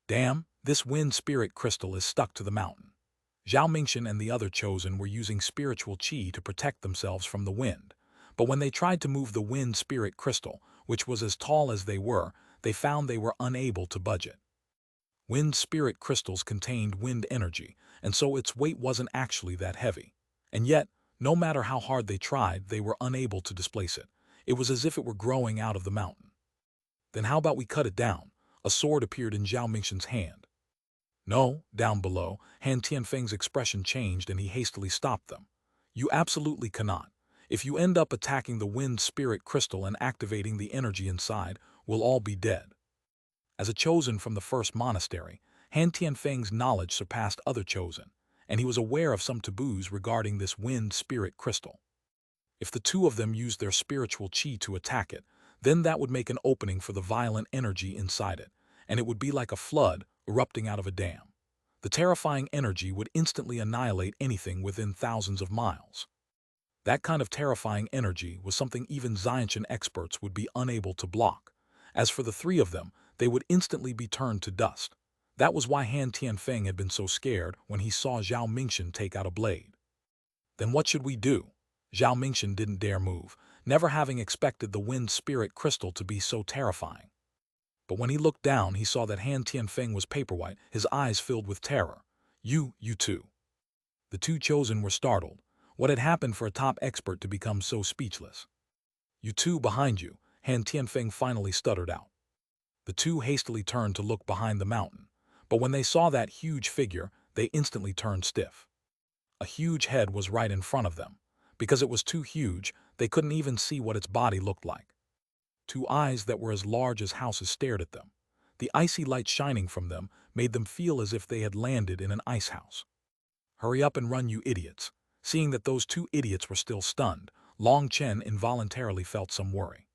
Damn, this wind spirit crystal is stuck to the mountain. Zhao Mingxian and the other chosen were using spiritual qi to protect themselves from the wind, but when they tried to move the wind spirit crystal, which was as tall as they found they were unable to budge it. Wind spirit crystals contained wind energy, and so its weight wasn't actually that heavy. And yet, no matter how hard they tried, they were unable to displace it. It was as if it were growing out of the mountain. Then how about we cut it down? A sword appeared in Zhao Mingxian's hand. No, down below, Han Tianfeng's expression changed and he hastily stopped them. You absolutely cannot. If you end up attacking the wind spirit crystal and activating the energy inside, we'll all be dead. As a chosen from the first monastery, Han Tianfeng's knowledge surpassed other chosen, and he was aware of some taboos regarding this wind spirit crystal. If the two of them used their spiritual qi to attack it, then that would make an opening for the violent energy inside it, and it would be like a flood erupting out of a dam. The terrifying energy would instantly annihilate anything within thousands of miles. That kind of terrifying energy was something even Xiantian experts would be unable to block. As for the three of them, they would instantly be turned to dust. That was why Han Tianfeng had been so scared when he saw Zhao Mingxian take out a blade. Then what should we do? Zhao Mingxian didn't dare move, never having expected the wind spirit crystal to be so terrifying. But when he looked down, he saw that Han Tianfeng was paperwhite, his eyes filled with terror. You too. The two chosen were startled. What had happened for a top expert to become so speechless? You two behind you, Han Tianfeng finally stuttered out. The two hastily turned to look behind the mountain, but when they saw that huge figure, they instantly turned stiff. A huge head was right in front of them. Because it was too huge, they couldn't even see what its body looked like. Two eyes that were as large as houses stared at them. The icy light shining from them made them feel as if they had landed in an ice house. Hurry up and run, you idiots. Seeing that those two idiots were still stunned, Long Chen involuntarily felt some worry.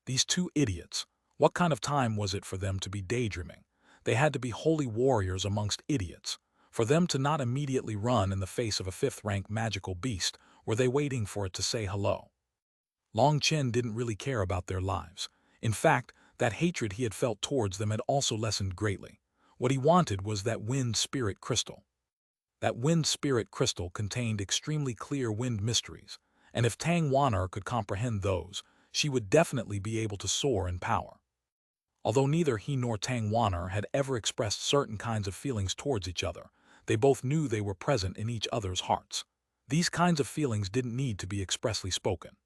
These two idiots, what kind of time was it for them to be daydreaming? They had to be holy warriors amongst idiots. For them to not immediately run in the face of a fifth-rank magical beast, were they waiting for it to say hello? Long Chen didn't really care about their lives. In fact, that hatred he had felt towards them had also lessened greatly. What he wanted was that wind spirit crystal. That wind spirit crystal contained extremely clear wind mysteries, and if Tang Wan'er could comprehend those, she would definitely be able to soar in power. Although neither he nor Tang Wan'er had ever expressed certain kinds of feelings towards each other, they both knew they were present in each other's hearts. These kinds of feelings didn't need to be expressly spoken.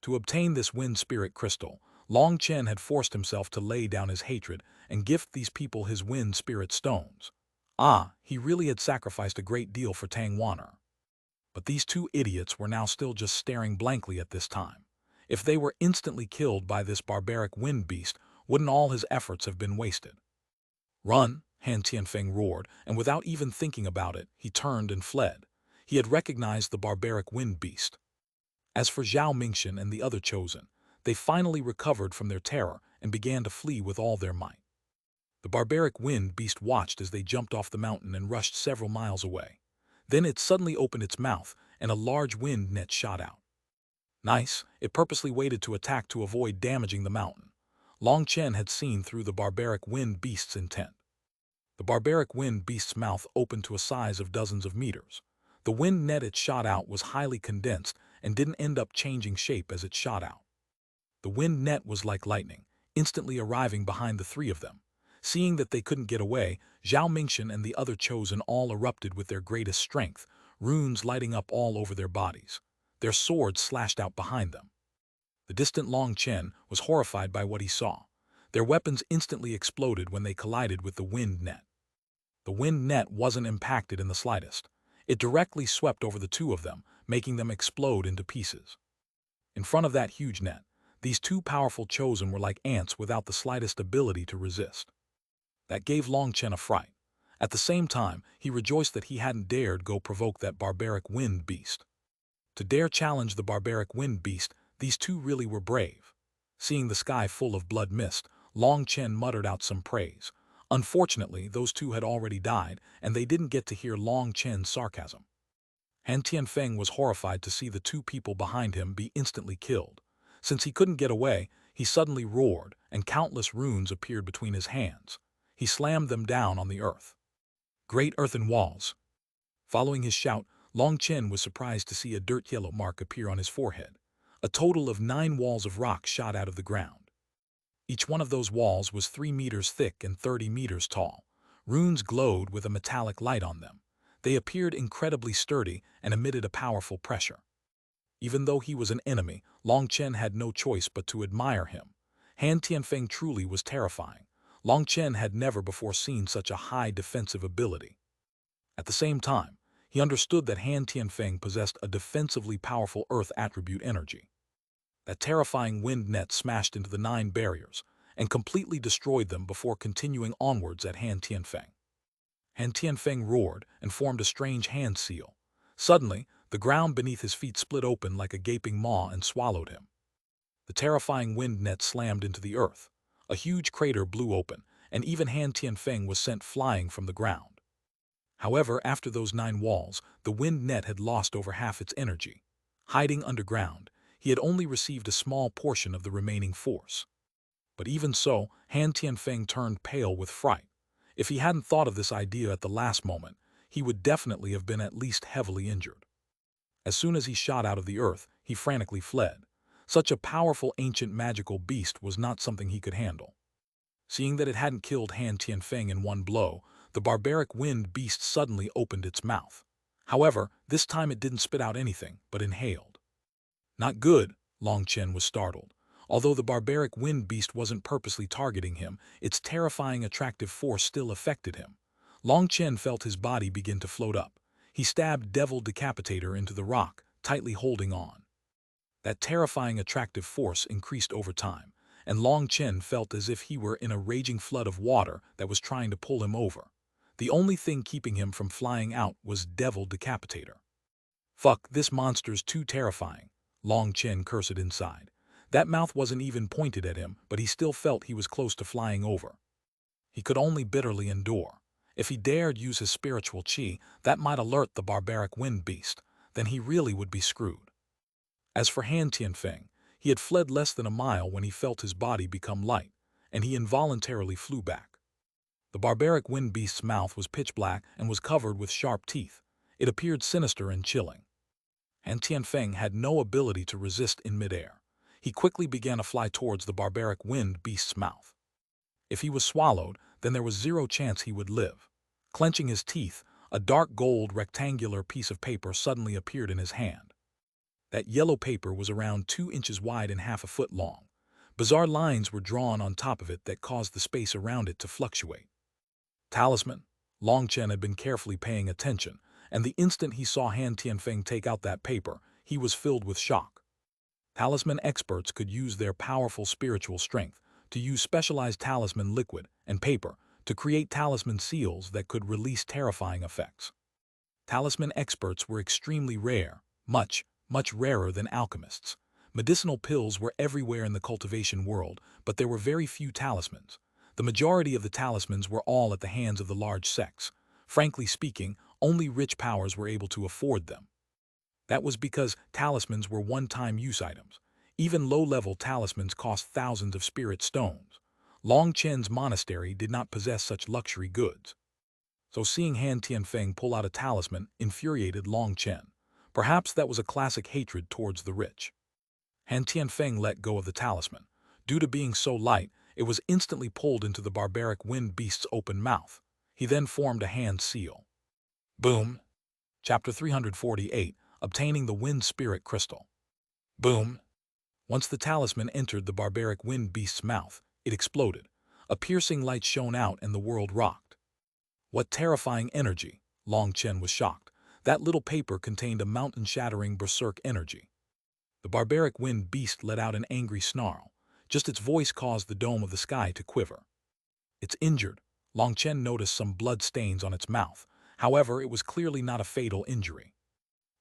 To obtain this wind spirit crystal, Long Chen had forced himself to lay down his hatred and gift these people his wind spirit stones. He really had sacrificed a great deal for Tang Wan'er. But these two idiots were now still just staring blankly at this time. If they were instantly killed by this barbaric wind beast, wouldn't all his efforts have been wasted? Run, Han Tianfeng roared, and without even thinking about it, he turned and fled. He had recognized the barbaric wind beast. As for Zhao Mingxian and the other chosen, they finally recovered from their terror and began to flee with all their might. The barbaric wind beast watched as they jumped off the mountain and rushed several miles away. Then it suddenly opened its mouth, and a large wind net shot out. Nice, it purposely waited to attack to avoid damaging the mountain. Long Chen had seen through the barbaric wind beast's intent. The barbaric wind beast's mouth opened to a size of dozens of meters. The wind net it shot out was highly condensed and didn't end up changing shape as it shot out. The wind net was like lightning, instantly arriving behind the three of them. Seeing that they couldn't get away, Zhao Mingxian and the other chosen all erupted with their greatest strength, runes lighting up all over their bodies. Their swords slashed out behind them. The distant Long Chen was horrified by what he saw. Their weapons instantly exploded when they collided with the wind net. The wind net wasn't impacted in the slightest. It directly swept over the two of them, making them explode into pieces. In front of that huge net, these two powerful chosen were like ants without the slightest ability to resist. That gave Long Chen a fright. At the same time, he rejoiced that he hadn't dared go provoke that barbaric wind beast. To dare challenge the barbaric wind beast, these two really were brave. Seeing the sky full of blood mist, Long Chen muttered out some praise. Unfortunately, those two had already died, and they didn't get to hear Long Chen's sarcasm. Han Tianfeng was horrified to see the two people behind him be instantly killed. Since he couldn't get away, he suddenly roared, and countless runes appeared between his hands. He slammed them down on the earth. Great earthen walls. Following his shout, Long Chen was surprised to see a dirt yellow mark appear on his forehead. A total of 9 walls of rock shot out of the ground. Each one of those walls was 3 meters thick and 30 meters tall. Runes glowed with a metallic light on them. They appeared incredibly sturdy and emitted a powerful pressure. Even though he was an enemy, Long Chen had no choice but to admire him. Han Tianfeng truly was terrifying. Long Chen had never before seen such a high defensive ability. At the same time, he understood that Han Tianfeng possessed a defensively powerful earth attribute energy. That terrifying wind net smashed into the 9 barriers and completely destroyed them before continuing onwards at Han Tianfeng. Han Tianfeng roared and formed a strange hand seal. Suddenly, the ground beneath his feet split open like a gaping maw and swallowed him. The terrifying wind net slammed into the earth. A huge crater blew open, and even Han Tianfeng was sent flying from the ground. However, after those 9 walls, the wind net had lost over half its energy. Hiding underground, he had only received a small portion of the remaining force. But even so, Han Tianfeng turned pale with fright. If he hadn't thought of this idea at the last moment, he would definitely have been at least heavily injured. As soon as he shot out of the earth, he frantically fled. Such a powerful ancient magical beast was not something he could handle. Seeing that it hadn't killed Han Tianfeng in one blow, the barbaric wind beast suddenly opened its mouth. However, this time it didn't spit out anything, but inhaled. Not good, Long Chen was startled. Although the barbaric wind beast wasn't purposely targeting him, its terrifying attractive force still affected him. Long Chen felt his body begin to float up. He stabbed Devil Decapitator into the rock, tightly holding on. That terrifying attractive force increased over time, and Long Chen felt as if he were in a raging flood of water that was trying to pull him over. The only thing keeping him from flying out was Devil Decapitator. Fuck, this monster's too terrifying, Long Chen cursed inside. That mouth wasn't even pointed at him, but he still felt he was close to flying over. He could only bitterly endure. If he dared use his spiritual qi, that might alert the barbaric wind beast. Then he really would be screwed. As for Han Tianfeng, he had fled less than a mile when he felt his body become light, and he involuntarily flew back. The barbaric wind beast's mouth was pitch black and was covered with sharp teeth. It appeared sinister and chilling. Han Tianfeng had no ability to resist in midair. He quickly began to fly towards the barbaric wind beast's mouth. If he was swallowed, then there was zero chance he would live. Clenching his teeth, a dark gold rectangular piece of paper suddenly appeared in his hand. That yellow paper was around 2 inches wide and half a foot long. Bizarre lines were drawn on top of it that caused the space around it to fluctuate. Talisman. Long Chen had been carefully paying attention, and the instant he saw Han Tianfeng take out that paper, he was filled with shock. Talisman experts could use their powerful spiritual strength to use specialized talisman liquid and paper to create talisman seals that could release terrifying effects. Talisman experts were extremely rare, much rarer than alchemists. Medicinal pills were everywhere in the cultivation world, but there were very few talismans. The majority of the talismans were all at the hands of the large sects. Frankly speaking, only rich powers were able to afford them. That was because talismans were one-time use items. Even low-level talismans cost thousands of spirit stones. Long Chen's monastery did not possess such luxury goods. So seeing Han Tianfeng pull out a talisman infuriated Long Chen. Perhaps that was a classic hatred towards the rich. Han Tianfeng let go of the talisman. Due to being so light, it was instantly pulled into the barbaric wind beast's open mouth. He then formed a hand seal. Boom. Chapter 348, Obtaining the Wind Spirit Crystal. Boom. Once the talisman entered the barbaric wind beast's mouth, it exploded. A piercing light shone out and the world rocked. What terrifying energy! Long Chen was shocked. That little paper contained a mountain-shattering berserk energy. The barbaric wind beast let out an angry snarl. Just its voice caused the dome of the sky to quiver. It's injured. Long Chen noticed some blood stains on its mouth. However, it was clearly not a fatal injury.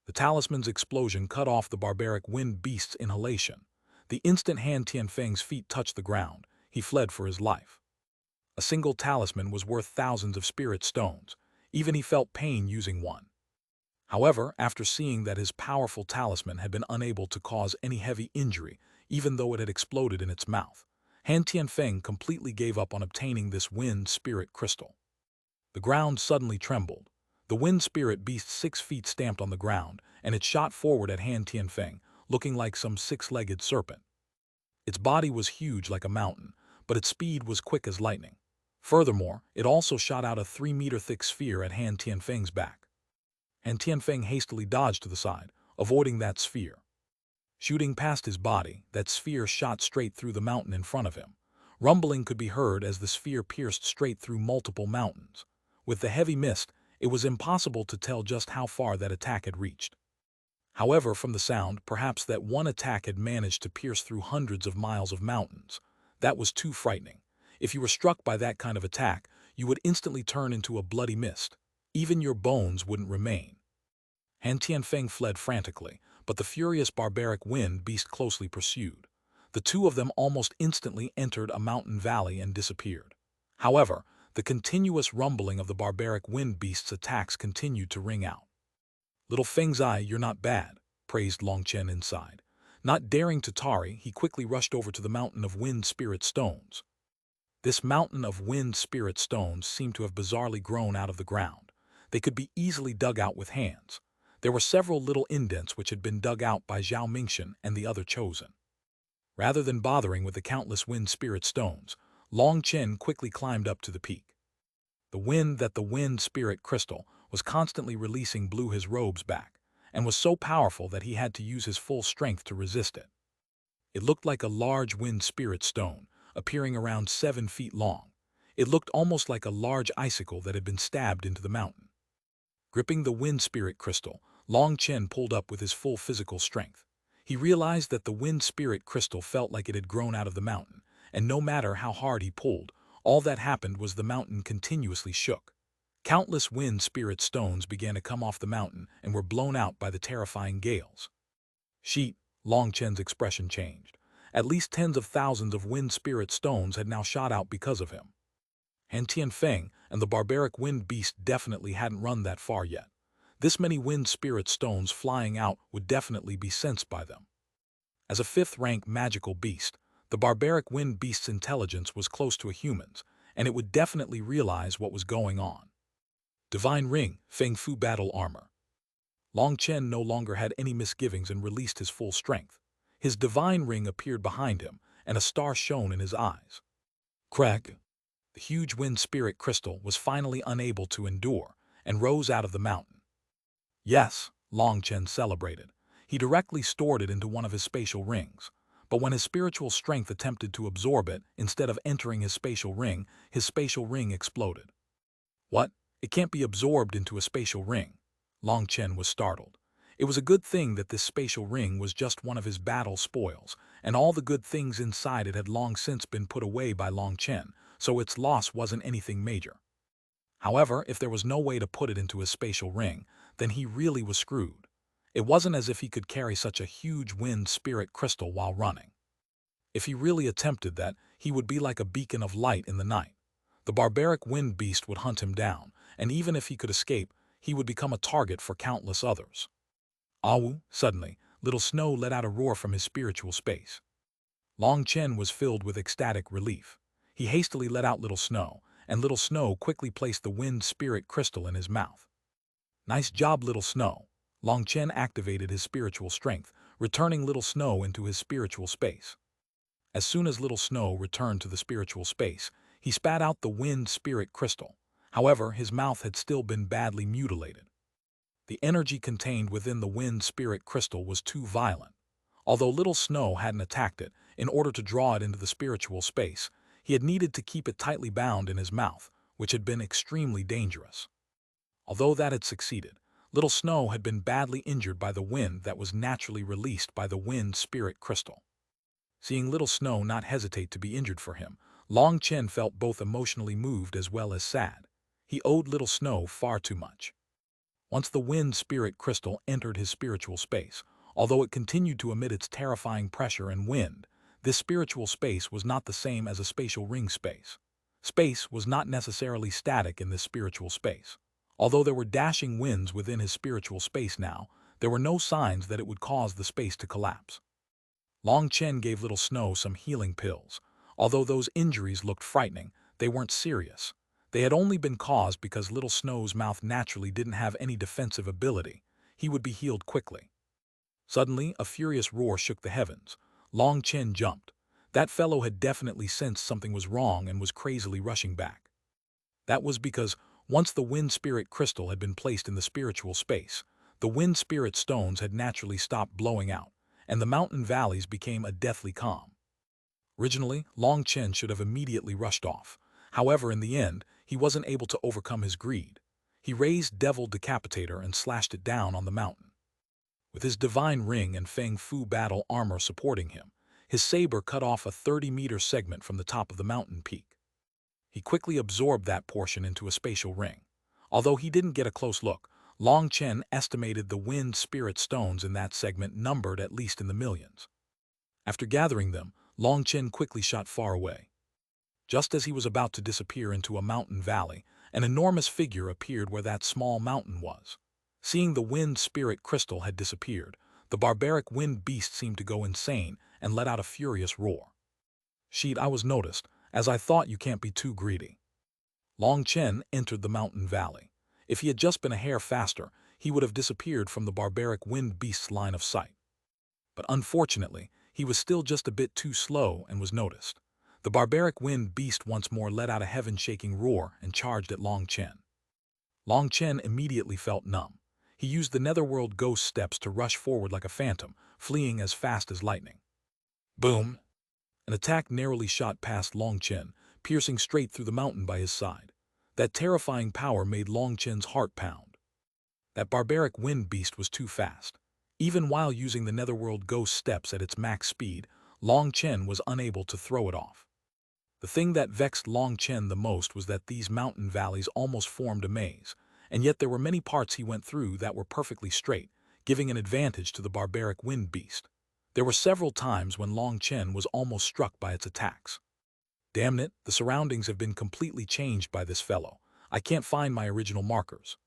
The talisman's explosion cut off the barbaric wind beast's inhalation. The instant Han Tianfeng's feet touched the ground, he fled for his life. A single talisman was worth thousands of spirit stones. Even he felt pain using one. However, after seeing that his powerful talisman had been unable to cause any heavy injury, even though it had exploded in its mouth, Han Tianfeng completely gave up on obtaining this wind spirit crystal. The ground suddenly trembled. The wind spirit beast 6 feet stamped on the ground, and it shot forward at Han Tianfeng, looking like some six-legged serpent. Its body was huge like a mountain, but its speed was quick as lightning. Furthermore, it also shot out a 3-meter-thick sphere at Han Tianfeng's back. Han Tianfeng hastily dodged to the side, avoiding that sphere. Shooting past his body, that sphere shot straight through the mountain in front of him. Rumbling could be heard as the sphere pierced straight through multiple mountains. With the heavy mist, it was impossible to tell just how far that attack had reached. However, from the sound, perhaps that one attack had managed to pierce through hundreds of miles of mountains. That was too frightening. If you were struck by that kind of attack, you would instantly turn into a bloody mist. Even your bones wouldn't remain. Han Tianfeng fled frantically, but the furious barbaric wind beast closely pursued. The two of them almost instantly entered a mountain valley and disappeared. However, the continuous rumbling of the barbaric wind beast's attacks continued to ring out. "Little Feng's eye, you're not bad," praised Long Chen inside. Not daring to tarry, he quickly rushed over to the mountain of wind spirit stones. This mountain of wind spirit stones seemed to have bizarrely grown out of the ground. They could be easily dug out with hands. There were several little indents which had been dug out by Zhao Mingxian and the other chosen. Rather than bothering with the countless wind spirit stones, Long Chen quickly climbed up to the peak. The wind spirit crystal was constantly releasing blew his robes back, and was so powerful that he had to use his full strength to resist it. It looked like a large wind spirit stone, appearing around 7 feet long. It looked almost like a large icicle that had been stabbed into the mountain. Gripping the wind spirit crystal, Long Chen pulled up with his full physical strength. He realized that the wind spirit crystal felt like it had grown out of the mountain, and no matter how hard he pulled, all that happened was the mountain continuously shook. Countless wind spirit stones began to come off the mountain and were blown out by the terrifying gales. "Sheet," Long Chen's expression changed. At least tens of thousands of wind spirit stones had now shot out because of him. Han Tianfeng and the barbaric wind beast definitely hadn't run that far yet. This many wind spirit stones flying out would definitely be sensed by them. As a 5th-rank magical beast, the barbaric wind beast's intelligence was close to a human's, and it would definitely realize what was going on. Divine Ring, Feng Fu Battle Armor. Long Chen no longer had any misgivings and released his full strength. His divine ring appeared behind him, and a star shone in his eyes. Crack! The huge wind spirit crystal was finally unable to endure, and rose out of the mountain. Yes, Long Chen celebrated. He directly stored it into one of his spatial rings. But when his spiritual strength attempted to absorb it, instead of entering his spatial ring exploded. What? It can't be absorbed into a spatial ring. Long Chen was startled. It was a good thing that this spatial ring was just one of his battle spoils, and all the good things inside it had long since been put away by Long Chen, so its loss wasn't anything major. However, if there was no way to put it into his spatial ring, then he really was screwed. It wasn't as if he could carry such a huge wind spirit crystal while running. If he really attempted that, he would be like a beacon of light in the night. The barbaric wind beast would hunt him down, and even if he could escape, he would become a target for countless others. Awu, suddenly, Little Snow let out a roar from his spiritual space. Long Chen was filled with ecstatic relief. He hastily let out Little Snow, and Little Snow quickly placed the wind spirit crystal in his mouth. Nice job, Little Snow. Long Chen activated his spiritual strength, returning Little Snow into his spiritual space. As soon as Little Snow returned to the spiritual space, he spat out the wind spirit crystal. However, his mouth had still been badly mutilated. The energy contained within the wind spirit crystal was too violent. Although Little Snow hadn't attacked it, in order to draw it into the spiritual space, he had needed to keep it tightly bound in his mouth, which had been extremely dangerous. Although that had succeeded, Little Snow had been badly injured by the wind that was naturally released by the wind spirit crystal. Seeing Little Snow not hesitate to be injured for him, Long Chen felt both emotionally moved as well as sad. He owed Little Snow far too much. Once the wind spirit crystal entered his spiritual space, although it continued to emit its terrifying pressure and wind, this spiritual space was not the same as a spatial ring space. Space was not necessarily static in this spiritual space. Although there were dashing winds within his spiritual space now, there were no signs that it would cause the space to collapse. Long Chen gave Little Snow some healing pills. Although those injuries looked frightening, they weren't serious. They had only been caused because Little Snow's mouth naturally didn't have any defensive ability. He would be healed quickly. Suddenly, a furious roar shook the heavens. Long Chen jumped. That fellow had definitely sensed something was wrong and was crazily rushing back. That was because, once the wind spirit crystal had been placed in the spiritual space, the wind spirit stones had naturally stopped blowing out, and the mountain valleys became a deathly calm. Originally, Long Chen should have immediately rushed off. However, in the end, he wasn't able to overcome his greed. He raised Devil Decapitator and slashed it down on the mountain. With his divine ring and Feng Fu battle armor supporting him, his saber cut off a 30-meter segment from the top of the mountain peak. He quickly absorbed that portion into a spatial ring. Although he didn't get a close look, Long Chen estimated the wind spirit stones in that segment numbered at least in the millions. After gathering them, Long Chen quickly shot far away. Just as he was about to disappear into a mountain valley, an enormous figure appeared where that small mountain was. Seeing the wind spirit crystal had disappeared, the barbaric wind beast seemed to go insane and let out a furious roar. "Sheet, I was noticed, as I thought you can't be too greedy." Long Chen entered the mountain valley. If he had just been a hair faster, he would have disappeared from the barbaric wind beast's line of sight. But unfortunately, he was still just a bit too slow and was noticed. The barbaric wind beast once more let out a heaven-shaking roar and charged at Long Chen. Long Chen immediately felt numb. He used the netherworld ghost steps to rush forward like a phantom, fleeing as fast as lightning. Boom! An attack narrowly shot past Long Chen, piercing straight through the mountain by his side. That terrifying power made Long Chen's heart pound. That barbaric wind beast was too fast. Even while using the netherworld ghost steps at its max speed, Long Chen was unable to throw it off. The thing that vexed Long Chen the most was that these mountain valleys almost formed a maze, and yet there were many parts he went through that were perfectly straight, giving an advantage to the barbaric wind beast. There were several times when Long Chen was almost struck by its attacks. Damn it, the surroundings have been completely changed by this fellow. I can't find my original markers.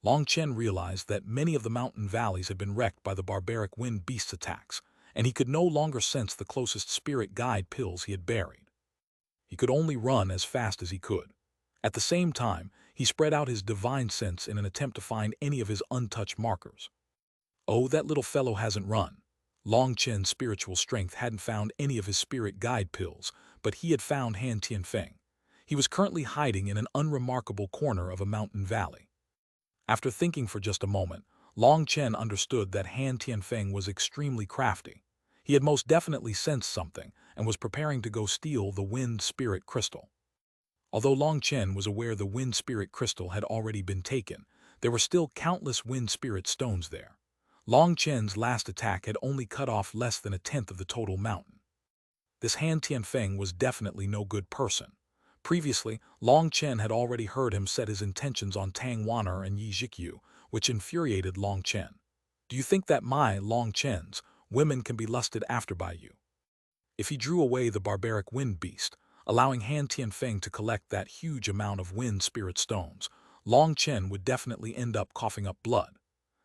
Long Chen realized that many of the mountain valleys had been wrecked by the barbaric wind beast's attacks, and he could no longer sense the closest spirit guide pills he had buried. He could only run as fast as he could. At the same time, he spread out his divine sense in an attempt to find any of his untouched markers. Oh, that little fellow hasn't run. Long Chen's spiritual strength hadn't found any of his spirit guide pills, but he had found Han Tianfeng. He was currently hiding in an unremarkable corner of a mountain valley. After thinking for just a moment, Long Chen understood that Han Tianfeng was extremely crafty. He had most definitely sensed something and was preparing to go steal the wind spirit crystal. Although Long Chen was aware the wind spirit crystal had already been taken, there were still countless wind spirit stones there. Long Chen's last attack had only cut off less than a tenth of the total mountain. This Han Tianfeng was definitely no good person. Previously, Long Chen had already heard him set his intentions on Tang Wan'er and Yi Zhikyu, which infuriated Long Chen. "Do you think that Long Chen's, women can be lusted after by you?" If he drew away the barbaric wind beast, allowing Han Tianfeng to collect that huge amount of wind spirit stones, Long Chen would definitely end up coughing up blood.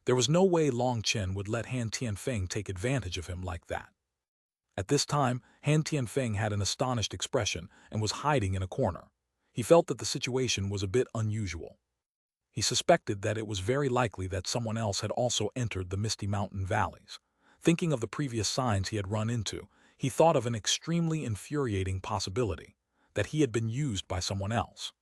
There was no way Long Chen would let Han Tianfeng take advantage of him like that. At this time, Han Tianfeng had an astonished expression and was hiding in a corner. He felt that the situation was a bit unusual. He suspected that it was very likely that someone else had also entered the Misty Mountain valleys. Thinking of the previous signs he had run into, he thought of an extremely infuriating possibility, that he had been used by someone else.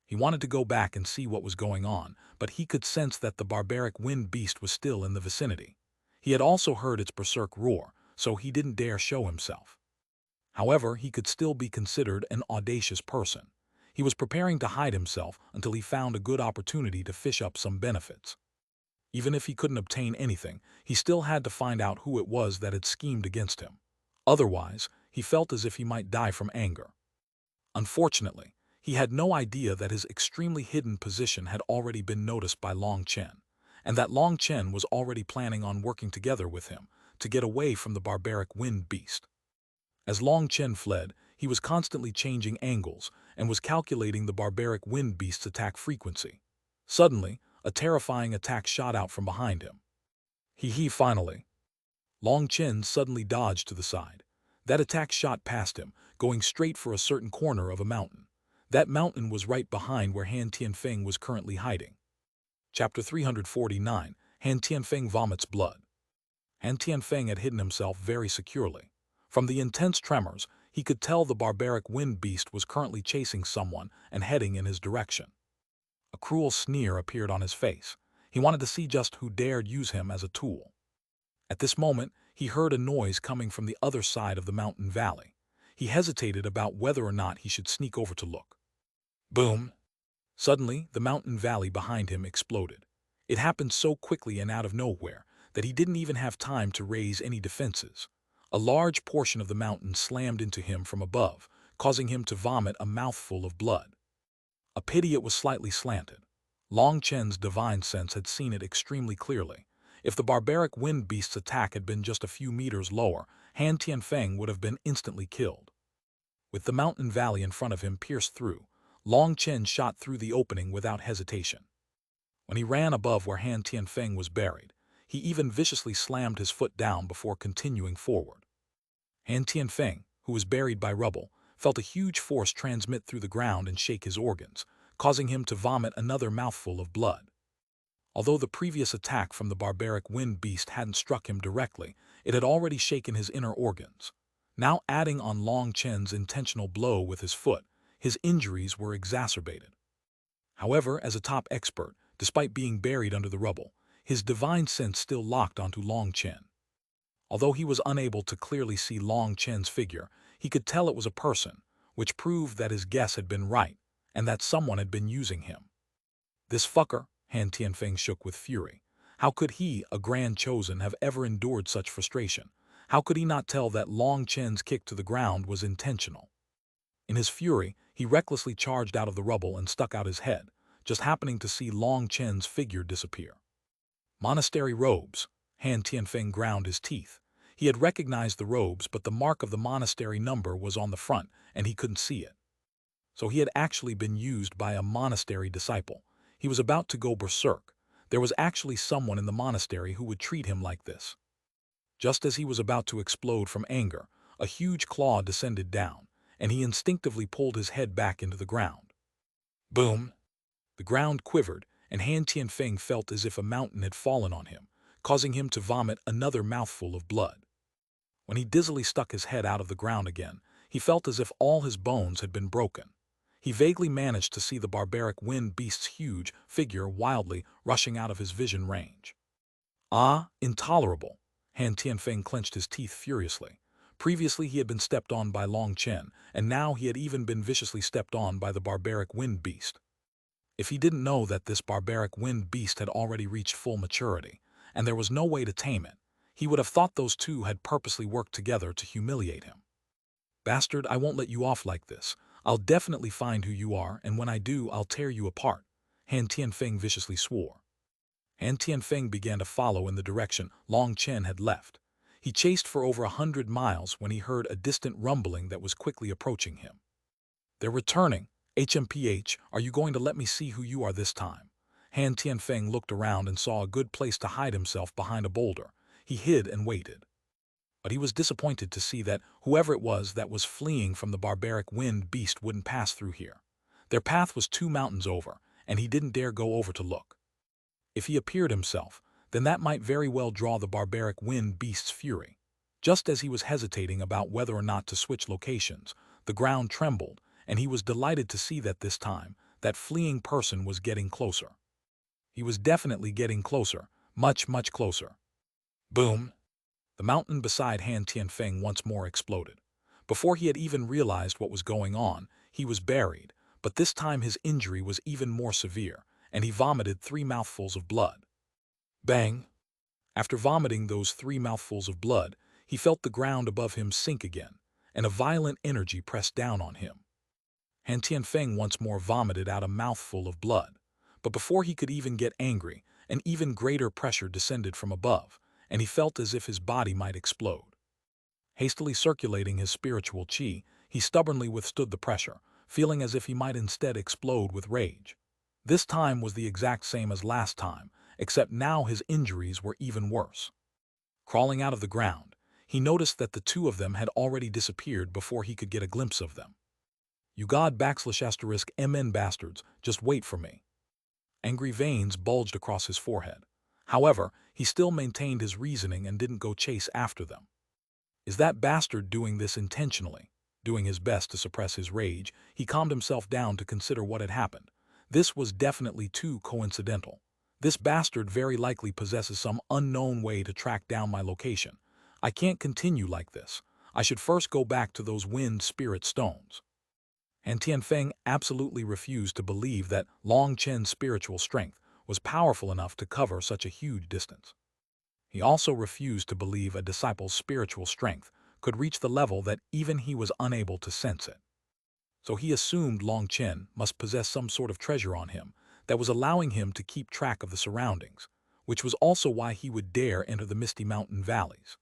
He wanted to go back and see what was going on, but he could sense that the barbaric wind beast was still in the vicinity. He had also heard its berserk roar, so he didn't dare show himself. However, he could still be considered an audacious person. He was preparing to hide himself until he found a good opportunity to fish up some benefits. Even if he couldn't obtain anything, he still had to find out who it was that had schemed against him. Otherwise, he felt as if he might die from anger. Unfortunately, he had no idea that his extremely hidden position had already been noticed by Long Chen, and that Long Chen was already planning on working together with him to get away from the barbaric wind beast. As Long Chen fled, he was constantly changing angles and was calculating the barbaric wind beast's attack frequency. Suddenly, a terrifying attack shot out from behind him. Finally. Long Chen suddenly dodged to the side. That attack shot past him, going straight for a certain corner of a mountain. That mountain was right behind where Han Tianfeng was currently hiding. Chapter 349, Han Tianfeng Vomits Blood. Han Tianfeng had hidden himself very securely. From the intense tremors, he could tell the barbaric wind beast was currently chasing someone and heading in his direction. A cruel sneer appeared on his face. He wanted to see just who dared use him as a tool. At this moment, he heard a noise coming from the other side of the mountain valley. He hesitated about whether or not he should sneak over to look. Boom! Suddenly, the mountain valley behind him exploded. It happened so quickly and out of nowhere that he didn't even have time to raise any defenses. A large portion of the mountain slammed into him from above, causing him to vomit a mouthful of blood. A pity it was slightly slanted. Long Chen's divine sense had seen it extremely clearly. If the barbaric wind beast's attack had been just a few meters lower, Han Tianfeng would have been instantly killed. With the mountain valley in front of him pierced through, Long Chen shot through the opening without hesitation. When he ran above where Han Tianfeng was buried, he even viciously slammed his foot down before continuing forward. Han Tianfeng, who was buried by rubble, felt a huge force transmit through the ground and shake his organs, causing him to vomit another mouthful of blood. Although the previous attack from the barbaric wind beast hadn't struck him directly, it had already shaken his inner organs. Now adding on Long Chen's intentional blow with his foot, his injuries were exacerbated. However, as a top expert, despite being buried under the rubble, his divine sense still locked onto Long Chen. Although he was unable to clearly see Long Chen's figure, he could tell it was a person, which proved that his guess had been right, and that someone had been using him. This fucker, Han Tianfeng shook with fury. How could he, a grand chosen, have ever endured such frustration? How could he not tell that Long Chen's kick to the ground was intentional? In his fury, he recklessly charged out of the rubble and stuck out his head, just happening to see Long Chen's figure disappear. Monastery robes. Han Tianfeng ground his teeth. He had recognized the robes, but the mark of the monastery number was on the front, and he couldn't see it. So he had actually been used by a monastery disciple. He was about to go berserk. There was actually someone in the monastery who would treat him like this. Just as he was about to explode from anger, a huge claw descended down, and he instinctively pulled his head back into the ground. Boom! The ground quivered, and Han Tianfeng felt as if a mountain had fallen on him, causing him to vomit another mouthful of blood. When he dizzily stuck his head out of the ground again, he felt as if all his bones had been broken. He vaguely managed to see the barbaric wind beast's huge figure wildly rushing out of his vision range. Ah, intolerable! Han Tianfeng clenched his teeth furiously. Previously he had been stepped on by Long Chen, and now he had even been viciously stepped on by the barbaric wind beast. If he didn't know that this barbaric wind beast had already reached full maturity, and there was no way to tame it, he would have thought those two had purposely worked together to humiliate him. Bastard, I won't let you off like this. I'll definitely find who you are, and when I do, I'll tear you apart, Han Tianfeng viciously swore. Han Tianfeng began to follow in the direction Long Chen had left. He chased for over 100 miles when he heard a distant rumbling that was quickly approaching him. They're returning. HMPH, are you going to let me see who you are this time? Han Tianfeng looked around and saw a good place to hide himself behind a boulder. He hid and waited. But he was disappointed to see that whoever it was that was fleeing from the barbaric wind beast wouldn't pass through here. Their path was 2 mountains over, and he didn't dare go over to look. If he appeared himself, then that might very well draw the barbaric wind beast's fury. Just as he was hesitating about whether or not to switch locations, the ground trembled, and he was delighted to see that this time, that fleeing person was getting closer. He was definitely getting closer, much, much closer. Boom! The mountain beside Han Tianfeng once more exploded. Before he had even realized what was going on, he was buried, but this time his injury was even more severe, and he vomited 3 mouthfuls of blood. Bang! After vomiting those 3 mouthfuls of blood, he felt the ground above him sink again, and a violent energy pressed down on him. Han Tianfeng once more vomited out a mouthful of blood, but before he could even get angry, an even greater pressure descended from above, and he felt as if his body might explode. Hastily circulating his spiritual qi, he stubbornly withstood the pressure, feeling as if he might instead explode with rage. This time was the exact same as last time, except now his injuries were even worse. Crawling out of the ground, he noticed that the two of them had already disappeared before he could get a glimpse of them. "You god **MN bastards, just wait for me." Angry veins bulged across his forehead. However, he still maintained his reasoning and didn't go chase after them. Is that bastard doing this intentionally? Doing his best to suppress his rage, he calmed himself down to consider what had happened. This was definitely too coincidental. This bastard very likely possesses some unknown way to track down my location. I can't continue like this. I should first go back to those wind spirit stones. And Tianfeng absolutely refused to believe that Long Chen's spiritual strength was powerful enough to cover such a huge distance. He also refused to believe a disciple's spiritual strength could reach the level that even he was unable to sense it. So he assumed Long Chen must possess some sort of treasure on him that was allowing him to keep track of the surroundings, which was also why he would dare enter the misty mountain valleys.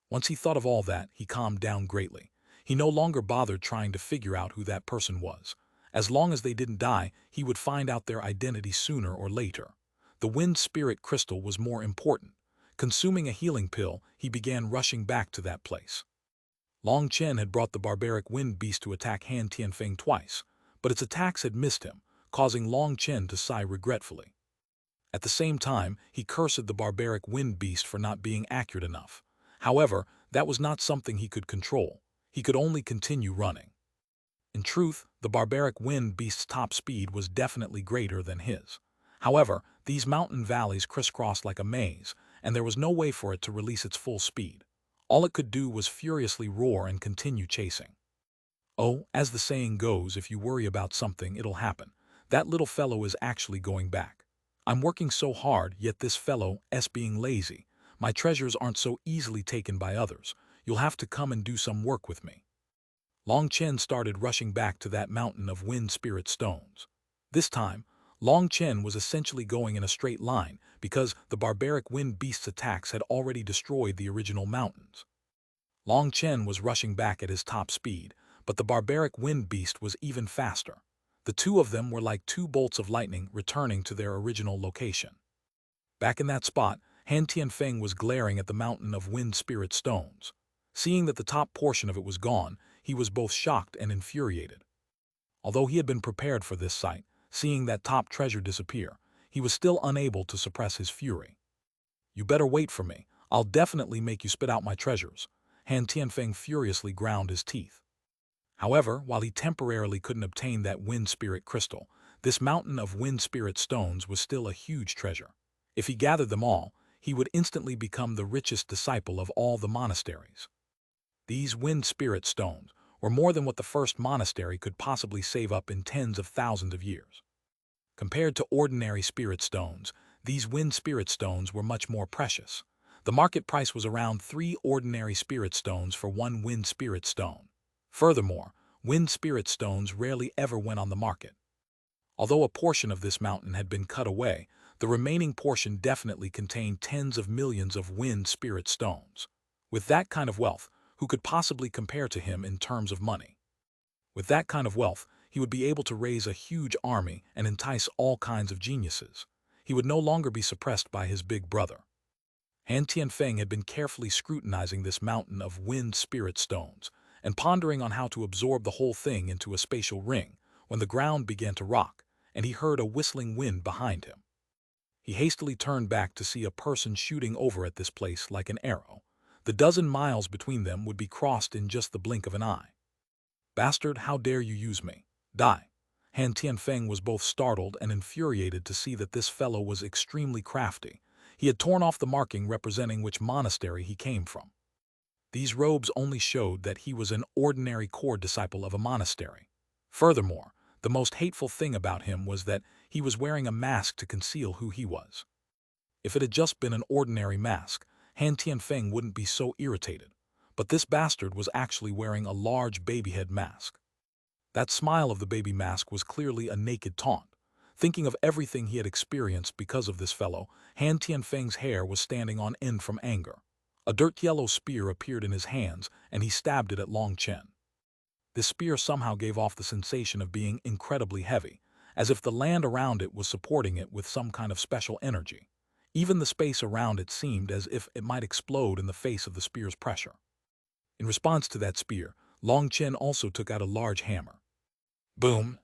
Once he thought of all that, he calmed down greatly. He no longer bothered trying to figure out who that person was. As long as they didn't die, he would find out their identity sooner or later. The wind spirit crystal was more important. Consuming a healing pill, he began rushing back to that place. Long Chen had brought the barbaric wind beast to attack Han Tianfeng twice, but its attacks had missed him, causing Long Chen to sigh regretfully. At the same time, he cursed the barbaric wind beast for not being accurate enough. However, that was not something he could control. He could only continue running. In truth, the barbaric wind beast's top speed was definitely greater than his. However, these mountain valleys crisscrossed like a maze, and there was no way for it to release its full speed. All it could do was furiously roar and continue chasing. Oh, as the saying goes, if you worry about something, it'll happen. That little fellow is actually going back. I'm working so hard, yet this fellow's being lazy. My treasures aren't so easily taken by others. You'll have to come and do some work with me. Long Chen started rushing back to that mountain of wind spirit stones. This time, Long Chen was essentially going in a straight line because the barbaric wind beast's attacks had already destroyed the original mountains. Long Chen was rushing back at his top speed, but the barbaric wind beast was even faster. The two of them were like two bolts of lightning returning to their original location. Back in that spot, Han Tianfeng was glaring at the mountain of wind spirit stones. Seeing that the top portion of it was gone, he was both shocked and infuriated. Although he had been prepared for this sight, seeing that top treasure disappear, he was still unable to suppress his fury. "You better wait for me. I'll definitely make you spit out my treasures." Han Tianfeng furiously ground his teeth. However, while he temporarily couldn't obtain that wind spirit crystal, this mountain of wind spirit stones was still a huge treasure. If he gathered them all, he would instantly become the richest disciple of all the monasteries. These wind spirit stones were more than what the first monastery could possibly save up in tens of thousands of years. Compared to ordinary spirit stones, these wind spirit stones were much more precious. The market price was around 3 ordinary spirit stones for 1 wind spirit stone. Furthermore, wind spirit stones rarely ever went on the market. Although a portion of this mountain had been cut away, the remaining portion definitely contained tens of millions of wind spirit stones. With that kind of wealth, who could possibly compare to him in terms of money? With that kind of wealth, he would be able to raise a huge army and entice all kinds of geniuses. He would no longer be suppressed by his big brother. Han Tianfeng had been carefully scrutinizing this mountain of wind spirit stones and pondering on how to absorb the whole thing into a spatial ring when the ground began to rock, and he heard a whistling wind behind him. He hastily turned back to see a person shooting over at this place like an arrow. The dozen miles between them would be crossed in just the blink of an eye. "Bastard, how dare you use me? Die!" Han Tianfeng was both startled and infuriated to see that this fellow was extremely crafty. He had torn off the marking representing which monastery he came from. These robes only showed that he was an ordinary core disciple of a monastery. Furthermore, the most hateful thing about him was that he was wearing a mask to conceal who he was. If it had just been an ordinary mask, Han Tianfeng wouldn't be so irritated. But this bastard was actually wearing a large baby head mask. That smile of the baby mask was clearly a naked taunt. Thinking of everything he had experienced because of this fellow, Han Tianfeng's hair was standing on end from anger. A dirt yellow spear appeared in his hands, and he stabbed it at Long Chen. This spear somehow gave off the sensation of being incredibly heavy, as if the land around it was supporting it with some kind of special energy. Even the space around it seemed as if it might explode in the face of the spear's pressure. In response to that spear, Long Chen also took out a large hammer. Boom!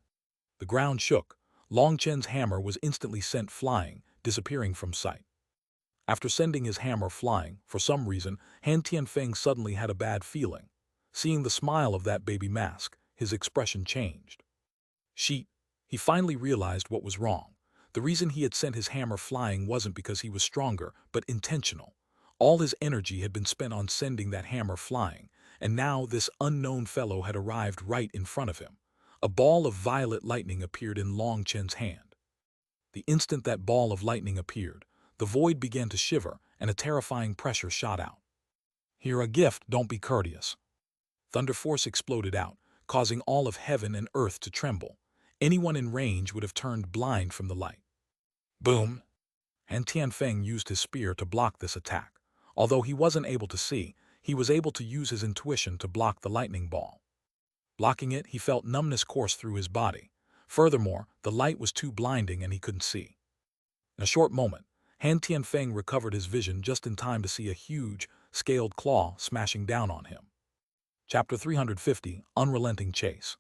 The ground shook. Long Chen's hammer was instantly sent flying, disappearing from sight. After sending his hammer flying, for some reason, Han Tianfeng suddenly had a bad feeling. Seeing the smile of that baby mask, his expression changed. Sheet. He finally realized what was wrong. The reason he had sent his hammer flying wasn't because he was stronger, but intentional. All his energy had been spent on sending that hammer flying, and now this unknown fellow had arrived right in front of him. A ball of violet lightning appeared in Long Chen's hand. The instant that ball of lightning appeared, the void began to shiver, and a terrifying pressure shot out. "Here a gift, don't be courteous." Thunder force exploded out, causing all of heaven and earth to tremble. Anyone in range would have turned blind from the light. Boom! Han Tianfeng used his spear to block this attack. Although he wasn't able to see, he was able to use his intuition to block the lightning ball. Blocking it, he felt numbness course through his body. Furthermore, the light was too blinding and he couldn't see. In a short moment, Han Tianfeng recovered his vision just in time to see a huge, scaled claw smashing down on him. Chapter 350, Unrelenting Chase.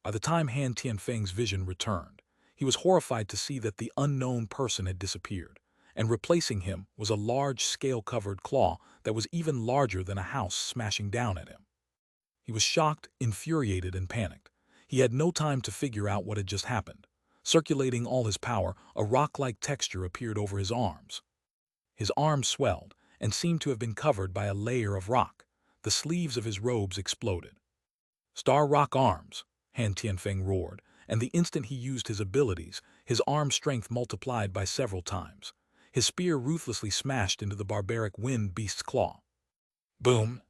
By the time Han Tianfeng's vision returned, he was horrified to see that the unknown person had disappeared, and replacing him was a large scale-covered claw that was even larger than a house smashing down at him. He was shocked, infuriated, and panicked. He had no time to figure out what had just happened. Circulating all his power, a rock-like texture appeared over his arms. His arms swelled and seemed to have been covered by a layer of rock. The sleeves of his robes exploded. "Star Rock Arms!" Han Tianfeng roared, and the instant he used his abilities, his arm strength multiplied by several times. His spear ruthlessly smashed into the barbaric wind beast's claw. Boom!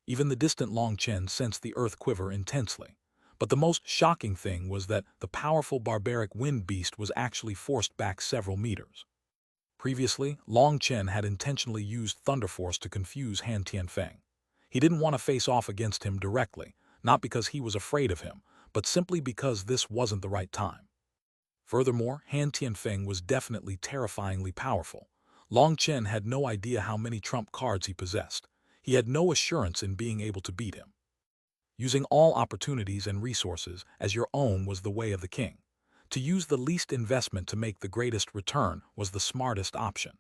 Even the distant Long Chen sensed the earth quiver intensely. But the most shocking thing was that the powerful barbaric wind beast was actually forced back several meters. Previously, Long Chen had intentionally used Thunder Force to confuse Han Tianfeng. He didn't want to face off against him directly, not because he was afraid of him, but simply because this wasn't the right time. Furthermore, Han Tianfeng was definitely terrifyingly powerful. Long Chen had no idea how many trump cards he possessed. He had no assurance in being able to beat him. Using all opportunities and resources as your own was the way of the king. To use the least investment to make the greatest return was the smartest option.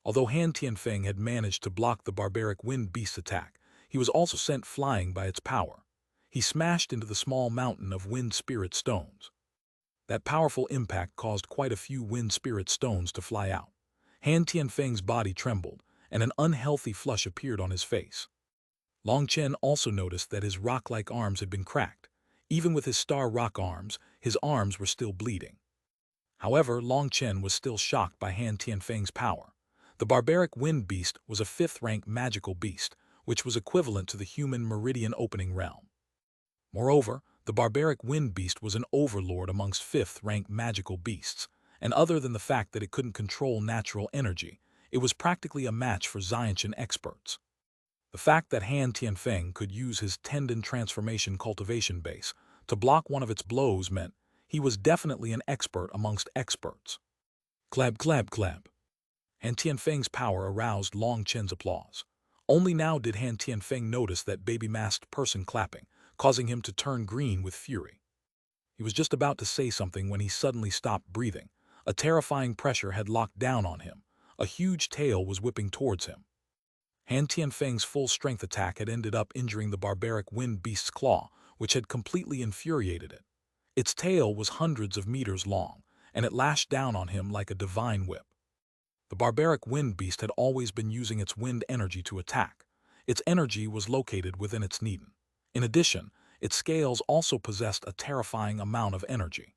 Although Han Tianfeng had managed to block the barbaric wind beast's attack, he was also sent flying by its power. He smashed into the small mountain of wind spirit stones. That powerful impact caused quite a few wind spirit stones to fly out. Han Tianfeng's body trembled, and an unhealthy flush appeared on his face. Long Chen also noticed that his rock-like arms had been cracked. Even with his star rock arms, his arms were still bleeding. However, Long Chen was still shocked by Han Tianfeng's power. The barbaric wind beast was a 5th-rank magical beast, which was equivalent to the human meridian opening realm. Moreover, the barbaric wind beast was an overlord amongst 5th-rank magical beasts, and other than the fact that it couldn't control natural energy, it was practically a match for Xiantian experts. The fact that Han Tianfeng could use his tendon transformation cultivation base to block one of its blows meant he was definitely an expert amongst experts. Clap, clap, clap. Han Tianfeng's power aroused Long Chen's applause. Only now did Han Tianfeng notice that baby-masked person clapping, causing him to turn green with fury. He was just about to say something when he suddenly stopped breathing. A terrifying pressure had locked down on him. A huge tail was whipping towards him. Han Tianfeng's full-strength attack had ended up injuring the barbaric wind beast's claw, which had completely infuriated it. Its tail was hundreds of meters long, and it lashed down on him like a divine whip. The barbaric wind beast had always been using its wind energy to attack. Its energy was located within its needle. In addition, its scales also possessed a terrifying amount of energy.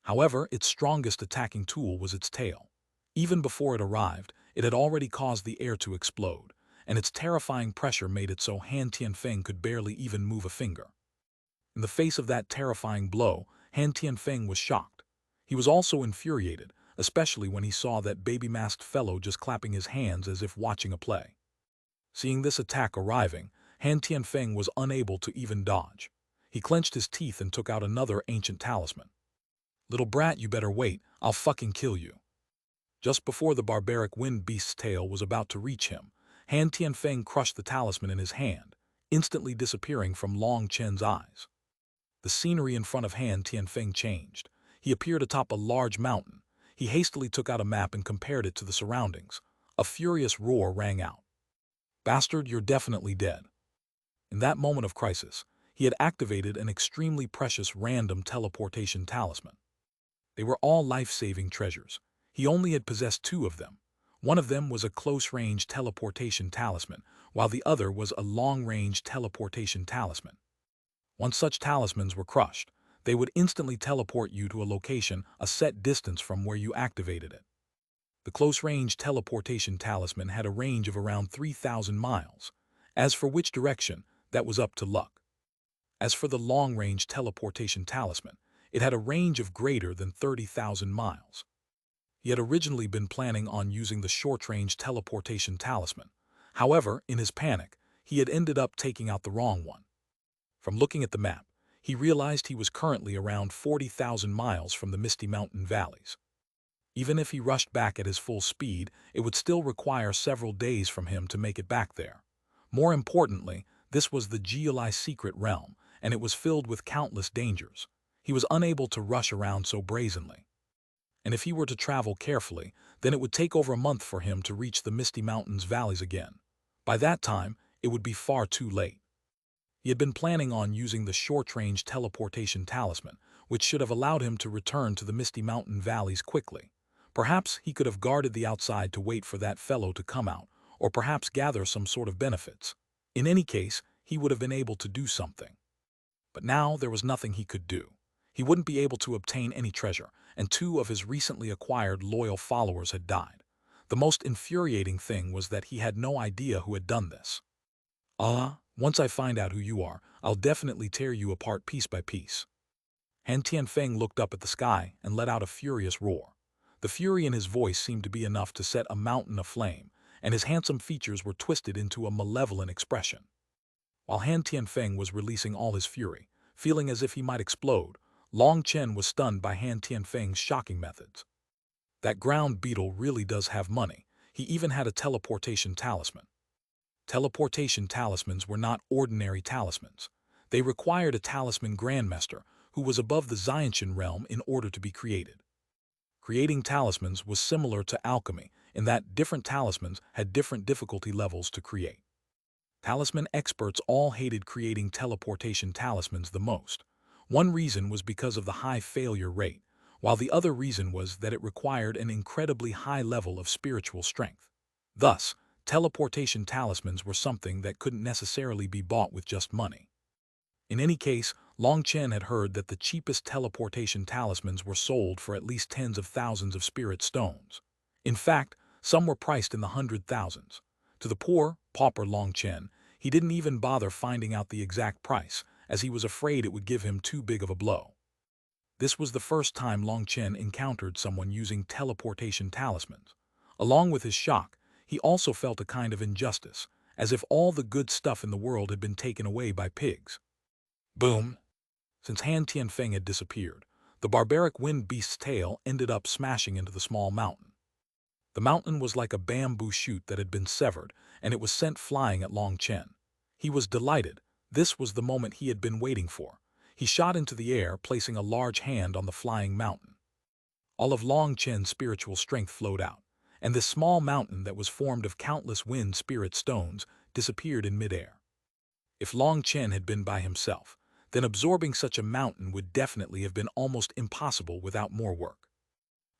However, its strongest attacking tool was its tail. Even before it arrived, it had already caused the air to explode, and its terrifying pressure made it so Han Tianfeng could barely even move a finger. In the face of that terrifying blow, Han Tianfeng was shocked. He was also infuriated, especially when he saw that baby-masked fellow just clapping his hands as if watching a play. Seeing this attack arriving, Han Tianfeng was unable to even dodge. He clenched his teeth and took out another ancient talisman. "Little brat, you better wait, I'll fucking kill you." Just before the barbaric wind beast's tail was about to reach him, Han Tianfeng crushed the talisman in his hand, instantly disappearing from Long Chen's eyes. The scenery in front of Han Tianfeng changed. He appeared atop a large mountain. He hastily took out a map and compared it to the surroundings. A furious roar rang out. "Bastard, you're definitely dead." In that moment of crisis, he had activated an extremely precious random teleportation talisman. They were all life-saving treasures. He only had possessed two of them. One of them was a close-range teleportation talisman, while the other was a long-range teleportation talisman. Once such talismans were crushed, they would instantly teleport you to a location a set distance from where you activated it. The close-range teleportation talisman had a range of around 3,000 miles. As for which direction, that was up to luck. As for the long-range teleportation talisman, it had a range of greater than 30,000 miles. He had originally been planning on using the short-range teleportation talisman. However, in his panic, he had ended up taking out the wrong one. From looking at the map, he realized he was currently around 40,000 miles from the Misty Mountain valleys. Even if he rushed back at his full speed, it would still require several days from him to make it back there. More importantly, this was the Geolai secret realm, and it was filled with countless dangers. He was unable to rush around so brazenly. And if he were to travel carefully, then it would take over a month for him to reach the Misty Mountains valleys again. By that time, it would be far too late. He had been planning on using the short-range teleportation talisman, which should have allowed him to return to the Misty Mountain valleys quickly. Perhaps he could have guarded the outside to wait for that fellow to come out, or perhaps gather some sort of benefits. In any case, he would have been able to do something. But now there was nothing he could do. He wouldn't be able to obtain any treasure, and two of his recently acquired loyal followers had died. The most infuriating thing was that he had no idea who had done this. Once I find out who you are, I'll definitely tear you apart piece by piece." Han Tianfeng looked up at the sky and let out a furious roar. The fury in his voice seemed to be enough to set a mountain aflame, and his handsome features were twisted into a malevolent expression. While Han Tianfeng was releasing all his fury, feeling as if he might explode, Long Chen was stunned by Han Tianfeng's shocking methods. That ground beetle really does have money. He even had a teleportation talisman. Teleportation talismans were not ordinary talismans. They required a talisman grandmaster who was above the Xiantian realm in order to be created. Creating talismans was similar to alchemy in that different talismans had different difficulty levels to create. Talisman experts all hated creating teleportation talismans the most. One reason was because of the high failure rate, while the other reason was that it required an incredibly high level of spiritual strength. Thus, teleportation talismans were something that couldn't necessarily be bought with just money. In any case, Long Chen had heard that the cheapest teleportation talismans were sold for at least tens of thousands of spirit stones. In fact, some were priced in the 100,000s. To the poor, pauper Long Chen, he didn't even bother finding out the exact price, as he was afraid it would give him too big of a blow. This was the first time Long Chen encountered someone using teleportation talismans. Along with his shock, he also felt a kind of injustice, as if all the good stuff in the world had been taken away by pigs. Boom! Since Han Tianfeng had disappeared, the barbaric wind beast's tail ended up smashing into the small mountain. The mountain was like a bamboo shoot that had been severed, and it was sent flying at Long Chen. He was delighted. This was the moment he had been waiting for. He shot into the air, placing a large hand on the flying mountain. All of Long Chen's spiritual strength flowed out, and this small mountain that was formed of countless wind spirit stones disappeared in midair. If Long Chen had been by himself, then absorbing such a mountain would definitely have been almost impossible without more work.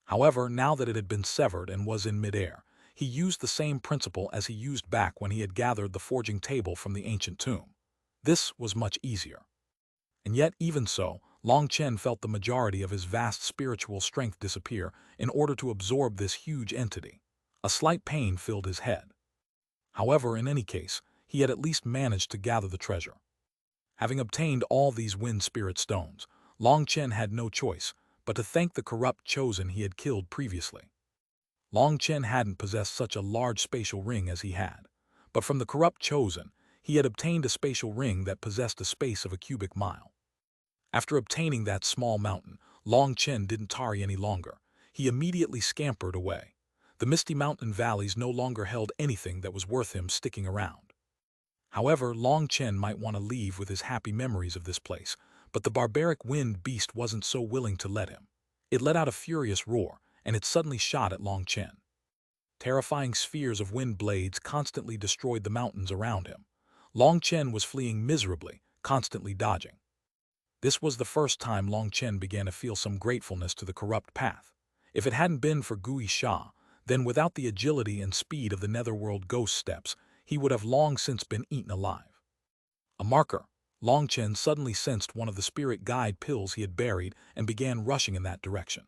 However, now that it had been severed and was in midair, he used the same principle as he used back when he had gathered the forging table from the ancient tomb. This was much easier. And yet, even so, Long Chen felt the majority of his vast spiritual strength disappear in order to absorb this huge entity. A slight pain filled his head. However, in any case, he had at least managed to gather the treasure. Having obtained all these wind spirit stones, Long Chen had no choice but to thank the corrupt chosen he had killed previously. Long Chen hadn't possessed such a large spatial ring as he had, but from the corrupt chosen, he had obtained a spatial ring that possessed a space of a cubic mile. After obtaining that small mountain, Long Chen didn't tarry any longer. He immediately scampered away. The misty mountain valleys no longer held anything that was worth him sticking around. However, Long Chen might want to leave with his happy memories of this place, but the barbaric wind beast wasn't so willing to let him. It let out a furious roar, and it suddenly shot at Long Chen. Terrifying spheres of wind blades constantly destroyed the mountains around him. Long Chen was fleeing miserably, constantly dodging. This was the first time Long Chen began to feel some gratefulness to the corrupt path. If it hadn't been for Gui Sha, then without the agility and speed of the netherworld ghost steps, he would have long since been eaten alive. A marker. Long Chen suddenly sensed one of the spirit guide pills he had buried and began rushing in that direction.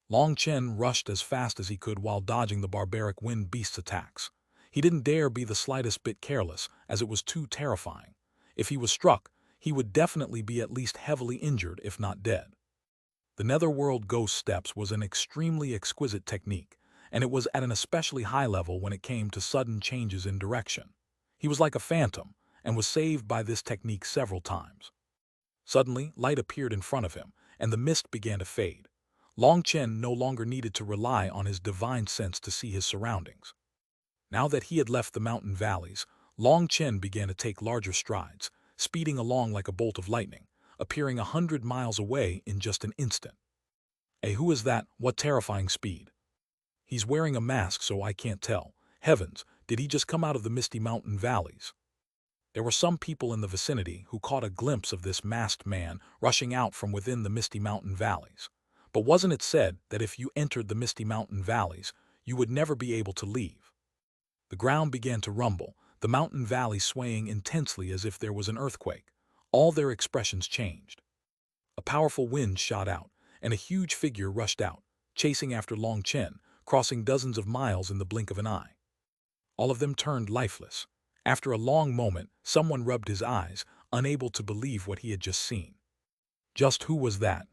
Long Chen rushed as fast as he could while dodging the barbaric wind beast's attacks. He didn't dare be the slightest bit careless, as it was too terrifying. If he was struck, he would definitely be at least heavily injured, if not dead. The netherworld ghost steps was an extremely exquisite technique, and it was at an especially high level when it came to sudden changes in direction. He was like a phantom, and was saved by this technique several times. Suddenly, light appeared in front of him, and the mist began to fade. Long Chen no longer needed to rely on his divine sense to see his surroundings. Now that he had left the mountain valleys, Long Chen began to take larger strides, speeding along like a bolt of lightning, appearing 100 miles away in just an instant. Hey, who is that? What terrifying speed! He's wearing a mask so I can't tell. Heavens, did he just come out of the misty mountain valleys? There were some people in the vicinity who caught a glimpse of this masked man rushing out from within the misty mountain valleys. But wasn't it said that if you entered the misty mountain valleys, you would never be able to leave? The ground began to rumble, the mountain valley swaying intensely as if there was an earthquake. All their expressions changed. A powerful wind shot out, and a huge figure rushed out, chasing after Long Chen, crossing dozens of miles in the blink of an eye. All of them turned lifeless. After a long moment, someone rubbed his eyes, unable to believe what he had just seen. Just who was that?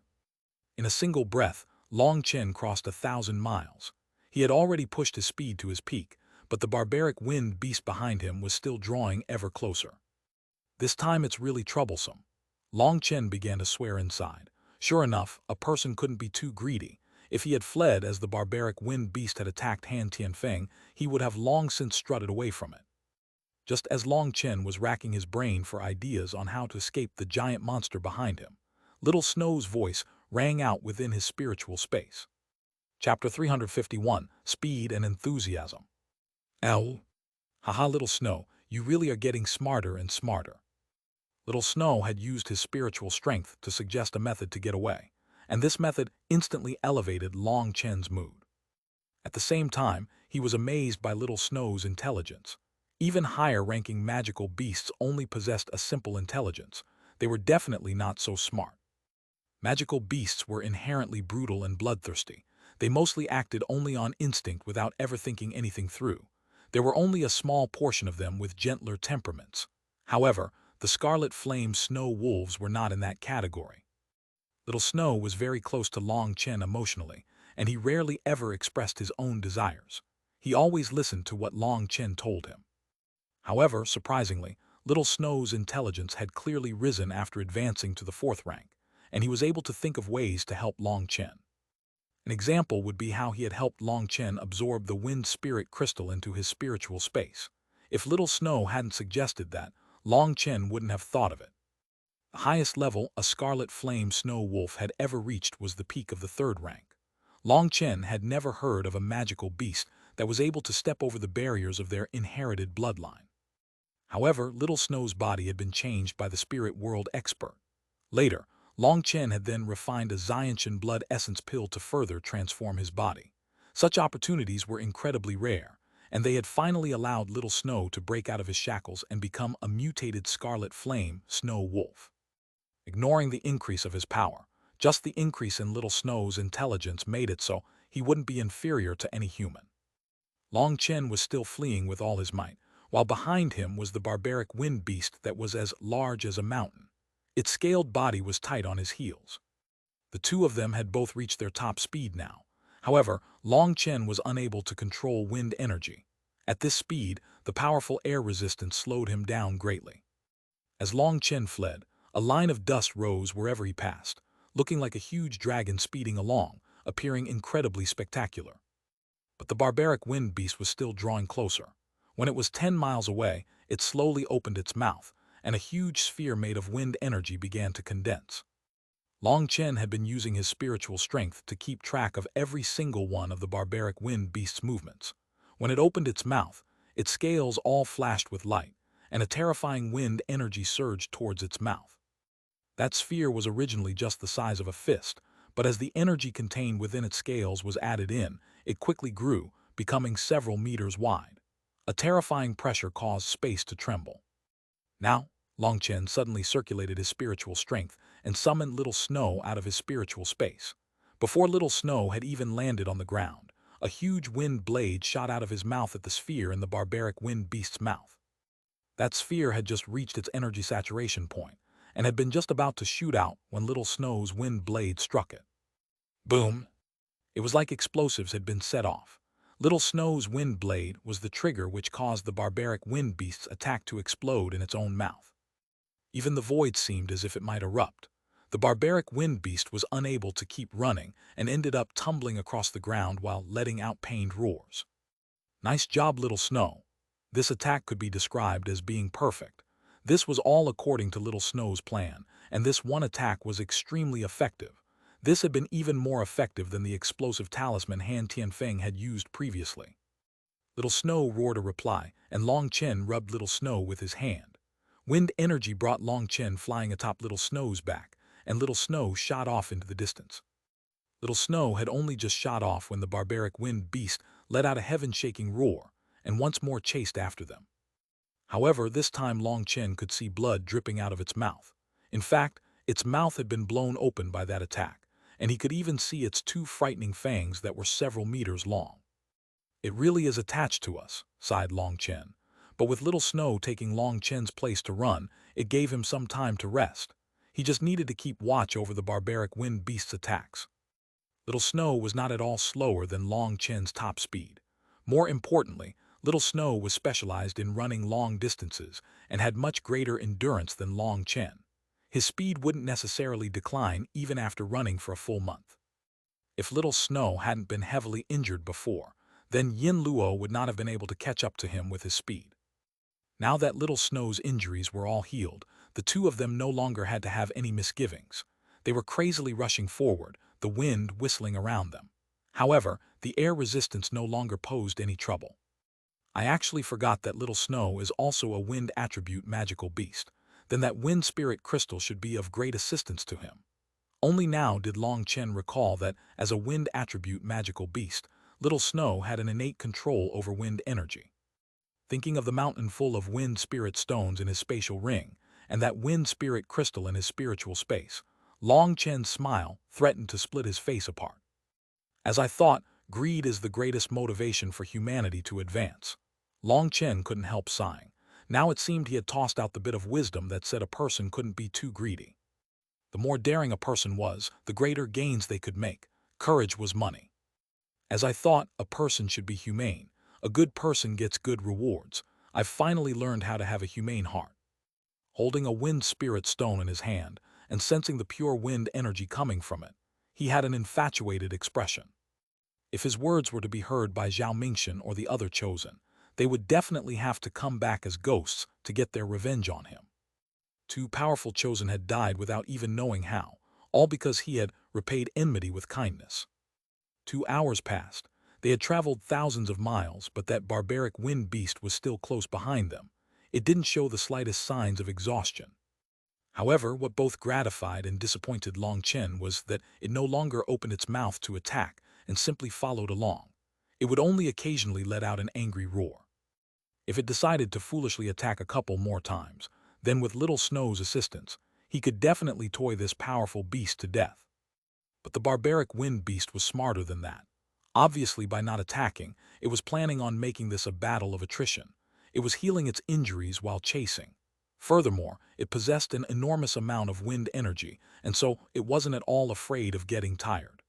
In a single breath, Long Chen crossed 1,000 miles. He had already pushed his speed to his peak, but the barbaric wind beast behind him was still drawing ever closer. This time it's really troublesome. Long Chen began to swear inside. Sure enough, a person couldn't be too greedy. If he had fled as the barbaric wind beast had attacked Han Tianfeng, he would have long since strutted away from it. Just as Long Chen was racking his brain for ideas on how to escape the giant monster behind him, Little Snow's voice rang out within his spiritual space. Chapter 351, Speed and Enthusiasm. Ow! Haha, Little Snow, you really are getting smarter and smarter. Little Snow had used his spiritual strength to suggest a method to get away, and this method instantly elevated Long Chen's mood. At the same time, he was amazed by Little Snow's intelligence. Even higher-ranking magical beasts only possessed a simple intelligence. They were definitely not so smart. Magical beasts were inherently brutal and bloodthirsty. They mostly acted only on instinct without ever thinking anything through. There were only a small portion of them with gentler temperaments. However, the scarlet flame snow wolves were not in that category. Little Snow was very close to Long Chen emotionally, and he rarely ever expressed his own desires. He always listened to what Long Chen told him. However, surprisingly, Little Snow's intelligence had clearly risen after advancing to the 4th rank, and he was able to think of ways to help Long Chen. An example would be how he had helped Long Chen absorb the wind spirit crystal into his spiritual space. If Little Snow hadn't suggested that, Long Chen wouldn't have thought of it. The highest level a scarlet flame snow wolf had ever reached was the peak of the 3rd rank. Long Chen had never heard of a magical beast that was able to step over the barriers of their inherited bloodline. However, Little Snow's body had been changed by the spirit world expert. Later, Long Chen had then refined a Xiantian blood essence pill to further transform his body. Such opportunities were incredibly rare, and they had finally allowed Little Snow to break out of his shackles and become a mutated scarlet flame snow wolf. Ignoring the increase of his power, just the increase in Little Snow's intelligence made it so he wouldn't be inferior to any human. Long Chen was still fleeing with all his might, while behind him was the barbaric wind beast that was as large as a mountain. Its scaled body was tight on his heels. The two of them had both reached their top speed now. However, Long Chen was unable to control wind energy. At this speed, the powerful air resistance slowed him down greatly. As Long Chen fled, a line of dust rose wherever he passed, looking like a huge dragon speeding along, appearing incredibly spectacular. But the barbaric wind beast was still drawing closer. When it was 10 miles away, it slowly opened its mouth, and a huge sphere made of wind energy began to condense. Long Chen had been using his spiritual strength to keep track of every single one of the barbaric wind beast's movements. When it opened its mouth, its scales all flashed with light, and a terrifying wind energy surged towards its mouth. That sphere was originally just the size of a fist, but as the energy contained within its scales was added in, it quickly grew, becoming several meters wide. A terrifying pressure caused space to tremble. Now, Long Chen suddenly circulated his spiritual strength and summoned Little Snow out of his spiritual space. Before Little Snow had even landed on the ground, a huge wind blade shot out of his mouth at the sphere in the barbaric wind beast's mouth. That sphere had just reached its energy saturation point, and had been just about to shoot out when Little Snow's wind blade struck it. Boom! It was like explosives had been set off. Little Snow's wind blade was the trigger which caused the barbaric wind beast's attack to explode in its own mouth. Even the void seemed as if it might erupt. The barbaric wind beast was unable to keep running and ended up tumbling across the ground while letting out pained roars. Nice job, Little Snow. This attack could be described as being perfect. This was all according to Little Snow's plan, and this one attack was extremely effective. This had been even more effective than the explosive talisman Han Tianfeng had used previously. Little Snow roared a reply, and Long Chen rubbed Little Snow with his hand. Wind energy brought Long Chen flying atop Little Snow's back, and Little Snow shot off into the distance. Little Snow had only just shot off when the barbaric wind beast let out a heaven-shaking roar, and once more chased after them. However, this time Long Chen could see blood dripping out of its mouth. In fact, its mouth had been blown open by that attack, and he could even see its two frightening fangs that were several meters long. It really is attached to us, sighed Long Chen. But with Little Snow taking Long Chen's place to run, it gave him some time to rest. He just needed to keep watch over the barbaric wind beast's attacks. Little Snow was not at all slower than Long Chen's top speed. More importantly, Little Snow was specialized in running long distances and had much greater endurance than Long Chen. His speed wouldn't necessarily decline even after running for a full month. If Little Snow hadn't been heavily injured before, then Yin Luo would not have been able to catch up to him with his speed. Now that Little Snow's injuries were all healed, the two of them no longer had to have any misgivings. They were crazily rushing forward, the wind whistling around them. However, the air resistance no longer posed any trouble. I actually forgot that Little Snow is also a wind attribute magical beast. Then that wind spirit crystal should be of great assistance to him. Only now did Long Chen recall that, as a wind attribute magical beast, Little Snow had an innate control over wind energy. Thinking of the mountain full of wind spirit stones in his spatial ring, and that wind spirit crystal in his spiritual space, Long Chen's smile threatened to split his face apart. As I thought, greed is the greatest motivation for humanity to advance. Long Chen couldn't help sighing. Now it seemed he had tossed out the bit of wisdom that said a person couldn't be too greedy. The more daring a person was, the greater gains they could make. Courage was money. As I thought, a person should be humane. A good person gets good rewards. I've finally learned how to have a humane heart. Holding a wind spirit stone in his hand, and sensing the pure wind energy coming from it, he had an infatuated expression. If his words were to be heard by Zhao Mingxian or the other chosen, they would definitely have to come back as ghosts to get their revenge on him. Two powerful chosen had died without even knowing how, all because he had repaid enmity with kindness. 2 hours passed. They had traveled thousands of miles, but that barbaric wind beast was still close behind them. It didn't show the slightest signs of exhaustion. However, what both gratified and disappointed Long Chen was that it no longer opened its mouth to attack and simply followed along. It would only occasionally let out an angry roar. If it decided to foolishly attack a couple more times, then with Little Snow's assistance, he could definitely toy this powerful beast to death. But the barbaric wind beast was smarter than that. Obviously, by not attacking, it was planning on making this a battle of attrition. It was healing its injuries while chasing. Furthermore, it possessed an enormous amount of wind energy, and so it wasn't at all afraid of getting tired.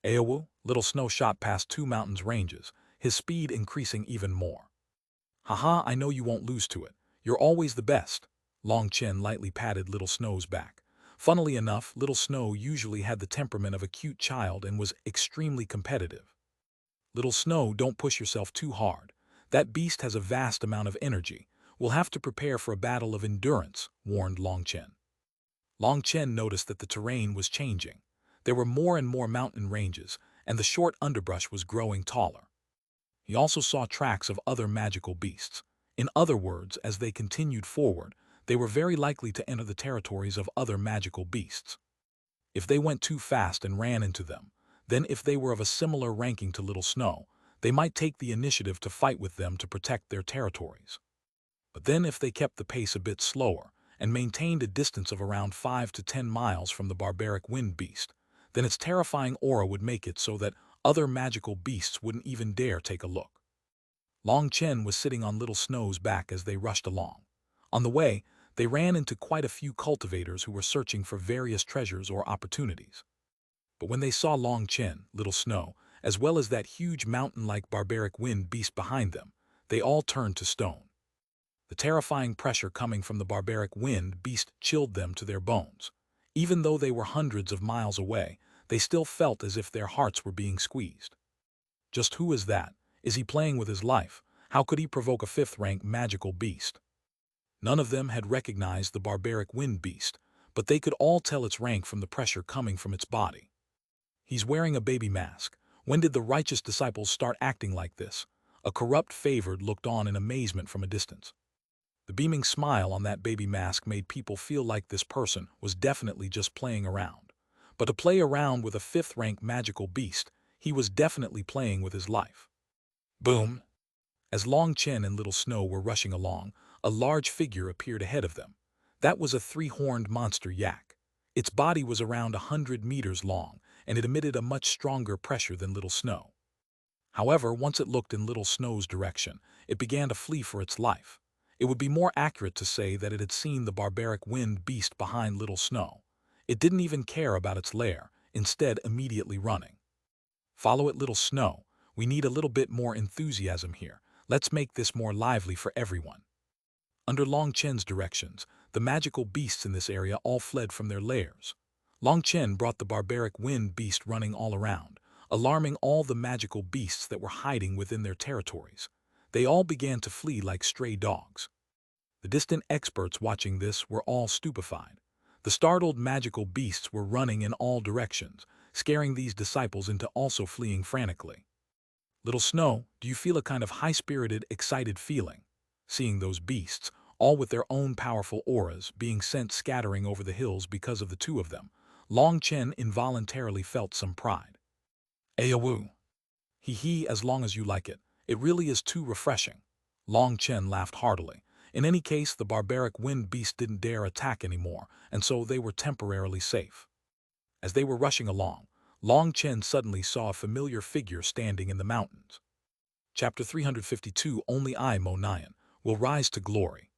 Aowu, Little Snow shot past 2 mountains ranges, his speed increasing even more. Haha, I know you won't lose to it. You're always the best. Long Chen lightly patted Little Snow's back. Funnily enough, Little Snow usually had the temperament of a cute child and was extremely competitive. Little Snow, don't push yourself too hard. That beast has a vast amount of energy. We'll have to prepare for a battle of endurance, warned Long Chen. Long Chen noticed that the terrain was changing. There were more and more mountain ranges, and the short underbrush was growing taller. He also saw tracks of other magical beasts. In other words, as they continued forward, they were very likely to enter the territories of other magical beasts. If they went too fast and ran into them, then if they were of a similar ranking to Little Snow, they might take the initiative to fight with them to protect their territories. But then if they kept the pace a bit slower and maintained a distance of around 5 to 10 miles from the barbaric wind beast, then its terrifying aura would make it so that other magical beasts wouldn't even dare take a look. Long Chen was sitting on Little Snow's back as they rushed along. On the way, they ran into quite a few cultivators who were searching for various treasures or opportunities. But when they saw Long Chen, Little Snow, as well as that huge mountain-like barbaric wind beast behind them, they all turned to stone. The terrifying pressure coming from the barbaric wind beast chilled them to their bones. Even though they were hundreds of miles away, they still felt as if their hearts were being squeezed. Just who is that? Is he playing with his life? How could he provoke a fifth-rank magical beast? None of them had recognized the barbaric wind beast, but they could all tell its rank from the pressure coming from its body. He's wearing a baby mask. When did the righteous disciples start acting like this? A corrupt favored looked on in amazement from a distance. The beaming smile on that baby mask made people feel like this person was definitely just playing around. But to play around with a fifth-rank magical beast, he was definitely playing with his life. Boom! As Long Chen and Little Snow were rushing along, a large figure appeared ahead of them. That was a three-horned monster yak. Its body was around 100 meters long, and it emitted a much stronger pressure than Little Snow. However, once it looked in Little Snow's direction, it began to flee for its life. It would be more accurate to say that it had seen the barbaric wind beast behind Little Snow. It didn't even care about its lair, instead immediately running. Follow it, Little Snow. We need a little bit more enthusiasm here. Let's make this more lively for everyone. Under Long Chen's directions, the magical beasts in this area all fled from their lairs. Long Chen brought the barbaric wind beast running all around, alarming all the magical beasts that were hiding within their territories. They all began to flee like stray dogs. The distant experts watching this were all stupefied. The startled magical beasts were running in all directions, scaring these disciples into also fleeing frantically. Little Snow, do you feel a kind of high-spirited, excited feeling? Seeing those beasts, all with their own powerful auras, being sent scattering over the hills because of the two of them, Long Chen involuntarily felt some pride. Ayawoo. Hee, as long as you like it. It really is too refreshing. Long Chen laughed heartily. In any case, the barbaric wind beast didn't dare attack anymore, and so they were temporarily safe. As they were rushing along, Long Chen suddenly saw a familiar figure standing in the mountains. Chapter 352, Only I, Mo Nyan, will rise to glory.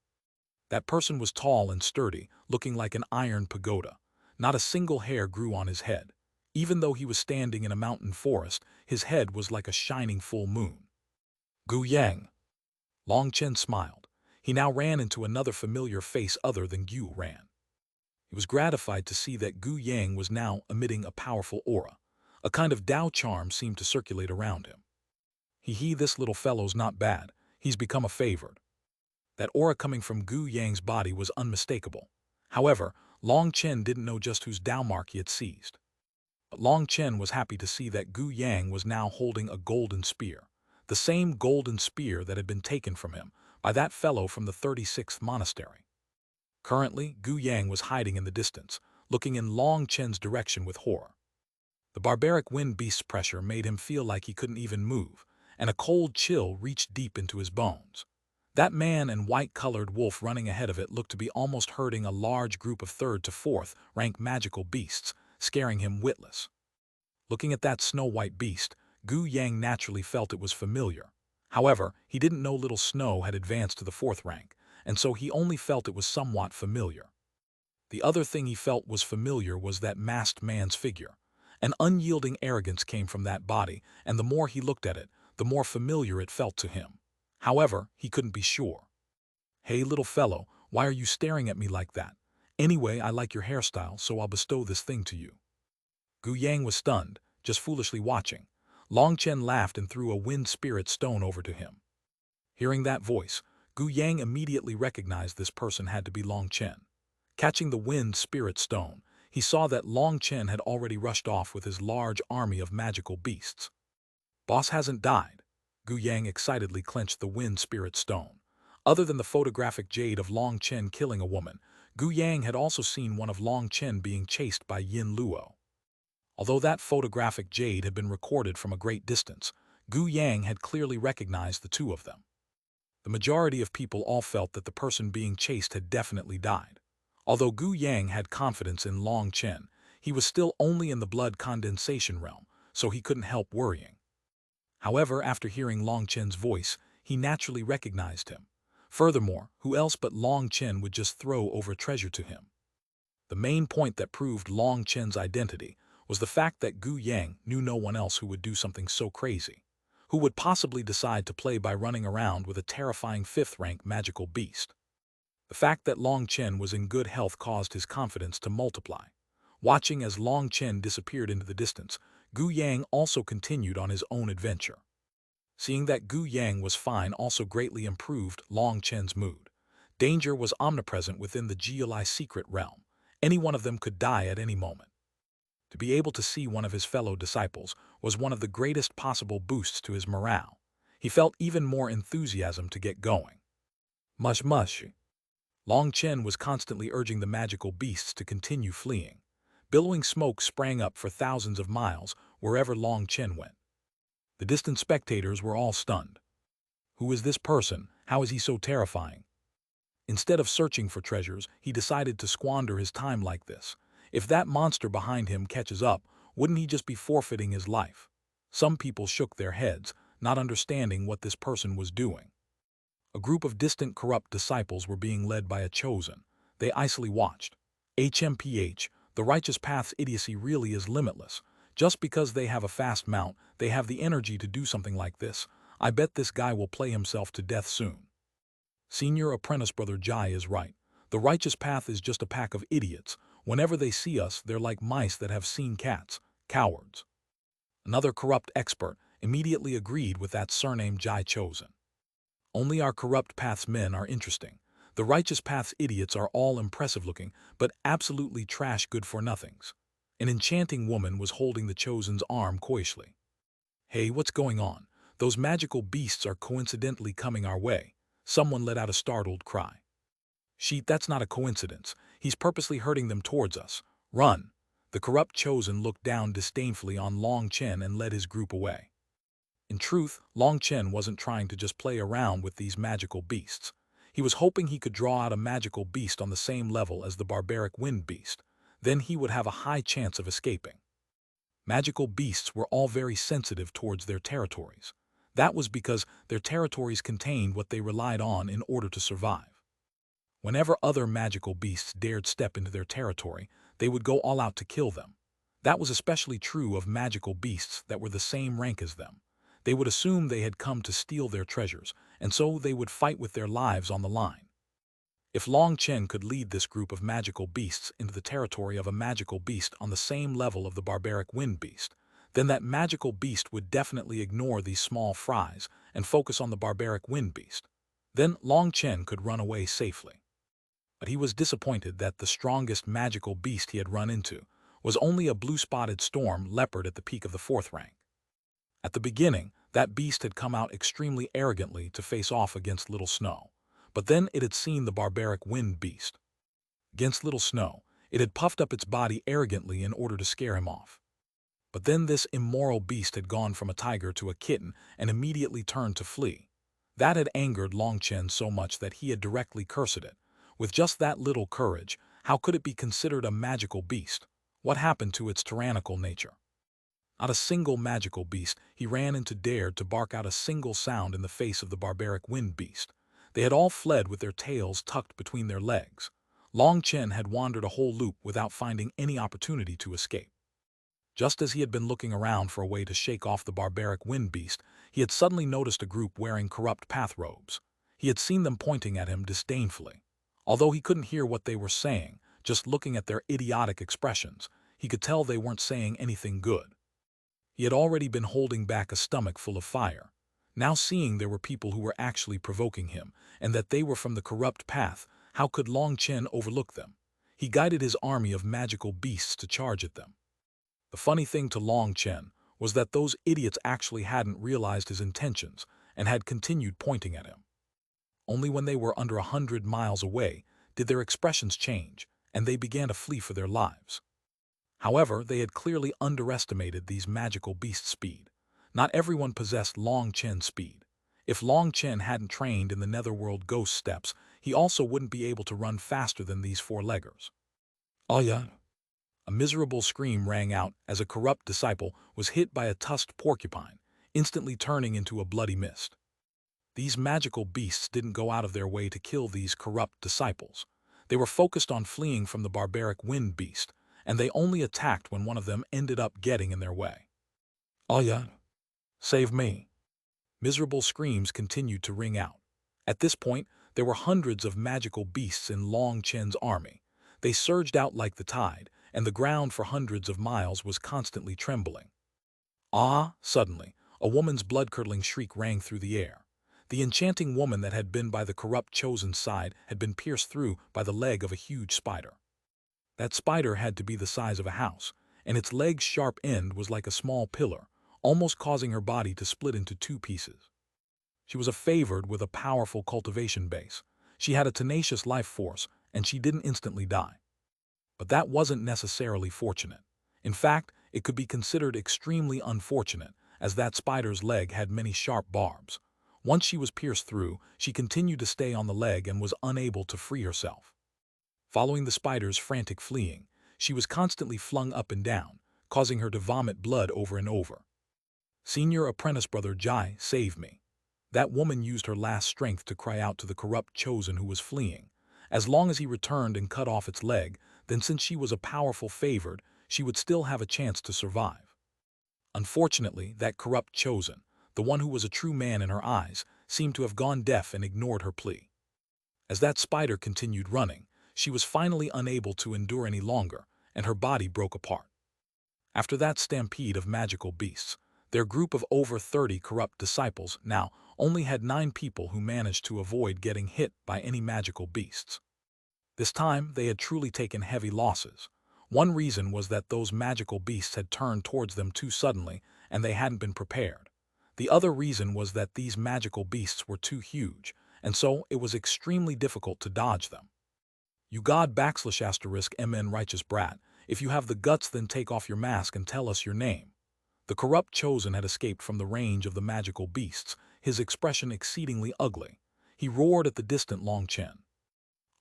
That person was tall and sturdy, looking like an iron pagoda. Not a single hair grew on his head. Even though he was standing in a mountain forest, his head was like a shining full moon. Gu Yang. Long Chen smiled. He now ran into another familiar face other than Gu Ran. He was gratified to see that Gu Yang was now emitting a powerful aura. A kind of Tao charm seemed to circulate around him. This little fellow's not bad. He's become a favored. That aura coming from Gu Yang's body was unmistakable. However, Long Chen didn't know just whose Tao mark he had seized. But Long Chen was happy to see that Gu Yang was now holding a golden spear. The same golden spear that had been taken from him by that fellow from the 36th monastery. Currently, Gu Yang was hiding in the distance, looking in Long Chen's direction with horror. The barbaric wind beast's pressure made him feel like he couldn't even move, and a cold chill reached deep into his bones. That man and white-colored wolf running ahead of it looked to be almost herding a large group of third to fourth rank magical beasts, scaring him witless. Looking at that snow-white beast, Gu Yang naturally felt it was familiar. However, he didn't know Little Snow had advanced to the fourth rank, and so he only felt it was somewhat familiar. The other thing he felt was familiar was that masked man's figure. An unyielding arrogance came from that body, and the more he looked at it, the more familiar it felt to him. However, he couldn't be sure. Hey, little fellow, why are you staring at me like that? Anyway, I like your hairstyle, so I'll bestow this thing to you. Gu Yang was stunned, just foolishly watching. Long Chen laughed and threw a wind spirit stone over to him. Hearing that voice, Gu Yang immediately recognized this person had to be Long Chen. Catching the wind spirit stone, he saw that Long Chen had already rushed off with his large army of magical beasts. Boss hasn't died. Gu Yang excitedly clenched the wind spirit stone. Other than the photographic Jade of Long Chen killing a woman, Gu Yang had also seen one of Long Chen being chased by Yin Luo. Although that photographic Jade had been recorded from a great distance, Gu Yang had clearly recognized the two of them. The majority of people all felt that the person being chased had definitely died. Although Gu Yang had confidence in Long Chen, he was still only in the blood condensation realm, so he couldn't help worrying. However, after hearing Long Chen's voice, he naturally recognized him. Furthermore, who else but Long Chen would just throw over treasure to him? The main point that proved Long Chen's identity was the fact that Gu Yang knew no one else who would do something so crazy. Who would possibly decide to play by running around with a terrifying 5th-rank magical beast? The fact that Long Chen was in good health caused his confidence to multiply. Watching as Long Chen disappeared into the distance, Gu Yang also continued on his own adventure. Seeing that Gu Yang was fine also greatly improved Long Chen's mood. Danger was omnipresent within the GLI secret realm. Any one of them could die at any moment. To be able to see one of his fellow disciples was one of the greatest possible boosts to his morale. He felt even more enthusiasm to get going. Mush mush. Long Chen was constantly urging the magical beasts to continue fleeing. Billowing smoke sprang up for thousands of miles wherever Long Chen went. The distant spectators were all stunned. Who is this person? How is he so terrifying? Instead of searching for treasures, he decided to squander his time like this. If that monster behind him catches up, wouldn't he just be forfeiting his life? Some people shook their heads, not understanding what this person was doing. A group of distant corrupt disciples were being led by a chosen. They icily watched. HMPH, the righteous path's idiocy really is limitless. Just because they have a fast mount, they have the energy to do something like this. I bet this guy will play himself to death soon. Senior apprentice brother Jai is right. The righteous path is just a pack of idiots. Whenever they see us, they're like mice that have seen cats, cowards. Another corrupt expert immediately agreed with that surname Jai chosen. Only our corrupt path's men are interesting. The righteous path's idiots are all impressive-looking, but absolutely trash good-for-nothings. An enchanting woman was holding the chosen's arm coyishly. Hey, what's going on? Those magical beasts are coincidentally coming our way. Someone let out a startled cry. Sheet, that's not a coincidence. He's purposely herding them towards us. Run! The corrupt chosen looked down disdainfully on Long Chen and led his group away. In truth, Long Chen wasn't trying to just play around with these magical beasts. He was hoping he could draw out a magical beast on the same level as the barbaric wind beast. Then he would have a high chance of escaping. Magical beasts were all very sensitive towards their territories. That was because their territories contained what they relied on in order to survive. Whenever other magical beasts dared step into their territory, they would go all out to kill them. That was especially true of magical beasts that were the same rank as them. They would assume they had come to steal their treasures, and so they would fight with their lives on the line. If Long Chen could lead this group of magical beasts into the territory of a magical beast on the same level of the barbaric wind beast, then that magical beast would definitely ignore these small fries and focus on the barbaric wind beast. Then Long Chen could run away safely. But he was disappointed that the strongest magical beast he had run into was only a blue-spotted storm leopard at the peak of the 4th rank. At the beginning, that beast had come out extremely arrogantly to face off against Little Snow, but then it had seen the barbaric wind beast. Against Little Snow, it had puffed up its body arrogantly in order to scare him off. But then this immoral beast had gone from a tiger to a kitten and immediately turned to flee. That had angered Long Chen so much that he had directly cursed it. With just that little courage, how could it be considered a magical beast? What happened to its tyrannical nature? Not a single magical beast he ran into dared to bark out a single sound in the face of the barbaric wind beast. They had all fled with their tails tucked between their legs. Long Chen had wandered a whole loop without finding any opportunity to escape. Just as he had been looking around for a way to shake off the barbaric wind beast, he had suddenly noticed a group wearing corrupt path robes. He had seen them pointing at him disdainfully. Although he couldn't hear what they were saying, just looking at their idiotic expressions, he could tell they weren't saying anything good. He had already been holding back a stomach full of fire. Now seeing there were people who were actually provoking him, and that they were from the corrupt path, how could Long Chen overlook them? He guided his army of magical beasts to charge at them. The funny thing to Long Chen was that those idiots actually hadn't realized his intentions and had continued pointing at him. Only when they were under 100 miles away did their expressions change, and they began to flee for their lives. However, they had clearly underestimated these magical beasts' speed. Not everyone possessed Long Chen's speed. If Long Chen hadn't trained in the netherworld ghost steps, he also wouldn't be able to run faster than these four-leggers. Oh yeah? A miserable scream rang out as a corrupt disciple was hit by a tusked porcupine, instantly turning into a bloody mist. These magical beasts didn't go out of their way to kill these corrupt disciples. They were focused on fleeing from the barbaric wind beast, and they only attacked when one of them ended up getting in their way. Oh yeah? Save me. Miserable screams continued to ring out. At this point, there were hundreds of magical beasts in Long Chen's army. They surged out like the tide, and the ground for hundreds of miles was constantly trembling. Ah! Suddenly, a woman's blood-curdling shriek rang through the air. The enchanting woman that had been by the corrupt chosen's side had been pierced through by the leg of a huge spider. That spider had to be the size of a house, and its leg's sharp end was like a small pillar, almost causing her body to split into two pieces. She was a favored with a powerful cultivation base. She had a tenacious life force, and she didn't instantly die. But that wasn't necessarily fortunate. In fact, it could be considered extremely unfortunate, as that spider's leg had many sharp barbs. Once she was pierced through, she continued to stay on the leg and was unable to free herself. Following the spider's frantic fleeing, she was constantly flung up and down, causing her to vomit blood over and over. Senior apprentice brother Jai, save me. That woman used her last strength to cry out to the corrupt chosen who was fleeing. As long as he returned and cut off its leg, then since she was a powerful favored, she would still have a chance to survive. Unfortunately, that corrupt chosen, the one who was a true man in her eyes, seemed to have gone deaf and ignored her plea. As that spider continued running, she was finally unable to endure any longer, and her body broke apart. After that stampede of magical beasts, their group of over 30 corrupt disciples now only had 9 people who managed to avoid getting hit by any magical beasts. This time, they had truly taken heavy losses. One reason was that those magical beasts had turned towards them too suddenly, and they hadn't been prepared. The other reason was that these magical beasts were too huge, and so it was extremely difficult to dodge them. You god *MN righteous brat, if you have the guts then take off your mask and tell us your name. The corrupt chosen had escaped from the range of the magical beasts, his expression exceedingly ugly. He roared at the distant Long Chen.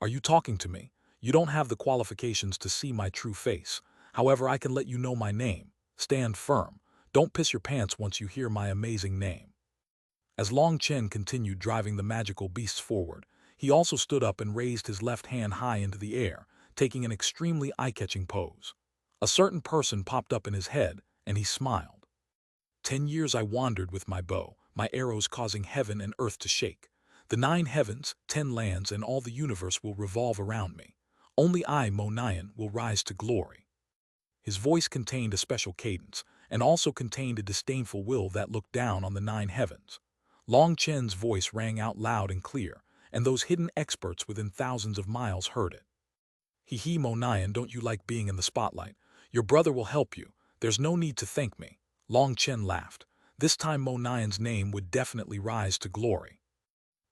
Are you talking to me? You don't have the qualifications to see my true face. However, I can let you know my name. Stand firm. Don't piss your pants once you hear my amazing name. As Long Chen continued driving the magical beasts forward, he also stood up and raised his left hand high into the air, taking an extremely eye-catching pose. A certain person popped up in his head, and he smiled. 10 years I wandered with my bow, my arrows causing heaven and earth to shake. The 9 heavens, 10 lands, and all the universe will revolve around me. Only I, Mo Nyan, will rise to glory. His voice contained a special cadence, and also contained a disdainful will that looked down on the 9 heavens. Long Chen's voice rang out loud and clear, and those hidden experts within thousands of miles heard it. Hee Mo Nyan, don't you like being in the spotlight? Your brother will help you. There's no need to thank me. Long Chen laughed. This time Mo Nyan's name would definitely rise to glory.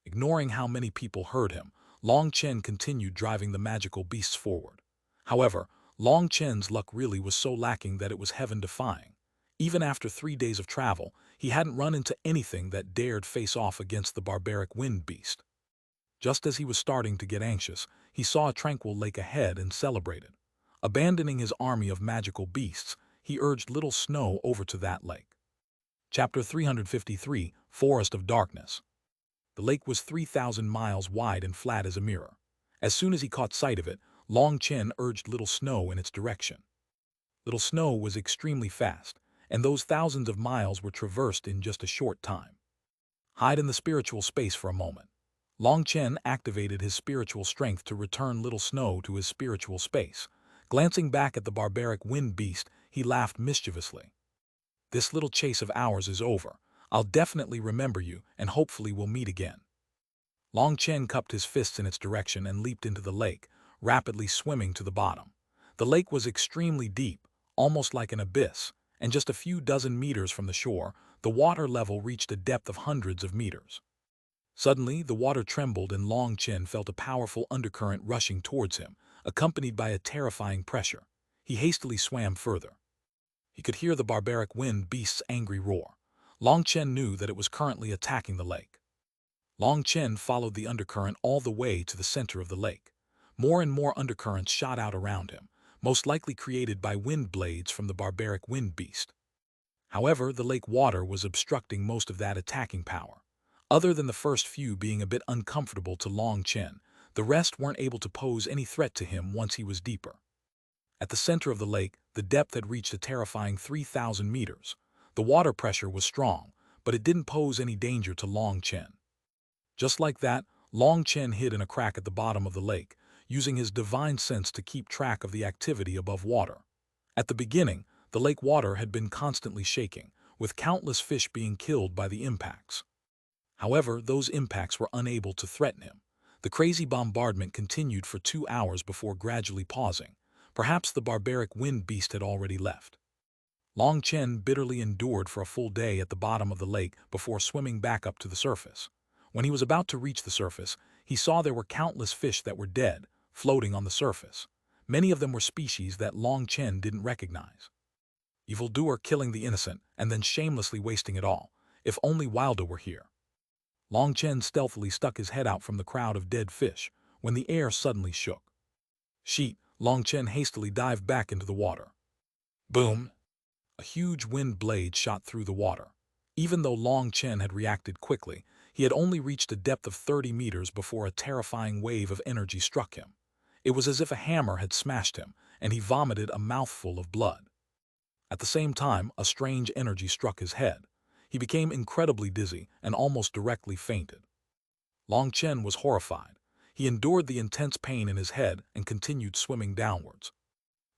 Ignoring how many people heard him, Long Chen continued driving the magical beasts forward. However, Long Chen's luck really was so lacking that it was heaven-defying. Even after 3 days of travel, he hadn't run into anything that dared face off against the barbaric wind beast. Just as he was starting to get anxious, he saw a tranquil lake ahead and celebrated. Abandoning his army of magical beasts, he urged Little Snow over to that lake. Chapter 353, Forest of Darkness. The lake was 3,000 miles wide and flat as a mirror. As soon as he caught sight of it, Long Chen urged Little Snow in its direction. Little Snow was extremely fast, and those thousands of miles were traversed in just a short time. Hide in the spiritual space for a moment. Long Chen activated his spiritual strength to return Little Snow to his spiritual space. Glancing back at the barbaric wind beast, he laughed mischievously. This little chase of ours is over. I'll definitely remember you, and hopefully we'll meet again." Long Chen cupped his fists in its direction and leaped into the lake, rapidly swimming to the bottom. The lake was extremely deep, almost like an abyss, and just a few dozen meters from the shore, the water level reached a depth of hundreds of meters. Suddenly, the water trembled and Long Chen felt a powerful undercurrent rushing towards him, accompanied by a terrifying pressure. He hastily swam further. He could hear the barbaric wind beast's angry roar. Long Chen knew that it was currently attacking the lake. Long Chen followed the undercurrent all the way to the center of the lake. More and more undercurrents shot out around him, most likely created by wind blades from the barbaric wind beast. However, the lake water was obstructing most of that attacking power. Other than the first few being a bit uncomfortable to Long Chen, the rest weren't able to pose any threat to him once he was deeper. At the center of the lake, the depth had reached a terrifying 3,000 meters. The water pressure was strong, but it didn't pose any danger to Long Chen. Just like that, Long Chen hid in a crack at the bottom of the lake, using his divine sense to keep track of the activity above water. At the beginning, the lake water had been constantly shaking, with countless fish being killed by the impacts. However, those impacts were unable to threaten him. The crazy bombardment continued for 2 hours before gradually pausing. Perhaps the barbaric wind beast had already left. Long Chen bitterly endured for a full day at the bottom of the lake before swimming back up to the surface. When he was about to reach the surface, he saw there were countless fish that were dead, floating on the surface. Many of them were species that Long Chen didn't recognize. Evildoer killing the innocent and then shamelessly wasting it all. If only Wilder were here. Long Chen stealthily stuck his head out from the crowd of dead fish when the air suddenly shook. Sheet, Long Chen hastily dived back into the water. Boom! A huge wind blade shot through the water. Even though Long Chen had reacted quickly, he had only reached a depth of 30 meters before a terrifying wave of energy struck him. It was as if a hammer had smashed him, and he vomited a mouthful of blood. At the same time, a strange energy struck his head. He became incredibly dizzy and almost directly fainted. Long Chen was horrified. He endured the intense pain in his head and continued swimming downwards.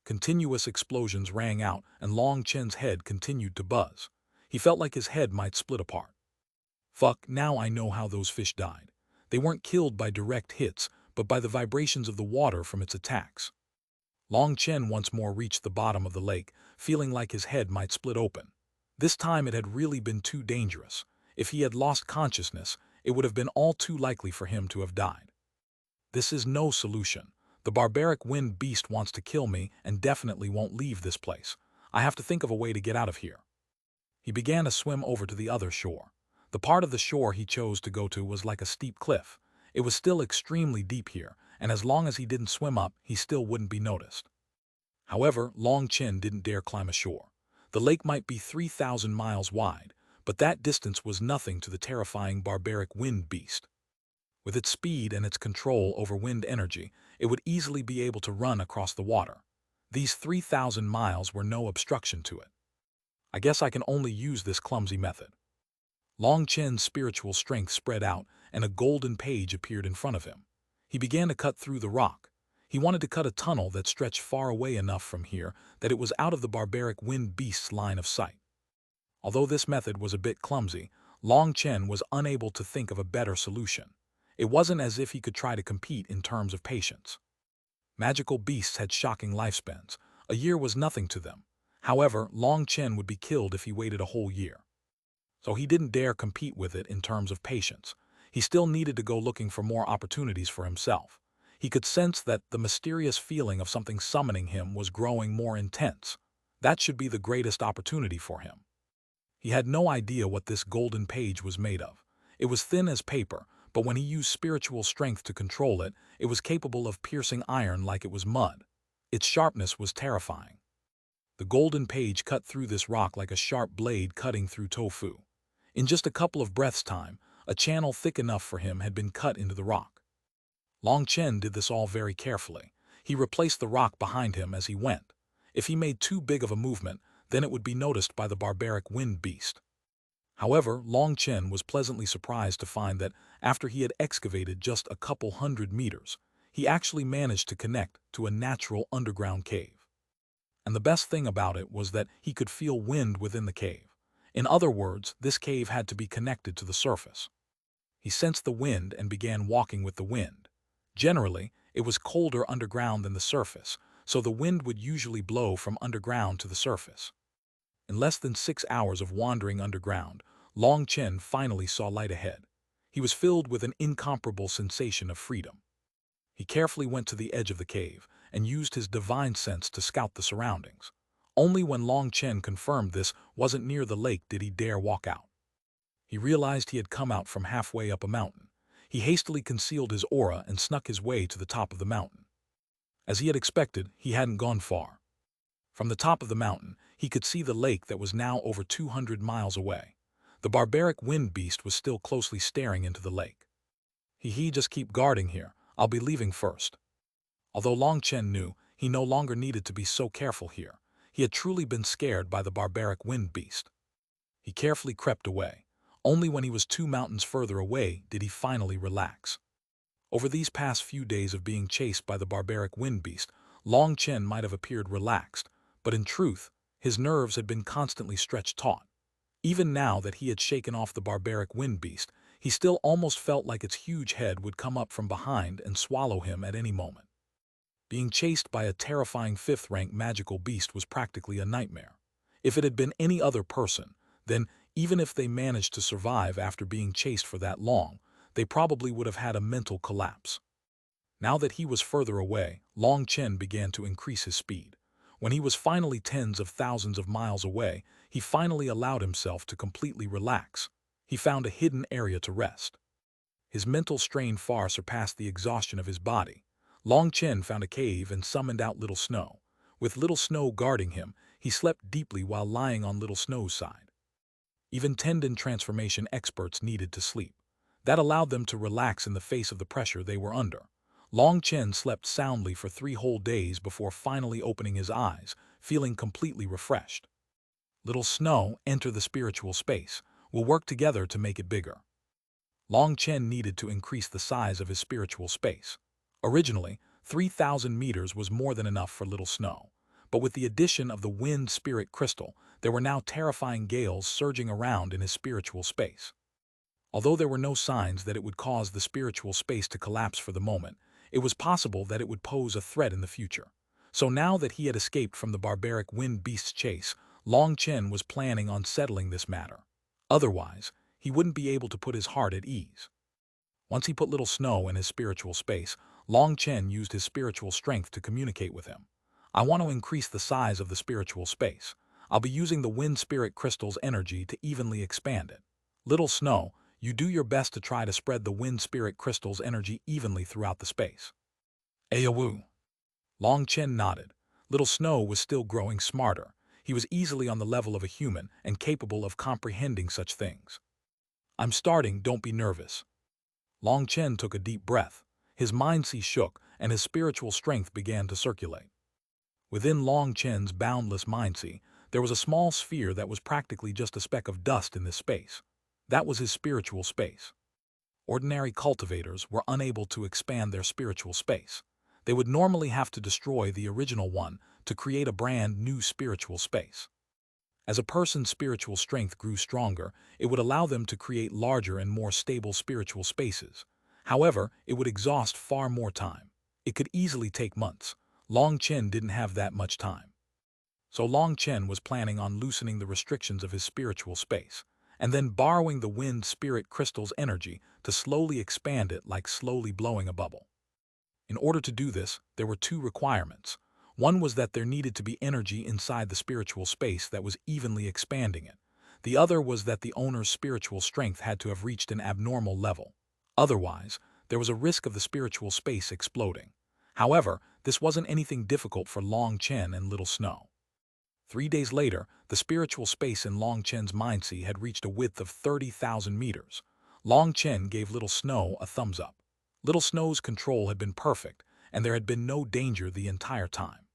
Continuous explosions rang out and Long Chen's head continued to buzz. He felt like his head might split apart. Fuck, now I know how those fish died. They weren't killed by direct hits, but by the vibrations of the water from its attacks. Long Chen once more reached the bottom of the lake, feeling like his head might split open. This time it had really been too dangerous. If he had lost consciousness, it would have been all too likely for him to have died. This is no solution. The barbaric wind beast wants to kill me and definitely won't leave this place. I have to think of a way to get out of here. He began to swim over to the other shore. The part of the shore he chose to go to was like a steep cliff. It was still extremely deep here, and as long as he didn't swim up, he still wouldn't be noticed. However, Long Chen didn't dare climb ashore. The lake might be 3,000 miles wide, but that distance was nothing to the terrifying barbaric wind beast. With its speed and its control over wind energy, it would easily be able to run across the water. These 3,000 miles were no obstruction to it. I guess I can only use this clumsy method. Long Chen's spiritual strength spread out, and a golden page appeared in front of him. He began to cut through the rock. He wanted to cut a tunnel that stretched far away enough from here that it was out of the barbaric wind beast's line of sight. Although this method was a bit clumsy, Long Chen was unable to think of a better solution. It wasn't as if he could try to compete in terms of patience. Magical beasts had shocking lifespans. A year was nothing to them. However, Long Chen would be killed if he waited a whole year. So he didn't dare compete with it in terms of patience. He still needed to go looking for more opportunities for himself. He could sense that the mysterious feeling of something summoning him was growing more intense. That should be the greatest opportunity for him. He had no idea what this golden page was made of. It was thin as paper, but when he used spiritual strength to control it, it was capable of piercing iron like it was mud. Its sharpness was terrifying. The golden page cut through this rock like a sharp blade cutting through tofu. In just a couple of breaths' time, a channel thick enough for him had been cut into the rock. Long Chen did this all very carefully. He replaced the rock behind him as he went. If he made too big of a movement, then it would be noticed by the barbaric wind beast. However, Long Chen was pleasantly surprised to find that after he had excavated just a couple hundred meters, he actually managed to connect to a natural underground cave. And the best thing about it was that he could feel wind within the cave. In other words, this cave had to be connected to the surface. He sensed the wind and began walking with the wind. Generally, it was colder underground than the surface, so the wind would usually blow from underground to the surface. In less than 6 hours of wandering underground, Long Chen finally saw light ahead. He was filled with an incomparable sensation of freedom. He carefully went to the edge of the cave and used his divine sense to scout the surroundings. Only when Long Chen confirmed this wasn't near the lake did he dare walk out. He realized he had come out from halfway up a mountain. He hastily concealed his aura and snuck his way to the top of the mountain. As he had expected, he hadn't gone far. From the top of the mountain, he could see the lake that was now over 200 miles away. The barbaric wind beast was still closely staring into the lake. Just keep guarding here. I'll be leaving first. Although Long Chen knew he no longer needed to be so careful here, he had truly been scared by the barbaric wind beast. He carefully crept away. Only when he was 2 mountains further away did he finally relax. Over these past few days of being chased by the barbaric wind beast, Long Chen might have appeared relaxed, but in truth, his nerves had been constantly stretched taut. Even now that he had shaken off the barbaric wind beast, he still almost felt like its huge head would come up from behind and swallow him at any moment. Being chased by a terrifying 5th-rank magical beast was practically a nightmare. If it had been any other person, then even if they managed to survive after being chased for that long, they probably would have had a mental collapse. Now that he was further away, Long Chen began to increase his speed. When he was finally tens of thousands of miles away, he finally allowed himself to completely relax. He found a hidden area to rest. His mental strain far surpassed the exhaustion of his body. Long Chen found a cave and summoned out Little Snow. With Little Snow guarding him, he slept deeply while lying on Little Snow's side. Even tendon transformation experts needed to sleep. That allowed them to relax in the face of the pressure they were under. Long Chen slept soundly for 3 whole days before finally opening his eyes, feeling completely refreshed. Little Snow, enter the spiritual space. We'll work together to make it bigger. Long Chen needed to increase the size of his spiritual space. Originally, 3,000 meters was more than enough for Little Snow. But with the addition of the wind spirit crystal, there were now terrifying gales surging around in his spiritual space. Although there were no signs that it would cause the spiritual space to collapse for the moment, it was possible that it would pose a threat in the future. So now that he had escaped from the barbaric wind beast's chase, Long Chen was planning on settling this matter. Otherwise, he wouldn't be able to put his heart at ease. Once he put Little Snow in his spiritual space, Long Chen used his spiritual strength to communicate with him. I want to increase the size of the spiritual space. I'll be using the wind spirit crystal's energy to evenly expand it. Little Snow, you do your best to try to spread the wind spirit crystal's energy evenly throughout the space. Ayawoo. Long Chen nodded. Little Snow was still growing smarter. He was easily on the level of a human and capable of comprehending such things. I'm starting, don't be nervous. Long Chen took a deep breath. His mind-sea shook and his spiritual strength began to circulate. Within Long Chen's boundless mind-sea, there was a small sphere that was practically just a speck of dust in this space. That was his spiritual space. Ordinary cultivators were unable to expand their spiritual space. They would normally have to destroy the original one to create a brand new spiritual space. As a person's spiritual strength grew stronger, it would allow them to create larger and more stable spiritual spaces. However, it would exhaust far more time. It could easily take months. Long Chen didn't have that much time. So Long Chen was planning on loosening the restrictions of his spiritual space, and then borrowing the wind spirit crystal's energy to slowly expand it like slowly blowing a bubble. In order to do this, there were 2 requirements. One was that there needed to be energy inside the spiritual space that was evenly expanding it. The other was that the owner's spiritual strength had to have reached an abnormal level. Otherwise, there was a risk of the spiritual space exploding. However, this wasn't anything difficult for Long Chen and Little Snow. 3 days later, the spiritual space in Long Chen's mind-sea had reached a width of 30,000 meters. Long Chen gave Little Snow a thumbs up. Little Snow's control had been perfect, and there had been no danger the entire time.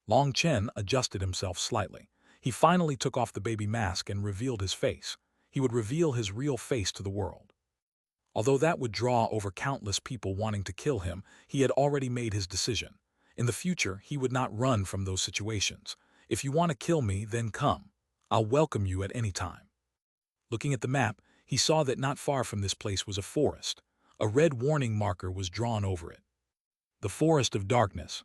Long Chen adjusted himself slightly. He finally took off the baby mask and revealed his face. He would reveal his real face to the world. Although that would draw over countless people wanting to kill him, he had already made his decision. In the future, he would not run from those situations. If you want to kill me, then come. I'll welcome you at any time." Looking at the map, he saw that not far from this place was a forest. A red warning marker was drawn over it. The Forest of Darkness.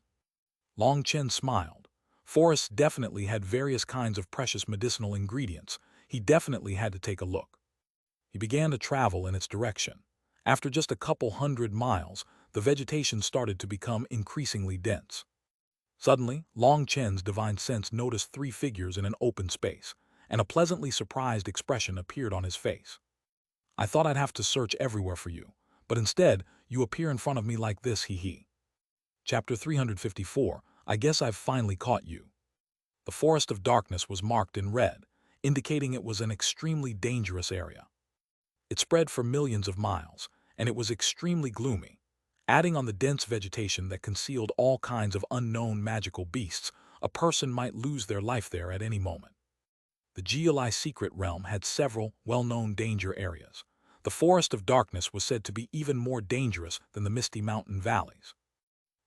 Long Chen smiled. Forests definitely had various kinds of precious medicinal ingredients. He definitely had to take a look. He began to travel in its direction. After just a couple 100 miles, the vegetation started to become increasingly dense. Suddenly, Long Chen's divine sense noticed 3 figures in an open space, and a pleasantly surprised expression appeared on his face. "I thought I'd have to search everywhere for you, but instead, you appear in front of me like this, hee. Chapter 354, I guess I've finally caught you. The Forest of Darkness was marked in red, indicating it was an extremely dangerous area. It spread for millions of miles, and it was extremely gloomy. Adding on the dense vegetation that concealed all kinds of unknown magical beasts, a person might lose their life there at any moment. The GLI secret realm had several well-known danger areas. The Forest of Darkness was said to be even more dangerous than the Misty Mountain Valleys.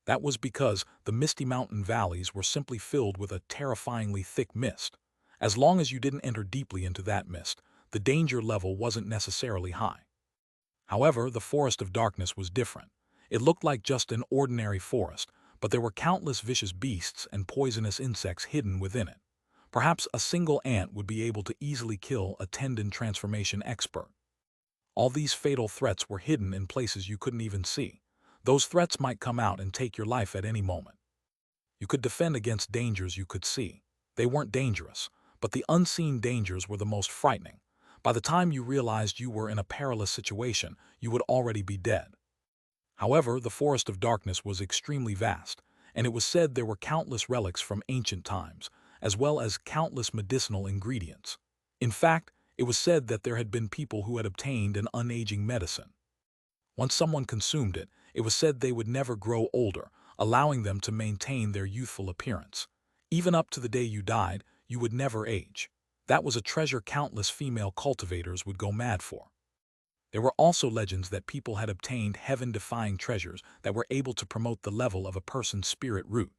That was because the Misty Mountain Valleys were simply filled with a terrifyingly thick mist. As long as you didn't enter deeply into that mist, the danger level wasn't necessarily high. However, the Forest of Darkness was different. It looked like just an ordinary forest, but there were countless vicious beasts and poisonous insects hidden within it. Perhaps a single ant would be able to easily kill a tendon transformation expert. All these fatal threats were hidden in places you couldn't even see. Those threats might come out and take your life at any moment. You could defend against dangers you could see. They weren't dangerous, but the unseen dangers were the most frightening. By the time you realized you were in a perilous situation, you would already be dead. However, the Forest of Darkness was extremely vast, and it was said there were countless relics from ancient times, as well as countless medicinal ingredients. In fact, it was said that there had been people who had obtained an unaging medicine. Once someone consumed it, it was said they would never grow older, allowing them to maintain their youthful appearance. Even up to the day you died, you would never age. That was a treasure countless female cultivators would go mad for. There were also legends that people had obtained heaven-defying treasures that were able to promote the level of a person's spirit root.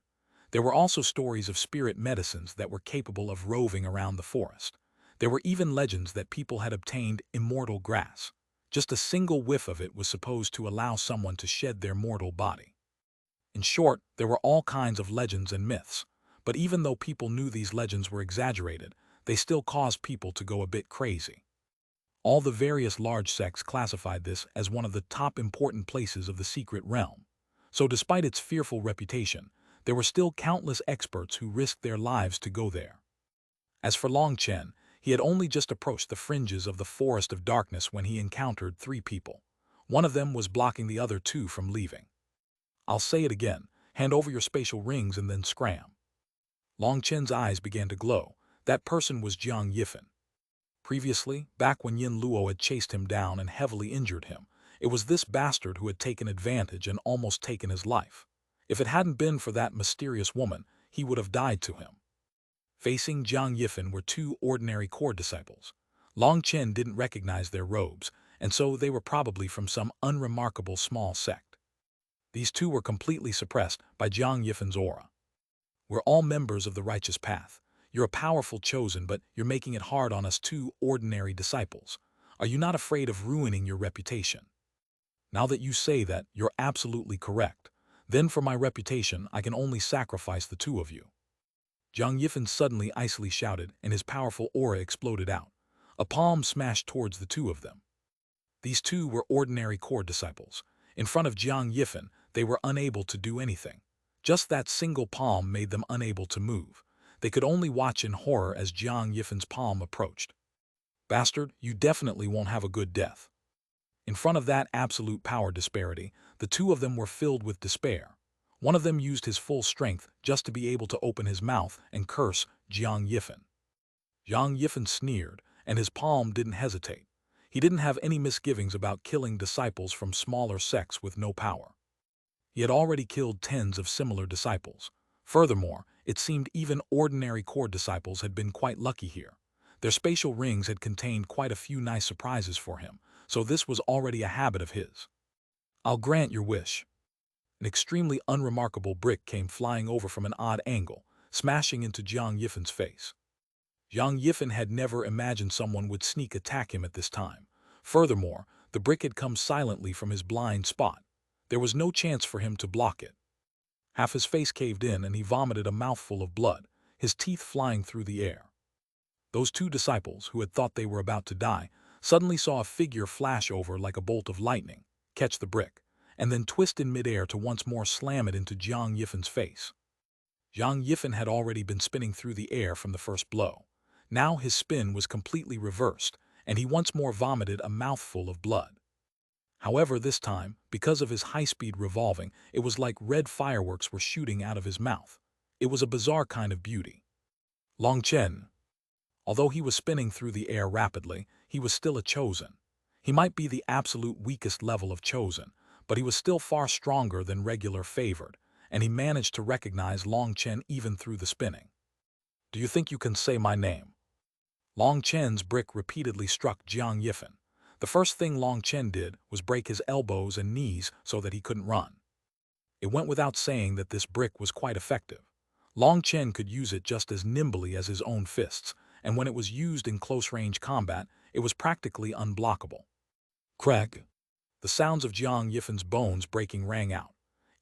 There were also stories of spirit medicines that were capable of roving around the forest. There were even legends that people had obtained immortal grass. Just a single whiff of it was supposed to allow someone to shed their mortal body. In short, there were all kinds of legends and myths. But even though people knew these legends were exaggerated, they still caused people to go a bit crazy. All the various large sects classified this as one of the top important places of the secret realm. So despite its fearful reputation, there were still countless experts who risked their lives to go there. As for Long Chen, he had only just approached the fringes of the Forest of Darkness when he encountered 3 people. One of them was blocking the other 2 from leaving. "I'll say it again, hand over your spatial rings and then scram." Long Chen's eyes began to glow. That person was Jiang Yifan. Previously, back when Yin Luo had chased him down and heavily injured him, it was this bastard who had taken advantage and almost taken his life. If it hadn't been for that mysterious woman, he would have died to him. Facing Jiang Yifan were 2 ordinary core disciples. Long Chen didn't recognize their robes, and so they were probably from some unremarkable small sect. These 2 were completely suppressed by Jiang Yifan's aura. "We're all members of the righteous path. You're a powerful chosen, but you're making it hard on us 2 ordinary disciples. Are you not afraid of ruining your reputation?" "Now that you say that, you're absolutely correct. Then for my reputation, I can only sacrifice the 2 of you." Jiang Yifan suddenly icily shouted, and his powerful aura exploded out. A palm smashed towards the 2 of them. These 2 were ordinary core disciples. In front of Jiang Yifan, they were unable to do anything. Just that single palm made them unable to move. They could only watch in horror as Jiang Yifan's palm approached. "Bastard, you definitely won't have a good death." In front of that absolute power disparity, the 2 of them were filled with despair. One of them used his full strength just to be able to open his mouth and curse Jiang Yifan. Jiang Yifan sneered, and his palm didn't hesitate. He didn't have any misgivings about killing disciples from smaller sects with no power. He had already killed tens of similar disciples. Furthermore, it seemed even ordinary core disciples had been quite lucky here. Their spatial rings had contained quite a few nice surprises for him, so this was already a habit of his. "I'll grant your wish." An extremely unremarkable brick came flying over from an odd angle, smashing into Jiang Yifan's face. Zhang Yifan had never imagined someone would sneak attack him at this time. Furthermore, the brick had come silently from his blind spot. There was no chance for him to block it. Half his face caved in and he vomited a mouthful of blood, his teeth flying through the air. Those two disciples, who had thought they were about to die, suddenly saw a figure flash over like a bolt of lightning, catch the brick, and then twist in midair to once more slam it into Zhang Yifan's face. Zhang Yifan had already been spinning through the air from the first blow. Now his spin was completely reversed, and he once more vomited a mouthful of blood. However, this time, because of his high-speed revolving, it was like red fireworks were shooting out of his mouth. It was a bizarre kind of beauty. Long Chen. Although he was spinning through the air rapidly, he was still a chosen. He might be the absolute weakest level of chosen, but he was still far stronger than regular favored, and he managed to recognize Long Chen even through the spinning. "Do you think you can say my name?" Long Chen's brick repeatedly struck Zhang Yifan. The first thing Long Chen did was break his elbows and knees so that he couldn't run. It went without saying that this brick was quite effective. Long Chen could use it just as nimbly as his own fists, and when it was used in close-range combat, it was practically unblockable. Crack! The sounds of Zhang Yifan's bones breaking rang out.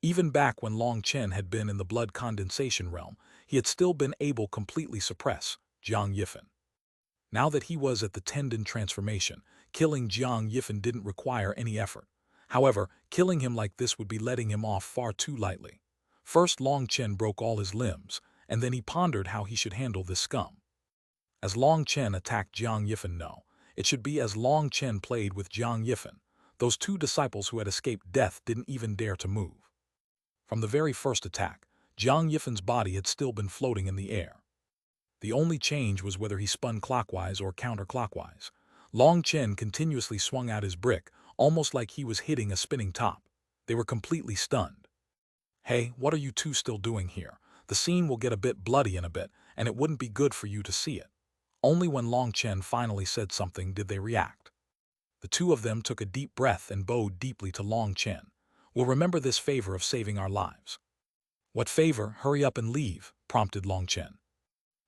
Even back when Long Chen had been in the blood condensation realm, he had still been able to completely suppress Zhang Yifan. Now that he was at the tendon transformation, killing Zhang Yifan didn't require any effort. However, killing him like this would be letting him off far too lightly. First, Long Chen broke all his limbs, and then he pondered how he should handle this scum. As Long Chen attacked Zhang Yifan, no, it should be as Long Chen played with Zhang Yifan. Those two disciples who had escaped death didn't even dare to move. From the very first attack, Zhang Yifan's body had still been floating in the air. The only change was whether he spun clockwise or counterclockwise. Long Chen continuously swung out his brick, almost like he was hitting a spinning top. They were completely stunned. "Hey, what are you two still doing here? The scene will get a bit bloody in a bit, and it wouldn't be good for you to see it." Only when Long Chen finally said something did they react. The two of them took a deep breath and bowed deeply to Long Chen. "We'll remember this favor of saving our lives." "What favor? Hurry up and leave," prompted Long Chen.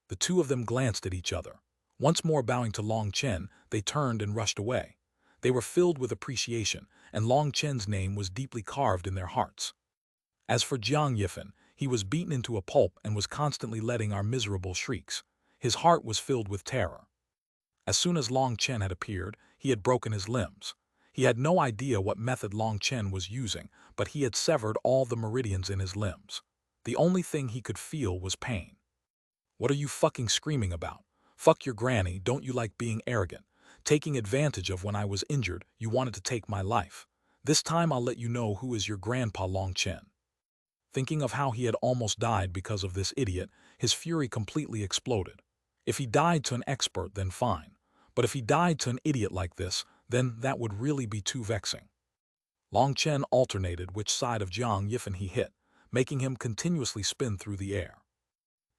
The two of them glanced at each other. Once more bowing to Long Chen, they turned and rushed away. They were filled with appreciation, and Long Chen's name was deeply carved in their hearts. As for Zhang Yifan, he was beaten into a pulp and was constantly letting out miserable shrieks. His heart was filled with terror. As soon as Long Chen had appeared, he had broken his limbs. He had no idea what method Long Chen was using, but he had severed all the meridians in his limbs. The only thing he could feel was pain. "What are you fucking screaming about? Fuck your granny, don't you like being arrogant? Taking advantage of when I was injured, you wanted to take my life. This time I'll let you know who is your grandpa Long Chen." Thinking of how he had almost died because of this idiot, his fury completely exploded. If he died to an expert, then fine. But if he died to an idiot like this, then that would really be too vexing. Long Chen alternated which side of Zhang Yifan he hit, making him continuously spin through the air.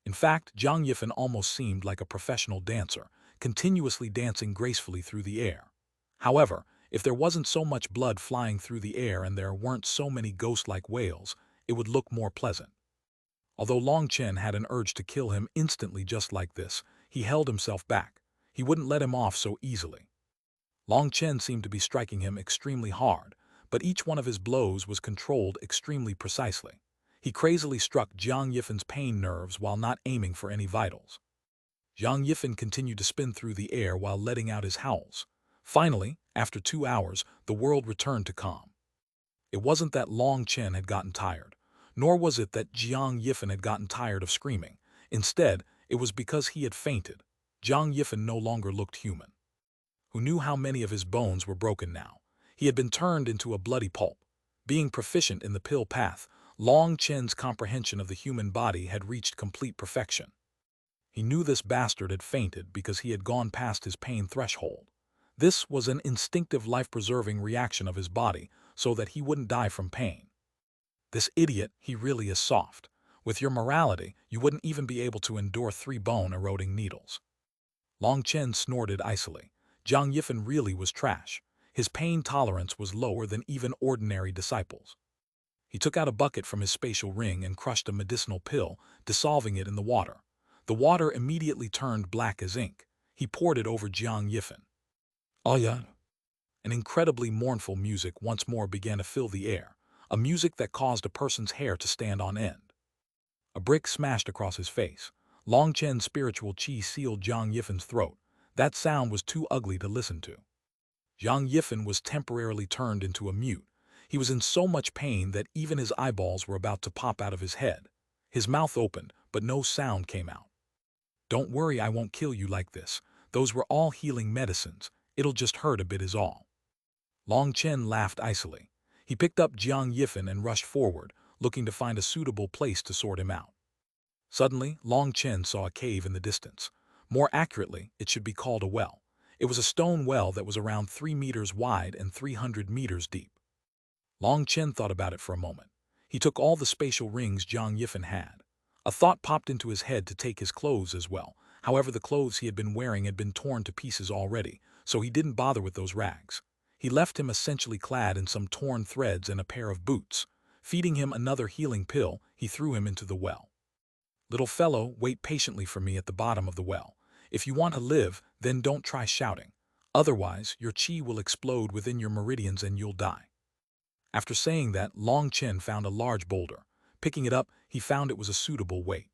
In fact, Zhang Yifan almost seemed like a professional dancer, continuously dancing gracefully through the air. However, if there wasn't so much blood flying through the air and there weren't so many ghost-like wails, it would look more pleasant. Although Long Chen had an urge to kill him instantly just like this, he held himself back. He wouldn't let him off so easily. Long Chen seemed to be striking him extremely hard, but each one of his blows was controlled extremely precisely. He crazily struck Zhang Yifan's pain nerves while not aiming for any vitals. Zhang Yifan continued to spin through the air while letting out his howls. Finally, after 2 hours, the world returned to calm. It wasn't that Long Chen had gotten tired, nor was it that Zhang Yifan had gotten tired of screaming. Instead, it was because he had fainted. Zhang Yifan no longer looked human. Who knew how many of his bones were broken now? He had been turned into a bloody pulp. Being proficient in the pill path, Long Chen's comprehension of the human body had reached complete perfection. He knew this bastard had fainted because he had gone past his pain threshold. This was an instinctive life-preserving reaction of his body so that he wouldn't die from pain. This idiot, he really is soft. With your morality, you wouldn't even be able to endure 3 bone-eroding needles. Long Chen snorted icily. Zhang Yifan really was trash. His pain tolerance was lower than even ordinary disciples. He took out a bucket from his spatial ring and crushed a medicinal pill, dissolving it in the water. The water immediately turned black as ink. He poured it over Jiang Yifan. Oh yeah. An incredibly mournful music once more began to fill the air, a music that caused a person's hair to stand on end. A brick smashed across his face. Long Chen's spiritual qi sealed Jiang Yifan's throat. That sound was too ugly to listen to. Jiang Yifan was temporarily turned into a mute. He was in so much pain that even his eyeballs were about to pop out of his head. His mouth opened, but no sound came out. Don't worry, I won't kill you like this. Those were all healing medicines. It'll just hurt a bit is all. Long Chen laughed icily. He picked up Jiang Yifan and rushed forward, looking to find a suitable place to sort him out. Suddenly, Long Chen saw a cave in the distance. More accurately, it should be called a well. It was a stone well that was around 3 meters wide and 300 meters deep. Long Chen thought about it for a moment. He took all the spatial rings Jiang Yifan had. A thought popped into his head to take his clothes as well. However, the clothes he had been wearing had been torn to pieces already, so he didn't bother with those rags. He left him essentially clad in some torn threads and a pair of boots. Feeding him another healing pill, he threw him into the well. Little fellow, wait patiently for me at the bottom of the well. If you want to live, then don't try shouting. Otherwise, your qi will explode within your meridians and you'll die. After saying that, Long Chen found a large boulder. Picking it up, he found it was a suitable weight.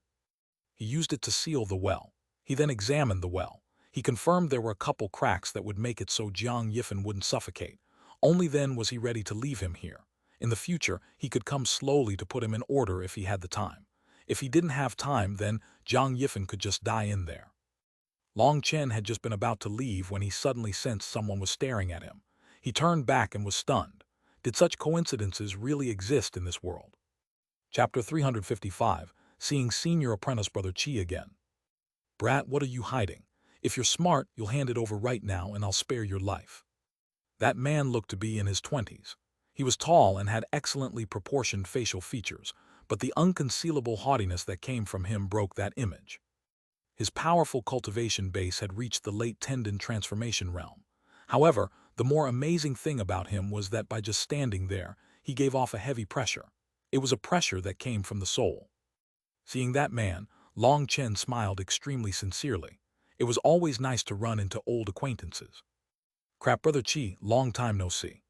He used it to seal the well. He then examined the well. He confirmed there were a couple cracks that would make it so Jiang Yifan wouldn't suffocate. Only then was he ready to leave him here. In the future, he could come slowly to put him in order if he had the time. If he didn't have time, then Jiang Yifan could just die in there. Long Chen had just been about to leave when he suddenly sensed someone was staring at him. He turned back and was stunned. Did such coincidences really exist in this world? Chapter 355, Seeing Senior Apprentice Brother Qi Again. Brat, what are you hiding? If you're smart, you'll hand it over right now and I'll spare your life. That man looked to be in his 20s. He was tall and had excellently proportioned facial features, but the unconcealable haughtiness that came from him broke that image. His powerful cultivation base had reached the late tendon transformation realm. However, the more amazing thing about him was that by just standing there, he gave off a heavy pressure. It was a pressure that came from the soul. Seeing that man, Long Chen smiled extremely sincerely. It was always nice to run into old acquaintances. Crap, Brother Qi, long time no see.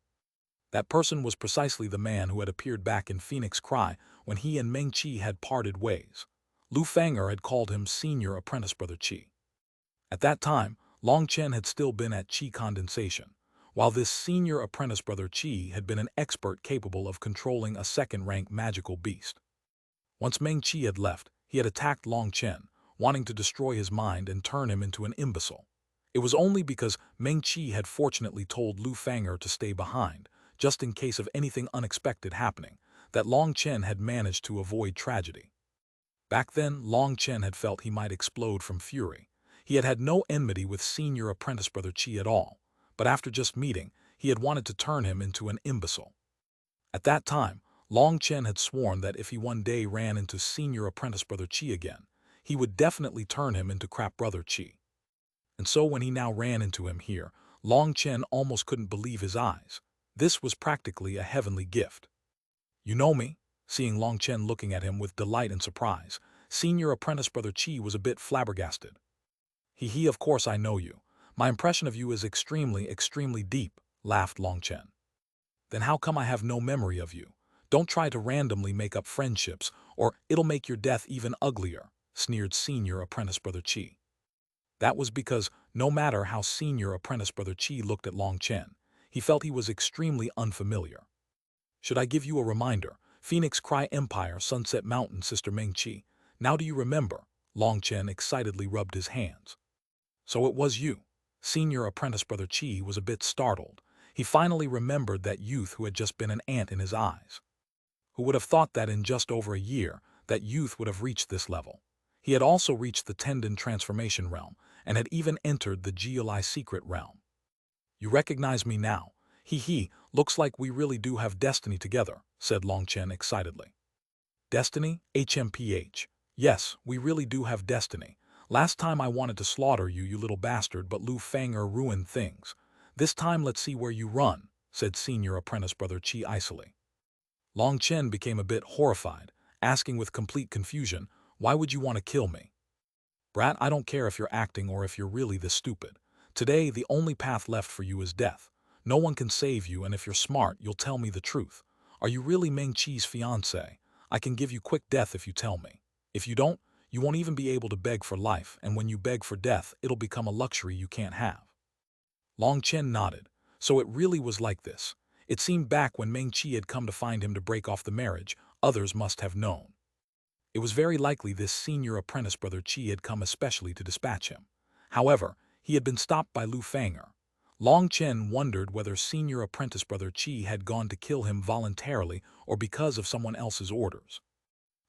That person was precisely the man who had appeared back in Phoenix Cry when he and Meng Qi had parted ways. Lu Fang'er had called him Senior Apprentice Brother Qi. At that time, Long Chen had still been at Qi condensation, while this Senior Apprentice Brother Qi had been an expert capable of controlling a second-rank magical beast. Once Meng Qi had left, he had attacked Long Chen, wanting to destroy his mind and turn him into an imbecile. It was only because Meng Qi had fortunately told Lu Fang'er to stay behind, just in case of anything unexpected happening, that Long Chen had managed to avoid tragedy. Back then, Long Chen had felt he might explode from fury. He had had no enmity with Senior Apprentice Brother Qi at all, but after just meeting, he had wanted to turn him into an imbecile. At that time, Long Chen had sworn that if he one day ran into Senior Apprentice Brother Qi again, he would definitely turn him into crap Brother Qi. And so when he now ran into him here, Long Chen almost couldn't believe his eyes. This was practically a heavenly gift. You know me? Seeing Long Chen looking at him with delight and surprise, Senior Apprentice Brother Qi was a bit flabbergasted. He, of course I know you. My impression of you is extremely deep, laughed Long Chen. Then how come I have no memory of you? Don't try to randomly make up friendships, or it'll make your death even uglier, sneered Senior Apprentice Brother Qi. That was because, no matter how Senior Apprentice Brother Qi looked at Long Chen, he felt he was extremely unfamiliar. Should I give you a reminder? Phoenix Cry Empire, Sunset Mountain, Sister Meng Qi. Now do you remember? Long Chen excitedly rubbed his hands. So it was you. Senior Apprentice Brother Qi was a bit startled. He finally remembered that youth who had just been an ant in his eyes. Who would have thought that in just over a year, that youth would have reached this level? He had also reached the tendon transformation realm, and had even entered the Geoli secret realm. You recognize me now? Looks like we really do have destiny together, said Long Chen excitedly. Destiny? HMPH. Yes, we really do have destiny. Last time I wanted to slaughter you, you little bastard, but Lu Fang'er ruined things. This time let's see where you run, said Senior Apprentice Brother Qi icily. Long Chen became a bit horrified, asking with complete confusion, why would you want to kill me? Brat, I don't care if you're acting or if you're really this stupid. Today, the only path left for you is death. No one can save you, and if you're smart, you'll tell me the truth. Are you really Meng Qi's fiancé? I can give you quick death if you tell me. If you don't, you won't even be able to beg for life, and when you beg for death, it'll become a luxury you can't have. Long Chen nodded. So it really was like this. It seemed back when Meng Qi had come to find him to break off the marriage, others must have known. It was very likely this senior apprentice brother Qi had come especially to dispatch him. However, he had been stopped by Lu Fanger. Long Chen wondered whether senior apprentice brother Qi had gone to kill him voluntarily or because of someone else's orders.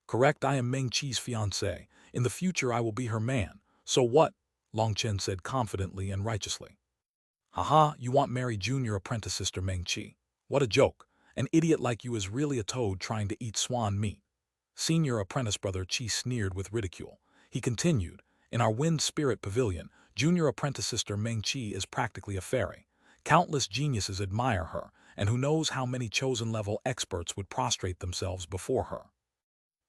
Correct, I am Meng Qi's fiancé. In the future I will be her man. So what? Long Chen said confidently and righteously. Haha, you want marry junior apprentice sister Meng Qi. What a joke. An idiot like you is really a toad trying to eat swan meat. Senior apprentice brother Qi sneered with ridicule. He continued, in our wind spirit pavilion, junior apprentice sister Meng Qi is practically a fairy. Countless geniuses admire her, and who knows how many chosen-level experts would prostrate themselves before her.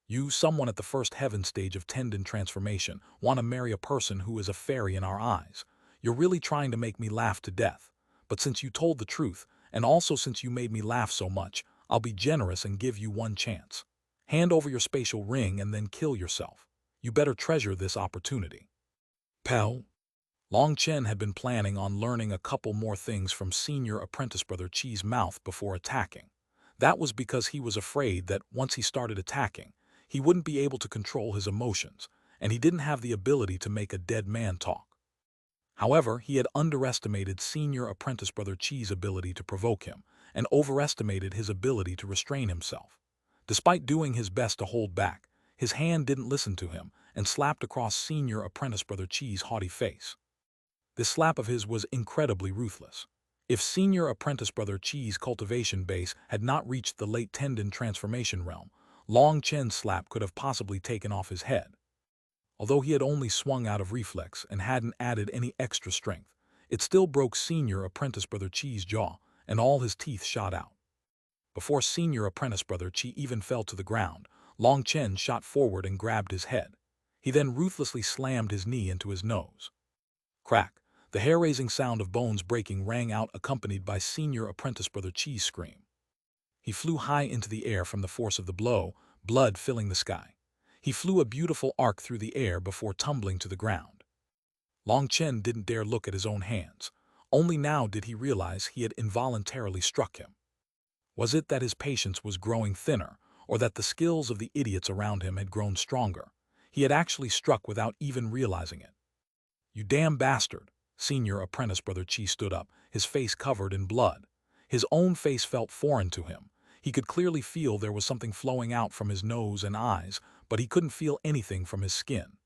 You, someone at the first heaven stage of tendon transformation, want to marry a person who is a fairy in our eyes. You're really trying to make me laugh to death. But since you told the truth, and also since you made me laugh so much, I'll be generous and give you one chance. Hand over your spatial ring and then kill yourself. You better treasure this opportunity. Pell. Long Chen had been planning on learning a couple more things from senior apprentice brother Qi's mouth before attacking. That was because he was afraid that once he started attacking, he wouldn't be able to control his emotions, and he didn't have the ability to make a dead man talk. However, he had underestimated senior apprentice brother Qi's ability to provoke him, and overestimated his ability to restrain himself. Despite doing his best to hold back, his hand didn't listen to him and slapped across senior apprentice brother Qi's haughty face. This slap of his was incredibly ruthless. If senior apprentice brother Qi's cultivation base had not reached the late tendon transformation realm, Long Chen's slap could have possibly taken off his head. Although he had only swung out of reflex and hadn't added any extra strength, it still broke senior apprentice brother Qi's jaw, and all his teeth shot out. Before senior apprentice brother Qi even fell to the ground, Long Chen shot forward and grabbed his head. He then ruthlessly slammed his knee into his nose. Crack! The hair-raising sound of bones breaking rang out, accompanied by senior apprentice brother Qi's scream. He flew high into the air from the force of the blow, blood filling the sky. He flew a beautiful arc through the air before tumbling to the ground. Long Chen didn't dare look at his own hands. Only now did he realize he had involuntarily struck him. Was it that his patience was growing thinner, or that the skills of the idiots around him had grown stronger? He had actually struck without even realizing it. You damn bastard! Senior apprentice brother Qi stood up, his face covered in blood. His own face felt foreign to him. He could clearly feel there was something flowing out from his nose and eyes, but he couldn't feel anything from his skin.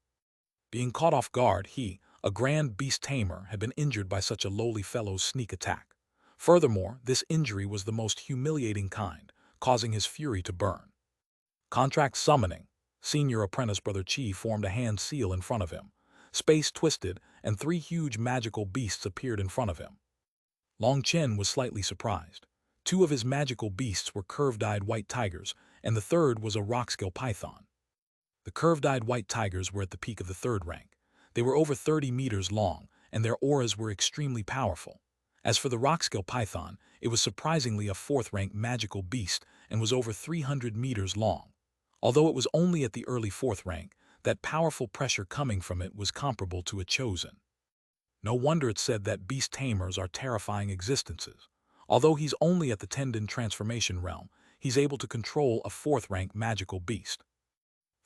Being caught off guard, he, a grand beast tamer, had been injured by such a lowly fellow's sneak attack. Furthermore, this injury was the most humiliating kind, causing his fury to burn. Contract summoning. Senior apprentice brother Qi formed a hand seal in front of him. Space twisted, and 3 huge magical beasts appeared in front of him. Long Chen was slightly surprised. 2 of his magical beasts were curved-eyed white tigers, and the third was a rock-scale python. The curved-eyed white tigers were at the peak of the 3rd rank. They were over 30 meters long, and their auras were extremely powerful. As for the rock-scale python, it was surprisingly a 4th-rank magical beast and was over 300 meters long. Although it was only at the early 4th rank, that powerful pressure coming from it was comparable to a chosen. No wonder it's said that beast tamers are terrifying existences. Although he's only at the tendon transformation realm, he's able to control a 4th-rank magical beast.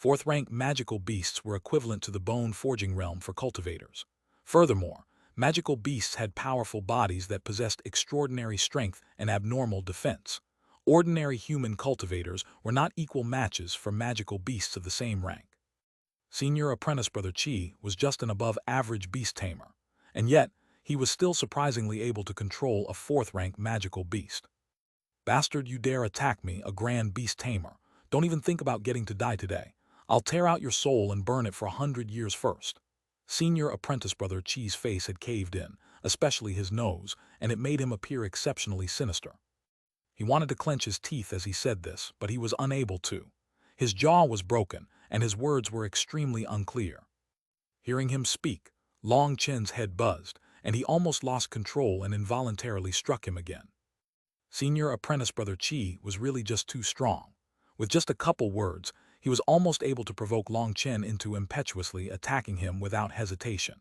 4th-rank magical beasts were equivalent to the bone forging realm for cultivators. Furthermore, magical beasts had powerful bodies that possessed extraordinary strength and abnormal defense. Ordinary human cultivators were not equal matches for magical beasts of the same rank. Senior apprentice brother Qi was just an above-average beast tamer, and yet he was still surprisingly able to control a 4th-rank magical beast. Bastard, you dare attack me, a grand beast tamer. Don't even think about getting to die today. I'll tear out your soul and burn it for 100 years first. Senior apprentice brother Qi's face had caved in, especially his nose, and it made him appear exceptionally sinister. He wanted to clench his teeth as he said this, but he was unable to. His jaw was broken, and his words were extremely unclear. Hearing him speak, Long Chen's head buzzed, and he almost lost control and involuntarily struck him again. Senior apprentice brother Qi was really just too strong. With just a couple words, he was almost able to provoke Long Chen into impetuously attacking him without hesitation.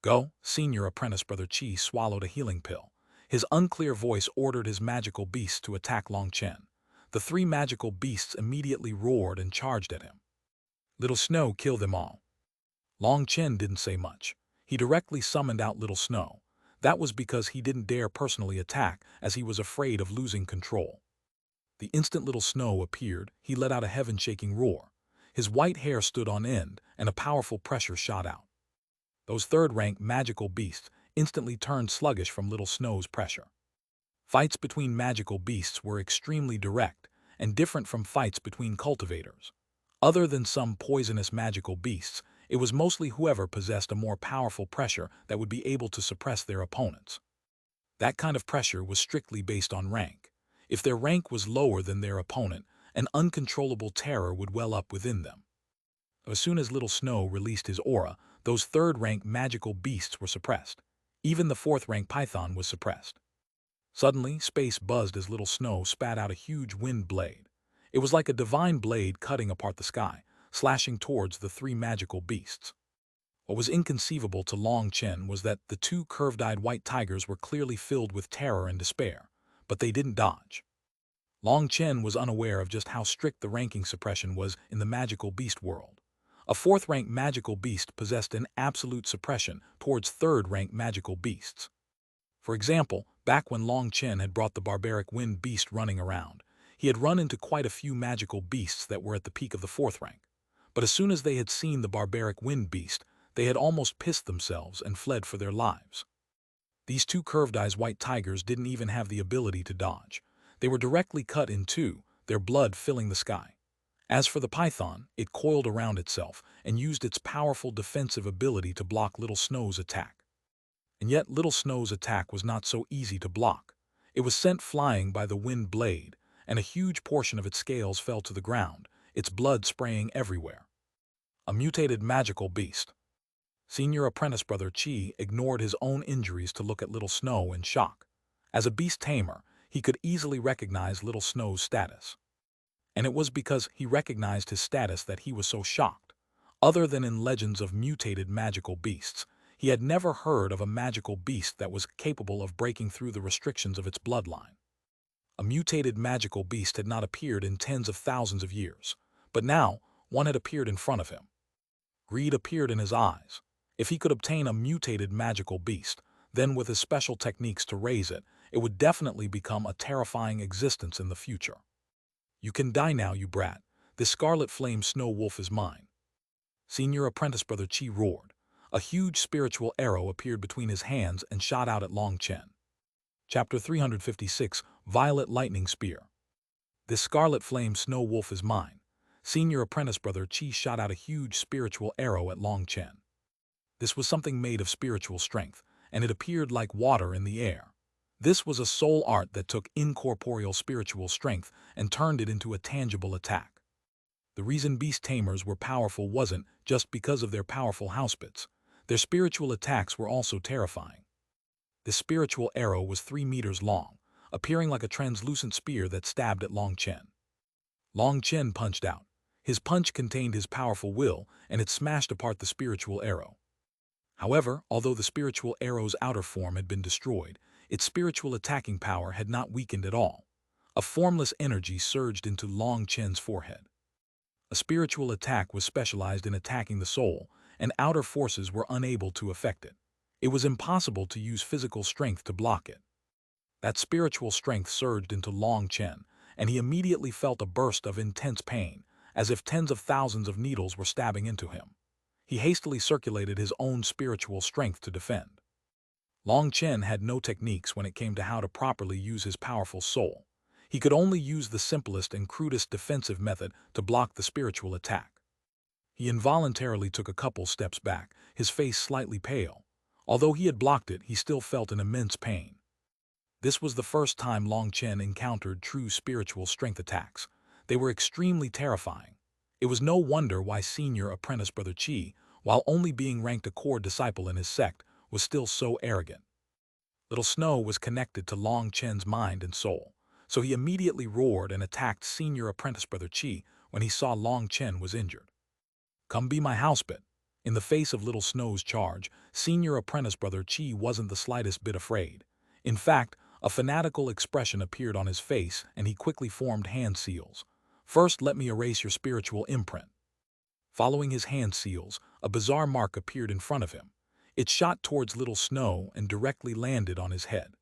Go, senior apprentice brother Qi swallowed a healing pill. His unclear voice ordered his magical beasts to attack Long Chen. The three magical beasts immediately roared and charged at him. Little Snow, kill them all. Long Chen didn't say much. He directly summoned out Little Snow. That was because he didn't dare personally attack, as he was afraid of losing control. The instant Little Snow appeared, he let out a heaven-shaking roar. His white hair stood on end, and a powerful pressure shot out. Those third-rank magical beasts instantly turned sluggish from Little Snow's pressure. Fights between magical beasts were extremely direct and different from fights between cultivators. Other than some poisonous magical beasts, it was mostly whoever possessed a more powerful pressure that would be able to suppress their opponents. That kind of pressure was strictly based on rank. If their rank was lower than their opponent, an uncontrollable terror would well up within them. As soon as Little Snow released his aura, those third-rank magical beasts were suppressed. Even the fourth-rank python was suppressed. Suddenly, space buzzed as Little Snow spat out a huge wind blade. It was like a divine blade cutting apart the sky, slashing towards the three magical beasts. What was inconceivable to Long Chen was that the two curved-eyed white tigers were clearly filled with terror and despair, but they didn't dodge. Long Chen was unaware of just how strict the ranking suppression was in the magical beast world. A fourth-rank magical beast possessed an absolute suppression towards third-rank magical beasts. For example, back when Long Chen had brought the barbaric wind beast running around, he had run into quite a few magical beasts that were at the peak of the fourth rank. But as soon as they had seen the barbaric wind beast, they had almost pissed themselves and fled for their lives. These two curved-eyed white tigers didn't even have the ability to dodge. They were directly cut in two, their blood filling the sky. As for the python, it coiled around itself and used its powerful defensive ability to block Little Snow's attack. And yet Little Snow's attack was not so easy to block. It was sent flying by the wind blade, and a huge portion of its scales fell to the ground, its blood spraying everywhere. A mutated magical beast. Senior apprentice brother Qi ignored his own injuries to look at Little Snow in shock. As a beast tamer, he could easily recognize Little Snow's status. And it was because he recognized his status that he was so shocked. Other than in legends of mutated magical beasts, he had never heard of a magical beast that was capable of breaking through the restrictions of its bloodline. A mutated magical beast had not appeared in tens of thousands of years, but now one had appeared in front of him. Greed appeared in his eyes. If he could obtain a mutated magical beast, then with his special techniques to raise it, it would definitely become a terrifying existence in the future. You can die now, you brat. This scarlet flame snow wolf is mine. Senior apprentice brother Qi roared. A huge spiritual arrow appeared between his hands and shot out at Long Chen. Chapter 356, Violet Lightning Spear. This scarlet flame snow wolf is mine. Senior apprentice brother Qi shot out a huge spiritual arrow at Long Chen. This was something made of spiritual strength, and it appeared like water in the air. This was a soul art that took incorporeal spiritual strength and turned it into a tangible attack. The reason beast tamers were powerful wasn't just because of their powerful housebits. Their spiritual attacks were also terrifying. This spiritual arrow was 3 meters long, appearing like a translucent spear that stabbed at Long Chen. Long Chen punched out. His punch contained his powerful will, and it smashed apart the spiritual arrow. However, although the spiritual arrow's outer form had been destroyed, its spiritual attacking power had not weakened at all. A formless energy surged into Long Chen's forehead. A spiritual attack was specialized in attacking the soul, and outer forces were unable to affect it. It was impossible to use physical strength to block it. That spiritual strength surged into Long Chen, and he immediately felt a burst of intense pain, as if tens of thousands of needles were stabbing into him. He hastily circulated his own spiritual strength to defend. Long Chen had no techniques when it came to how to properly use his powerful soul. He could only use the simplest and crudest defensive method to block the spiritual attack. He involuntarily took a couple steps back, his face slightly pale. Although he had blocked it, he still felt an immense pain. This was the first time Long Chen encountered true spiritual strength attacks. They were extremely terrifying. It was no wonder why senior apprentice brother Qi while only being ranked a core disciple in his sect, was still so arrogant. Little Snow was connected to Long Chen's mind and soul, so he immediately roared and attacked senior apprentice brother Qi when he saw Long Chen was injured. "Come be my housebit." In the face of Little Snow's charge, senior apprentice brother Qi wasn't the slightest bit afraid. In fact, a fanatical expression appeared on his face and he quickly formed hand seals. "First, let me erase your spiritual imprint." Following his hand seals, a bizarre mark appeared in front of him. It shot towards Little Snow and directly landed on his head.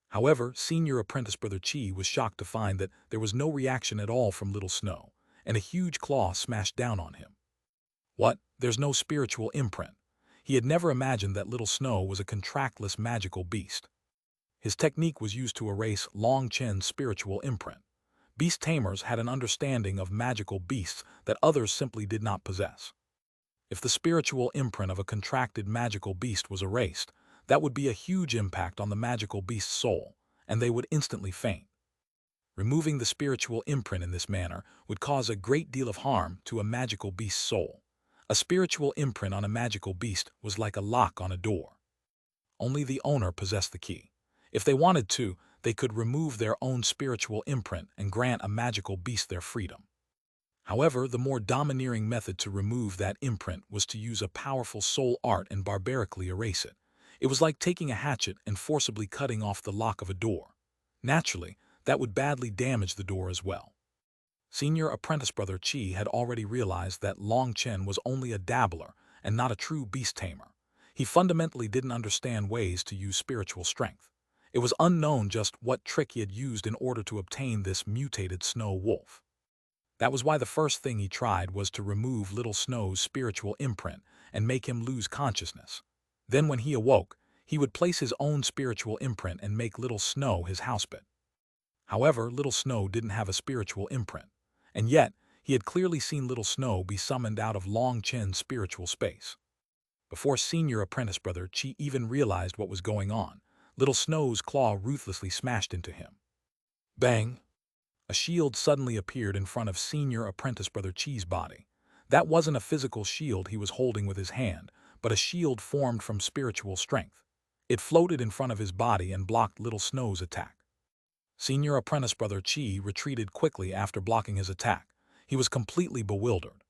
However, senior apprentice brother Qi was shocked to find that there was no reaction at all from Little Snow, and a huge claw smashed down on him. What? There's no spiritual imprint. He had never imagined that Little Snow was a contractless magical beast. His technique was used to erase Long Chen's spiritual imprint. Beast tamers had an understanding of magical beasts that others simply did not possess. If the spiritual imprint of a contracted magical beast was erased, that would be a huge impact on the magical beast's soul, and they would instantly faint. Removing the spiritual imprint in this manner would cause a great deal of harm to a magical beast's soul. A spiritual imprint on a magical beast was like a lock on a door. Only the owner possessed the key. If they wanted to, they could remove their own spiritual imprint and grant a magical beast their freedom. However, the more domineering method to remove that imprint was to use a powerful soul art and barbarically erase it. It was like taking a hatchet and forcibly cutting off the lock of a door. Naturally, that would badly damage the door as well. Senior apprentice brother Qi had already realized that Long Chen was only a dabbler and not a true beast tamer. He fundamentally didn't understand ways to use spiritual strength. It was unknown just what trick he had used in order to obtain this mutated snow wolf. That was why the first thing he tried was to remove Little Snow's spiritual imprint and make him lose consciousness. Then when he awoke, he would place his own spiritual imprint and make Little Snow his housebit. However, Little Snow didn't have a spiritual imprint, and yet he had clearly seen Little Snow be summoned out of Long Chen's spiritual space. Before senior apprentice brother Qi even realized what was going on, Little Snow's claw ruthlessly smashed into him. Bang! A shield suddenly appeared in front of senior apprentice brother Qi's body. That wasn't a physical shield he was holding with his hand, but a shield formed from spiritual strength. It floated in front of his body and blocked Little Snow's attack. Senior apprentice brother Qi retreated quickly after blocking his attack. He was completely bewildered.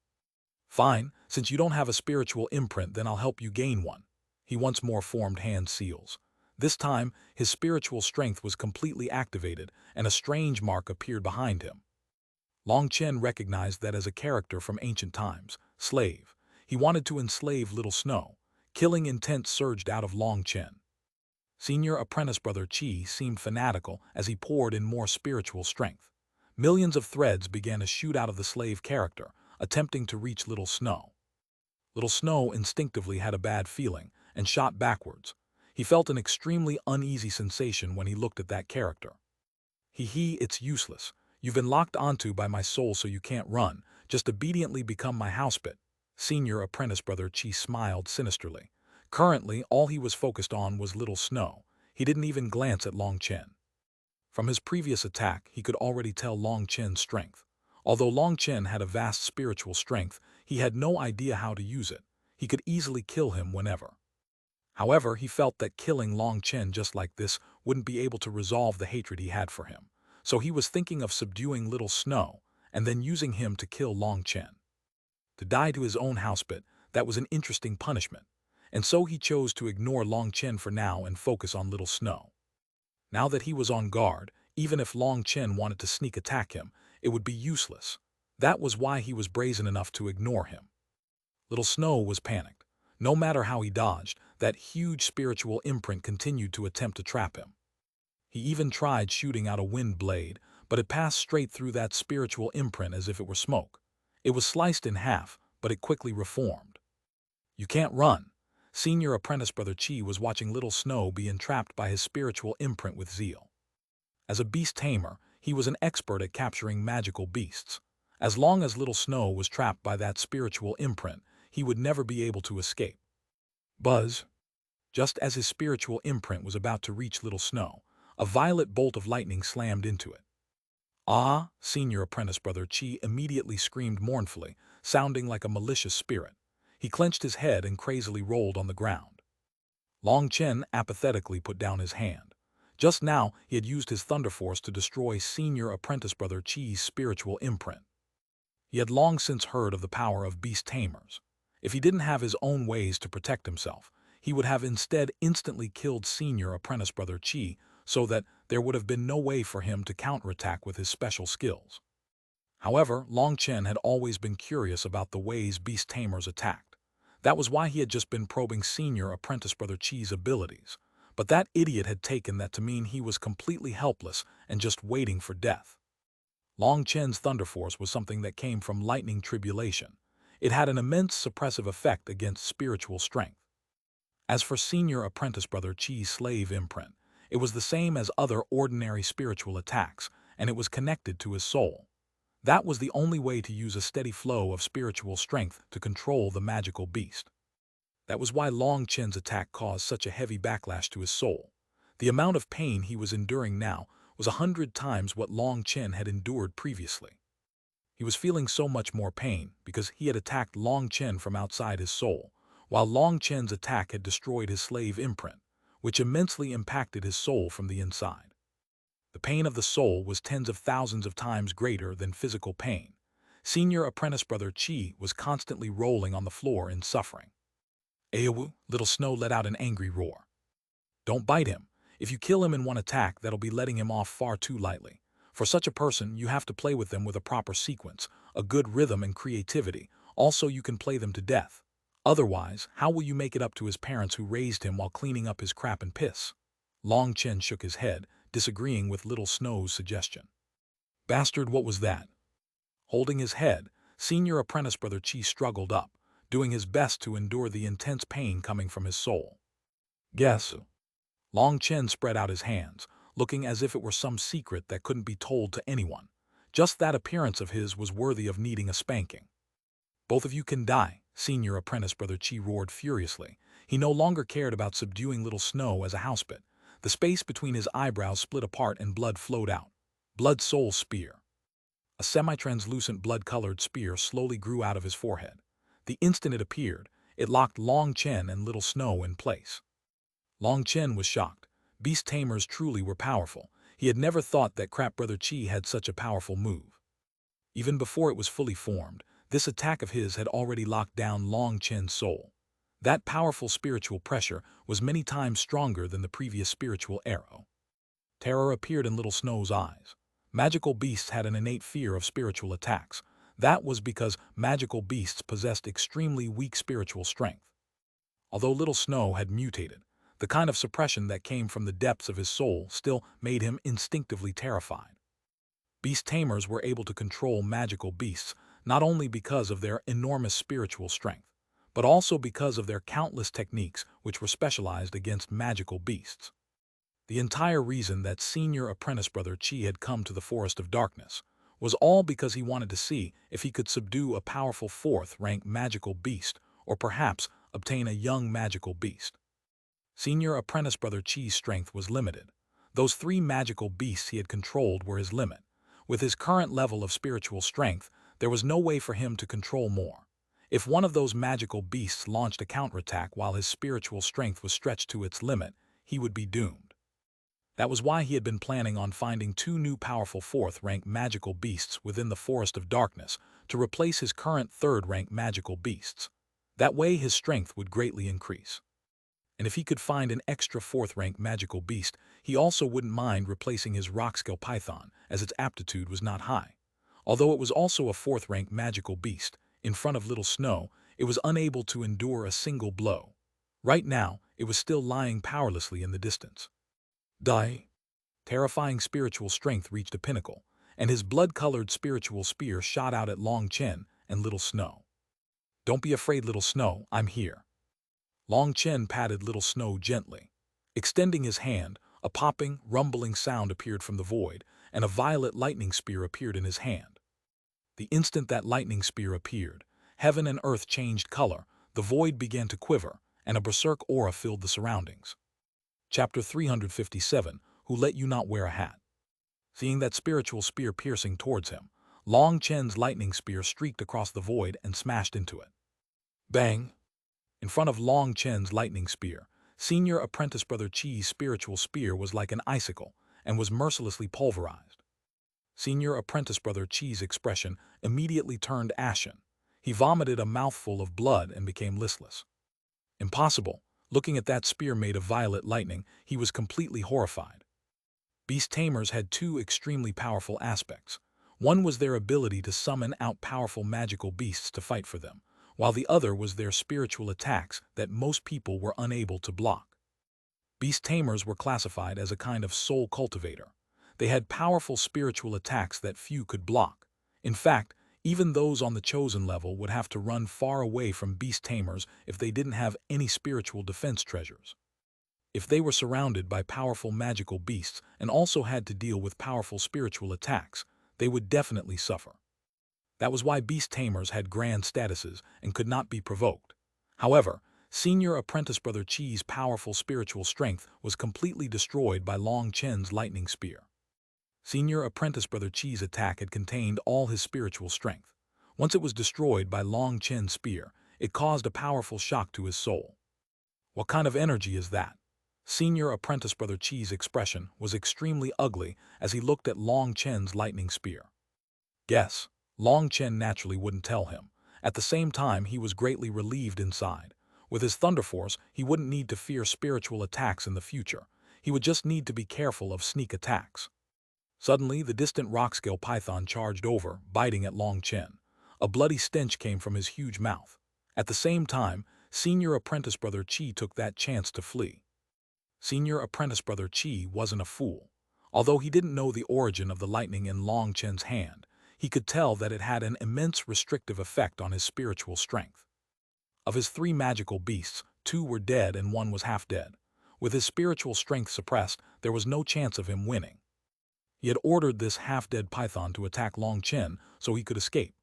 "Fine, since you don't have a spiritual imprint, then I'll help you gain one." He once more formed hand seals. This time, his spiritual strength was completely activated, and a strange mark appeared behind him. Long Chen recognized that as a character from ancient times, slave. He wanted to enslave Little Snow. Killing intent surged out of Long Chen. Senior apprentice brother Qi seemed fanatical as he poured in more spiritual strength. Millions of threads began to shoot out of the slave character, attempting to reach Little Snow. Little Snow instinctively had a bad feeling and shot backwards. He felt an extremely uneasy sensation when he looked at that character. It's useless. You've been locked onto by my soul so you can't run. Just obediently become my housebit." Senior apprentice brother Qi smiled sinisterly. Currently, all he was focused on was Little Snow. He didn't even glance at Long Chen. From his previous attack, he could already tell Long Chen's strength. Although Long Chen had a vast spiritual strength, he had no idea how to use it. He could easily kill him whenever. However, he felt that killing Long Chen just like this wouldn't be able to resolve the hatred he had for him. So he was thinking of subduing Little Snow and then using him to kill Long Chen. To die to his own housebit, that was an interesting punishment. And so he chose to ignore Long Chen for now and focus on Little Snow. Now that he was on guard, even if Long Chen wanted to sneak attack him, it would be useless. That was why he was brazen enough to ignore him. Little Snow was panicked. No matter how he dodged, that huge spiritual imprint continued to attempt to trap him. He even tried shooting out a wind blade, but it passed straight through that spiritual imprint as if it were smoke. It was sliced in half, but it quickly reformed. "You can't run." Senior apprentice brother Qi was watching Little Snow be entrapped by his spiritual imprint with zeal. As a beast tamer, he was an expert at capturing magical beasts. As long as Little Snow was trapped by that spiritual imprint, he would never be able to escape. Buzz! Just as his spiritual imprint was about to reach Little Snow, a violet bolt of lightning slammed into it. "Ah!" Senior apprentice brother Qi immediately screamed mournfully, sounding like a malicious spirit. He clenched his head and crazily rolled on the ground. Long Chen apathetically put down his hand. Just now, he had used his thunder force to destroy senior apprentice brother Qi's spiritual imprint. He had long since heard of the power of beast tamers. If he didn't have his own ways to protect himself, he would have instead instantly killed senior apprentice brother Qi, so that there would have been no way for him to counterattack with his special skills. However, Long Chen had always been curious about the ways beast tamers attacked. That was why he had just been probing senior apprentice brother Qi's abilities. But that idiot had taken that to mean he was completely helpless and just waiting for death. Long Chen's thunder force was something that came from lightning tribulation. It had an immense suppressive effect against spiritual strength. As for senior apprentice brother Qi's slave imprint, it was the same as other ordinary spiritual attacks, and it was connected to his soul. That was the only way to use a steady flow of spiritual strength to control the magical beast. That was why Long Chen's attack caused such a heavy backlash to his soul. The amount of pain he was enduring now was 100 times what Long Chen had endured previously. He was feeling so much more pain because he had attacked Long Chen from outside his soul, while Long Chen's attack had destroyed his slave imprint, which immensely impacted his soul from the inside. The pain of the soul was tens of thousands of times greater than physical pain. Senior apprentice brother Qi was constantly rolling on the floor in suffering. Aowu, Little Snow let out an angry roar. Don't bite him. If you kill him in one attack, that'll be letting him off far too lightly. For such a person, you have to play with them with a proper sequence, a good rhythm and creativity. Also, you can play them to death. Otherwise, how will you make it up to his parents who raised him while cleaning up his crap and piss? Long Chen shook his head, disagreeing with Little Snow's suggestion. Bastard, what was that? Holding his head, senior apprentice brother Qi struggled up, doing his best to endure the intense pain coming from his soul. Guess. Long Chen spread out his hands, looking as if it were some secret that couldn't be told to anyone. Just that appearance of his was worthy of needing a spanking. Both of you can die, senior apprentice brother Qi roared furiously. He no longer cared about subduing Little Snow as a housebit. The space between his eyebrows split apart and blood flowed out. Blood Soul Spear. A semi-translucent blood-colored spear slowly grew out of his forehead. The instant it appeared, it locked Long Chen and Little Snow in place. Long Chen was shocked. Beast tamers truly were powerful. He had never thought that Crap Brother Qi had such a powerful move. Even before it was fully formed, this attack of his had already locked down Long Chen's soul. That powerful spiritual pressure was many times stronger than the previous spiritual arrow. Terror appeared in Little Snow's eyes. Magical beasts had an innate fear of spiritual attacks. That was because magical beasts possessed extremely weak spiritual strength. Although Little Snow had mutated, the kind of suppression that came from the depths of his soul still made him instinctively terrified. Beast tamers were able to control magical beasts not only because of their enormous spiritual strength, but also because of their countless techniques which were specialized against magical beasts. The entire reason that senior apprentice brother Qi had come to the Forest of Darkness was all because he wanted to see if he could subdue a powerful fourth-rank magical beast or perhaps obtain a young magical beast. Senior apprentice brother Qi's strength was limited. Those 3 magical beasts he had controlled were his limit. With his current level of spiritual strength, there was no way for him to control more. If one of those magical beasts launched a counterattack while his spiritual strength was stretched to its limit, he would be doomed. That was why he had been planning on finding 2 new powerful 4th-rank magical beasts within the Forest of Darkness to replace his current 3rd-rank magical beasts. That way his strength would greatly increase. And if he could find an extra 4th-rank magical beast, he also wouldn't mind replacing his rock-scale python, as its aptitude was not high. Although it was also a 4th-rank magical beast, in front of Little Snow, it was unable to endure a single blow. Right now, it was still lying powerlessly in the distance. Die. Terrifying spiritual strength reached a pinnacle, and his blood-colored spiritual spear shot out at Long Chen and Little Snow. Don't be afraid, Little Snow, I'm here. Long Chen patted Little Snow gently. Extending his hand, a popping, rumbling sound appeared from the void, and a violet lightning spear appeared in his hand. The instant that lightning spear appeared, heaven and earth changed color, the void began to quiver, and a berserk aura filled the surroundings. Chapter 357, Who Let You Not Wear a Hat? Seeing that spiritual spear piercing towards him, Long Chen's lightning spear streaked across the void and smashed into it. Bang! In front of Long Chen's lightning spear, Senior Apprentice Brother Chi's spiritual spear was like an icicle and was mercilessly pulverized. Senior Apprentice Brother Chi's expression immediately turned ashen. He vomited a mouthful of blood and became listless. Impossible. Looking at that spear made of violet lightning, he was completely horrified. Beast tamers had two extremely powerful aspects. One was their ability to summon out powerful magical beasts to fight for them, while the other was their spiritual attacks that most people were unable to block. Beast tamers were classified as a kind of soul cultivator. They had powerful spiritual attacks that few could block. In fact, even those on the chosen level would have to run far away from beast tamers if they didn't have any spiritual defense treasures. If they were surrounded by powerful magical beasts and also had to deal with powerful spiritual attacks, they would definitely suffer. That was why beast tamers had grand statuses and could not be provoked. However, Senior Apprentice Brother Chi's powerful spiritual strength was completely destroyed by Long Chen's lightning spear. Senior Apprentice Brother Chi's attack had contained all his spiritual strength. Once it was destroyed by Long Chen's spear, it caused a powerful shock to his soul. What kind of energy is that? Senior Apprentice Brother Chi's expression was extremely ugly as he looked at Long Chen's lightning spear. Guess. Long Chen naturally wouldn't tell him. At the same time, he was greatly relieved inside. With his Thunder Force, he wouldn't need to fear spiritual attacks in the future. He would just need to be careful of sneak attacks. Suddenly, the distant rock-scale python charged over, biting at Long Chen. A bloody stench came from his huge mouth. At the same time, Senior Apprentice Brother Chi took that chance to flee. Senior Apprentice Brother Chi wasn't a fool. Although he didn't know the origin of the lightning in Long Chen's hand, he could tell that it had an immense restrictive effect on his spiritual strength. Of his three magical beasts, two were dead and one was half dead. With his spiritual strength suppressed, there was no chance of him winning. He had ordered this half-dead python to attack Long Chen so he could escape.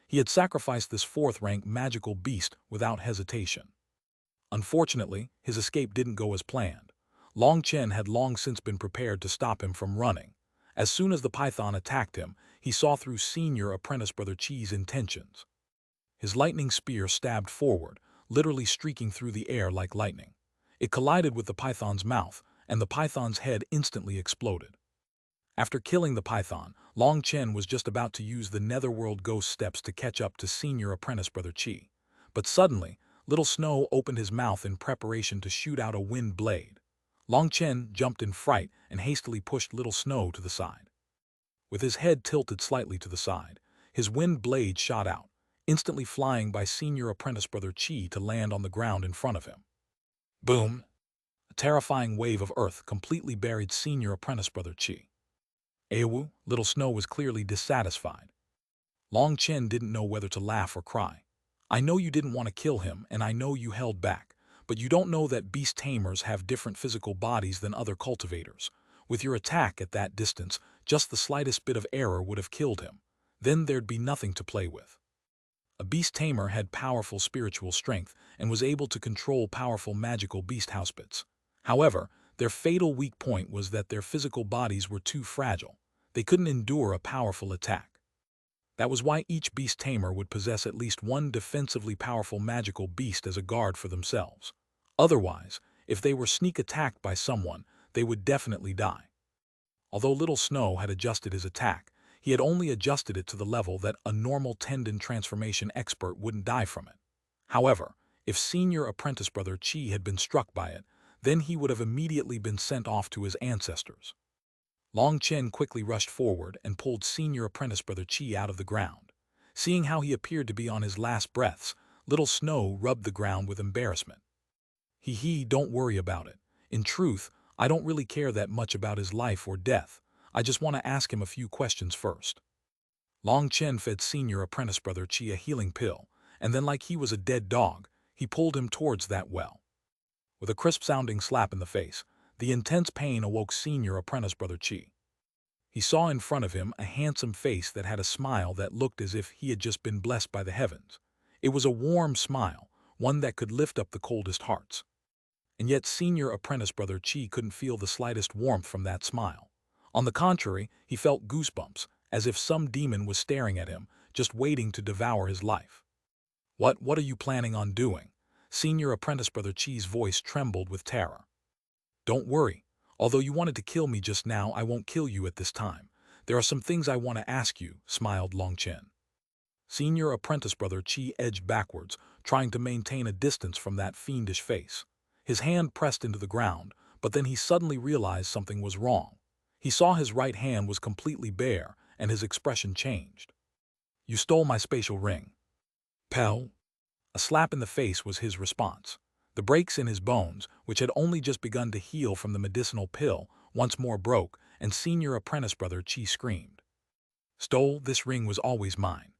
He had sacrificed this fourth-rank magical beast without hesitation. Unfortunately, his escape didn't go as planned. Long Chen had long since been prepared to stop him from running. As soon as the python attacked him, he saw through Senior Apprentice Brother Chi's intentions. His lightning spear stabbed forward, literally streaking through the air like lightning. It collided with the python's mouth, and the python's head instantly exploded. After killing the python, Long Chen was just about to use the netherworld ghost steps to catch up to Senior Apprentice Brother Chi. But suddenly, Little Snow opened his mouth in preparation to shoot out a wind blade. Long Chen jumped in fright and hastily pushed Little Snow to the side. With his head tilted slightly to the side, his wind blade shot out, instantly flying by Senior Apprentice Brother Chi to land on the ground in front of him. Boom! A terrifying wave of earth completely buried Senior Apprentice Brother Chi. Ewu, Little Snow was clearly dissatisfied. Long Chen didn't know whether to laugh or cry. I know you didn't want to kill him, and I know you held back, but you don't know that beast tamers have different physical bodies than other cultivators. With your attack at that distance, just the slightest bit of error would have killed him. Then there'd be nothing to play with. A beast tamer had powerful spiritual strength and was able to control powerful magical beast housebits. However, their fatal weak point was that their physical bodies were too fragile. They couldn't endure a powerful attack. That was why each beast tamer would possess at least one defensively powerful magical beast as a guard for themselves. Otherwise, if they were sneak attacked by someone, they would definitely die. Although Little Snow had adjusted his attack, he had only adjusted it to the level that a normal tendon transformation expert wouldn't die from it. However, if Senior Apprentice Brother Chi had been struck by it, then he would have immediately been sent off to his ancestors. Long Chen quickly rushed forward and pulled Senior Apprentice Brother Chi out of the ground. Seeing how he appeared to be on his last breaths, Little Snow rubbed the ground with embarrassment. Don't worry about it. In truth, I don't really care that much about his life or death. I just want to ask him a few questions first. Long Chen fed Senior Apprentice Brother Chi a healing pill, and then like he was a dead dog, he pulled him towards that well. With a crisp-sounding slap in the face, the intense pain awoke Senior Apprentice Brother Chi. He saw in front of him a handsome face that had a smile that looked as if he had just been blessed by the heavens. It was a warm smile, one that could lift up the coldest hearts. And yet Senior Apprentice Brother Chi couldn't feel the slightest warmth from that smile. On the contrary, he felt goosebumps, as if some demon was staring at him, just waiting to devour his life. What are you planning on doing? Senior apprentice brother Chi's voice trembled with terror. Don't worry. Although you wanted to kill me just now, I won't kill you at this time. There are some things I want to ask you, smiled Long Chen. Senior apprentice brother Chi edged backwards, trying to maintain a distance from that fiendish face. His hand pressed into the ground, but then he suddenly realized something was wrong. He saw his right hand was completely bare, and his expression changed. You stole my spatial ring. Pal. A slap in the face was his response. The breaks in his bones, which had only just begun to heal from the medicinal pill, once more broke, and senior apprentice brother Chi screamed. Stole, this ring was always mine.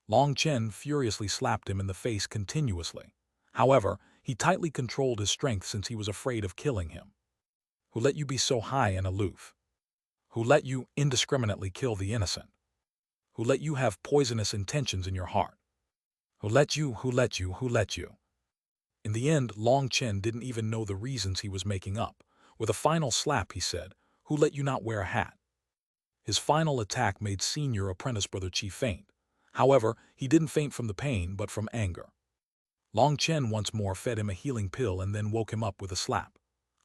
Long Chen furiously slapped him in the face continuously. However, he tightly controlled his strength since he was afraid of killing him. Who let you be so high and aloof? Who let you indiscriminately kill the innocent? Who let you have poisonous intentions in your heart? Who let you? In the end, Long Chen didn't even know the reasons he was making up. With a final slap, he said, Who let you not wear a hat? His final attack made senior apprentice brother Chi faint. However, he didn't faint from the pain, but from anger. Long Chen once more fed him a healing pill and then woke him up with a slap.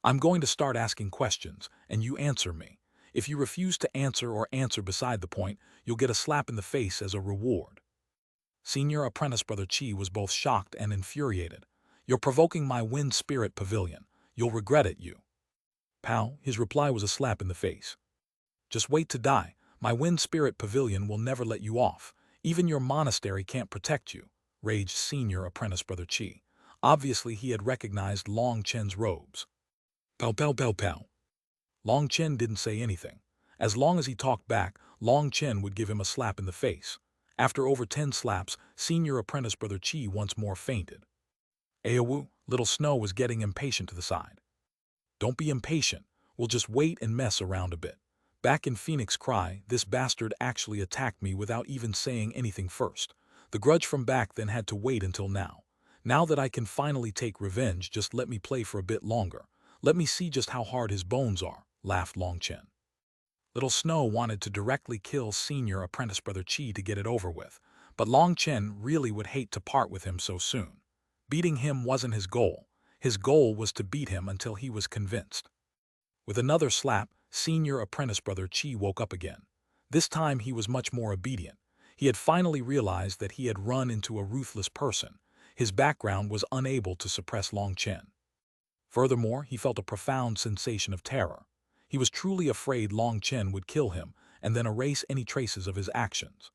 I'm going to start asking questions, and you answer me. If you refuse to answer or answer beside the point, you'll get a slap in the face as a reward. Senior apprentice brother Chi was both shocked and infuriated. You're provoking my wind spirit pavilion. You'll regret it, you. Pow, his reply was a slap in the face. Just wait to die. My wind spirit pavilion will never let you off. Even your monastery can't protect you, raged senior apprentice brother Chi. Obviously, he had recognized Long Chen's robes. Pow, pow, pow, pow. Long Chen didn't say anything. As long as he talked back, Long Chen would give him a slap in the face. After over 10 slaps, senior apprentice brother Chi once more fainted. Aowu, little Snow was getting impatient to the side. Don't be impatient. We'll just wait and mess around a bit. Back in Phoenix Cry, this bastard actually attacked me without even saying anything first. The grudge from back then had to wait until now. Now that I can finally take revenge, just let me play for a bit longer. Let me see just how hard his bones are, laughed Long Chen. Little Snow wanted to directly kill senior apprentice brother Chi to get it over with, but Long Chen really would hate to part with him so soon. Beating him wasn't his goal. His goal was to beat him until he was convinced. With another slap, senior apprentice brother Chi woke up again. This time he was much more obedient. He had finally realized that he had run into a ruthless person. His background was unable to suppress Long Chen. Furthermore, he felt a profound sensation of terror. He was truly afraid Long Chen would kill him and then erase any traces of his actions.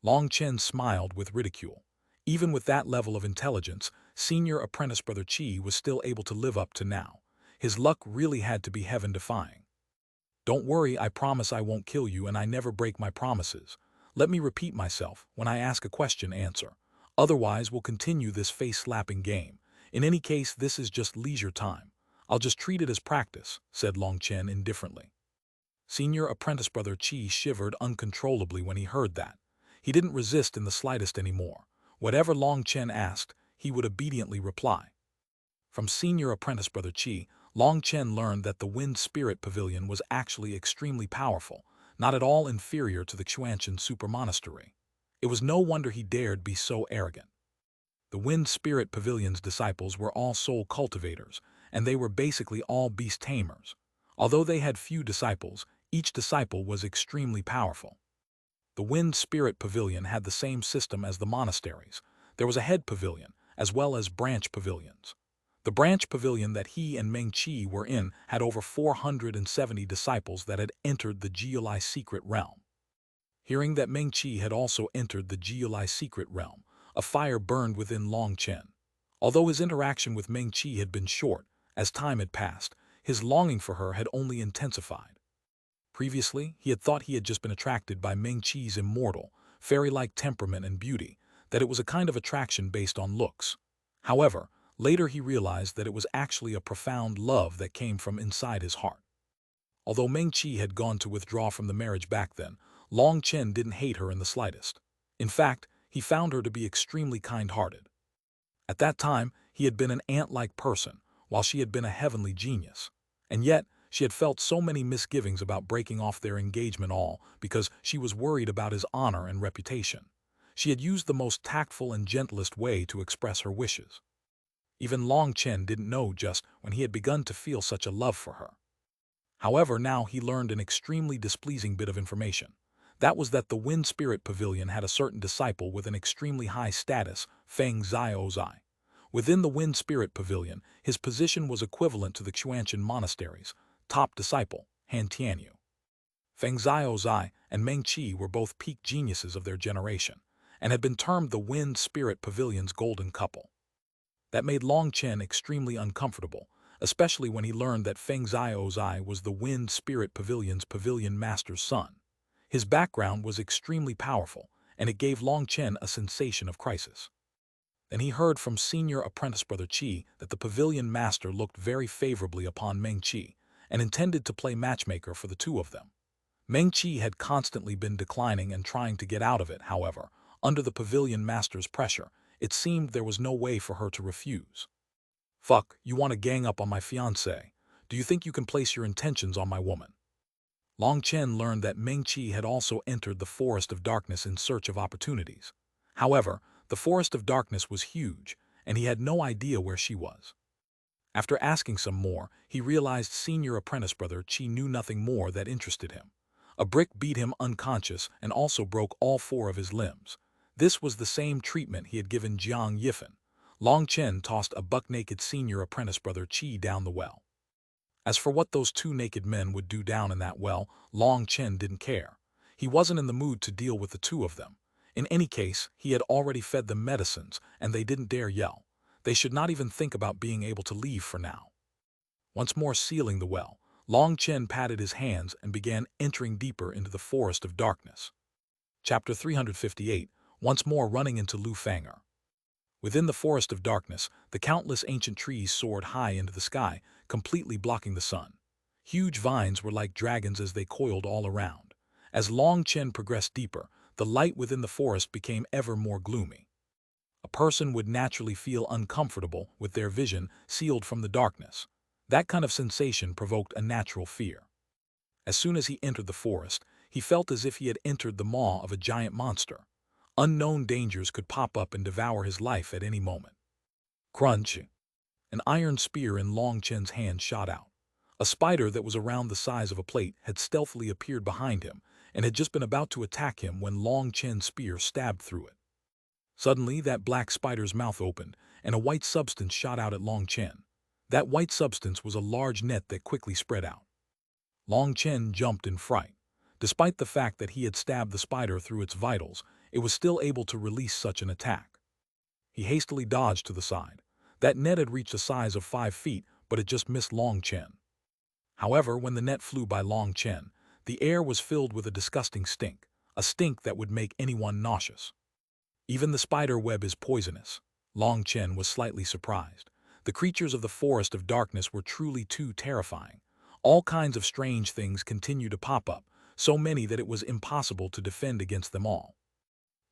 Long Chen smiled with ridicule. Even with that level of intelligence, senior apprentice brother Chi was still able to live up to now. His luck really had to be heaven-defying. Don't worry, I promise I won't kill you and I never break my promises. Let me repeat myself. When I ask a question, answer. Otherwise, we'll continue this face-slapping game. In any case, this is just leisure time. I'll just treat it as practice, said Long Chen indifferently. Senior apprentice brother Chi shivered uncontrollably when he heard that. He didn't resist in the slightest anymore. Whatever Long Chen asked, he would obediently reply. From senior apprentice brother Chi, Long Chen learned that the Wind Spirit Pavilion was actually extremely powerful, not at all inferior to the Xuanhuan Super Monastery. It was no wonder he dared be so arrogant. The Wind Spirit Pavilion's disciples were all soul cultivators, and they were basically all beast tamers. Although they had few disciples, each disciple was extremely powerful. The Wind Spirit Pavilion had the same system as the monasteries. There was a head pavilion, as well as branch pavilions. The branch pavilion that he and Meng Qi were in had over 470 disciples that had entered the Geolai secret realm. Hearing that Meng Qi had also entered the Geolai secret realm, a fire burned within Long Chen. Although his interaction with Meng Qi had been short, as time had passed, his longing for her had only intensified. Previously, he had thought he had just been attracted by Meng Qi's immortal, fairy-like temperament and beauty, that it was a kind of attraction based on looks. However, later he realized that it was actually a profound love that came from inside his heart. Although Meng Qi had gone to withdraw from the marriage back then, Long Chen didn't hate her in the slightest. In fact, he found her to be extremely kind-hearted. At that time, he had been an ant-like person, while she had been a heavenly genius. And yet, she had felt so many misgivings about breaking off their engagement all because she was worried about his honor and reputation. She had used the most tactful and gentlest way to express her wishes. Even Long Chen didn't know just when he had begun to feel such a love for her. However, now he learned an extremely displeasing bit of information. That was that the Wind Spirit Pavilion had a certain disciple with an extremely high status, Feng Zai. Within the Wind Spirit Pavilion, his position was equivalent to the Xuanhuan monastery's top disciple, Han Tianyu. Feng Zai and Meng Qi were both peak geniuses of their generation, and had been termed the Wind Spirit Pavilion's golden couple. That made Long Chen extremely uncomfortable, especially when he learned that Feng Zai was the Wind Spirit Pavilion's pavilion master's son. His background was extremely powerful, and it gave Long Chen a sensation of crisis. Then he heard from senior apprentice brother Qi that the pavilion master looked very favorably upon Meng Qi, and intended to play matchmaker for the two of them. Meng Qi had constantly been declining and trying to get out of it, however, under the pavilion master's pressure, it seemed there was no way for her to refuse. "Fuck, you want to gang up on my fiancé? Do you think you can place your intentions on my woman?" Long Chen learned that Meng Qi had also entered the Forest of Darkness in search of opportunities. However, the Forest of Darkness was huge, and he had no idea where she was. After asking some more, he realized senior apprentice brother Qi knew nothing more that interested him. A brick beat him unconscious and also broke all four of his limbs. This was the same treatment he had given Jiang Yifan. Long Chen tossed a buck-naked senior apprentice brother Qi down the well. As for what those two naked men would do down in that well, Long Chen didn't care. He wasn't in the mood to deal with the two of them. In any case, he had already fed them medicines, and they didn't dare yell. They should not even think about being able to leave for now. Once more sealing the well, Long Chen patted his hands and began entering deeper into the Forest of Darkness. Chapter 358, once more running into Lu Fanger. Within the Forest of Darkness, the countless ancient trees soared high into the sky, completely blocking the sun. Huge vines were like dragons as they coiled all around. As Long Chen progressed deeper, the light within the forest became ever more gloomy. A person would naturally feel uncomfortable with their vision sealed from the darkness. That kind of sensation provoked a natural fear. As soon as he entered the forest, he felt as if he had entered the maw of a giant monster. Unknown dangers could pop up and devour his life at any moment. Crunch! An iron spear in Long Chen's hand shot out. A spider that was around the size of a plate had stealthily appeared behind him and had just been about to attack him when Long Chen's spear stabbed through it. Suddenly, that black spider's mouth opened, and a white substance shot out at Long Chen. That white substance was a large net that quickly spread out. Long Chen jumped in fright. Despite the fact that he had stabbed the spider through its vitals, it was still able to release such an attack. He hastily dodged to the side. That net had reached a size of 5 feet, but it just missed Long Chen. However, when the net flew by Long Chen, the air was filled with a disgusting stink, a stink that would make anyone nauseous. Even the spider web is poisonous. Long Chen was slightly surprised. The creatures of the Forest of Darkness were truly too terrifying. All kinds of strange things continued to pop up, so many that it was impossible to defend against them all.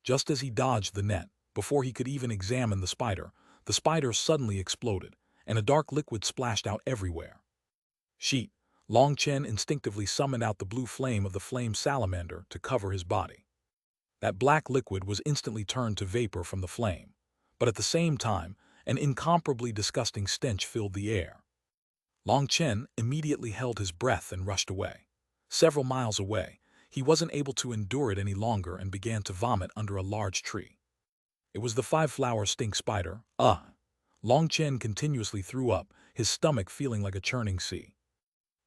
Just as he dodged the net, before he could even examine the spider suddenly exploded, and a dark liquid splashed out everywhere. Sheet! Long Chen instinctively summoned out the blue flame of the flame salamander to cover his body. That black liquid was instantly turned to vapor from the flame, but at the same time, an incomparably disgusting stench filled the air. Long Chen immediately held his breath and rushed away. Several miles away, he wasn't able to endure it any longer and began to vomit under a large tree. It was the 5-flower stink spider. Long Chen continuously threw up, his stomach feeling like a churning sea.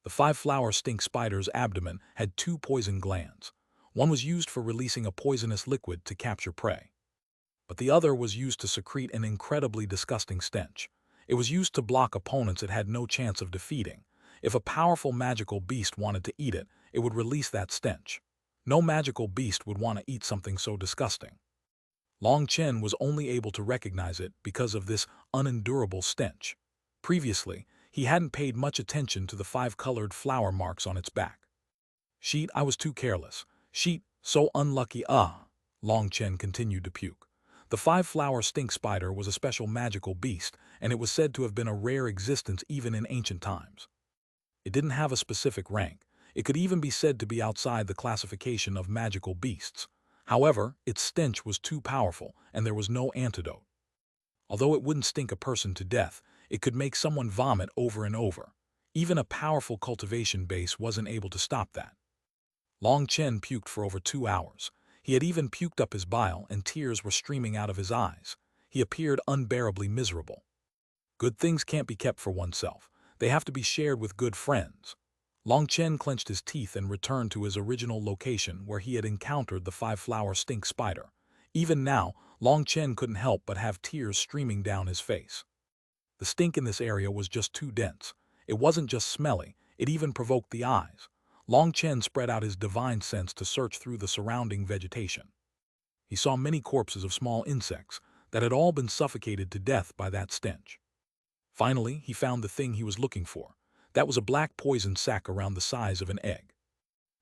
The 5-flower stink spider's abdomen had 2 poison glands. One was used for releasing a poisonous liquid to capture prey, but the other was used to secrete an incredibly disgusting stench. It was used to block opponents it had no chance of defeating. If a powerful magical beast wanted to eat it, it would release that stench. No magical beast would want to eat something so disgusting. Long Chen was only able to recognize it because of this unendurable stench. Previously, he hadn't paid much attention to the 5-colored flower marks on its back. Sheet, I was too careless. Sheet, so unlucky. Long Chen continued to puke. The 5-flower stink spider was a special magical beast, and it was said to have been a rare existence even in ancient times. It didn't have a specific rank. It could even be said to be outside the classification of magical beasts. However, its stench was too powerful, and there was no antidote. Although it wouldn't stink a person to death, it could make someone vomit over and over. Even a powerful cultivation base wasn't able to stop that. Long Chen puked for over 2 hours. He had even puked up his bile, and tears were streaming out of his eyes. He appeared unbearably miserable. Good things can't be kept for oneself. They have to be shared with good friends. Long Chen clenched his teeth and returned to his original location where he had encountered the five-flower stink spider. Even now, Long Chen couldn't help but have tears streaming down his face. The stink in this area was just too dense. It wasn't just smelly, it even provoked the eyes. Long Chen spread out his divine sense to search through the surrounding vegetation. He saw many corpses of small insects that had all been suffocated to death by that stench. Finally, he found the thing he was looking for. That was a black poison sac around the size of an egg.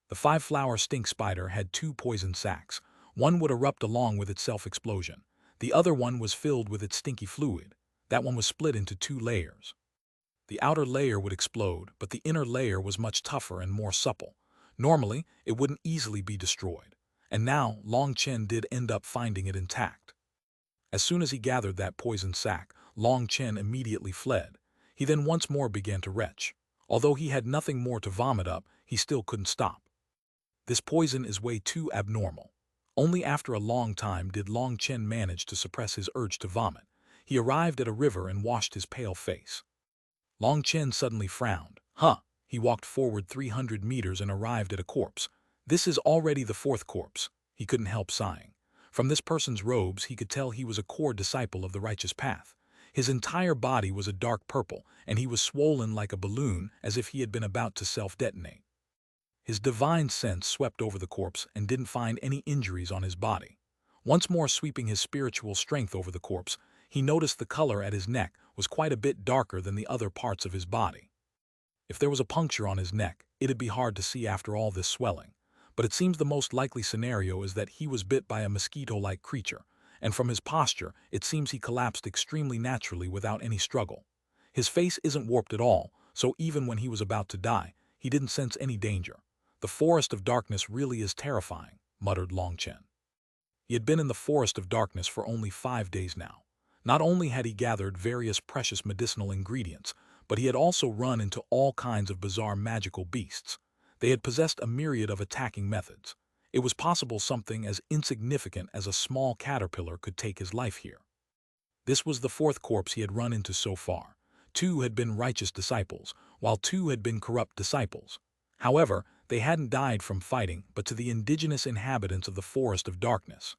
The five-flower stink spider had two poison sacs. One would erupt along with its self-explosion. The other one was filled with its stinky fluid. That one was split into 2 layers. The outer layer would explode, but the inner layer was much tougher and more supple. Normally, it wouldn't easily be destroyed. And now, Long Chen did end up finding it intact. As soon as he gathered that poison sac, Long Chen immediately fled. He then once more began to retch. Although he had nothing more to vomit up, he still couldn't stop. This poison is way too abnormal. Only after a long time did Long Chen manage to suppress his urge to vomit. He arrived at a river and washed his pale face. Long Chen suddenly frowned. He walked forward 300 meters and arrived at a corpse. This is already the 4th corpse. He couldn't help sighing. From this person's robes, he could tell he was a core disciple of the righteous path. His entire body was a dark purple, and he was swollen like a balloon as if he had been about to self-detonate. His divine sense swept over the corpse and didn't find any injuries on his body. Once more sweeping his spiritual strength over the corpse, he noticed the color at his neck was quite a bit darker than the other parts of his body. If there was a puncture on his neck, it'd be hard to see after all this swelling. But it seems the most likely scenario is that he was bit by a mosquito-like creature, and from his posture, it seems he collapsed extremely naturally without any struggle. His face isn't warped at all, so even when he was about to die, he didn't sense any danger. The forest of darkness really is terrifying, muttered Long Chen. He had been in the forest of darkness for only 5 days now. Not only had he gathered various precious medicinal ingredients, but he had also run into all kinds of bizarre magical beasts. They had possessed a myriad of attacking methods. It was possible something as insignificant as a small caterpillar could take his life here. This was the 4th corpse he had run into so far. 2 had been righteous disciples, while 2 had been corrupt disciples. However, they hadn't died from fighting, but to the indigenous inhabitants of the forest of darkness.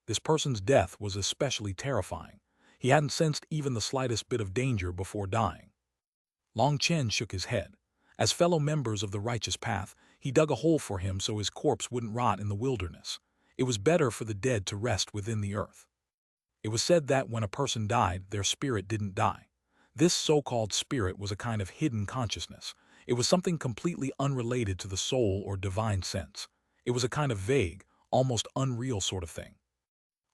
This person's death was especially terrifying. He hadn't sensed even the slightest bit of danger before dying. Long Chen shook his head. As fellow members of the righteous path, he dug a hole for him so his corpse wouldn't rot in the wilderness. It was better for the dead to rest within the earth. It was said that when a person died, their spirit didn't die. This so-called spirit was a kind of hidden consciousness. It was something completely unrelated to the soul or divine sense. It was a kind of vague, almost unreal sort of thing.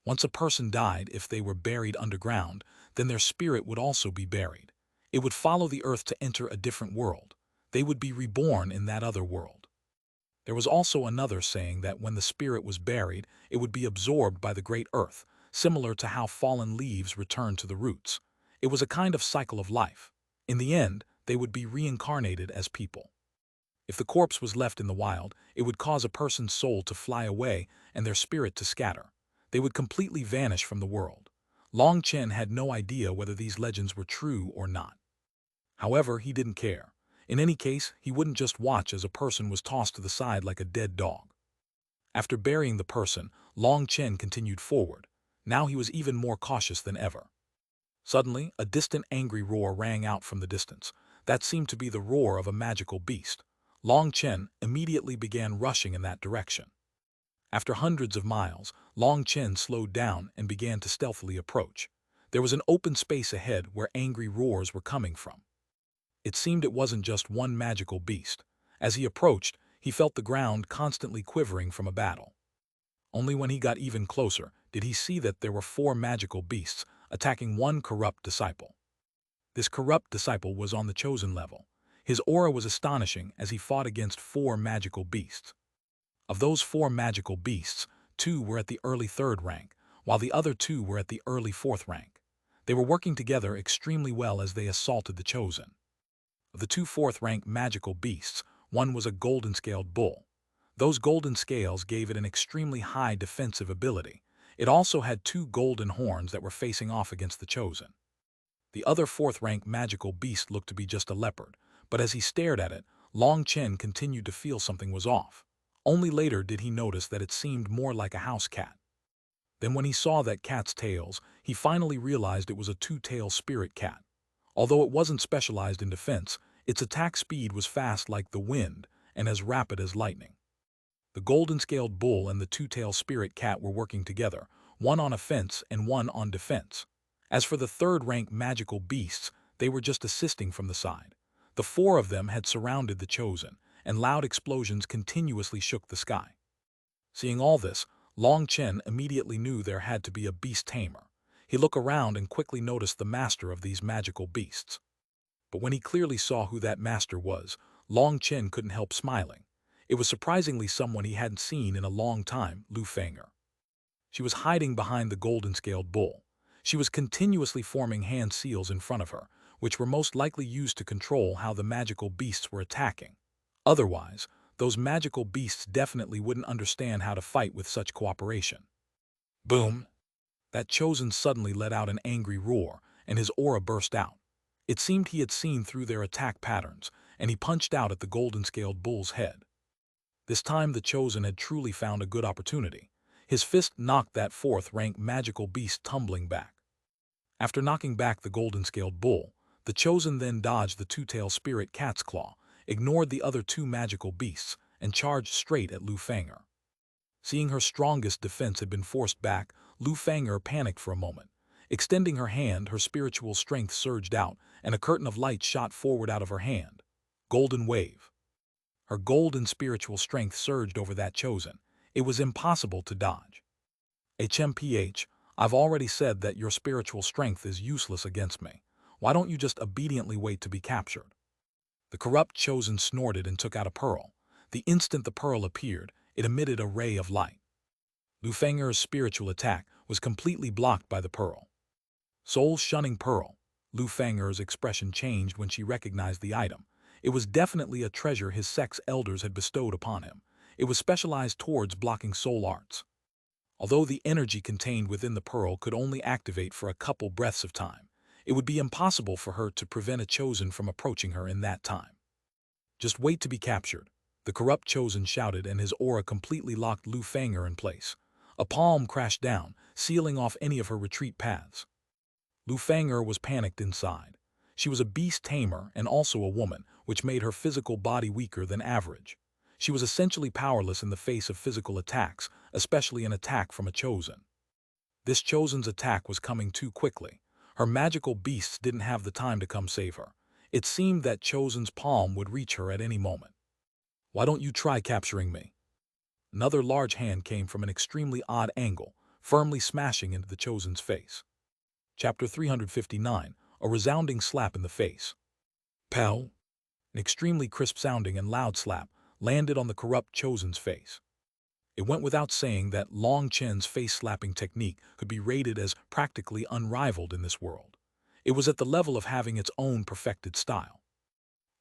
Once a person died, if they were buried underground, then their spirit would also be buried. It would follow the earth to enter a different world. They would be reborn in that other world. There was also another saying that when the spirit was buried, it would be absorbed by the great earth, similar to how fallen leaves return to the roots. It was a kind of cycle of life. In the end, they would be reincarnated as people. If the corpse was left in the wild, it would cause a person's soul to fly away and their spirit to scatter. They would completely vanish from the world. Long Chen had no idea whether these legends were true or not. However, he didn't care. In any case, he wouldn't just watch as a person was tossed to the side like a dead dog. After burying the person, Long Chen continued forward. Now he was even more cautious than ever. Suddenly, a distant angry roar rang out from the distance. That seemed to be the roar of a magical beast. Long Chen immediately began rushing in that direction. After hundreds of miles, Long Chen slowed down and began to stealthily approach. There was an open space ahead where angry roars were coming from. It seemed it wasn't just one magical beast. As he approached, he felt the ground constantly quivering from a battle. Only when he got even closer did he see that there were 4 magical beasts attacking one corrupt disciple. This corrupt disciple was on the chosen level. His aura was astonishing as he fought against 4 magical beasts. Of those 4 magical beasts, two were at the early 3rd rank, while the other two were at the early 4th rank. They were working together extremely well as they assaulted the Chosen. Of the two 4th-rank magical beasts, one was a golden-scaled bull. Those golden scales gave it an extremely high defensive ability. It also had two golden horns that were facing off against the Chosen. The other 4th-rank magical beast looked to be just a leopard, but as he stared at it, Long Chen continued to feel something was off. Only later did he notice that it seemed more like a house cat. Then when he saw that cat's tails, he finally realized it was a two-tailed spirit cat. Although it wasn't specialized in defense, its attack speed was fast like the wind and as rapid as lightning. The golden-scaled bull and the two-tailed spirit cat were working together, one on offense and one on defense. As for the 3rd-rank magical beasts, they were just assisting from the side. The 4 of them had surrounded the Chosen, and loud explosions continuously shook the sky. Seeing all this, Long Chen immediately knew there had to be a beast tamer. He looked around and quickly noticed the master of these magical beasts. But when he clearly saw who that master was, Long Chen couldn't help smiling. It was surprisingly someone he hadn't seen in a long time, Lu Feng'er. She was hiding behind the golden-scaled bull. She was continuously forming hand seals in front of her, which were most likely used to control how the magical beasts were attacking. Otherwise, those magical beasts definitely wouldn't understand how to fight with such cooperation. Boom! That Chosen suddenly let out an angry roar, and his aura burst out. It seemed he had seen through their attack patterns, and he punched out at the golden-scaled bull's head. This time the Chosen had truly found a good opportunity. His fist knocked that 4th-rank magical beast tumbling back. After knocking back the golden-scaled bull, the Chosen then dodged the two-tailed spirit cat's claw, ignored the other two magical beasts, and charged straight at Lu Feng'er. Seeing her strongest defense had been forced back, Lu Feng'er panicked for a moment. Extending her hand, her spiritual strength surged out, and a curtain of light shot forward out of her hand. Golden wave. Her golden spiritual strength surged over that Chosen. It was impossible to dodge. HMPH, I've already said that your spiritual strength is useless against me. Why don't you just obediently wait to be captured? The corrupt Chosen snorted and took out a pearl. The instant the pearl appeared, it emitted a ray of light. Lu Feng'er's spiritual attack was completely blocked by the pearl. Soul-shunning pearl. Lu Feng'er's expression changed when she recognized the item. It was definitely a treasure his sex elders had bestowed upon him. It was specialized towards blocking soul arts. Although the energy contained within the pearl could only activate for a couple breaths of time, it would be impossible for her to prevent a Chosen from approaching her in that time. Just wait to be captured, the corrupt Chosen shouted, and his aura completely locked Lu Feng'er in place. A palm crashed down, sealing off any of her retreat paths. Lu Feng'er was panicked inside. She was a beast tamer and also a woman, which made her physical body weaker than average. She was essentially powerless in the face of physical attacks, especially an attack from a Chosen. This Chosen's attack was coming too quickly. Her magical beasts didn't have the time to come save her. It seemed that Chosen's palm would reach her at any moment. Why don't you try capturing me? Another large hand came from an extremely odd angle, firmly smashing into the Chosen's face. Chapter 359, a resounding slap in the face. Pow! An extremely crisp-sounding and loud slap landed on the corrupt Chosen's face. It went without saying that Long Chen's face-slapping technique could be rated as practically unrivaled in this world. It was at the level of having its own perfected style.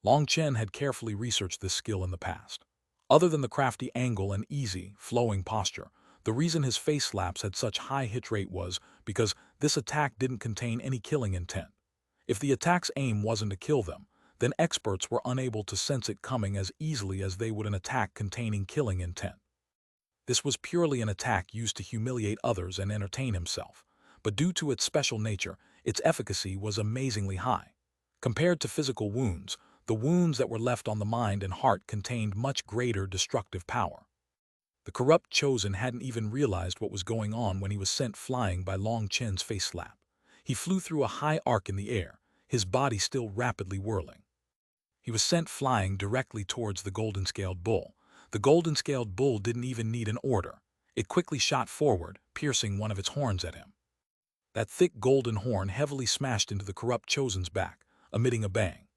Long Chen had carefully researched this skill in the past. Other than the crafty angle and easy, flowing posture, the reason his face slaps had such high hit rate was because this attack didn't contain any killing intent. If the attack's aim wasn't to kill them, then experts were unable to sense it coming as easily as they would an attack containing killing intent. This was purely an attack used to humiliate others and entertain himself, but due to its special nature, its efficacy was amazingly high. Compared to physical wounds, the wounds that were left on the mind and heart contained much greater destructive power. The corrupt Chosen hadn't even realized what was going on when he was sent flying by Long Chen's face slap. He flew through a high arc in the air, his body still rapidly whirling. He was sent flying directly towards the golden-scaled bull. The golden-scaled bull didn't even need an order. It quickly shot forward, piercing one of its horns at him. That thick golden horn heavily smashed into the corrupt Chosen's back, emitting a bang.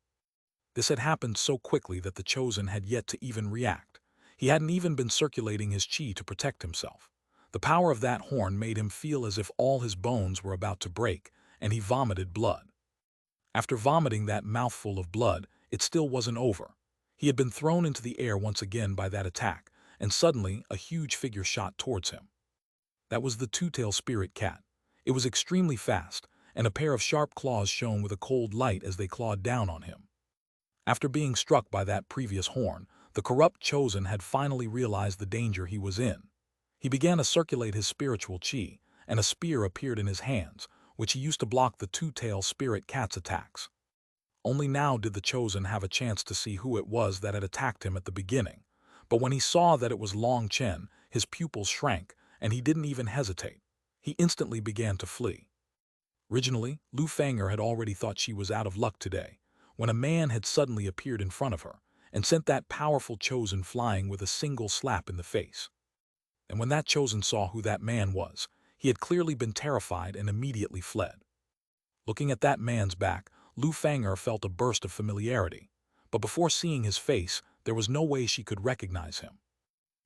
This had happened so quickly that the Chosen had yet to even react. He hadn't even been circulating his chi to protect himself. The power of that horn made him feel as if all his bones were about to break, and he vomited blood. After vomiting that mouthful of blood, it still wasn't over. He had been thrown into the air once again by that attack, and suddenly a huge figure shot towards him. That was the two-tailed spirit cat. It was extremely fast, and a pair of sharp claws shone with a cold light as they clawed down on him. After being struck by that previous horn, the corrupt chosen had finally realized the danger he was in. He began to circulate his spiritual chi, and a spear appeared in his hands, which he used to block the two-tailed spirit cat's attacks. Only now did the chosen have a chance to see who it was that had attacked him at the beginning. But when he saw that it was Long Chen, his pupils shrank, and he didn't even hesitate. He instantly began to flee. Originally, Lu Fang'er had already thought she was out of luck today, when a man had suddenly appeared in front of her and sent that powerful chosen flying with a single slap in the face. And when that chosen saw who that man was, he had clearly been terrified and immediately fled. Looking at that man's back, Lu Fang'er felt a burst of familiarity, but before seeing his face, there was no way she could recognize him.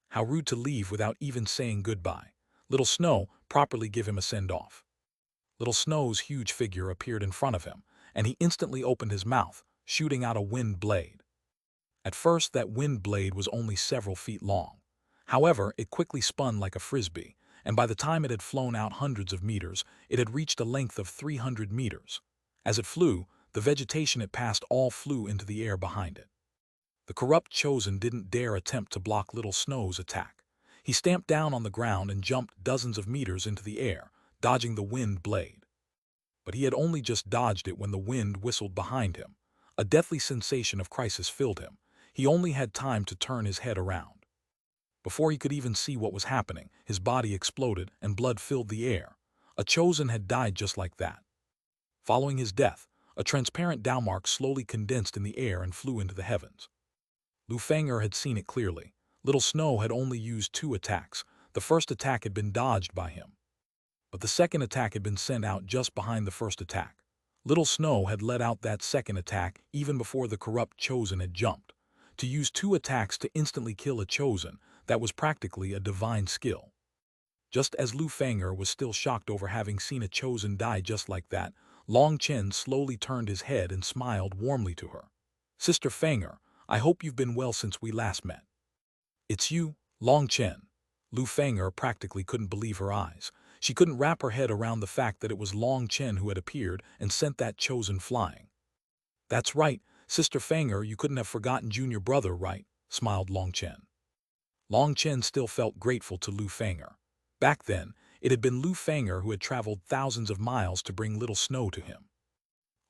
How rude to leave without even saying goodbye. Little Snow, properly give him a send-off. Little Snow's huge figure appeared in front of him, and he instantly opened his mouth, shooting out a wind blade. At first, that wind blade was only several feet long. However, it quickly spun like a frisbee, and by the time it had flown out hundreds of meters, it had reached a length of 300 meters. As it flew, the vegetation it passed all flew into the air behind it. The corrupt chosen didn't dare attempt to block Little Snow's attack. He stamped down on the ground and jumped dozens of meters into the air, dodging the wind blade. But he had only just dodged it when the wind whistled behind him. A deathly sensation of crisis filled him. He only had time to turn his head around. Before he could even see what was happening, his body exploded and blood filled the air. A chosen had died just like that. Following his death, a transparent Dowmark slowly condensed in the air and flew into the heavens. Lu Fang'er had seen it clearly. Little Snow had only used 2 attacks. The first attack had been dodged by him, but the second attack had been sent out just behind the first attack. Little Snow had let out that second attack even before the corrupt chosen had jumped. To use 2 attacks to instantly kill a chosen, that was practically a divine skill. Just as Lu Fang'er was still shocked over having seen a chosen die just like that, Long Chen slowly turned his head and smiled warmly to her. "Sister Fang'er, I hope you've been well since we last met." "It's you, Long Chen." Lu Fang'er practically couldn't believe her eyes. She couldn't wrap her head around the fact that it was Long Chen who had appeared and sent that chosen flying. "That's right, Sister Fang'er, you couldn't have forgotten Junior Brother, right?" smiled Long Chen. Long Chen still felt grateful to Lu Fang'er. Back then, it had been Lu Fang'er who had traveled thousands of miles to bring Little Snow to him.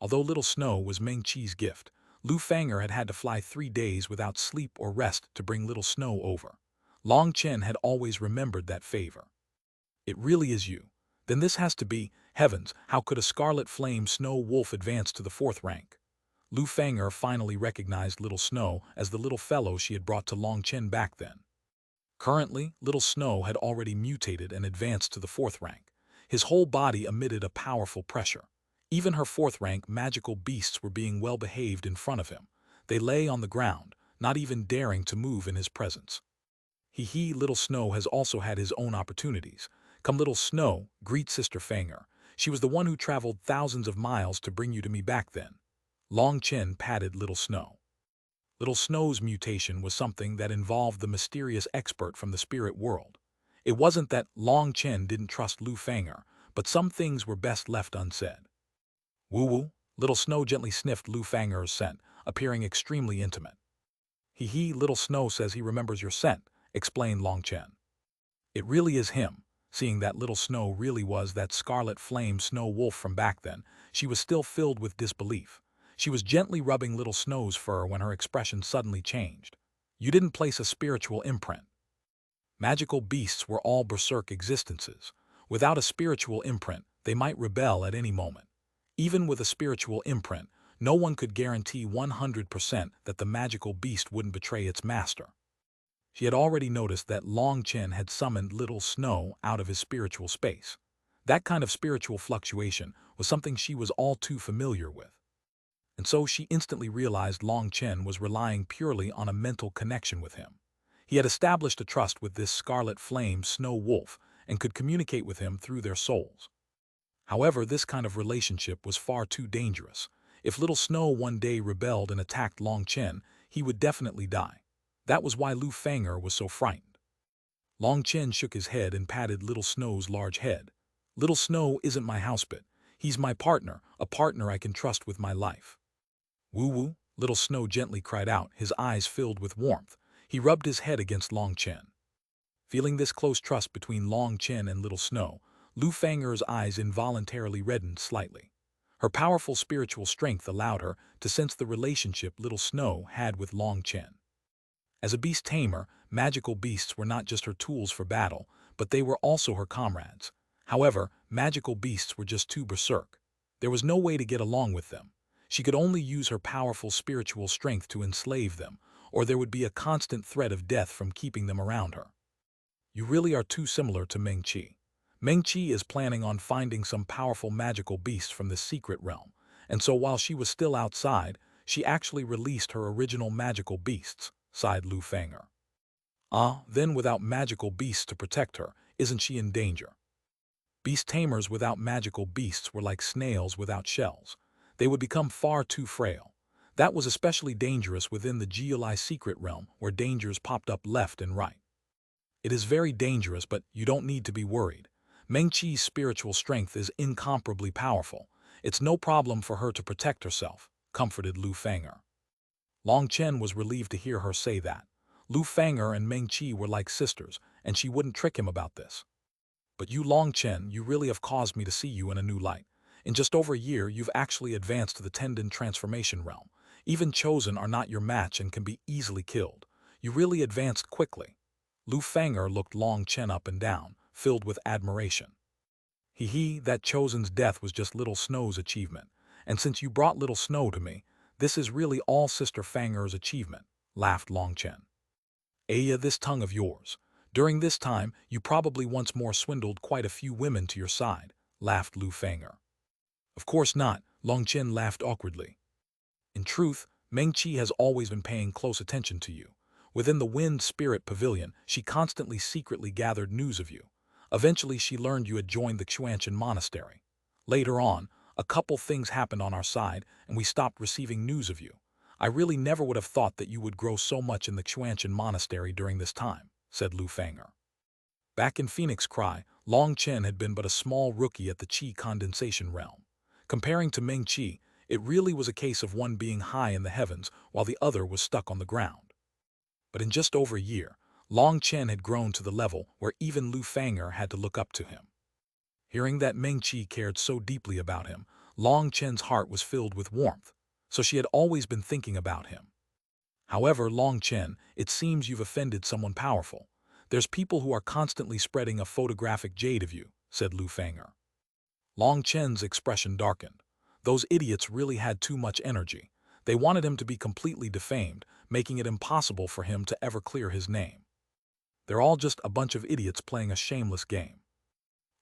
Although Little Snow was Meng Qi's gift, Lu Fang'er had had to fly 3 days without sleep or rest to bring Little Snow over. Long Chen had always remembered that favor. "It really is you. Then this has to be, heavens, how could a Scarlet Flame Snow Wolf advance to the 4th rank?" Lu Fang'er finally recognized Little Snow as the little fellow she had brought to Long Chen back then. Currently, Little Snow had already mutated and advanced to the 4th rank. His whole body emitted a powerful pressure. Even her 4th rank magical beasts were being well behaved in front of him. They lay on the ground, not even daring to move in his presence. Little Snow has also had his own opportunities. "Come, Little Snow, greet Sister Fang'er. She was the one who traveled thousands of miles to bring you to me back then." Long Chen patted Little Snow. Little Snow's mutation was something that involved the mysterious expert from the spirit world. It wasn't that Long Chen didn't trust Lu Fang'er, but some things were best left unsaid. "Woo-woo," Little Snow gently sniffed Lu Fang'er's scent, appearing extremely intimate. Little Snow says he remembers your scent," explained Long Chen. "It really is him." Seeing that Little Snow really was that Scarlet Flame Snow Wolf from back then, she was still filled with disbelief. She was gently rubbing Little Snow's fur when her expression suddenly changed. "You didn't place a spiritual imprint." Magical beasts were all berserk existences. Without a spiritual imprint, they might rebel at any moment. Even with a spiritual imprint, no one could guarantee 100% that the magical beast wouldn't betray its master. She had already noticed that Long Chen had summoned Little Snow out of his spiritual space. That kind of spiritual fluctuation was something she was all too familiar with. And so she instantly realized Long Chen was relying purely on a mental connection with him. He had established a trust with this Scarlet Flame Snow Wolf, and could communicate with him through their souls. However, this kind of relationship was far too dangerous. If Little Snow one day rebelled and attacked Long Chen, he would definitely die. That was why Lu Fang'er was so frightened. Long Chen shook his head and patted Little Snow's large head. Little Snow isn't my housebit. He's my partner, a partner I can trust with my life. Woo-woo, Little Snow gently cried out, his eyes filled with warmth. He rubbed his head against Long Chen. Feeling this close trust between Long Chen and Little Snow, Lu Fang'er's eyes involuntarily reddened slightly. Her powerful spiritual strength allowed her to sense the relationship Little Snow had with Long Chen. As a beast tamer, magical beasts were not just her tools for battle, but they were also her comrades. However, magical beasts were just too berserk. There was no way to get along with them. She could only use her powerful spiritual strength to enslave them, or there would be a constant threat of death from keeping them around her. You really are too similar to Meng Qi. Meng Qi is planning on finding some powerful magical beasts from this secret realm, and so while she was still outside, she actually released her original magical beasts, sighed Lu Fang'er. Then without magical beasts to protect her, isn't she in danger? Beast tamers without magical beasts were like snails without shells. They would become far too frail. That was especially dangerous within the Geolai secret realm, where dangers popped up left and right. It is very dangerous, but you don't need to be worried. Meng Qi's spiritual strength is incomparably powerful. It's no problem for her to protect herself, comforted Lu Fang'er. Long Chen was relieved to hear her say that. Lu Fang'er and Meng Qi were like sisters, and she wouldn't trick him about this. But you, Long Chen, you really have caused me to see you in a new light. In just over a year, you've actually advanced to the Tendon transformation realm. Even chosen are not your match and can be easily killed. You really advanced quickly. Lu Fang'er looked Long Chen up and down, filled with admiration. That chosen's death was just Little Snow's achievement. And since you brought Little Snow to me, this is really all Sister Fang'er's achievement, laughed Long Chen. This tongue of yours. During this time, you probably once more swindled quite a few women to your side, laughed Lu Fang'er. Of course not, Long Chen laughed awkwardly. In truth, Meng Qi has always been paying close attention to you. Within the Wind Spirit Pavilion, she constantly secretly gathered news of you. Eventually, she learned you had joined the Xuanhuan monastery. Later on, a couple things happened on our side, and we stopped receiving news of you. I really never would have thought that you would grow so much in the Xuanhuan monastery during this time, said Lu Fang'er. Back in Phoenix Cry, Long Chen had been but a small rookie at the Qi condensation realm. Comparing to Meng Qi, it really was a case of one being high in the heavens while the other was stuck on the ground. But in just over a year, Long Chen had grown to the level where even Lu Fang'er had to look up to him. Hearing that Meng Qi cared so deeply about him, Long Chen's heart was filled with warmth, so she had always been thinking about him. However, Long Chen, it seems you've offended someone powerful. There's people who are constantly spreading a photographic Jade of you, said Lu Fang'er. Long Chen's expression darkened. Those idiots really had too much energy. They wanted him to be completely defamed, making it impossible for him to ever clear his name. They're all just a bunch of idiots playing a shameless game.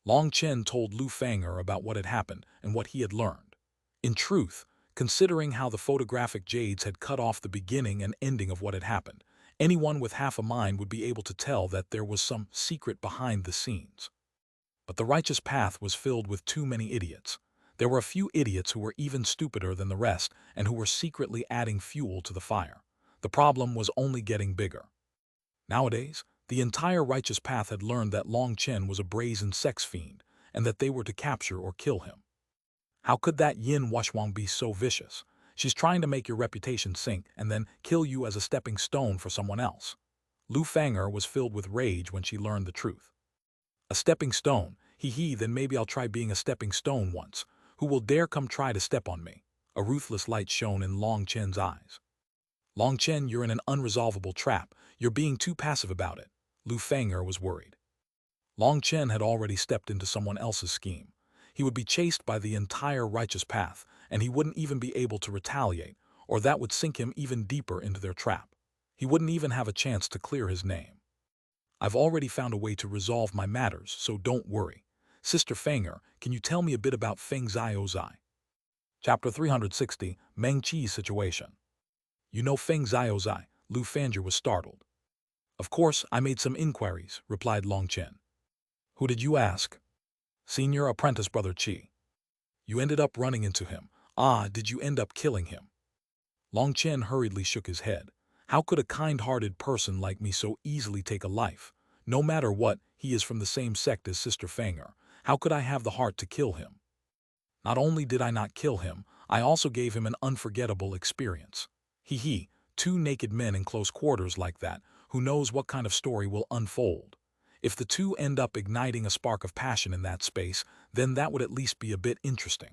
Long Chen told Lu Fang'er about what had happened and what he had learned. In truth, considering how the photographic Jades had cut off the beginning and ending of what had happened, anyone with half a mind would be able to tell that there was some secret behind the scenes. But the righteous path was filled with too many idiots. There were a few idiots who were even stupider than the rest and who were secretly adding fuel to the fire. The problem was only getting bigger. Nowadays, the entire righteous path had learned that Long Chen was a brazen sex fiend and that they were to capture or kill him. How could that Yin Xuanhuan be so vicious? She's trying to make your reputation sink and then kill you as a stepping stone for someone else. Lu Fang'er was filled with rage when she learned the truth. A stepping stone? Then maybe I'll try being a stepping stone once. Who will dare come try to step on me? A ruthless light shone in Long Chen's eyes. Long Chen, you're in an unresolvable trap. You're being too passive about it. Lu Fang'er was worried. Long Chen had already stepped into someone else's scheme. He would be chased by the entire righteous path, and he wouldn't even be able to retaliate, or that would sink him even deeper into their trap. He wouldn't even have a chance to clear his name. I've already found a way to resolve my matters, so don't worry. Sister Fang'er, can you tell me a bit about Feng Xiaozai? Chapter 360, Meng Qi's situation. You know Feng Xiaozai? Lu Fang'er was startled. Of course, I made some inquiries, replied Long Chen. Who did you ask? Senior apprentice brother Qi. You ended up running into him. Ah, did you end up killing him? Long Chen hurriedly shook his head. How could a kind-hearted person like me so easily take a life? No matter what, he is from the same sect as Sister Fanger. How could I have the heart to kill him? Not only did I not kill him, I also gave him an unforgettable experience. He, two naked men in close quarters like that, who knows what kind of story will unfold. If the two end up igniting a spark of passion in that space, then that would at least be a bit interesting.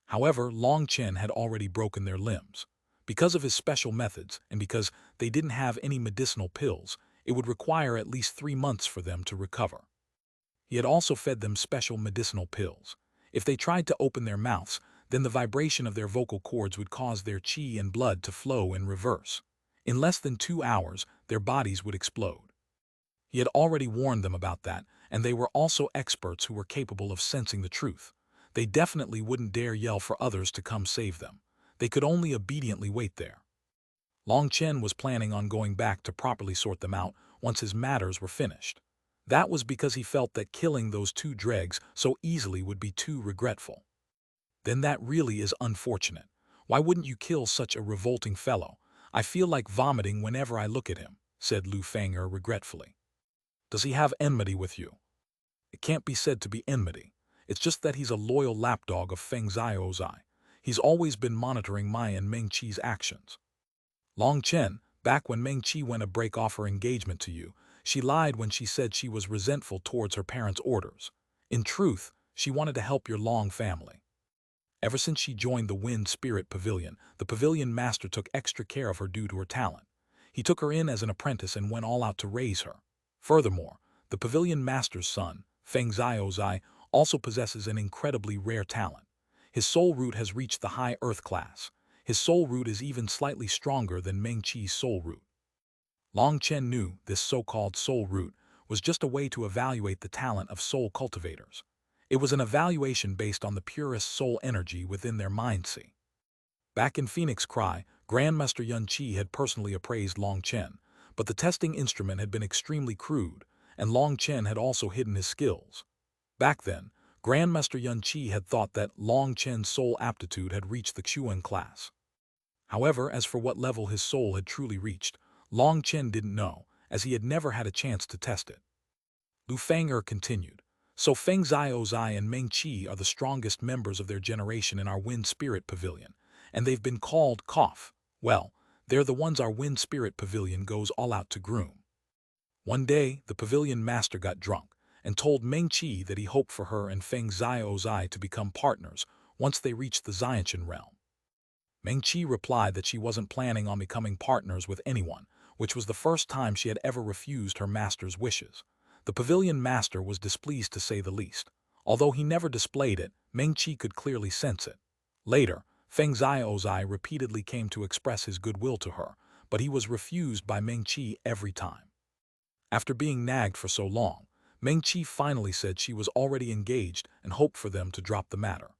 However, Long Chen had already broken their limbs. Because of his special methods, and because they didn't have any medicinal pills, it would require at least 3 months for them to recover. He had also fed them special medicinal pills. If they tried to open their mouths, then the vibration of their vocal cords would cause their qi and blood to flow in reverse. In less than 2 hours, their bodies would explode. He had already warned them about that, and they were also experts who were capable of sensing the truth. They definitely wouldn't dare yell for others to come save them. They could only obediently wait there. Long Chen was planning on going back to properly sort them out once his matters were finished. That was because he felt that killing those two dregs so easily would be too regretful. Then that really is unfortunate. Why wouldn't you kill such a revolting fellow? I feel like vomiting whenever I look at him, said Lu Fanger regretfully. Does he have enmity with you? It can't be said to be enmity. It's just that he's a loyal lapdog of Feng Zaiozai. He's always been monitoring my and Meng Qi's actions. Long Chen, back when Meng Qi went to break off her engagement to you, she lied when she said she was resentful towards her parents' orders. In truth, she wanted to help your Long family. Ever since she joined the Wind Spirit Pavilion, the pavilion master took extra care of her due to her talent. He took her in as an apprentice and went all out to raise her. Furthermore, the pavilion master's son, Feng Zaiozai, also possesses an incredibly rare talent. His soul root has reached the high earth class. His soul root is even slightly stronger than Meng Qi's soul root. Long Chen knew this so-called soul root was just a way to evaluate the talent of soul cultivators. It was an evaluation based on the purest soul energy within their mind-sea. Back in Phoenix Cry, Grandmaster Yun Qi had personally appraised Long Chen, but the testing instrument had been extremely crude, and Long Chen had also hidden his skills. Back then, Grandmaster Yun Qi had thought that Long Chen's soul aptitude had reached the Xuanhuan class. However, as for what level his soul had truly reached, Long Chen didn't know, as he had never had a chance to test it. Lu Fanger continued, so Feng Zaiozai and Meng Qi are the strongest members of their generation in our Wind Spirit Pavilion, and they've been called Cough. Well, they're the ones our Wind Spirit Pavilion goes all out to groom. One day, the pavilion master got drunk and told Meng Qi that he hoped for her and Feng Zaiozai to become partners once they reached the Xiantian realm. Meng Qi replied that she wasn't planning on becoming partners with anyone, which was the first time she had ever refused her master's wishes. The pavilion master was displeased to say the least. Although he never displayed it, Meng Qi could clearly sense it. Later, Feng Zaiozai repeatedly came to express his goodwill to her, but he was refused by Meng Qi every time. After being nagged for so long, Meng Qi finally said she was already engaged and hoped for them to drop the matter.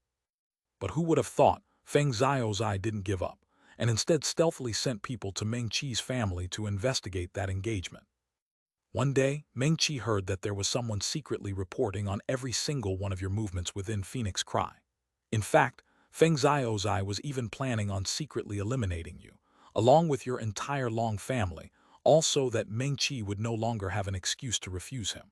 But who would have thought Feng Zaiozai didn't give up, and instead stealthily sent people to Meng Qi's family to investigate that engagement. One day, Meng Qi heard that there was someone secretly reporting on every single one of your movements within Phoenix Cry. In fact, Feng Zaiozai was even planning on secretly eliminating you, along with your entire Long family, also that Meng Qi would no longer have an excuse to refuse him.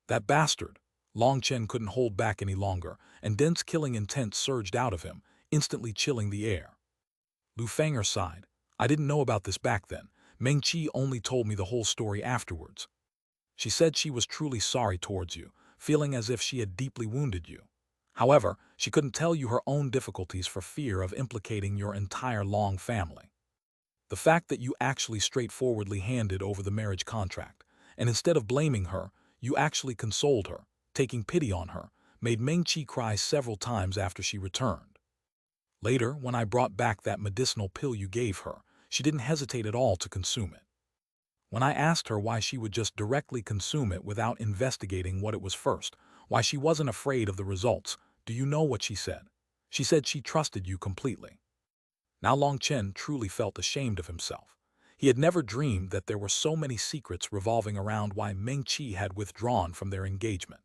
That bastard! Long Chen couldn't hold back any longer, and dense killing intent surged out of him, instantly chilling the air. Lu Fanger sighed. I didn't know about this back then. Meng Qi only told me the whole story afterwards. She said she was truly sorry towards you, feeling as if she had deeply wounded you. However, she couldn't tell you her own difficulties for fear of implicating your entire Long family. The fact that you actually straightforwardly handed over the marriage contract, and instead of blaming her, you actually consoled her, taking pity on her, made Meng Qi cry several times after she returned. Later, when I brought back that medicinal pill you gave her, she didn't hesitate at all to consume it. When I asked her why she would just directly consume it without investigating what it was first, why she wasn't afraid of the results, do you know what she said? She said she trusted you completely. Now Long Chen truly felt ashamed of himself. He had never dreamed that there were so many secrets revolving around why Meng-Chi had withdrawn from their engagement.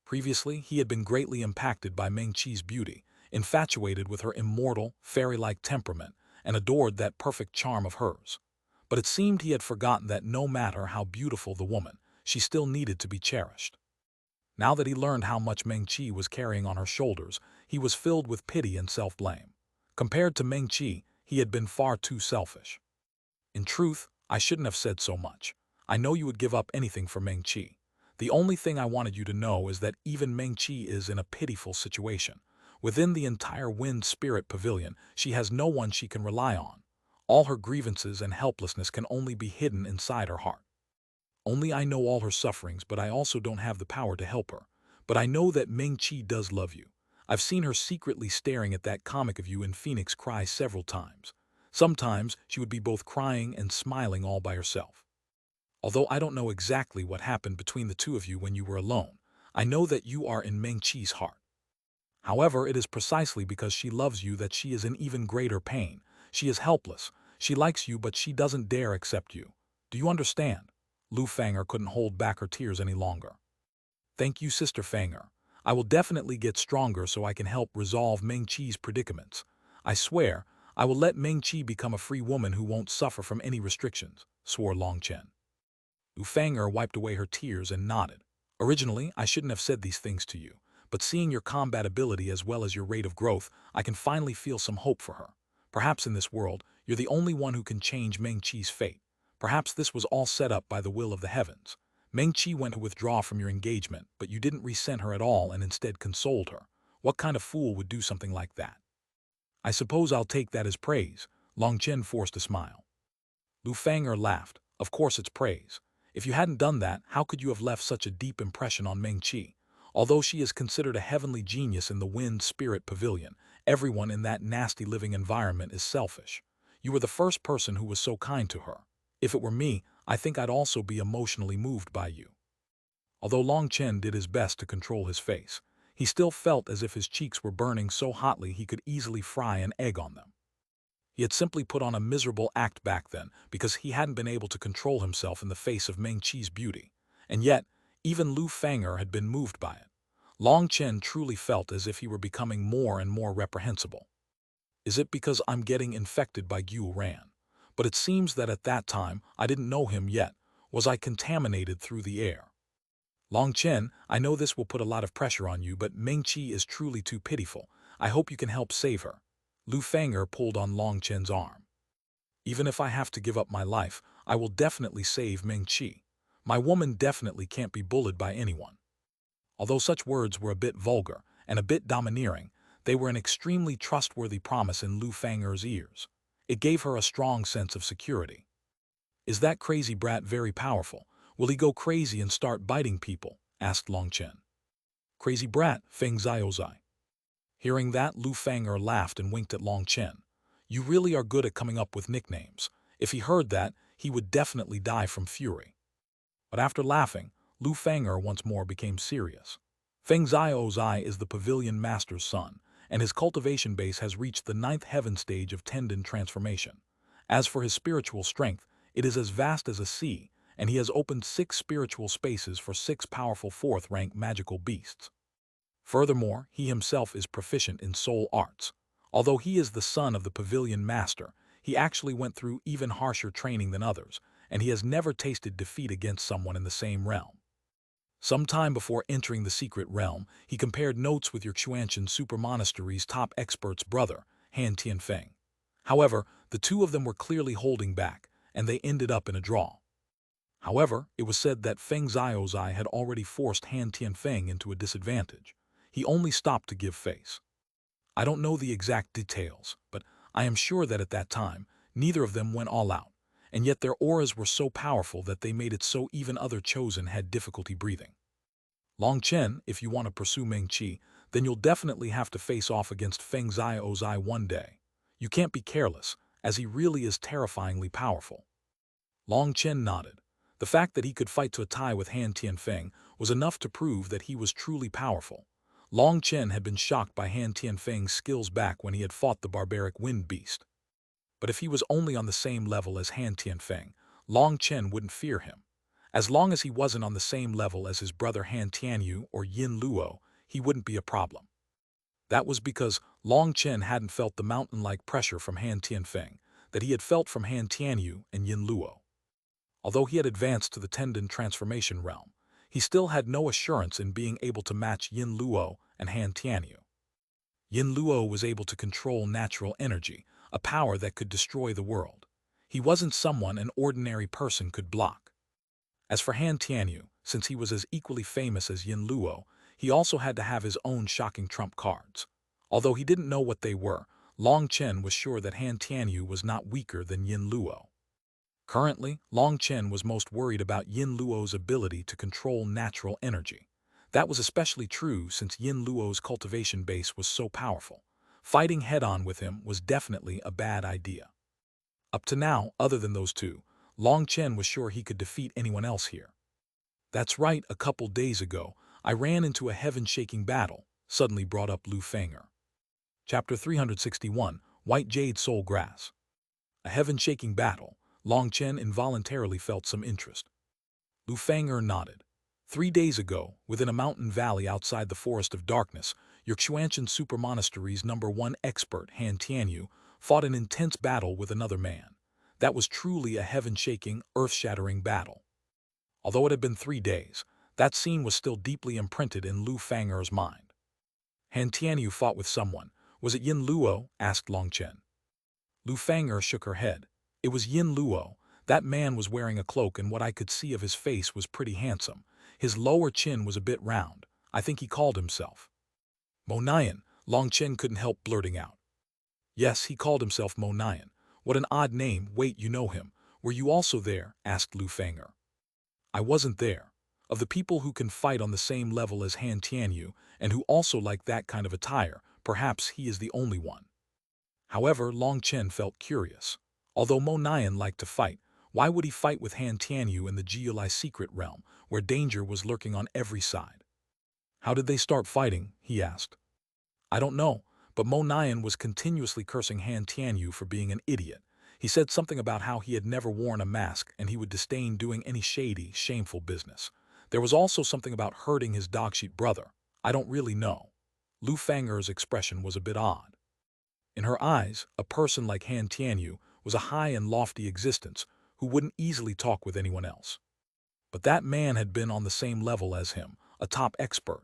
Previously, he had been greatly impacted by Meng-Chi's beauty, infatuated with her immortal, fairy-like temperament, and adored that perfect charm of hers. But it seemed he had forgotten that no matter how beautiful the woman, she still needed to be cherished. Now that he learned how much Meng-Chi was carrying on her shoulders, he was filled with pity and self-blame. Compared to Meng-Chi, he had been far too selfish. In truth, I shouldn't have said so much. I know you would give up anything for Meng-Chi. The only thing I wanted you to know is that even Meng-Chi is in a pitiful situation. Within the entire Wind Spirit Pavilion, she has no one she can rely on. All her grievances and helplessness can only be hidden inside her heart. Only I know all her sufferings, but I also don't have the power to help her. But I know that Meng-Chi does love you. I've seen her secretly staring at that comic of you in Phoenix cry several times. Sometimes she would be both crying and smiling all by herself. Although I don't know exactly what happened between the two of you when you were alone, I know that you are in Meng-Chi's heart. However, it is precisely because she loves you that she is in even greater pain. She is helpless. She likes you, but she doesn't dare accept you. Do you understand? Lu Fanger couldn't hold back her tears any longer. Thank you, Sister Fanger. I will definitely get stronger so I can help resolve Meng-Chi's predicaments. I swear, I will let Meng-Chi become a free woman who won't suffer from any restrictions, swore Long Chen. Lu Fanger wiped away her tears and nodded. Originally, I shouldn't have said these things to you, but seeing your combat ability as well as your rate of growth, I can finally feel some hope for her. Perhaps in this world, you're the only one who can change Meng-Chi's fate. Perhaps this was all set up by the will of the heavens. Meng-Chi went to withdraw from your engagement, but you didn't resent her at all and instead consoled her. What kind of fool would do something like that? I suppose I'll take that as praise. Long Chen forced a smile. Lu Fanger laughed. Of course it's praise. If you hadn't done that, how could you have left such a deep impression on Meng-Chi? Although she is considered a heavenly genius in the Wind Spirit Pavilion, everyone in that nasty living environment is selfish. You were the first person who was so kind to her. If it were me, I think I'd also be emotionally moved by you. Although Long Chen did his best to control his face, he still felt as if his cheeks were burning so hotly he could easily fry an egg on them. He had simply put on a miserable act back then because he hadn't been able to control himself in the face of Meng-Chi's beauty. And yet, even Lu Fanger had been moved by it. Long Chen truly felt as if he were becoming more and more reprehensible. Is it because I'm getting infected by Gu Ran? But it seems that at that time, I didn't know him yet. Was I contaminated through the air? Long Chen, I know this will put a lot of pressure on you, but Meng-Chi is truly too pitiful. I hope you can help save her. Lu Fanger pulled on Long Chen's arm. Even if I have to give up my life, I will definitely save Meng-Chi. My woman definitely can't be bullied by anyone. Although such words were a bit vulgar and a bit domineering, they were an extremely trustworthy promise in Lu Fanger's ears. It gave her a strong sense of security. Is that crazy brat very powerful? Will he go crazy and start biting people? Asked Long Chen. Crazy brat, Feng Ziozai. Hearing that, Lu Fanger laughed and winked at Long Chen. You really are good at coming up with nicknames. If he heard that, he would definitely die from fury. But after laughing, Lu Fanger once more became serious. Feng Ziozai is the Pavilion Master's son, and his cultivation base has reached the 9th heaven stage of tendon transformation. As for his spiritual strength, it is as vast as a sea, and he has opened 6 spiritual spaces for 6 powerful 4th-rank magical beasts. Furthermore, he himself is proficient in soul arts. Although he is the son of the Pavilion Master, he actually went through even harsher training than others, and he has never tasted defeat against someone in the same realm. Some time before entering the secret realm, he compared notes with your Xuanhuan Super Monastery's top expert's brother, Han Tianfeng. However, the two of them were clearly holding back, and they ended up in a draw. However, it was said that Feng Ziozai had already forced Han Tianfeng into a disadvantage. He only stopped to give face. I don't know the exact details, but I am sure that at that time, neither of them went all out, and yet their auras were so powerful that they made it so even other chosen had difficulty breathing. Long Chen, if you want to pursue Meng-Chi, then you'll definitely have to face off against Feng Ziozai one day. You can't be careless, as he really is terrifyingly powerful. Long Chen nodded. The fact that he could fight to a tie with Han Tianfeng was enough to prove that he was truly powerful. Long Chen had been shocked by Han Tianfeng's skills back when he had fought the barbaric wind beast. But if he was only on the same level as Han Tianfeng, Long Chen wouldn't fear him. As long as he wasn't on the same level as his brother Han Tianyu or Yin Luo, he wouldn't be a problem. That was because Long Chen hadn't felt the mountain-like pressure from Han Tianfeng that he had felt from Han Tianyu and Yin Luo. Although he had advanced to the tendon transformation realm, he still had no assurance in being able to match Yin Luo and Han Tianyu. Yin Luo was able to control natural energy, a power that could destroy the world. He wasn't someone an ordinary person could block. As for Han Tianyu, since he was as equally famous as Yin Luo, he also had to have his own shocking trump cards. Although he didn't know what they were, Long Chen was sure that Han Tianyu was not weaker than Yin Luo. Currently, Long Chen was most worried about Yin Luo's ability to control natural energy. That was especially true since Yin Luo's cultivation base was so powerful. Fighting head-on with him was definitely a bad idea. Up to now, other than those two, Long Chen was sure he could defeat anyone else here. That's right, a couple days ago, I ran into a heaven-shaking battle, suddenly brought up Lu Feng'er. Chapter 361, White Jade Soul Grass. A heaven-shaking battle. Long Chen involuntarily felt some interest. Lu Feng'er nodded. 3 days ago, within a mountain valley outside the Forest of Darkness, your Xuanhuan Super Monastery's #1 expert, Han Tianyu, fought an intense battle with another man. That was truly a heaven-shaking, earth-shattering battle. Although it had been 3 days, that scene was still deeply imprinted in Lu Feng'er's mind. Han Tianyu fought with someone. Was it Yin Luo? Asked Long Chen. Lu Feng'er shook her head. It was Yin Luo. That man was wearing a cloak and what I could see of his face was pretty handsome. His lower chin was a bit round. I think he called himself Mo Nian. Long Chen couldn't help blurting out. Yes, he called himself Mo Nian. What an odd name. Wait, you know him. Were you also there? Asked Lu Feng'er. I wasn't there. Of the people who can fight on the same level as Han Tianyu and who also like that kind of attire, perhaps he is the only one. However, Long Chen felt curious. Although Mo Nian liked to fight, why would he fight with Han Tianyu in the Geolai secret realm, where danger was lurking on every side? How did they start fighting? He asked. I don't know, but Mo Nian was continuously cursing Han Tianyu for being an idiot. He said something about how he had never worn a mask and he would disdain doing any shady, shameful business. There was also something about hurting his dogsheet brother. I don't really know. Lu Feng'er's expression was a bit odd. In her eyes, a person like Han Tianyu was a high and lofty existence who wouldn't easily talk with anyone else. But that man had been on the same level as him, a top expert.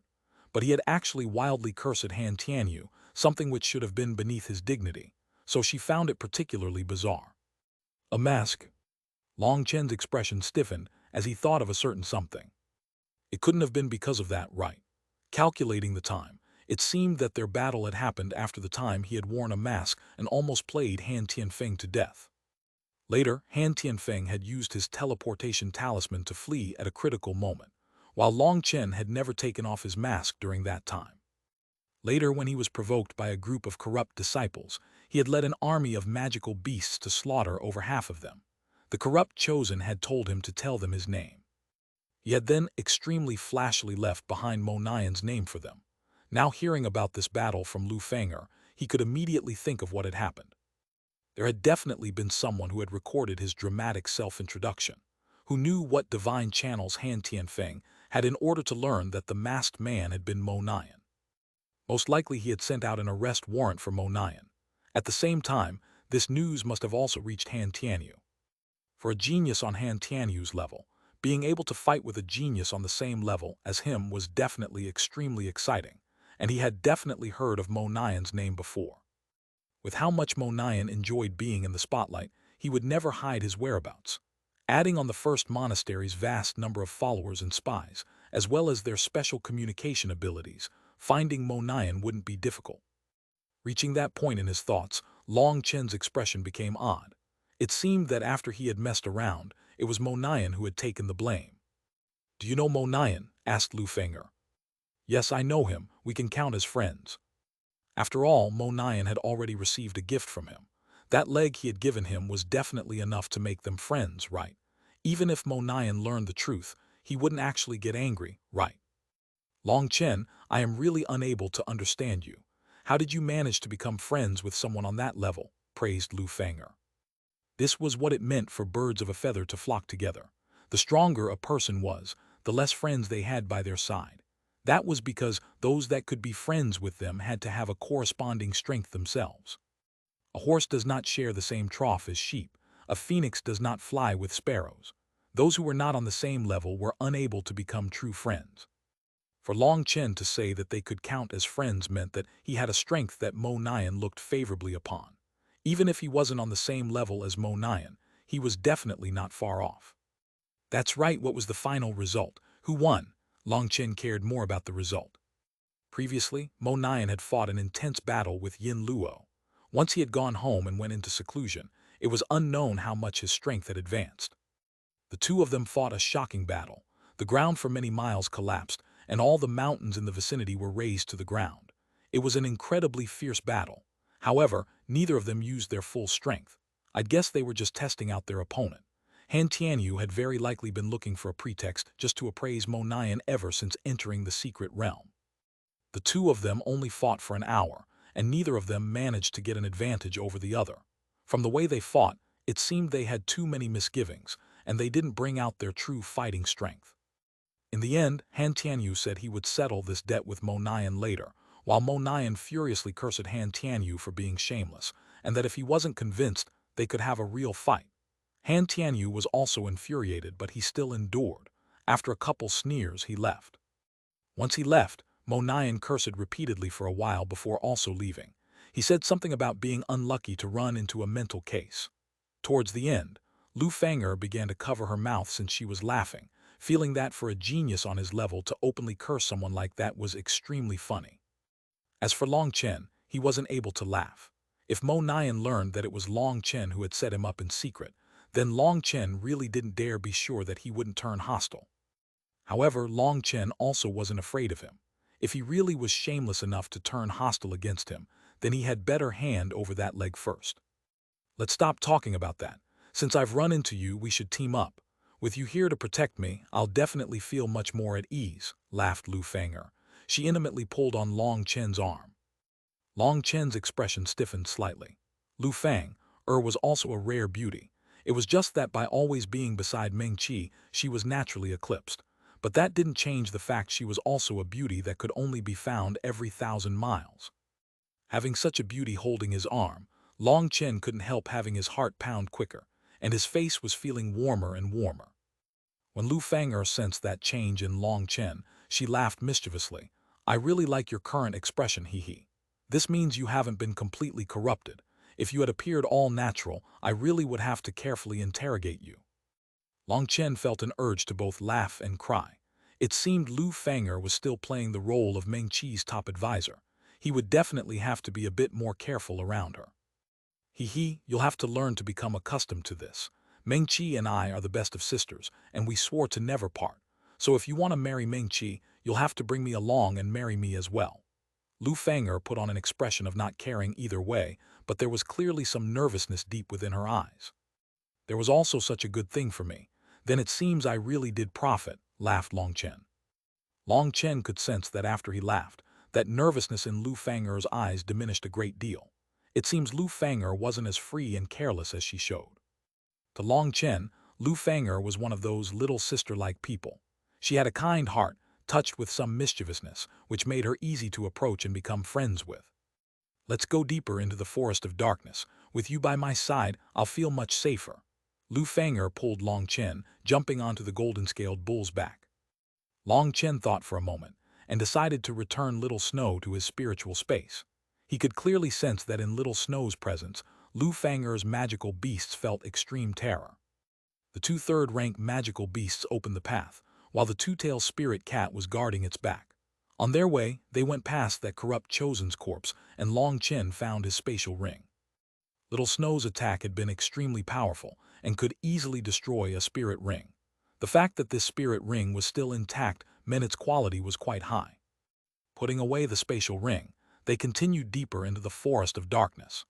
But he had actually wildly cursed Han Tianyu, something which should have been beneath his dignity, so she found it particularly bizarre. A mask. Long Chen's expression stiffened as he thought of a certain something. It couldn't have been because of that, right? Calculating the time, it seemed that their battle had happened after the time he had worn a mask and almost played Han Tianfeng to death. Later, Han Tianfeng had used his teleportation talisman to flee at a critical moment, while Long Chen had never taken off his mask during that time. Later, when he was provoked by a group of corrupt disciples, he had led an army of magical beasts to slaughter over half of them. The corrupt chosen had told him to tell them his name. He had then extremely flashily left behind Mo Nian's name for them. Now hearing about this battle from Lu Feng'er, he could immediately think of what had happened. There had definitely been someone who had recorded his dramatic self-introduction, who knew what divine channels Han Tianfeng had in order to learn that the masked man had been Mo Nian. Most likely he had sent out an arrest warrant for Mo Nian. At the same time, this news must have also reached Han Tianyu. For a genius on Han Tianyu's level, being able to fight with a genius on the same level as him was definitely extremely exciting, and he had definitely heard of Mo Nian's name before. With how much Mo Nian enjoyed being in the spotlight, he would never hide his whereabouts. Adding on the first monastery's vast number of followers and spies, as well as their special communication abilities, finding Mo Nian wouldn't be difficult. Reaching that point in his thoughts, Long Chen's expression became odd. It seemed that after he had messed around, it was Mo Nian who had taken the blame. Do you know Mo Nian? Asked Lu Feng'er. Yes, I know him. We can count as friends. After all, Mo Nian had already received a gift from him. That leg he had given him was definitely enough to make them friends, right? Even if Mo Nian learned the truth, he wouldn't actually get angry, right? Long Chen, I am really unable to understand you. How did you manage to become friends with someone on that level? Praised Lu Feng'er. This was what it meant for birds of a feather to flock together. The stronger a person was, the less friends they had by their side. That was because those that could be friends with them had to have a corresponding strength themselves. A horse does not share the same trough as sheep. A phoenix does not fly with sparrows. Those who were not on the same level were unable to become true friends. For Long Chen to say that they could count as friends meant that he had a strength that Mo Nian looked favorably upon. Even if he wasn't on the same level as Mo Nian, he was definitely not far off. That's right, what was the final result? Who won? Long Chen cared more about the result. Previously, Mo Nian had fought an intense battle with Yin Luo. Once he had gone home and went into seclusion, it was unknown how much his strength had advanced. The two of them fought a shocking battle. The ground for many miles collapsed, and all the mountains in the vicinity were razed to the ground. It was an incredibly fierce battle. However, neither of them used their full strength. I'd guess they were just testing out their opponent. Han Tianyu had very likely been looking for a pretext just to appraise Mo Nian ever since entering the secret realm. The two of them only fought for an hour, and neither of them managed to get an advantage over the other. From the way they fought, it seemed they had too many misgivings, and they didn't bring out their true fighting strength. In the end, Han Tianyu said he would settle this debt with Mo Nian later, while Mo Nian furiously cursed Han Tianyu for being shameless, and that if he wasn't convinced, they could have a real fight. Han Tianyu was also infuriated, but he still endured. After a couple sneers, he left. Once he left, Mo Nian cursed repeatedly for a while before also leaving. He said something about being unlucky to run into a mental case. Towards the end, Lu Fang'er began to cover her mouth since she was laughing, feeling that for a genius on his level to openly curse someone like that was extremely funny. As for Long Chen, he wasn't able to laugh. If Mo Nian learned that it was Long Chen who had set him up in secret, then Long Chen really didn't dare be sure that he wouldn't turn hostile. However, Long Chen also wasn't afraid of him. If he really was shameless enough to turn hostile against him, then he had better hand over that leg first. Let's stop talking about that. Since I've run into you, we should team up. With you here to protect me, I'll definitely feel much more at ease, laughed Lu Fang'er. She intimately pulled on Long Chen's arm. Long Chen's expression stiffened slightly. Lu Fang'er was also a rare beauty. It was just that by always being beside Meng Qi, she was naturally eclipsed. But that didn't change the fact she was also a beauty that could only be found every 1,000 miles. Having such a beauty holding his arm, Long Chen couldn't help having his heart pound quicker, and his face was feeling warmer and warmer. When Lu Fang'er sensed that change in Long Chen, she laughed mischievously. I really like your current expression, hee. This means you haven't been completely corrupted. If you had appeared all natural, I really would have to carefully interrogate you. Long Chen felt an urge to both laugh and cry. It seemed Lu Fang'er was still playing the role of Meng Qi's top advisor. He would definitely have to be a bit more careful around her. You'll have to learn to become accustomed to this. Meng Qi and I are the best of sisters, and we swore to never part. So if you want to marry Meng Qi, you'll have to bring me along and marry me as well. Lu Fang'er put on an expression of not caring either way, but there was clearly some nervousness deep within her eyes. There was also such a good thing for me. Then it seems I really did profit, laughed Long Chen. Long Chen could sense that after he laughed, that nervousness in Lu Fang'er's eyes diminished a great deal. It seems Lu Fang'er wasn't as free and careless as she showed. To Long Chen, Lu Fang'er was one of those little sister-like people. She had a kind heart, touched with some mischievousness, which made her easy to approach and become friends with. Let's go deeper into the forest of darkness. With you by my side, I'll feel much safer. Lu Fang'er pulled Long Chen, jumping onto the golden-scaled bull's back. Long Chen thought for a moment, and decided to return Little Snow to his spiritual space. He could clearly sense that in Little Snow's presence, Lu Fang'er's magical beasts felt extreme terror. The two third-rank magical beasts opened the path, while the two-tailed spirit cat was guarding its back. On their way, they went past that corrupt Chosen's corpse, and Long Chen found his spatial ring. Little Snow's attack had been extremely powerful and could easily destroy a spirit ring. The fact that this spirit ring was still intact meant its quality was quite high. Putting away the spatial ring, they continued deeper into the forest of darkness.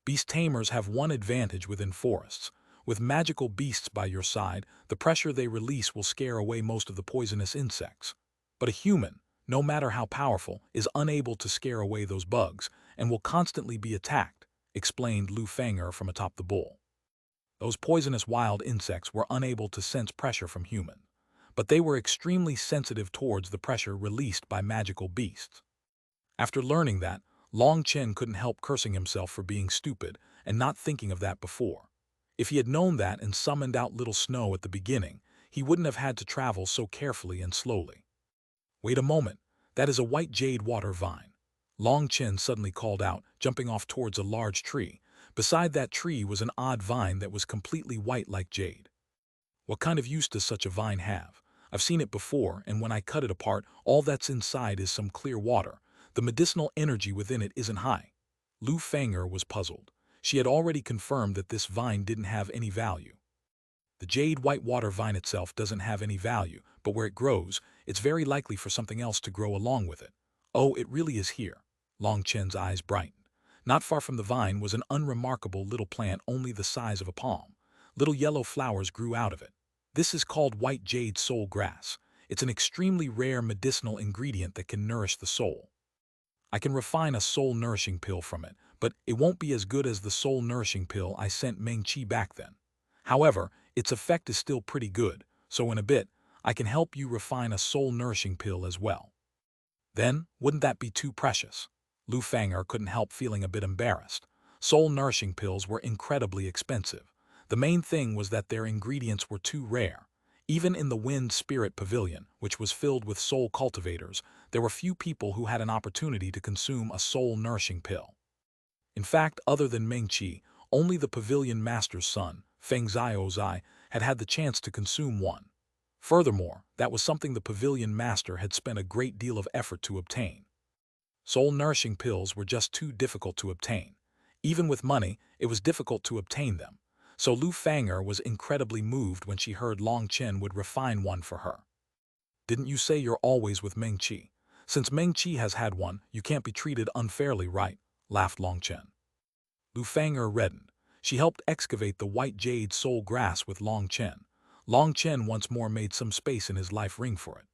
Beast tamers have one advantage within forests. With magical beasts by your side, the pressure they release will scare away most of the poisonous insects. But a human, no matter how powerful, is unable to scare away those bugs and will constantly be attacked, explained Lu Fang'er from atop the bull. Those poisonous wild insects were unable to sense pressure from humans, but they were extremely sensitive towards the pressure released by magical beasts. After learning that, Long Chen couldn't help cursing himself for being stupid and not thinking of that before. If he had known that and summoned out little snow at the beginning, he wouldn't have had to travel so carefully and slowly. Wait a moment, that is a white jade water vine. Long Chen suddenly called out, jumping off towards a large tree. Beside that tree was an odd vine that was completely white like jade. What kind of use does such a vine have? I've seen it before, and when I cut it apart, all that's inside is some clear water. The medicinal energy within it isn't high. Lu Fang'er was puzzled. She had already confirmed that this vine didn't have any value. The jade white water vine itself doesn't have any value, but where it grows, it's very likely for something else to grow along with it. Oh, it really is here. Long Chen's eyes brightened. Not far from the vine was an unremarkable little plant only the size of a palm. Little yellow flowers grew out of it. This is called white jade soul grass. It's an extremely rare medicinal ingredient that can nourish the soul. I can refine a soul-nourishing pill from it, but it won't be as good as the soul-nourishing pill I sent Meng Qi back then. However, its effect is still pretty good, so in a bit, I can help you refine a soul-nourishing pill as well. Then, wouldn't that be too precious? Lu Fang'er couldn't help feeling a bit embarrassed. Soul-nourishing pills were incredibly expensive. The main thing was that their ingredients were too rare. Even in the Wind Spirit Pavilion, which was filled with soul cultivators, there were few people who had an opportunity to consume a soul-nourishing pill. In fact, other than Meng Qi, only the pavilion master's son, Feng Xiaozai, had had the chance to consume one. Furthermore, that was something the pavilion master had spent a great deal of effort to obtain. Soul-nourishing pills were just too difficult to obtain. Even with money, it was difficult to obtain them. So Lu Fang'er was incredibly moved when she heard Long Chen would refine one for her. Didn't you say you're always with Meng Qi? Since Meng Qi has had one, you can't be treated unfairly, right? Laughed Long Chen. Lu Fang'er reddened. She helped excavate the white jade soul grass with Long Chen. Long Chen once more made some space in his life ring for it.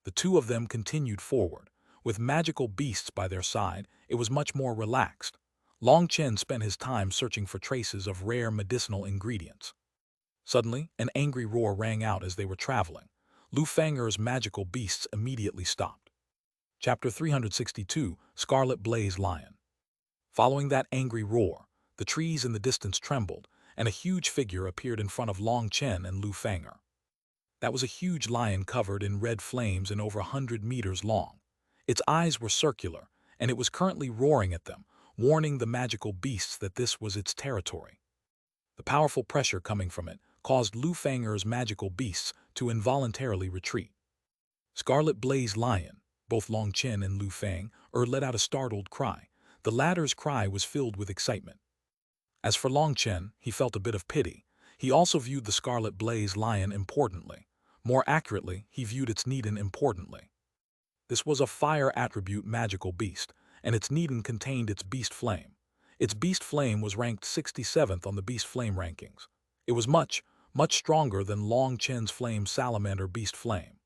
The two of them continued forward. With magical beasts by their side, it was much more relaxed. Long Chen spent his time searching for traces of rare medicinal ingredients. Suddenly, an angry roar rang out as they were traveling. Lu Fang'er's magical beasts immediately stopped. Chapter 362, Scarlet Blaze Lion. Following that angry roar, the trees in the distance trembled, and a huge figure appeared in front of Long Chen and Lu Fang'er. That was a huge lion covered in red flames and over 100 meters long. Its eyes were circular, and it was currently roaring at them, warning the magical beasts that this was its territory. The powerful pressure coming from it caused Lu Fang'er's magical beasts to involuntarily retreat. Scarlet Blaze Lion, both Long Chen and Lu Fang'er let out a startled cry. The latter's cry was filled with excitement. As for Long Chen, he felt a bit of pity. He also viewed the Scarlet Blaze Lion importantly. More accurately, he viewed its Niden importantly. This was a fire attribute magical beast, and its Niden contained its beast flame. Its beast flame was ranked 67th on the beast flame rankings. It was much stronger than Long Chen's flame salamander beast flame.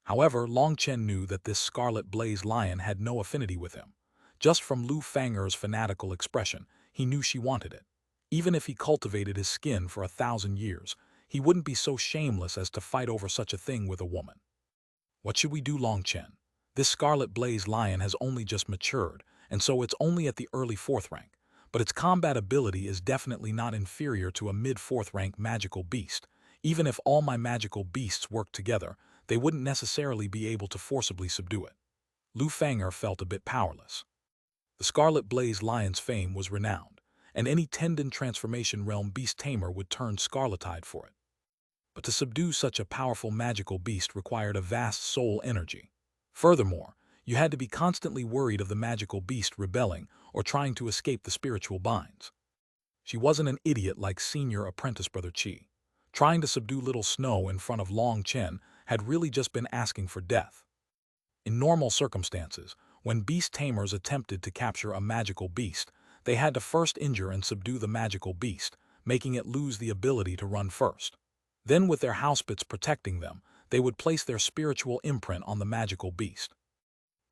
However, Long Chen knew that this Scarlet Blaze Lion had no affinity with him. Just from Lu Fang'er's fanatical expression, he knew she wanted it. Even if he cultivated his skin for 1,000 years, he wouldn't be so shameless as to fight over such a thing with a woman. What should we do, Long Chen? This Scarlet Blaze Lion has only just matured, and so it's only at the early 4th rank, but its combat ability is definitely not inferior to a mid-4th rank magical beast. Even if all my magical beasts worked together, they wouldn't necessarily be able to forcibly subdue it. Lu Fang'er felt a bit powerless. The Scarlet Blaze Lion's fame was renowned, and any tendon transformation realm beast tamer would turn scarletide for it. But to subdue such a powerful magical beast required a vast soul energy. Furthermore, you had to be constantly worried of the magical beast rebelling or trying to escape the spiritual binds. She wasn't an idiot like senior apprentice Brother Qi. Trying to subdue Little Snow in front of Long Chen had really just been asking for death. In normal circumstances, when beast tamers attempted to capture a magical beast, they had to first injure and subdue the magical beast, making it lose the ability to run first. Then, with their housebits protecting them, they would place their spiritual imprint on the magical beast.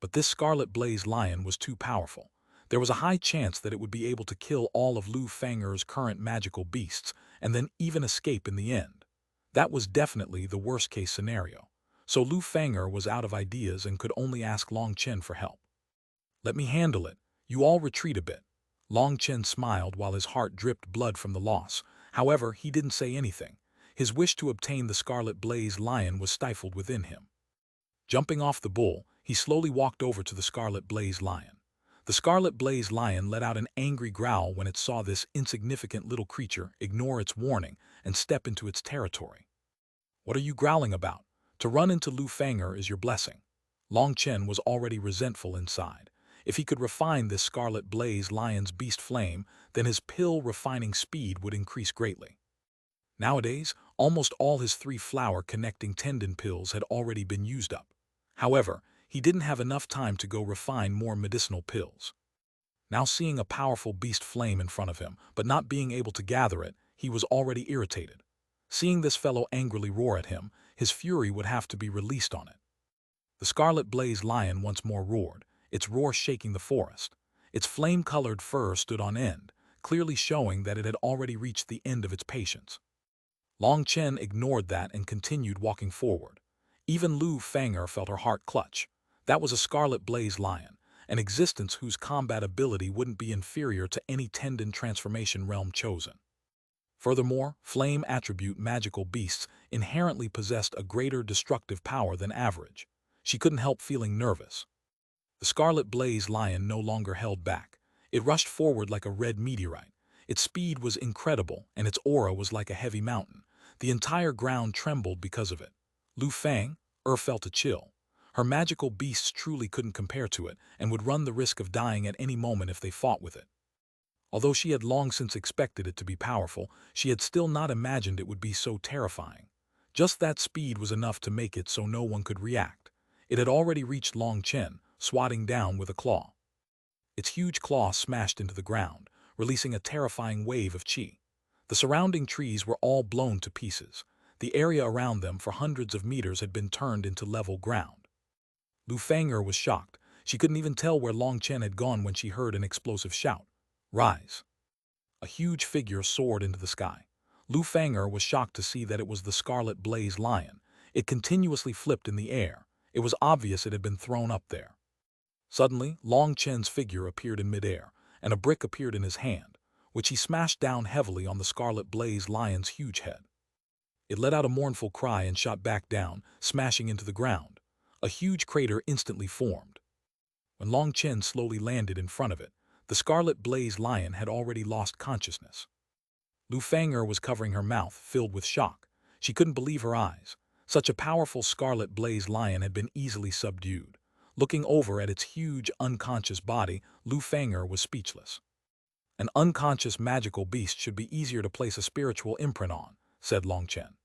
But this Scarlet Blaze Lion was too powerful. There was a high chance that it would be able to kill all of Lu Fanger's current magical beasts and then even escape in the end. That was definitely the worst-case scenario. So Lu Fanger was out of ideas and could only ask Long Chen for help. "Let me handle it. You all retreat a bit." Long Chen smiled while his heart dripped blood from the loss. However, he didn't say anything. His wish to obtain the Scarlet Blaze Lion was stifled within him. Jumping off the bull, he slowly walked over to the Scarlet Blaze Lion. The Scarlet Blaze Lion let out an angry growl when it saw this insignificant little creature ignore its warning and step into its territory. "What are you growling about? To run into Lu Fanger is your blessing." Long Chen was already resentful inside. If he could refine this Scarlet Blaze Lion's beast flame, then his pill refining speed would increase greatly. Nowadays, almost all his 3 flower connecting tendon pills had already been used up. However, he didn't have enough time to go refine more medicinal pills. Now seeing a powerful beast flame in front of him, but not being able to gather it, he was already irritated. Seeing this fellow angrily roar at him, his fury would have to be released on it. The Scarlet Blaze Lion once more roared, its roar shaking the forest. Its flame-colored fur stood on end, clearly showing that it had already reached the end of its patience. Long Chen ignored that and continued walking forward. Even Lu Fanger felt her heart clutch. That was a Scarlet Blaze Lion, an existence whose combat ability wouldn't be inferior to any tendon transformation realm chosen. Furthermore, flame attribute magical beasts inherently possessed a greater destructive power than average. She couldn't help feeling nervous. The Scarlet Blaze Lion no longer held back. It rushed forward like a red meteorite. Its speed was incredible, and its aura was like a heavy mountain. The entire ground trembled because of it. Lu Fang felt a chill. Her magical beasts truly couldn't compare to it, and would run the risk of dying at any moment if they fought with it. Although she had long since expected it to be powerful, she had still not imagined it would be so terrifying. Just that speed was enough to make it so no one could react. It had already reached Long Chen, swatting down with a claw. Its huge claw smashed into the ground, releasing a terrifying wave of qi. The surrounding trees were all blown to pieces. The area around them for hundreds of meters had been turned into level ground. Lu Fanger was shocked. She couldn't even tell where Long Chen had gone when she heard an explosive shout. "Rise!" A huge figure soared into the sky. Lu Fanger was shocked to see that it was the Scarlet Blaze Lion. It continuously flipped in the air. It was obvious it had been thrown up there. Suddenly, Long Chen's figure appeared in midair, and a brick appeared in his hand, which he smashed down heavily on the Scarlet Blaze Lion's huge head. It let out a mournful cry and shot back down, smashing into the ground. A huge crater instantly formed. When Long Chen slowly landed in front of it, the Scarlet Blaze Lion had already lost consciousness. Lu Fanger was covering her mouth, filled with shock. She couldn't believe her eyes. Such a powerful Scarlet Blaze Lion had been easily subdued. Looking over at its huge, unconscious body, Lu Fanger was speechless. "An unconscious magical beast should be easier to place a spiritual imprint on," said Long Chen.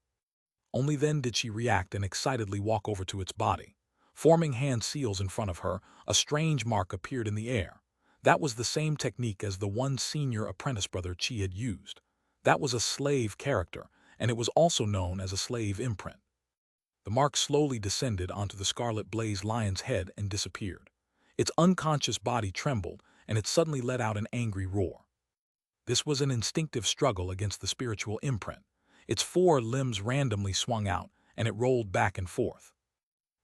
Only then did she react and excitedly walk over to its body. Forming hand seals in front of her, a strange mark appeared in the air. That was the same technique as the one senior apprentice brother Qi had used. That was a slave character, and it was also known as a slave imprint. The mark slowly descended onto the Scarlet Blaze Lion's head and disappeared. Its unconscious body trembled, and it suddenly let out an angry roar. This was an instinctive struggle against the spiritual imprint. Its 4 limbs randomly swung out, and it rolled back and forth.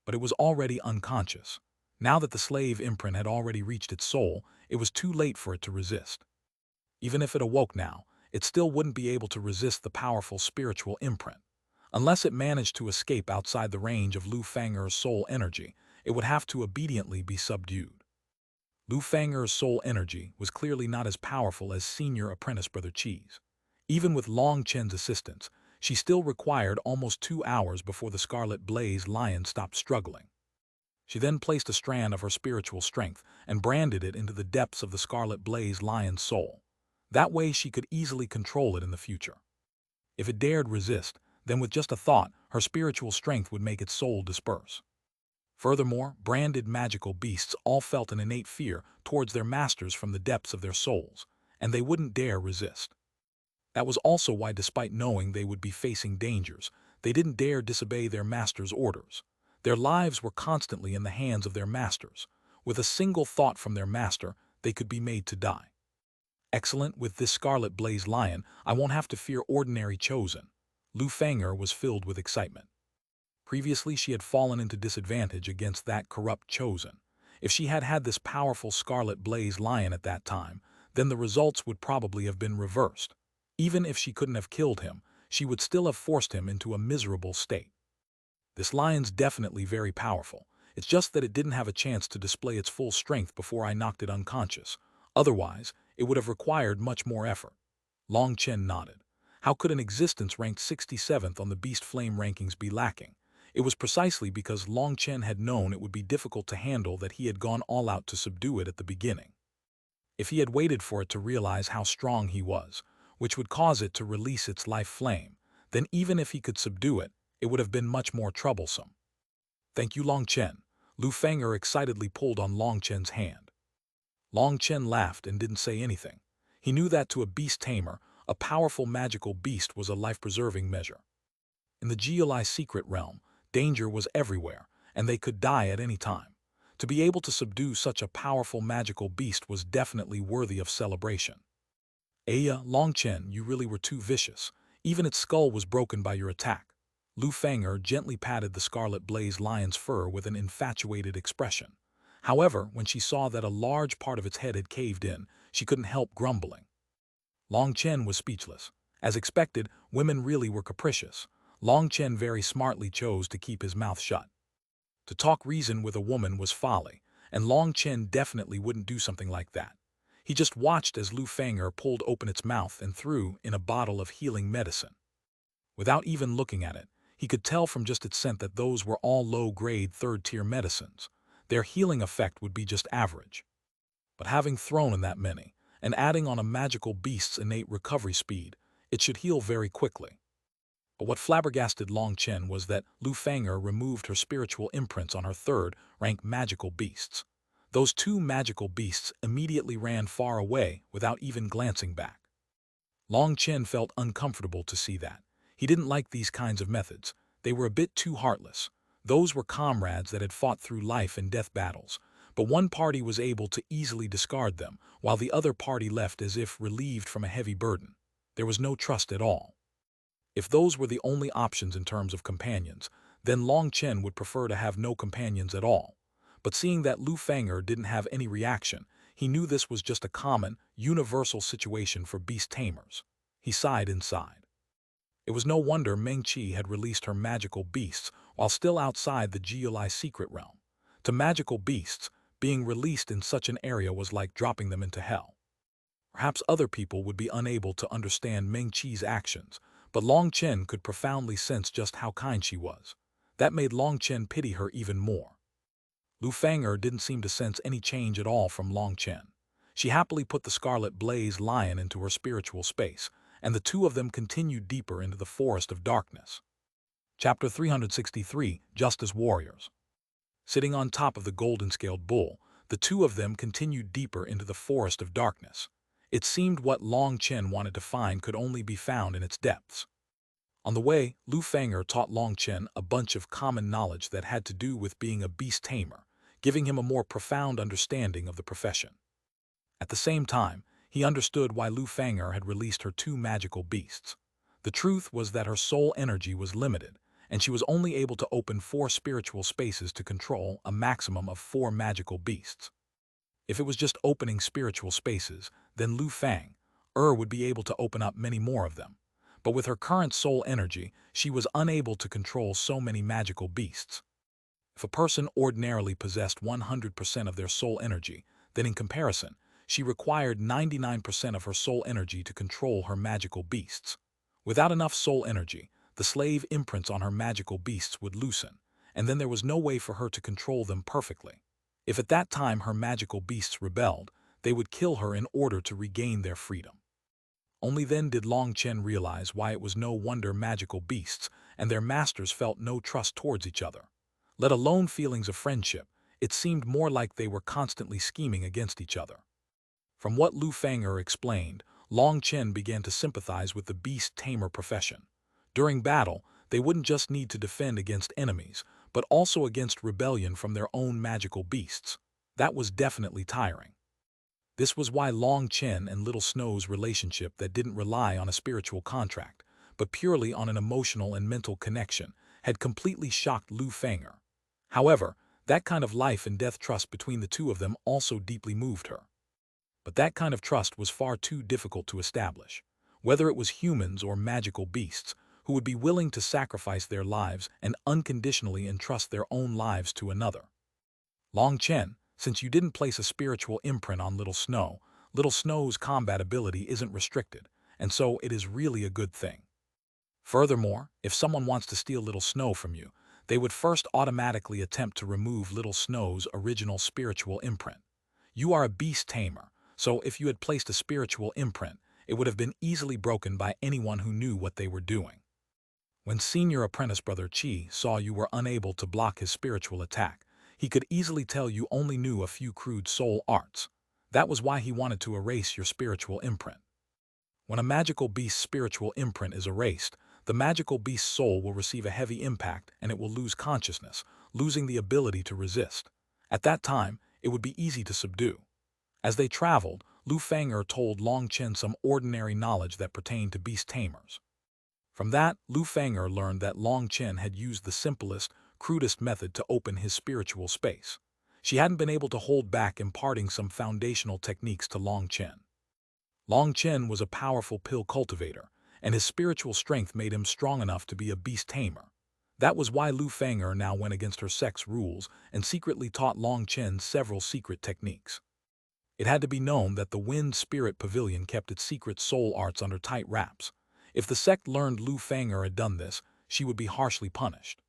But it was already unconscious. Now that the slave imprint had already reached its soul, it was too late for it to resist. Even if it awoke now, it still wouldn't be able to resist the powerful spiritual imprint. Unless it managed to escape outside the range of Lu Fanger's soul energy, it would have to obediently be subdued. Lu Fanger's soul energy was clearly not as powerful as senior apprentice brother Qi's. Even with Long Chen's assistance, she still required almost 2 hours before the Scarlet Blaze Lion stopped struggling. She then placed a strand of her spiritual strength and branded it into the depths of the Scarlet Blaze Lion's soul. That way she could easily control it in the future. If it dared resist, then with just a thought, her spiritual strength would make its soul disperse. Furthermore, branded magical beasts all felt an innate fear towards their masters from the depths of their souls, and they wouldn't dare resist. That was also why, despite knowing they would be facing dangers, they didn't dare disobey their master's orders. Their lives were constantly in the hands of their masters. With a single thought from their master, they could be made to die. Excellent, with this scarlet blaze lion, I won't have to fear ordinary chosen. Lu Fang'er was filled with excitement. Previously, she had fallen into disadvantage against that corrupt chosen. If she had had this powerful scarlet blaze lion at that time, then the results would probably have been reversed. Even if she couldn't have killed him, she would still have forced him into a miserable state. This lion's definitely very powerful. It's just that it didn't have a chance to display its full strength before I knocked it unconscious. Otherwise, it would have required much more effort. Long Chen nodded. How could an existence ranked 67th on the Beast Flame rankings be lacking? It was precisely because Long Chen had known it would be difficult to handle that he had gone all out to subdue it at the beginning. If he had waited for it to realize how strong he was, which would cause it to release its life flame, then even if he could subdue it, it would have been much more troublesome. Thank you, Long Chen. Lu Fang'er excitedly pulled on Long Chen's hand. Long Chen laughed and didn't say anything. He knew that to a beast tamer, a powerful magical beast was a life-preserving measure. In the Geolai secret realm, danger was everywhere, and they could die at any time. To be able to subdue such a powerful magical beast was definitely worthy of celebration. Aya, Long Chen, you really were too vicious. Even its skull was broken by your attack. Lu Fang'er gently patted the scarlet blaze lion's fur with an infatuated expression. However, when she saw that a large part of its head had caved in, she couldn't help grumbling. Long Chen was speechless. As expected, women really were capricious. Long Chen very smartly chose to keep his mouth shut. To talk reason with a woman was folly, and Long Chen definitely wouldn't do something like that. He just watched as Lu Fang'er pulled open its mouth and threw in a bottle of healing medicine. Without even looking at it, he could tell from just its scent that those were all low-grade third-tier medicines. Their healing effect would be just average. But having thrown in that many, and adding on a magical beast's innate recovery speed, it should heal very quickly. But what flabbergasted Long Chen was that Lu Fang'er removed her spiritual imprints on her third-ranked magical beasts. Those two magical beasts immediately ran far away without even glancing back. Long Chen felt uncomfortable to see that. He didn't like these kinds of methods. They were a bit too heartless. Those were comrades that had fought through life and death battles, but one party was able to easily discard them, while the other party left as if relieved from a heavy burden. There was no trust at all. If those were the only options in terms of companions, then Long Chen would prefer to have no companions at all. But seeing that Lu Fang'er didn't have any reaction, he knew this was just a common, universal situation for beast tamers. He sighed inside. It was no wonder Meng Qi had released her magical beasts while still outside the Geolai secret realm. To magical beasts, being released in such an area was like dropping them into hell. Perhaps other people would be unable to understand Meng Qi's actions, but Long Chen could profoundly sense just how kind she was. That made Long Chen pity her even more. Lu Fang'er didn't seem to sense any change at all from Long Chen. She happily put the scarlet blaze lion into her spiritual space, and the two of them continued deeper into the forest of darkness. Chapter 363, Just as Warriors. Sitting on top of the golden-scaled bull, the two of them continued deeper into the forest of darkness. It seemed what Long Chen wanted to find could only be found in its depths. On the way, Lu Fang'er taught Long Chen a bunch of common knowledge that had to do with being a beast tamer, giving him a more profound understanding of the profession. At the same time, he understood why Lu Fang'er had released her two magical beasts. The truth was that her soul energy was limited, and she was only able to open 4 spiritual spaces to control a maximum of 4 magical beasts. If it was just opening spiritual spaces, then Lu Fang'er would be able to open up many more of them. But with her current soul energy, she was unable to control so many magical beasts. If a person ordinarily possessed 100% of their soul energy, then in comparison, she required 99% of her soul energy to control her magical beasts. Without enough soul energy, the slave imprints on her magical beasts would loosen, and then there was no way for her to control them perfectly. If at that time her magical beasts rebelled, they would kill her in order to regain their freedom. Only then did Long Chen realize why it was no wonder magical beasts and their masters felt no trust towards each other. Let alone feelings of friendship, it seemed more like they were constantly scheming against each other. From what Lu Fang'er explained, Long Chen began to sympathize with the beast tamer profession. During battle, they wouldn't just need to defend against enemies, but also against rebellion from their own magical beasts. That was definitely tiring. This was why Long Chen and Little Snow's relationship that didn't rely on a spiritual contract, but purely on an emotional and mental connection, had completely shocked Lu Feng'er. However, that kind of life and death trust between the two of them also deeply moved her. But that kind of trust was far too difficult to establish, whether it was humans or magical beasts, who would be willing to sacrifice their lives and unconditionally entrust their own lives to another. Long Chen, since you didn't place a spiritual imprint on Little Snow's combat ability isn't restricted, and so it is really a good thing. Furthermore, if someone wants to steal Little Snow from you, they would first automatically attempt to remove Little Snow's original spiritual imprint. You are a beast tamer, so if you had placed a spiritual imprint, it would have been easily broken by anyone who knew what they were doing. When Senior Apprentice Brother Qi saw you were unable to block his spiritual attack, he could easily tell you only knew a few crude soul arts. That was why he wanted to erase your spiritual imprint. When a magical beast's spiritual imprint is erased, the magical beast's soul will receive a heavy impact and it will lose consciousness, losing the ability to resist. At that time, it would be easy to subdue. As they traveled, Lu Feng'er told Long Chen some ordinary knowledge that pertained to beast tamers. From that, Lu Feng'er learned that Long Chen had used the simplest, crudest method to open his spiritual space. She hadn't been able to hold back imparting some foundational techniques to Long Chen. Long Chen was a powerful pill cultivator, and his spiritual strength made him strong enough to be a beast tamer. That was why Lu Feng'er now went against her sex rules and secretly taught Long Chen several secret techniques. It had to be known that the Wind Spirit Pavilion kept its secret soul arts under tight wraps. If the sect learned Lu Feng'er had done this, she would be harshly punished.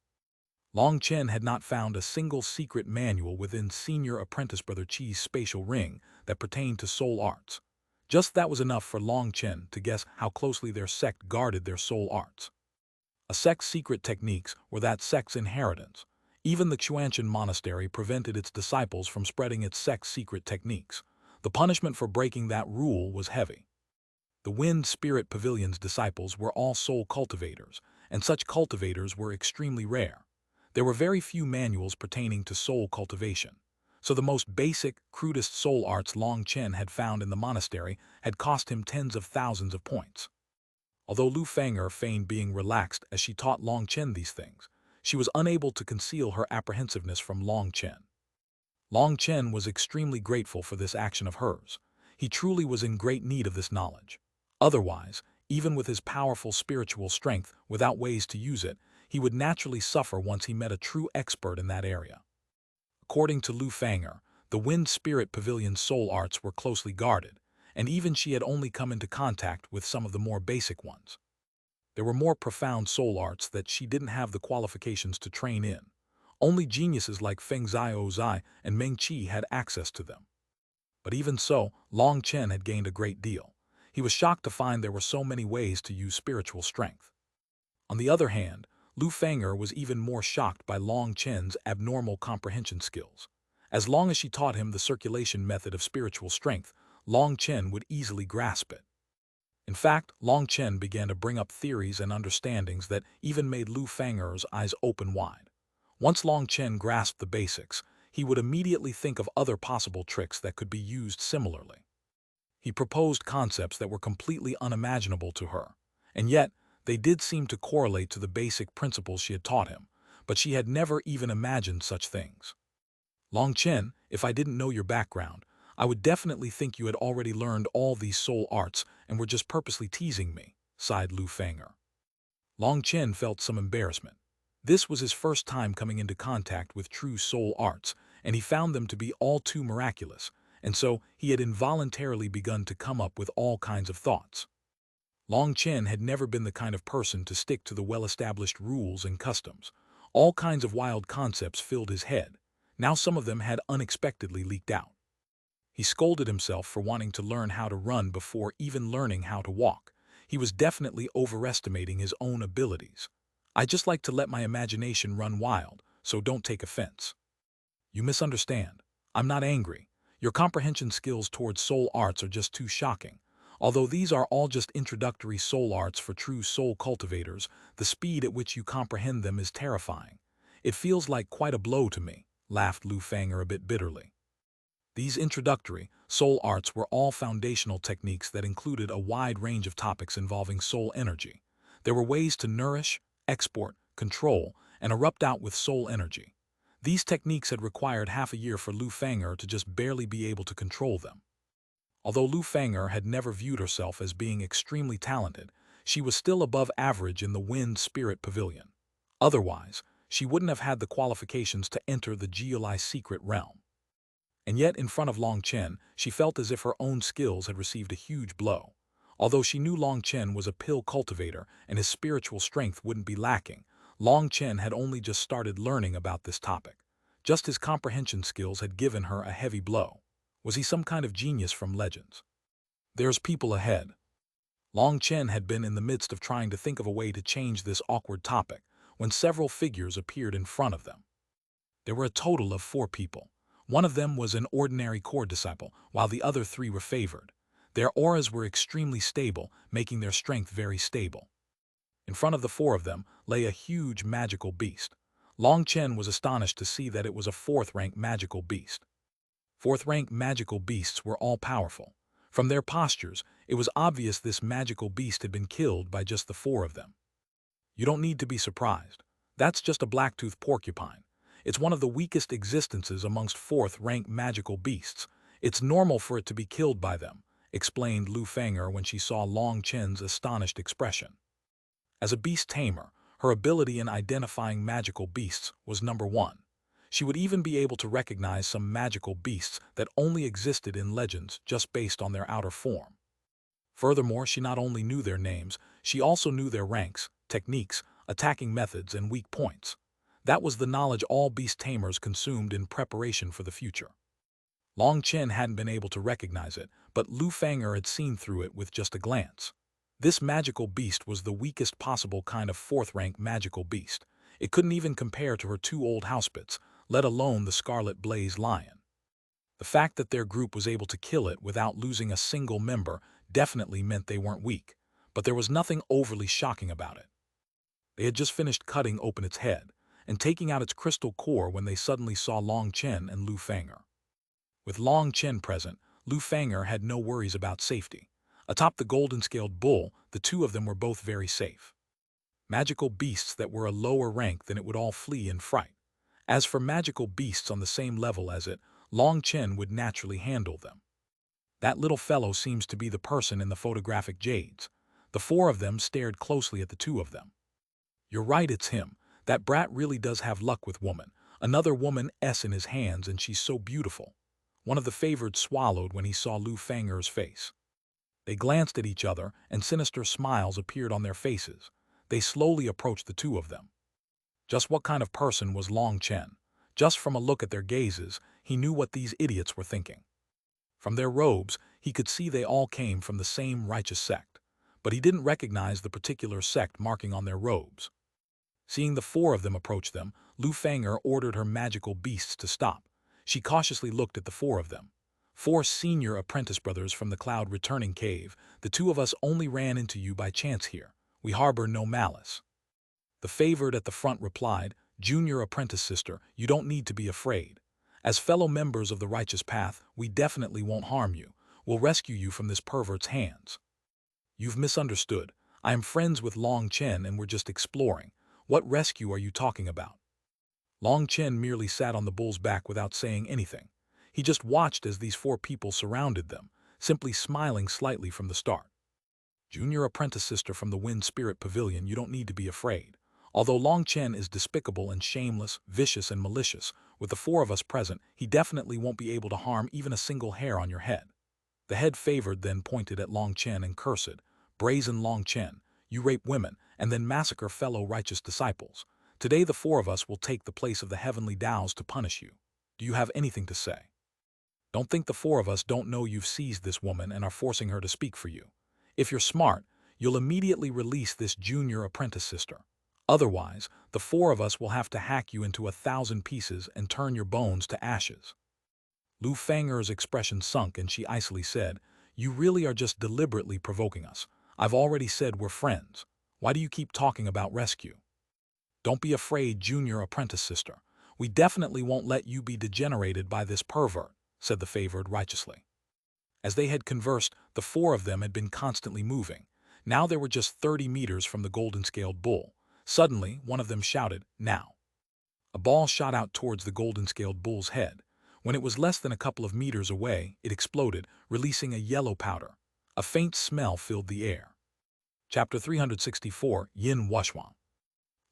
Long Chen had not found a single secret manual within Senior Apprentice Brother Qi's spatial ring that pertained to soul arts. Just that was enough for Long Chen to guess how closely their sect guarded their soul arts. A sect's secret techniques were that sect's inheritance. Even the Xuanhuan monastery prevented its disciples from spreading its sect's secret techniques. The punishment for breaking that rule was heavy. The Wind Spirit Pavilion's disciples were all soul cultivators, and such cultivators were extremely rare. There were very few manuals pertaining to soul cultivation, so the most basic, crudest soul arts Long Chen had found in the monastery had cost him tens of thousands of points. Although Lu Feng'er feigned being relaxed as she taught Long Chen these things, she was unable to conceal her apprehensiveness from Long Chen. Long Chen was extremely grateful for this action of hers. He truly was in great need of this knowledge. Otherwise, even with his powerful spiritual strength, without ways to use it, he would naturally suffer once he met a true expert in that area. According to Lu Feng'er, the Wind Spirit Pavilion's soul arts were closely guarded, and even she had only come into contact with some of the more basic ones. There were more profound soul arts that she didn't have the qualifications to train in. Only geniuses like Feng Xiaozai and Meng Qi had access to them. But even so, Long Chen had gained a great deal. He was shocked to find there were so many ways to use spiritual strength. On the other hand, Lu Feng'er was even more shocked by Long Chen's abnormal comprehension skills. As long as she taught him the circulation method of spiritual strength, Long Chen would easily grasp it. In fact, Long Chen began to bring up theories and understandings that even made Lu Feng'er's eyes open wide. Once Long Chen grasped the basics, he would immediately think of other possible tricks that could be used similarly. He proposed concepts that were completely unimaginable to her, and yet they did seem to correlate to the basic principles she had taught him, but she had never even imagined such things. Long Chen, if I didn't know your background, I would definitely think you had already learned all these soul arts and were just purposely teasing me, sighed Lu Feng'er. Long Chen felt some embarrassment. This was his first time coming into contact with true soul arts, and he found them to be all too miraculous, and so he had involuntarily begun to come up with all kinds of thoughts. Long Chen had never been the kind of person to stick to the well-established rules and customs. All kinds of wild concepts filled his head. Now some of them had unexpectedly leaked out. He scolded himself for wanting to learn how to run before even learning how to walk. He was definitely overestimating his own abilities. I just like to let my imagination run wild, so don't take offense. You misunderstand. I'm not angry. Your comprehension skills towards soul arts are just too shocking. Although these are all just introductory soul arts for true soul cultivators, the speed at which you comprehend them is terrifying. It feels like quite a blow to me, laughed Lu Feng'er a bit bitterly. These introductory, soul arts were all foundational techniques that included a wide range of topics involving soul energy. There were ways to nourish, export, control, and erupt out with soul energy. These techniques had required half a year for Lu Fang'er to just barely be able to control them. Although Lu Fang'er had never viewed herself as being extremely talented, she was still above average in the Wind Spirit Pavilion. Otherwise, she wouldn't have had the qualifications to enter the Geoli's secret realm. And yet, in front of Long Chen, she felt as if her own skills had received a huge blow. Although she knew Long Chen was a pill cultivator and his spiritual strength wouldn't be lacking, Long Chen had only just started learning about this topic. Just his comprehension skills had given her a heavy blow. Was he some kind of genius from legends? There's people ahead. Long Chen had been in the midst of trying to think of a way to change this awkward topic when several figures appeared in front of them. There were a total of 4 people. One of them was an ordinary core disciple, while the other 3 were favored. Their auras were extremely stable, making their strength very stable. In front of the 4 of them lay a huge magical beast. Long Chen was astonished to see that it was a 4th-rank magical beast. 4th-rank magical beasts were all powerful. From their postures, it was obvious this magical beast had been killed by just the 4 of them. You don't need to be surprised. That's just a black-toothed porcupine. It's one of the weakest existences amongst 4th-rank magical beasts. It's normal for it to be killed by them, explained Lu Fang'er when she saw Long Chen's astonished expression. As a beast tamer, her ability in identifying magical beasts was number 1. She would even be able to recognize some magical beasts that only existed in legends just based on their outer form. Furthermore, she not only knew their names, she also knew their ranks, techniques, attacking methods, and weak points. That was the knowledge all beast tamers consumed in preparation for the future. Long Chen hadn't been able to recognize it, but Lu Fang'er had seen through it with just a glance. This magical beast was the weakest possible kind of 4th-rank magical beast. It couldn't even compare to her 2 old housebits, let alone the Scarlet Blaze Lion. The fact that their group was able to kill it without losing a single member definitely meant they weren't weak, but there was nothing overly shocking about it. They had just finished cutting open its head and taking out its crystal core when they suddenly saw Long Chen and Lu Fang'er. With Long Chen present, Lu Fang'er had no worries about safety. Atop the golden-scaled bull, the 2 of them were both very safe. Magical beasts that were a lower rank than it would all flee in fright. As for magical beasts on the same level as it, Long Chen would naturally handle them. That little fellow seems to be the person in the photographic Jades. The 4 of them stared closely at the 2 of them. You're right, it's him. That brat really does have luck with woman. Another woman S in his hands, and she's so beautiful. One of the favored swallowed when he saw Lu Fang'er's face. They glanced at each other, and sinister smiles appeared on their faces. They slowly approached the 2 of them. Just what kind of person was Long Chen? Just from a look at their gazes, he knew what these idiots were thinking. From their robes, he could see they all came from the same righteous sect, but he didn't recognize the particular sect marking on their robes. Seeing the 4 of them approach them, Lu Fang'er ordered her magical beasts to stop. She cautiously looked at the 4 of them. 4 senior apprentice brothers from the cloud returning cave. The 2 of us only ran into you by chance here. We harbor no malice. The favored at the front replied, Junior apprentice sister, you don't need to be afraid. As fellow members of the righteous path, we definitely won't harm you. We'll rescue you from this pervert's hands. You've misunderstood. I am friends with Long Chen and we're just exploring. What rescue are you talking about? Long Chen merely sat on the bull's back without saying anything. He just watched as these 4 people surrounded them, simply smiling slightly from the start. Junior apprentice sister from the Wind Spirit Pavilion, you don't need to be afraid. Although Long Chen is despicable and shameless, vicious and malicious, with the 4 of us present, he definitely won't be able to harm even a single hair on your head. The head favored then pointed at Long Chen and cursed, Brazen Long Chen, you rape women and then massacre fellow righteous disciples. Today the 4 of us will take the place of the heavenly Taos to punish you. Do you have anything to say? Don't think the 4 of us don't know you've seized this woman and are forcing her to speak for you. If you're smart, you'll immediately release this junior apprentice sister. Otherwise, the 4 of us will have to hack you into 1,000 pieces and turn your bones to ashes. Lu Fang'er's expression sunk and she icily said, you really are just deliberately provoking us. I've already said we're friends. Why do you keep talking about rescue? Don't be afraid, junior apprentice sister. We definitely won't let you be degenerated by this pervert. said the favored righteously. As they had conversed, the four of them had been constantly moving. Now they were just 30 meters from the golden-scaled bull. Suddenly, one of them shouted, "Now!" A ball shot out towards the golden-scaled bull's head. When it was less than a couple of meters away, it exploded, releasing a yellow powder. A faint smell filled the air. Chapter 364, Yin Wuxuan.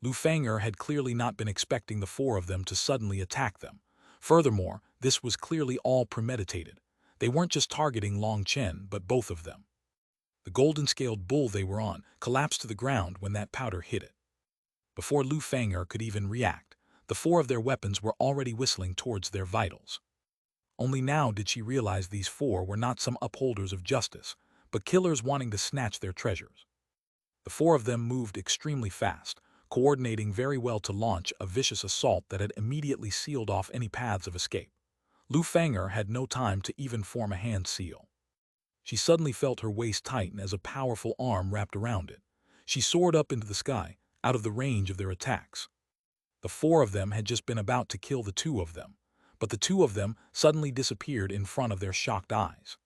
Lu Fang'er had clearly not been expecting the four of them to suddenly attack them. Furthermore, this was clearly all premeditated. They weren't just targeting Long Chen, but both of them. The golden-scaled bull they were on collapsed to the ground when that powder hit it. Before Lu Fang'er could even react, the four of their weapons were already whistling towards their vitals. Only now did she realize these four were not some upholders of justice, but killers wanting to snatch their treasures. The four of them moved extremely fast, coordinating very well to launch a vicious assault that had immediately sealed off any paths of escape. Lu Fang'er had no time to even form a hand seal. She suddenly felt her waist tighten as a powerful arm wrapped around it. She soared up into the sky, out of the range of their attacks. The four of them had just been about to kill the two of them, but the two of them suddenly disappeared in front of their shocked eyes.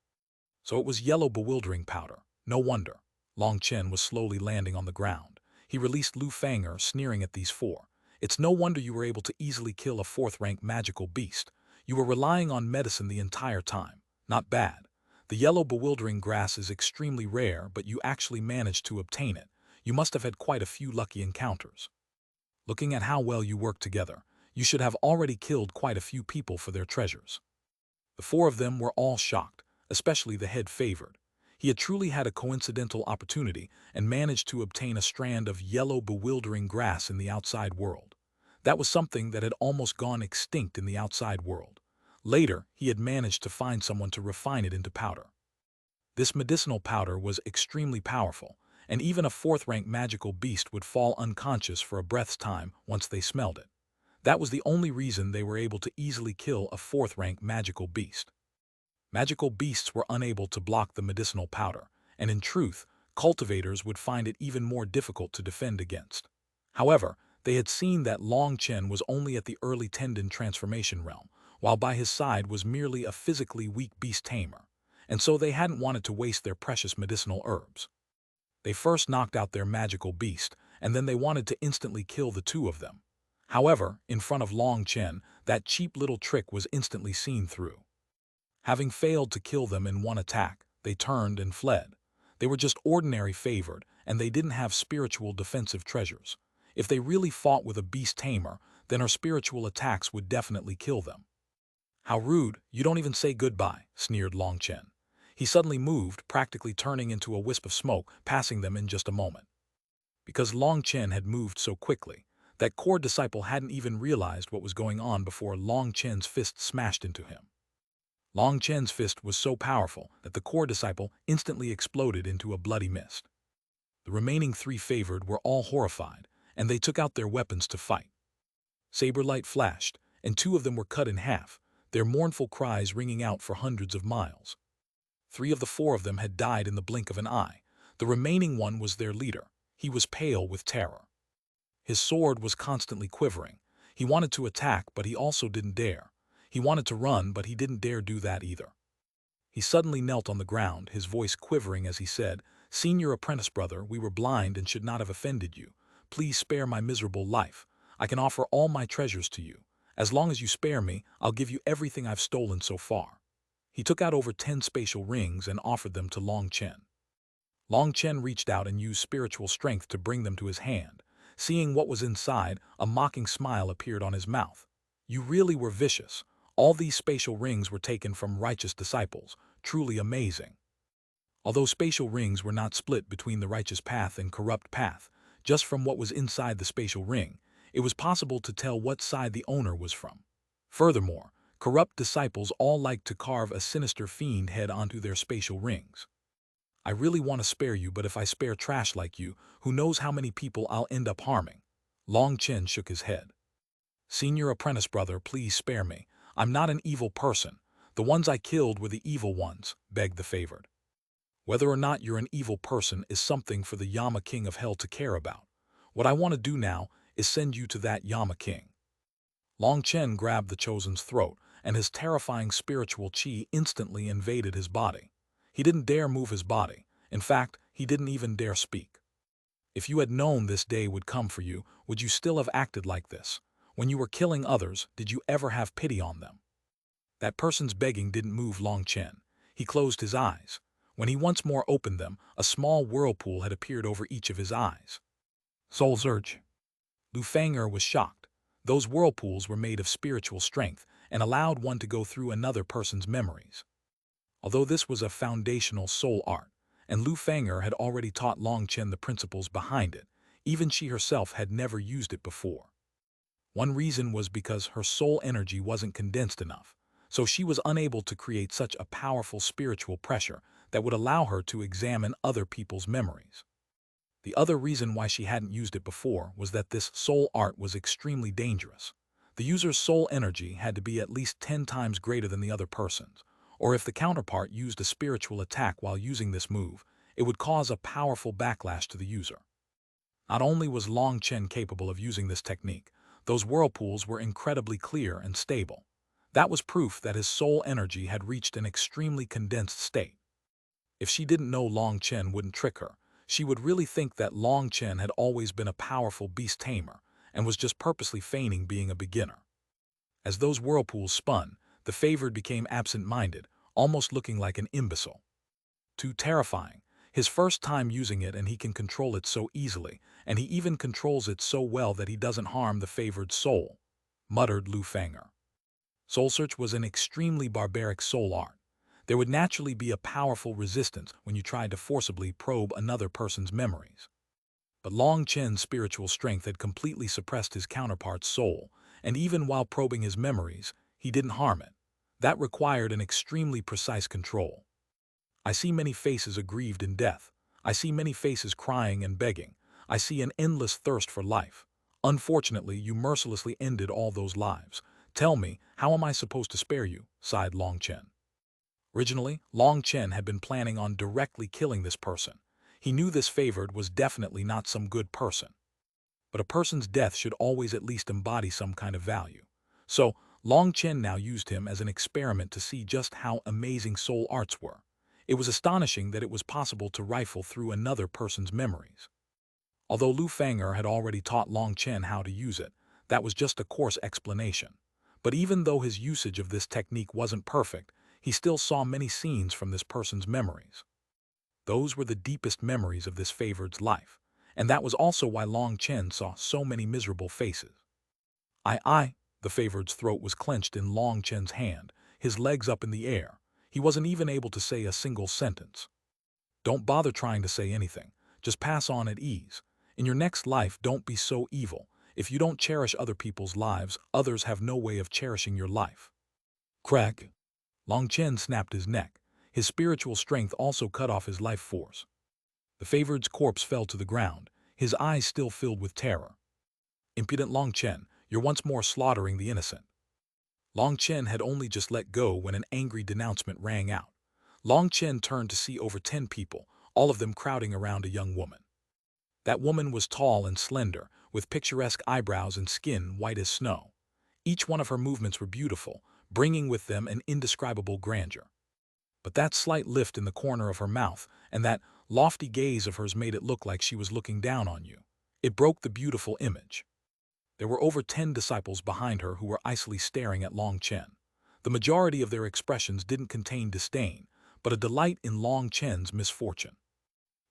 So it was yellow bewildering powder. No wonder. Long Chen was slowly landing on the ground. He released Lu Fang'er, sneering at these four. "It's no wonder you were able to easily kill a fourth-rank magical beast. You were relying on medicine the entire time. Not bad. The yellow bewildering grass is extremely rare, but you actually managed to obtain it. You must have had quite a few lucky encounters. Looking at how well you worked together, you should have already killed quite a few people for their treasures." The four of them were all shocked, especially the head favored. He had truly had a coincidental opportunity and managed to obtain a strand of yellow bewildering grass in the outside world. That was something that had almost gone extinct in the outside world. Later, he had managed to find someone to refine it into powder. This medicinal powder was extremely powerful, and even a fourth-rank magical beast would fall unconscious for a breath's time once they smelled it. That was the only reason they were able to easily kill a fourth-rank magical beast. Magical beasts were unable to block the medicinal powder, and in truth, cultivators would find it even more difficult to defend against. However, they had seen that Long Chen was only at the early tendon transformation realm, while by his side was merely a physically weak beast tamer, and so they hadn't wanted to waste their precious medicinal herbs. They first knocked out their magical beast, and then they wanted to instantly kill the two of them. However, in front of Long Chen, that cheap little trick was instantly seen through. Having failed to kill them in one attack, they turned and fled. They were just ordinary favored, and they didn't have spiritual defensive treasures. If they really fought with a beast tamer, then her spiritual attacks would definitely kill them. "How rude, you don't even say goodbye," sneered Long Chen. He suddenly moved, practically turning into a wisp of smoke, passing them in just a moment. Because Long Chen had moved so quickly, that core disciple hadn't even realized what was going on before Long Chen's fist smashed into him. Long Chen's fist was so powerful that the core disciple instantly exploded into a bloody mist. The remaining three favored were all horrified, and they took out their weapons to fight. Saber light flashed, and two of them were cut in half, their mournful cries ringing out for hundreds of miles. Three of the four of them had died in the blink of an eye. The remaining one was their leader. He was pale with terror. His sword was constantly quivering. He wanted to attack, but he also didn't dare. He wanted to run, but he didn't dare do that either. He suddenly knelt on the ground, his voice quivering as he said, "Senior apprentice brother, we were blind and should not have offended you. Please spare my miserable life. I can offer all my treasures to you. As long as you spare me, I'll give you everything I've stolen so far." He took out over 10 spatial rings and offered them to Long Chen. Long Chen reached out and used spiritual strength to bring them to his hand. Seeing what was inside, a mocking smile appeared on his mouth. "You really were vicious. All these spatial rings were taken from righteous disciples. Truly amazing." Although spatial rings were not split between the righteous path and corrupt path, just from what was inside the spatial ring, it was possible to tell what side the owner was from. Furthermore, corrupt disciples all liked to carve a sinister fiend head onto their spatial rings. "I really want to spare you, but if I spare trash like you, who knows how many people I'll end up harming." Long Chen shook his head. "Senior apprentice brother, please spare me. I'm not an evil person. The ones I killed were the evil ones," begged the favored. "Whether or not you're an evil person is something for the Yama King of Hell to care about. What I want to do now is send you to that Yama King." Long Chen grabbed the chosen's throat, and his terrifying spiritual qi instantly invaded his body. He didn't dare move his body. In fact, he didn't even dare speak. If you had known this day would come for you, would you still have acted like this? When you were killing others, did you ever have pity on them? That person's begging didn't move Long Chen. He closed his eyes. When he once more opened them, a small whirlpool had appeared over each of his eyes. Soul Surge. Lu Fang'er was shocked. Those whirlpools were made of spiritual strength and allowed one to go through another person's memories. Although this was a foundational soul art, and Lu Fang'er had already taught Long Chen the principles behind it, even she herself had never used it before. One reason was because her soul energy wasn't condensed enough, so she was unable to create such a powerful spiritual pressure that would allow her to examine other people's memories. The other reason why she hadn't used it before was that this soul art was extremely dangerous. The user's soul energy had to be at least 10 times greater than the other person's, or if the counterpart used a spiritual attack while using this move, it would cause a powerful backlash to the user. Not only was Long Chen capable of using this technique, those whirlpools were incredibly clear and stable. That was proof that his soul energy had reached an extremely condensed state. If she didn't know Long Chen wouldn't trick her, she would really think that Long Chen had always been a powerful beast tamer and was just purposely feigning being a beginner. As those whirlpools spun, the favored became absent-minded, almost looking like an imbecile. Too terrifying. His first time using it and he can control it so easily, and he even controls it so well that he doesn't harm the favored soul, muttered Lu Fang'er. Soul Search was an extremely barbaric soul art. There would naturally be a powerful resistance when you tried to forcibly probe another person's memories. But Long Chen's spiritual strength had completely suppressed his counterpart's soul, and even while probing his memories, he didn't harm it. That required an extremely precise control. I see many faces aggrieved in death. I see many faces crying and begging. I see an endless thirst for life. Unfortunately, you mercilessly ended all those lives. Tell me, how am I supposed to spare you? Sighed Long Chen. Originally, Long Chen had been planning on directly killing this person. He knew this favored was definitely not some good person. But a person's death should always at least embody some kind of value. So, Long Chen now used him as an experiment to see just how amazing soul arts were. It was astonishing that it was possible to rifle through another person's memories. Although Lu Fang'er had already taught Long Chen how to use it, that was just a coarse explanation. But even though his usage of this technique wasn't perfect, he still saw many scenes from this person's memories. Those were the deepest memories of this favored's life, and that was also why Long Chen saw so many miserable faces. The favored's throat was clenched in Long Chen's hand, his legs up in the air. He wasn't even able to say a single sentence. Don't bother trying to say anything. Just pass on at ease. In your next life, don't be so evil. If you don't cherish other people's lives, others have no way of cherishing your life. Crack. Long Chen snapped his neck. His spiritual strength also cut off his life force. The favored's corpse fell to the ground, his eyes still filled with terror. Impudent Long Chen, you're once more slaughtering the innocent. Long Chen had only just let go when an angry denouncement rang out. Long Chen turned to see over 10 people, all of them crowding around a young woman. That woman was tall and slender, with picturesque eyebrows and skin white as snow. Each one of her movements were beautiful, bringing with them an indescribable grandeur. But that slight lift in the corner of her mouth and that lofty gaze of hers made it look like she was looking down on you. It broke the beautiful image. There were over 10 disciples behind her who were icily staring at Long Chen. The majority of their expressions didn't contain disdain, but a delight in Long Chen's misfortune.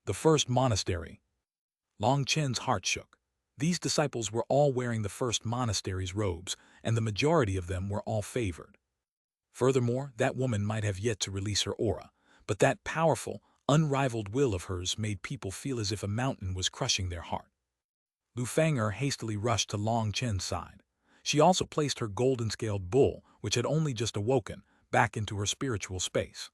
The first monastery. Long Chen's heart shook. These disciples were all wearing the first monastery's robes, and the majority of them were all favored. Furthermore, that woman might have yet to release her aura, but that powerful, unrivaled will of hers made people feel as if a mountain was crushing their heart. Lu Fang'er hastily rushed to Long Chen's side. She also placed her golden-scaled bull, which had only just awoken, back into her spiritual space.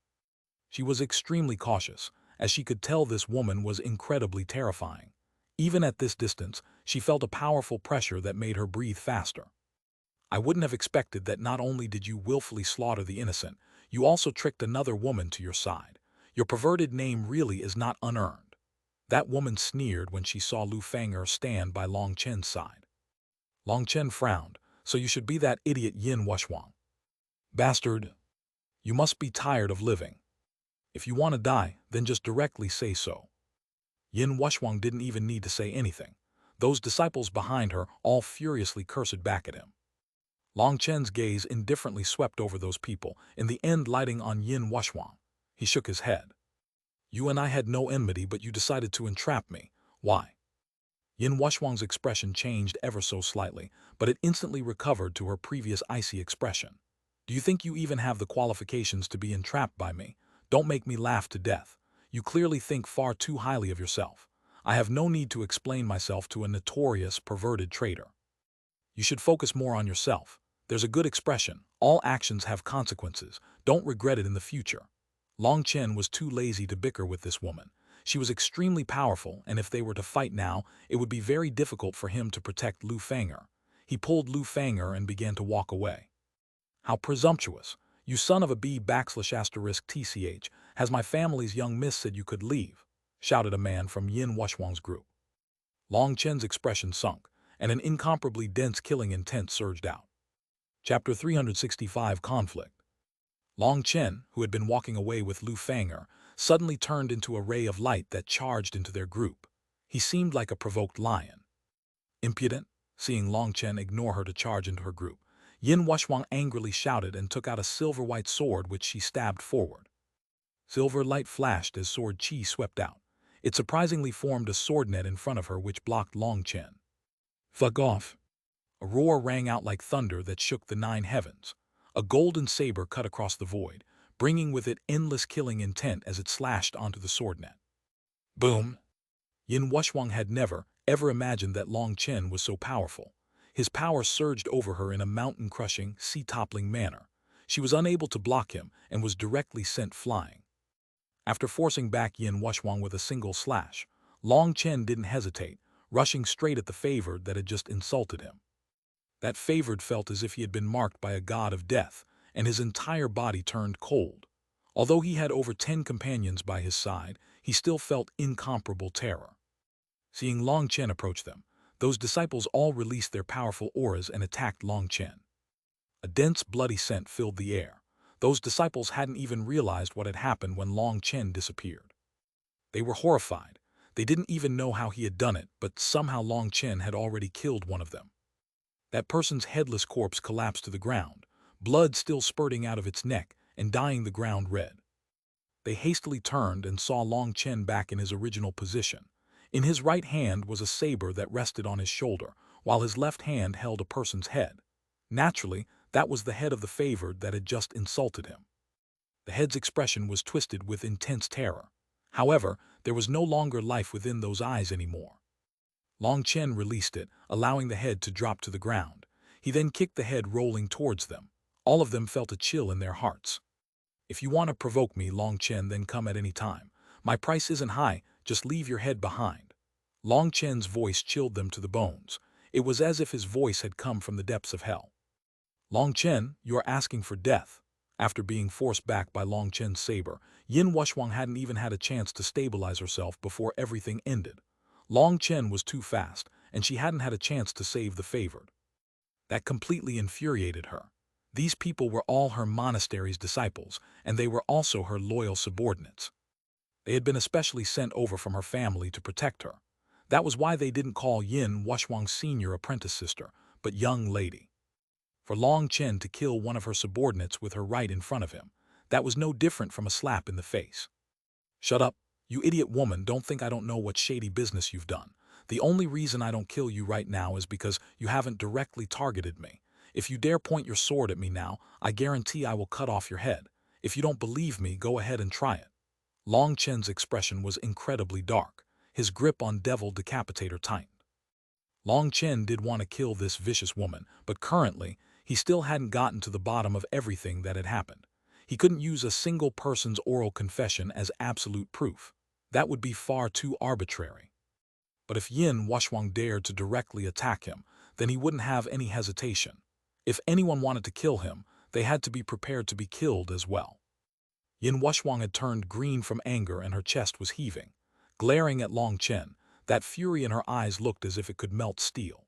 She was extremely cautious, as she could tell this woman was incredibly terrifying. Even at this distance, she felt a powerful pressure that made her breathe faster. I wouldn't have expected that not only did you willfully slaughter the innocent, you also tricked another woman to your side. Your perverted name really is not unearned. That woman sneered when she saw Lu Fang'er stand by Long Chen's side. Long Chen frowned, so you should be that idiot Yin Wuxuang. Bastard, you must be tired of living. If you want to die, then just directly say so. Yin Wuxuang didn't even need to say anything. Those disciples behind her all furiously cursed back at him. Long Chen's gaze indifferently swept over those people, in the end lighting on Yin Wuxuang. He shook his head. You and I had no enmity, but you decided to entrap me. Why? Yin Wuxuang's expression changed ever so slightly, but it instantly recovered to her previous icy expression. Do you think you even have the qualifications to be entrapped by me? Don't make me laugh to death. You clearly think far too highly of yourself. I have no need to explain myself to a notorious, perverted traitor. You should focus more on yourself. There's a good expression, all actions have consequences, don't regret it in the future. Long Chen was too lazy to bicker with this woman. She was extremely powerful, and if they were to fight now, it would be very difficult for him to protect Lu Fang'er. He pulled Lu Fang'er and began to walk away. How presumptuous! You son of a b****tch, has my family's young miss said you could leave? Shouted a man from Yin Wuxuang's group. Long Chen's expression sunk, and an incomparably dense killing intent surged out. Chapter 365 Conflict. Long Chen, who had been walking away with Lu Fang'er, suddenly turned into a ray of light that charged into their group. He seemed like a provoked lion. Impudent, seeing Long Chen ignore her to charge into her group, Yin Wuxuang angrily shouted and took out a silver-white sword which she stabbed forward. Silver light flashed as sword chi swept out. It surprisingly formed a sword net in front of her which blocked Long Chen. Fuck off! A roar rang out like thunder that shook the 9 heavens. A golden saber cut across the void, bringing with it endless killing intent as it slashed onto the sword net. Boom! Yin Wuxuang had never, ever imagined that Long Chen was so powerful. His power surged over her in a mountain-crushing, sea-toppling manner. She was unable to block him and was directly sent flying. After forcing back Yin Wuxuang with a single slash, Long Chen didn't hesitate, rushing straight at the favored that had just insulted him. That favored felt as if he had been marked by a god of death, and his entire body turned cold. Although he had over 10 companions by his side, he still felt incomparable terror. Seeing Long Chen approach them, those disciples all released their powerful auras and attacked Long Chen. A dense, bloody scent filled the air. Those disciples hadn't even realized what had happened when Long Chen disappeared. They were horrified. They didn't even know how he had done it, but somehow Long Chen had already killed one of them. That person's headless corpse collapsed to the ground, blood still spurting out of its neck and dyeing the ground red. They hastily turned and saw Long Chen back in his original position. In his right hand was a saber that rested on his shoulder, while his left hand held a person's head. Naturally, that was the head of the favored that had just insulted him. The head's expression was twisted with intense terror. However, there was no longer life within those eyes anymore. Long Chen released it, allowing the head to drop to the ground. He then kicked the head rolling towards them. All of them felt a chill in their hearts. If you want to provoke me, Long Chen, then come at any time. My price isn't high, just leave your head behind. Long Chen's voice chilled them to the bones. It was as if his voice had come from the depths of hell. Long Chen, you are asking for death. After being forced back by Long Chen's saber, Yin Wuxuang hadn't even had a chance to stabilize herself before everything ended. Long Chen was too fast, and she hadn't had a chance to save the favored. That completely infuriated her. These people were all her monastery's disciples, and they were also her loyal subordinates. They had been especially sent over from her family to protect her. That was why they didn't call Yin Wuxuang's senior apprentice sister, but young lady. For Long Chen to kill one of her subordinates with her right in front of him, that was no different from a slap in the face. Shut up, you idiot woman, don't think I don't know what shady business you've done. The only reason I don't kill you right now is because you haven't directly targeted me. If you dare point your sword at me now, I guarantee I will cut off your head. If you don't believe me, go ahead and try it. Long Chen's expression was incredibly dark. His grip on Devil Decapitator tightened. Long Chen did want to kill this vicious woman, but currently, he still hadn't gotten to the bottom of everything that had happened. He couldn't use a single person's oral confession as absolute proof. That would be far too arbitrary. But if Yin Wuxuang dared to directly attack him, then he wouldn't have any hesitation. If anyone wanted to kill him, they had to be prepared to be killed as well. Yin Wuxuang had turned green from anger and her chest was heaving. Glaring at Long Chen, that fury in her eyes looked as if it could melt steel.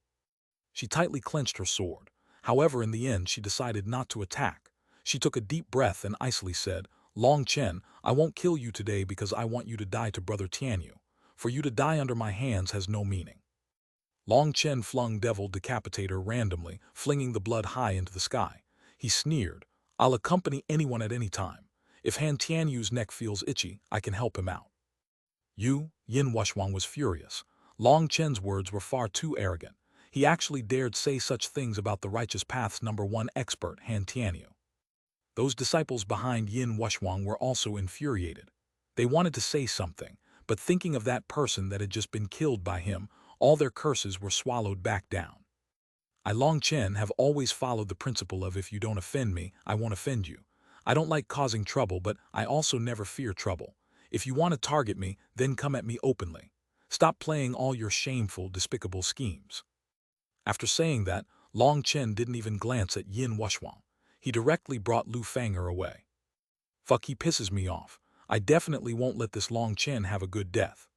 She tightly clenched her sword. However, in the end, she decided not to attack. She took a deep breath and icily said, "Long Chen, I won't kill you today because I want you to die to Brother Tianyu. For you to die under my hands has no meaning." Long Chen flung Devil Decapitator randomly, flinging the blood high into the sky. He sneered, "I'll accompany anyone at any time. If Han Tianyu's neck feels itchy, I can help him out." Yin Wuxuan was furious. Long Chen's words were far too arrogant. He actually dared say such things about the Righteous Path's #1 expert, Han Tianyu. Those disciples behind Yin Wuxuan were also infuriated. They wanted to say something, but thinking of that person that had just been killed by him, all their curses were swallowed back down. I, Long Chen, have always followed the principle of if you don't offend me, I won't offend you. I don't like causing trouble, but I also never fear trouble. If you want to target me, then come at me openly. Stop playing all your shameful, despicable schemes. After saying that, Long Chen didn't even glance at Yin Wuxuan. He directly brought Lu Fang'er away. Fuck, he pisses me off. I definitely won't let this Long Chen have a good death.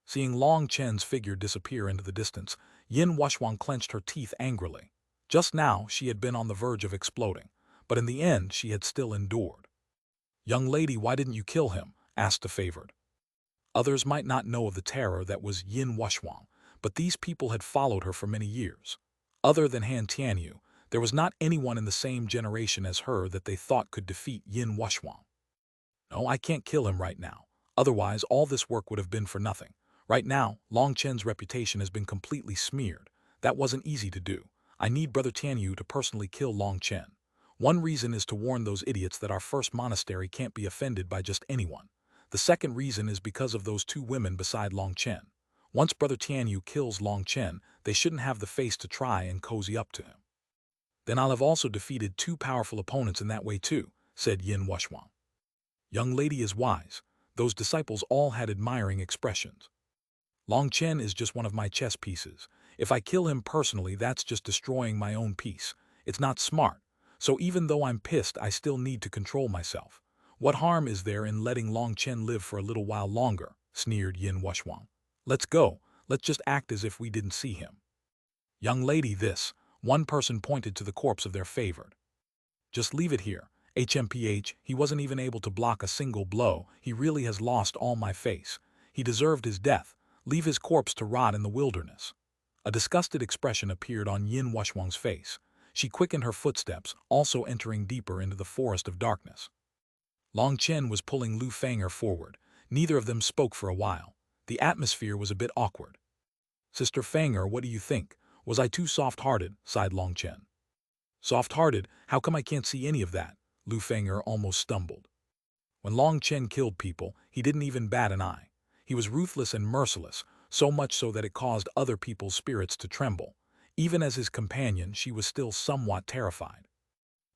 Seeing Long Chen's figure disappear into the distance, Yin Wuxuan clenched her teeth angrily. Just now, she had been on the verge of exploding, but in the end, she had still endured. "Young lady, why didn't you kill him?" asked the favored. Others might not know of the terror that was Yin Wuxuan, but these people had followed her for many years. Other than Han Tianyu, there was not anyone in the same generation as her that they thought could defeat Yin Wuxuan. "No, I can't kill him right now. Otherwise, all this work would have been for nothing. Right now, Long Chen's reputation has been completely smeared. That wasn't easy to do. I need Brother Tianyu to personally kill Long Chen. One reason is to warn those idiots that our first monastery can't be offended by just anyone. The second reason is because of those two women beside Long Chen. Once Brother Tianyu kills Long Chen, they shouldn't have the face to try and cozy up to him. Then I'll have also defeated two powerful opponents in that way too," said Yin Wuxuan. "Young lady is wise." Those disciples all had admiring expressions. "Long Chen is just one of my chess pieces. If I kill him personally, that's just destroying my own piece. It's not smart. So even though I'm pissed, I still need to control myself. What harm is there in letting Long Chen live for a little while longer?" sneered Yin Wuxuan. "Let's go. Let's just act as if we didn't see him." "Young lady, this," one person pointed to the corpse of their favored. "Just leave it here. HMPH, he wasn't even able to block a single blow. He really has lost all my face. He deserved his death. Leave his corpse to rot in the wilderness." A disgusted expression appeared on Yin Wuxuan's face. She quickened her footsteps, also entering deeper into the forest of darkness. Long Chen was pulling Lu Fang'er forward. Neither of them spoke for a while. The atmosphere was a bit awkward. "Sister Fang'er, what do you think? Was I too soft-hearted?" sighed Long Chen. "Soft-hearted? How come I can't see any of that?" Lu Fang'er almost stumbled. When Long Chen killed people, he didn't even bat an eye. He was ruthless and merciless, so much so that it caused other people's spirits to tremble. Even as his companion, she was still somewhat terrified.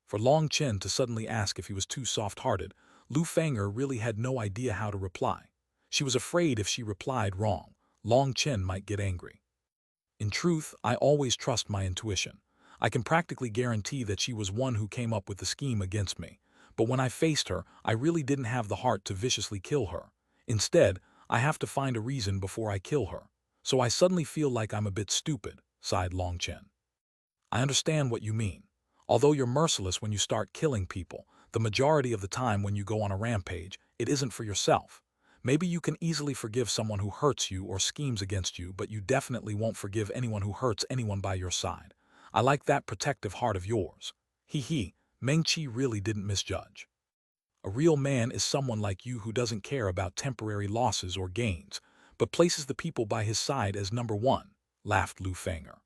For Long Chen to suddenly ask if he was too soft-hearted, Lu Fang'er really had no idea how to reply. She was afraid if she replied wrong, Long Chen might get angry. In truth, I always trust my intuition. I can practically guarantee that she was one who came up with the scheme against me. But when I faced her, I really didn't have the heart to viciously kill her. Instead, I have to find a reason before I kill her. So I suddenly feel like I'm a bit stupid, sighed Long Chen. "I understand what you mean. Although you're merciless when you start killing people, the majority of the time when you go on a rampage, it isn't for yourself. Maybe you can easily forgive someone who hurts you or schemes against you, but you definitely won't forgive anyone who hurts anyone by your side. I like that protective heart of yours." Meng Qi really didn't misjudge. "A real man is someone like you who doesn't care about temporary losses or gains, but places the people by his side as #1, laughed Lu Fang'er.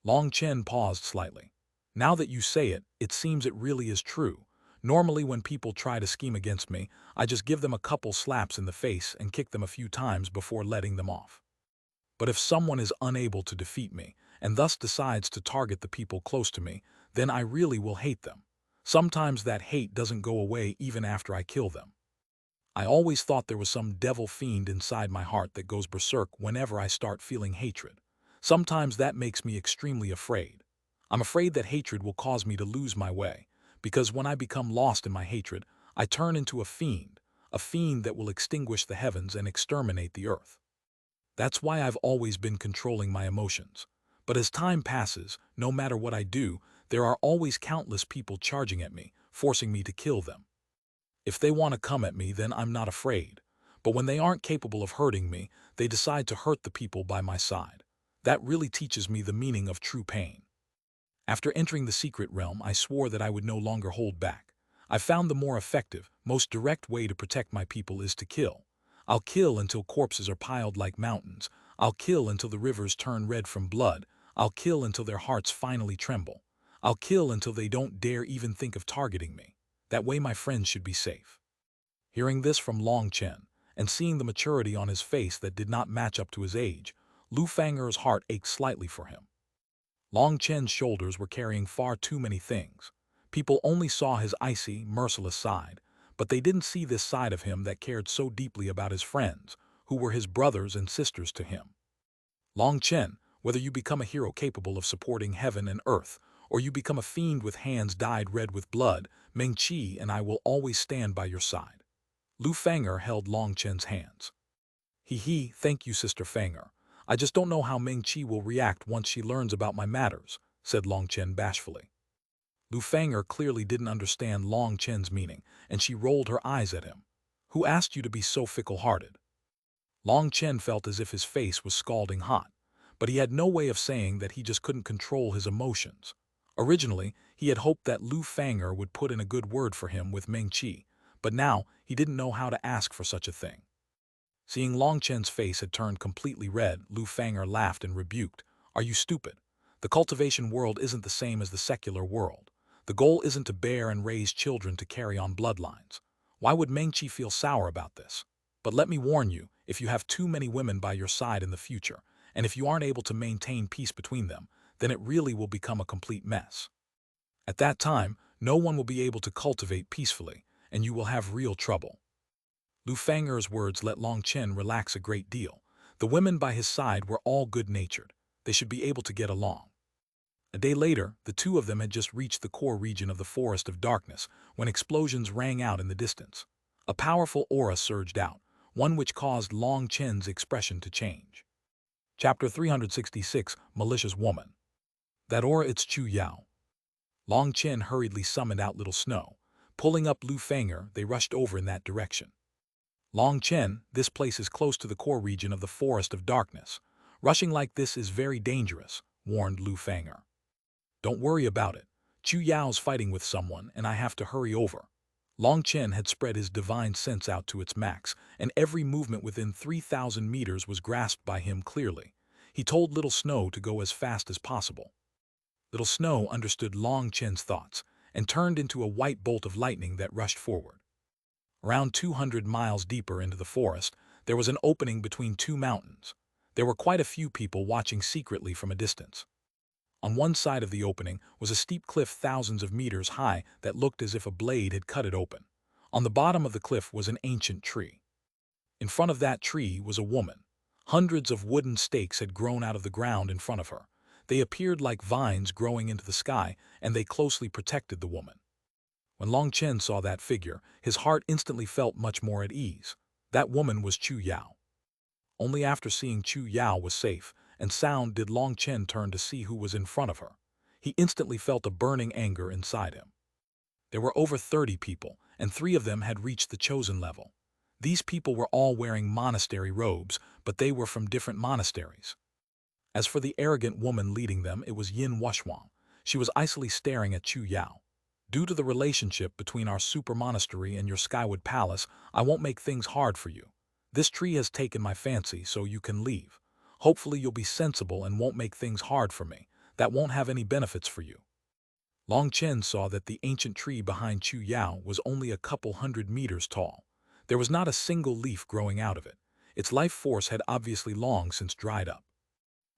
Long Chen paused slightly. "Now that you say it, it seems it really is true. Normally when people try to scheme against me, I just give them a couple slaps in the face and kick them a few times before letting them off. But if someone is unable to defeat me, and thus decides to target the people close to me, then I really will hate them. Sometimes that hate doesn't go away even after I kill them. I always thought there was some devil fiend inside my heart that goes berserk whenever I start feeling hatred. Sometimes that makes me extremely afraid. I'm afraid that hatred will cause me to lose my way, because when I become lost in my hatred, I turn into a fiend that will extinguish the heavens and exterminate the earth. That's why I've always been controlling my emotions. But as time passes, no matter what I do, There are always countless people charging at me, forcing me to kill them. If they want to come at me, then I'm not afraid. But when they aren't capable of hurting me, they decide to hurt the people by my side. That really teaches me the meaning of true pain. After entering the secret realm, I swore that I would no longer hold back. I found the more effective, most direct way to protect my people is to kill. I'll kill until corpses are piled like mountains. I'll kill until the rivers turn red from blood. I'll kill until their hearts finally tremble. I'll kill until they don't dare even think of targeting me. That way my friends should be safe. Hearing this from Long Chen, and seeing the maturity on his face that did not match up to his age, Lu Fanger's heart ached slightly for him. Long Chen's shoulders were carrying far too many things. People only saw his icy, merciless side, but they didn't see this side of him that cared so deeply about his friends, who were his brothers and sisters to him. Long Chen, whether you become a hero capable of supporting heaven and earth, or you become a fiend with hands dyed red with blood, Meng Qi and I will always stand by your side. Lu Fanger held Long Chen's hands. Thank you, Sister Fanger. I just don't know how Meng Qi will react once she learns about my matters, said Long Chen bashfully. Lu Fanger clearly didn't understand Long Chen's meaning, and she rolled her eyes at him. Who asked you to be so fickle-hearted? Long Chen felt as if his face was scalding hot, but he had no way of saying that he just couldn't control his emotions. Originally, he had hoped that Lu Fanger would put in a good word for him with Meng Qi, but now he didn't know how to ask for such a thing. Seeing Long Chen's face had turned completely red, Lu Fanger laughed and rebuked. Are you stupid? The cultivation world isn't the same as the secular world. The goal isn't to bear and raise children to carry on bloodlines. Why would Meng Qi feel sour about this? But let me warn you, if you have too many women by your side in the future, and if you aren't able to maintain peace between them, then it really will become a complete mess. At that time, no one will be able to cultivate peacefully, and you will have real trouble. Lu Fanger's words let Long Chen relax a great deal. The women by his side were all good-natured. They should be able to get along. A day later, the two of them had just reached the core region of the Forest of Darkness when explosions rang out in the distance. A powerful aura surged out, one which caused Long Chen's expression to change. Chapter 366, Malicious Woman. That aura, it's Chu Yao. Long Chen hurriedly summoned out Little Snow. Pulling up Lu Fanger, they rushed over in that direction. Long Chen, this place is close to the core region of the Forest of Darkness. Rushing like this is very dangerous, warned Lu Fanger. Don't worry about it. Chu Yao's fighting with someone, and I have to hurry over. Long Chen had spread his divine sense out to its max, and every movement within 3,000 meters was grasped by him clearly. He told Little Snow to go as fast as possible. Little Snow understood Long Chen's thoughts, and turned into a white bolt of lightning that rushed forward. Around 200 miles deeper into the forest, there was an opening between two mountains. There were quite a few people watching secretly from a distance. On one side of the opening was a steep cliff thousands of meters high that looked as if a blade had cut it open. On the bottom of the cliff was an ancient tree. In front of that tree was a woman. Hundreds of wooden stakes had grown out of the ground in front of her. They appeared like vines growing into the sky, and they closely protected the woman. When Long Chen saw that figure, his heart instantly felt much more at ease. That woman was Chu Yao. Only after seeing Chu Yao was safe and sound did Long Chen turn to see who was in front of her. He instantly felt a burning anger inside him. There were over 30 people, and 3 of them had reached the chosen level. These people were all wearing monastery robes, but they were from different monasteries. As for the arrogant woman leading them, it was Xuanhuan. She was icily staring at Chu Yao. Due to the relationship between our super monastery and your Skywood Palace, I won't make things hard for you. This tree has taken my fancy, so you can leave. Hopefully you'll be sensible and won't make things hard for me. That won't have any benefits for you. Long Chen saw that the ancient tree behind Chu Yao was only a couple 100 meters tall. There was not a single leaf growing out of it. Its life force had obviously long since dried up.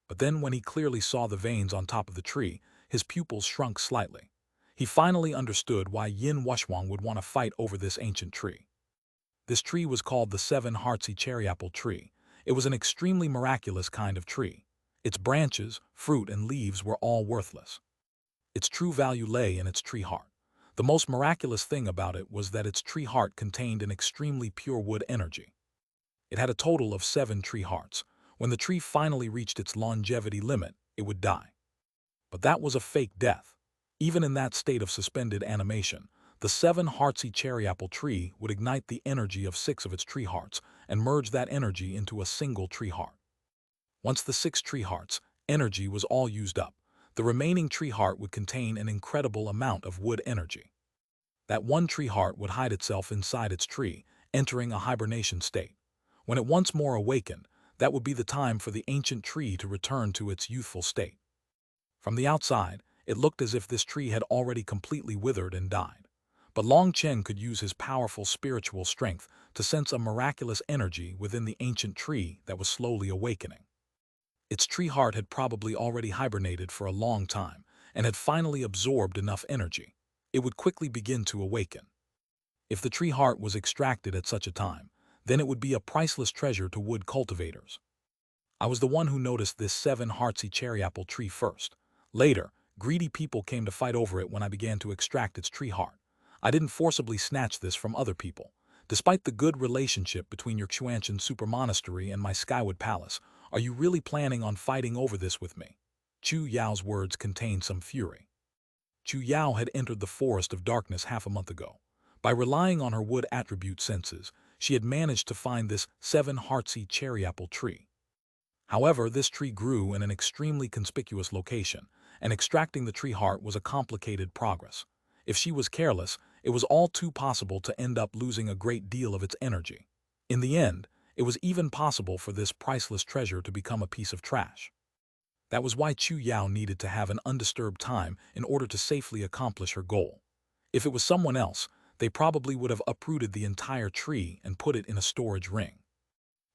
But then when he clearly saw the veins on top of the tree, his pupils shrunk slightly. He finally understood why Xuanhuan would want to fight over this ancient tree. This tree was called the 7-Heartsy Cherryapple Tree. It was an extremely miraculous kind of tree. Its branches, fruit, and leaves were all worthless. Its true value lay in its tree heart. The most miraculous thing about it was that its tree heart contained an extremely pure wood energy. It had a total of 7 tree hearts. When the tree finally reached its longevity limit, it would die. But that was a fake death. Even in that state of suspended animation, the 7 heartsy cherry apple tree would ignite the energy of 6 of its tree hearts and merge that energy into a single tree heart. Once the 6 tree hearts' energy was all used up, the remaining tree heart would contain an incredible amount of wood energy. That one tree heart would hide itself inside its tree, entering a hibernation state. When it once more awakened, that would be the time for the ancient tree to return to its youthful state. From the outside, it looked as if this tree had already completely withered and died. But Long Chen could use his powerful spiritual strength to sense a miraculous energy within the ancient tree that was slowly awakening. Its tree heart had probably already hibernated for a long time and had finally absorbed enough energy. It would quickly begin to awaken. If the tree heart was extracted at such a time, then it would be a priceless treasure to wood cultivators. I was the one who noticed this 7 heartsy cherry apple tree first. Later, greedy people came to fight over it when I began to extract its tree heart. I didn't forcibly snatch this from other people. Despite the good relationship between your Xuanhuan super monastery and my Skywood Palace, are you really planning on fighting over this with me? Chu Yao's words contained some fury. Chu Yao had entered the forest of darkness half a month ago. By relying on her wood attribute senses, she had managed to find this 7 heartsy cherry apple tree. However, this tree grew in an extremely conspicuous location, and extracting the tree heart was a complicated process. If she was careless, it was all too possible to end up losing a great deal of its energy. In the end, it was even possible for this priceless treasure to become a piece of trash. That was why Chu Yao needed to have an undisturbed time in order to safely accomplish her goal. If it was someone else, they probably would have uprooted the entire tree and put it in a storage ring.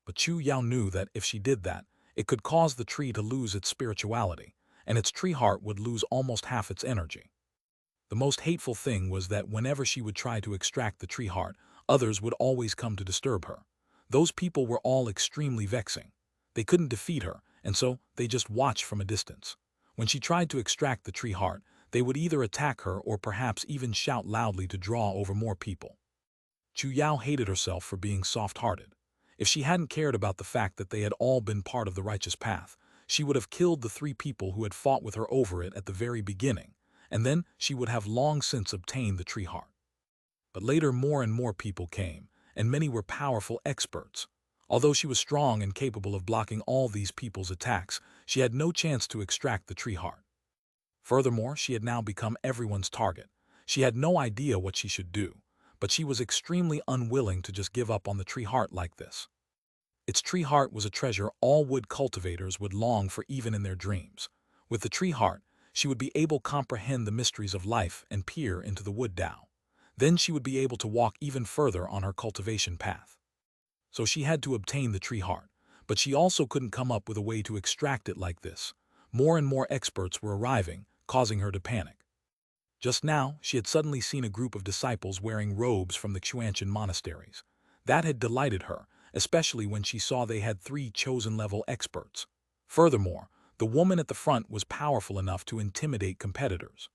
But Chu Yao knew that if she did that, it could cause the tree to lose its spirituality, and its tree heart would lose almost half its energy. The most hateful thing was that whenever she would try to extract the tree heart, others would always come to disturb her. Those people were all extremely vexing. They couldn't defeat her, and so they just watched from a distance. When she tried to extract the tree heart, they would either attack her or perhaps even shout loudly to draw over more people. Chu Yao hated herself for being soft-hearted. If she hadn't cared about the fact that they had all been part of the righteous path, she would have killed the 3 people who had fought with her over it at the very beginning, and then she would have long since obtained the tree heart. But later more and more people came, and many were powerful experts. Although she was strong and capable of blocking all these people's attacks, she had no chance to extract the tree heart. Furthermore, she had now become everyone's target. She had no idea what she should do, but she was extremely unwilling to just give up on the tree heart like this. Its tree heart was a treasure all wood cultivators would long for even in their dreams. With the tree heart, she would be able to comprehend the mysteries of life and peer into the wood Tao. Then she would be able to walk even further on her cultivation path. So she had to obtain the tree heart, but she also couldn't come up with a way to extract it like this. More and more experts were arriving, causing her to panic. Just now, she had suddenly seen a group of disciples wearing robes from the Xuanhuan monasteries. That had delighted her, especially when she saw they had 3 chosen-level experts. Furthermore, the woman at the front was powerful enough to intimidate competitors.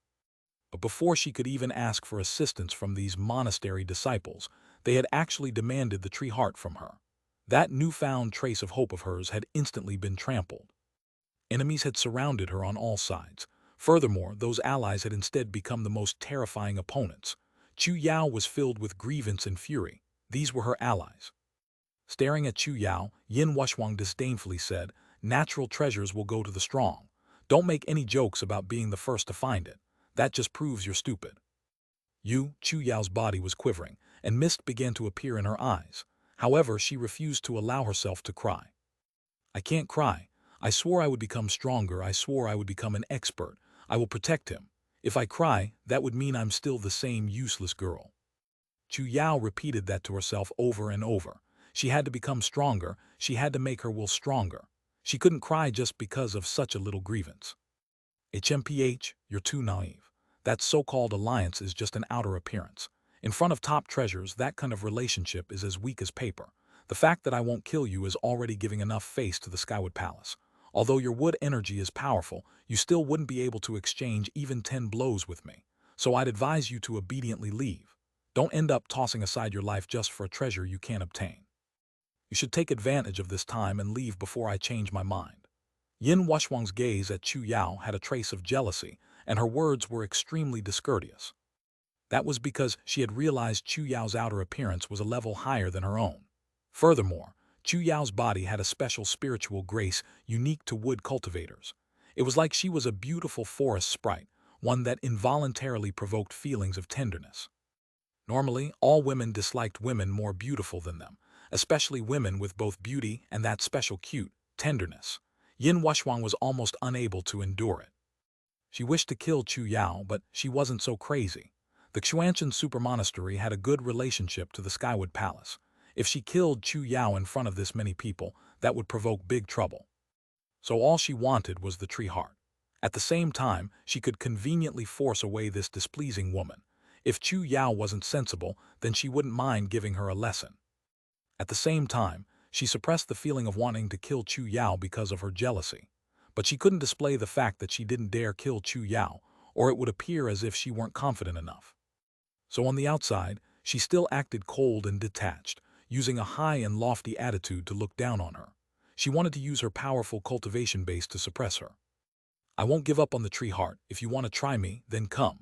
But before she could even ask for assistance from these monastery disciples, they had actually demanded the tree heart from her. That newfound trace of hope of hers had instantly been trampled. Enemies had surrounded her on all sides. Furthermore, those allies had instead become the most terrifying opponents. Chu Yao was filled with grievance and fury. These were her allies. Staring at Chu Yao, Yin Wushwang disdainfully said, "Natural treasures will go to the strong. Don't make any jokes about being the first to find it. That just proves you're stupid." Chu Yao's body was quivering, and mist began to appear in her eyes. However, she refused to allow herself to cry. "I can't cry. I swore I would become stronger. I swore I would become an expert. I will protect him. If I cry, that would mean I'm still the same useless girl." Chu Yao repeated that to herself over and over. She had to become stronger. She had to make her will stronger. She couldn't cry just because of such a little grievance. "HMPH, you're too naive. That so-called alliance is just an outer appearance. In front of top treasures, that kind of relationship is as weak as paper. The fact that I won't kill you is already giving enough face to the Skywood Palace. Although your wood energy is powerful, you still wouldn't be able to exchange even 10 blows with me. So I'd advise you to obediently leave. Don't end up tossing aside your life just for a treasure you can't obtain. You should take advantage of this time and leave before I change my mind." Yin Wushwang's gaze at Chu Yao had a trace of jealousy, and her words were extremely discourteous. That was because she had realized Chu Yao's outer appearance was a level higher than her own. Furthermore, Chu Yao's body had a special spiritual grace unique to wood cultivators. It was like she was a beautiful forest sprite, one that involuntarily provoked feelings of tenderness. Normally, all women disliked women more beautiful than them, especially women with both beauty and that special cute tenderness. Yin Wuxuan was almost unable to endure it. She wished to kill Chu Yao, but she wasn't so crazy. The Xuanhuan super monastery had a good relationship to the Skywood Palace. If she killed Chu Yao in front of this many people, that would provoke big trouble. So all she wanted was the tree heart. At the same time, she could conveniently force away this displeasing woman. If Chu Yao wasn't sensible, then she wouldn't mind giving her a lesson. At the same time, she suppressed the feeling of wanting to kill Chu Yao because of her jealousy. But she couldn't display the fact that she didn't dare kill Chu Yao, or it would appear as if she weren't confident enough. So on the outside, she still acted cold and detached, using a high and lofty attitude to look down on her. She wanted to use her powerful cultivation base to suppress her. I won't give up on the tree heart. If you want to try me, then come.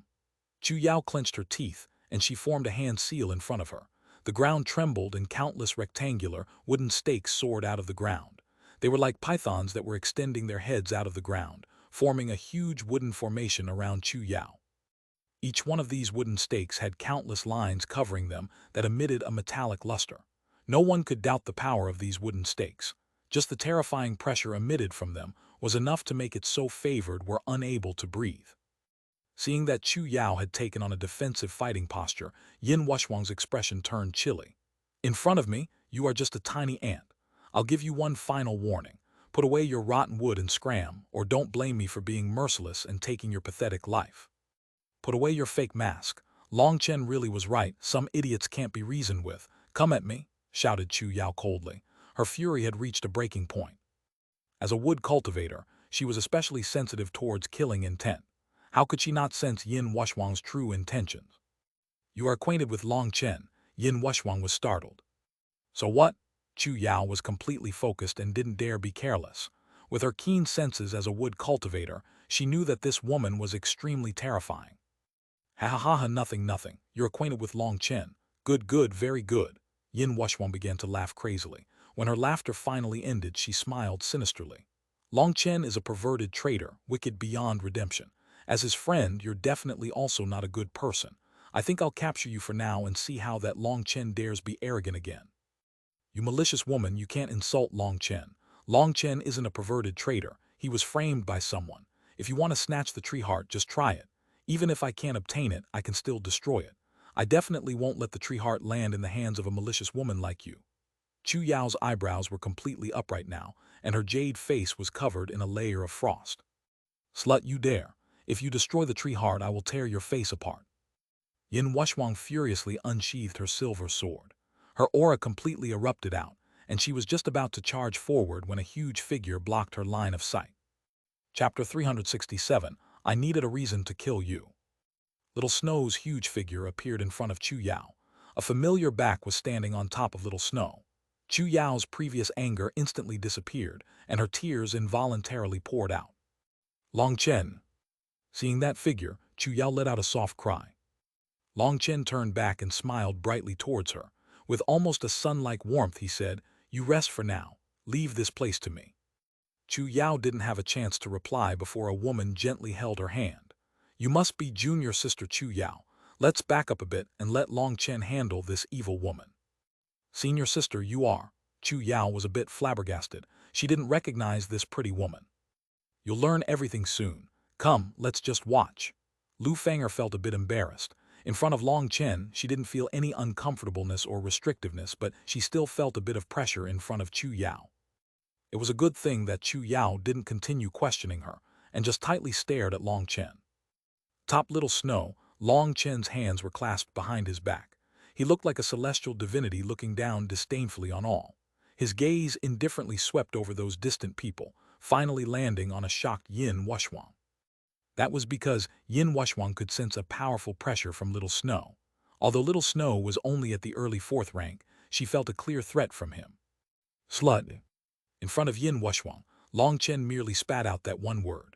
Chu Yao clenched her teeth, and she formed a hand seal in front of her. The ground trembled and countless rectangular, wooden stakes soared out of the ground. They were like pythons that were extending their heads out of the ground, forming a huge wooden formation around Chu Yao. Each one of these wooden stakes had countless lines covering them that emitted a metallic luster. No one could doubt the power of these wooden stakes. Just the terrifying pressure emitted from them was enough to make it so favored were unable to breathe. Seeing that Chu Yao had taken on a defensive fighting posture, Yin Wuxuang's expression turned chilly. In front of me, you are just a tiny ant. I'll give you one final warning. Put away your rotten wood and scram, or don't blame me for being merciless and taking your pathetic life. Put away your fake mask. Long Chen really was right. Some idiots can't be reasoned with. Come at me, shouted Chu Yao coldly. Her fury had reached a breaking point. As a wood cultivator, she was especially sensitive towards killing intent. How could she not sense Yin Wuxuang's true intentions? You are acquainted with Long Chen. Yin Wuxuang was startled. So what? Chu Yao was completely focused and didn't dare be careless. With her keen senses as a wood cultivator, she knew that this woman was extremely terrifying. Ha ha ha ha, nothing, nothing. You're acquainted with Long Chen. Good, good, very good. Yin Wuxuang began to laugh crazily. When her laughter finally ended, she smiled sinisterly. Long Chen is a perverted traitor, wicked beyond redemption. As his friend, you're definitely also not a good person. I think I'll capture you for now and see how that Long Chen dares be arrogant again. You malicious woman, you can't insult Long Chen. Long Chen isn't a perverted traitor. He was framed by someone. If you want to snatch the tree heart, just try it. Even if I can't obtain it, I can still destroy it. I definitely won't let the tree heart land in the hands of a malicious woman like you. Chu Yao's eyebrows were completely upright now, and her jade face was covered in a layer of frost. Slut, you dare. If you destroy the tree heart, I will tear your face apart. Yin Wuxuang furiously unsheathed her silver sword. Her aura completely erupted out, and she was just about to charge forward when a huge figure blocked her line of sight. Chapter 367, I needed a reason to kill you. Little Snow's huge figure appeared in front of Chu Yao. A familiar back was standing on top of Little Snow. Chu Yao's previous anger instantly disappeared, and her tears involuntarily poured out. Long Chen. Seeing that figure, Chu Yao let out a soft cry. Long Chen turned back and smiled brightly towards her. With almost a sun-like warmth, he said, "You rest for now. Leave this place to me." Chu Yao didn't have a chance to reply before a woman gently held her hand. "You must be junior sister Chu Yao. Let's back up a bit and let Long Chen handle this evil woman." "Senior sister, you are." Chu Yao was a bit flabbergasted. She didn't recognize this pretty woman. "You'll learn everything soon. Come, let's just watch." Lu Fanger felt a bit embarrassed. In front of Long Chen, she didn't feel any uncomfortableness or restrictiveness, but she still felt a bit of pressure in front of Chu Yao. It was a good thing that Chu Yao didn't continue questioning her, and just tightly stared at Long Chen. Top Little Snow, Long Chen's hands were clasped behind his back. He looked like a celestial divinity looking down disdainfully on all. His gaze indifferently swept over those distant people, finally landing on a shocked Yin Wuxuang. That was because Yin Wuxuang could sense a powerful pressure from Little Snow. Although Little Snow was only at the early 4th rank, she felt a clear threat from him. "Slut." In front of Yin Wuxuang, Long Chen merely spat out that one word.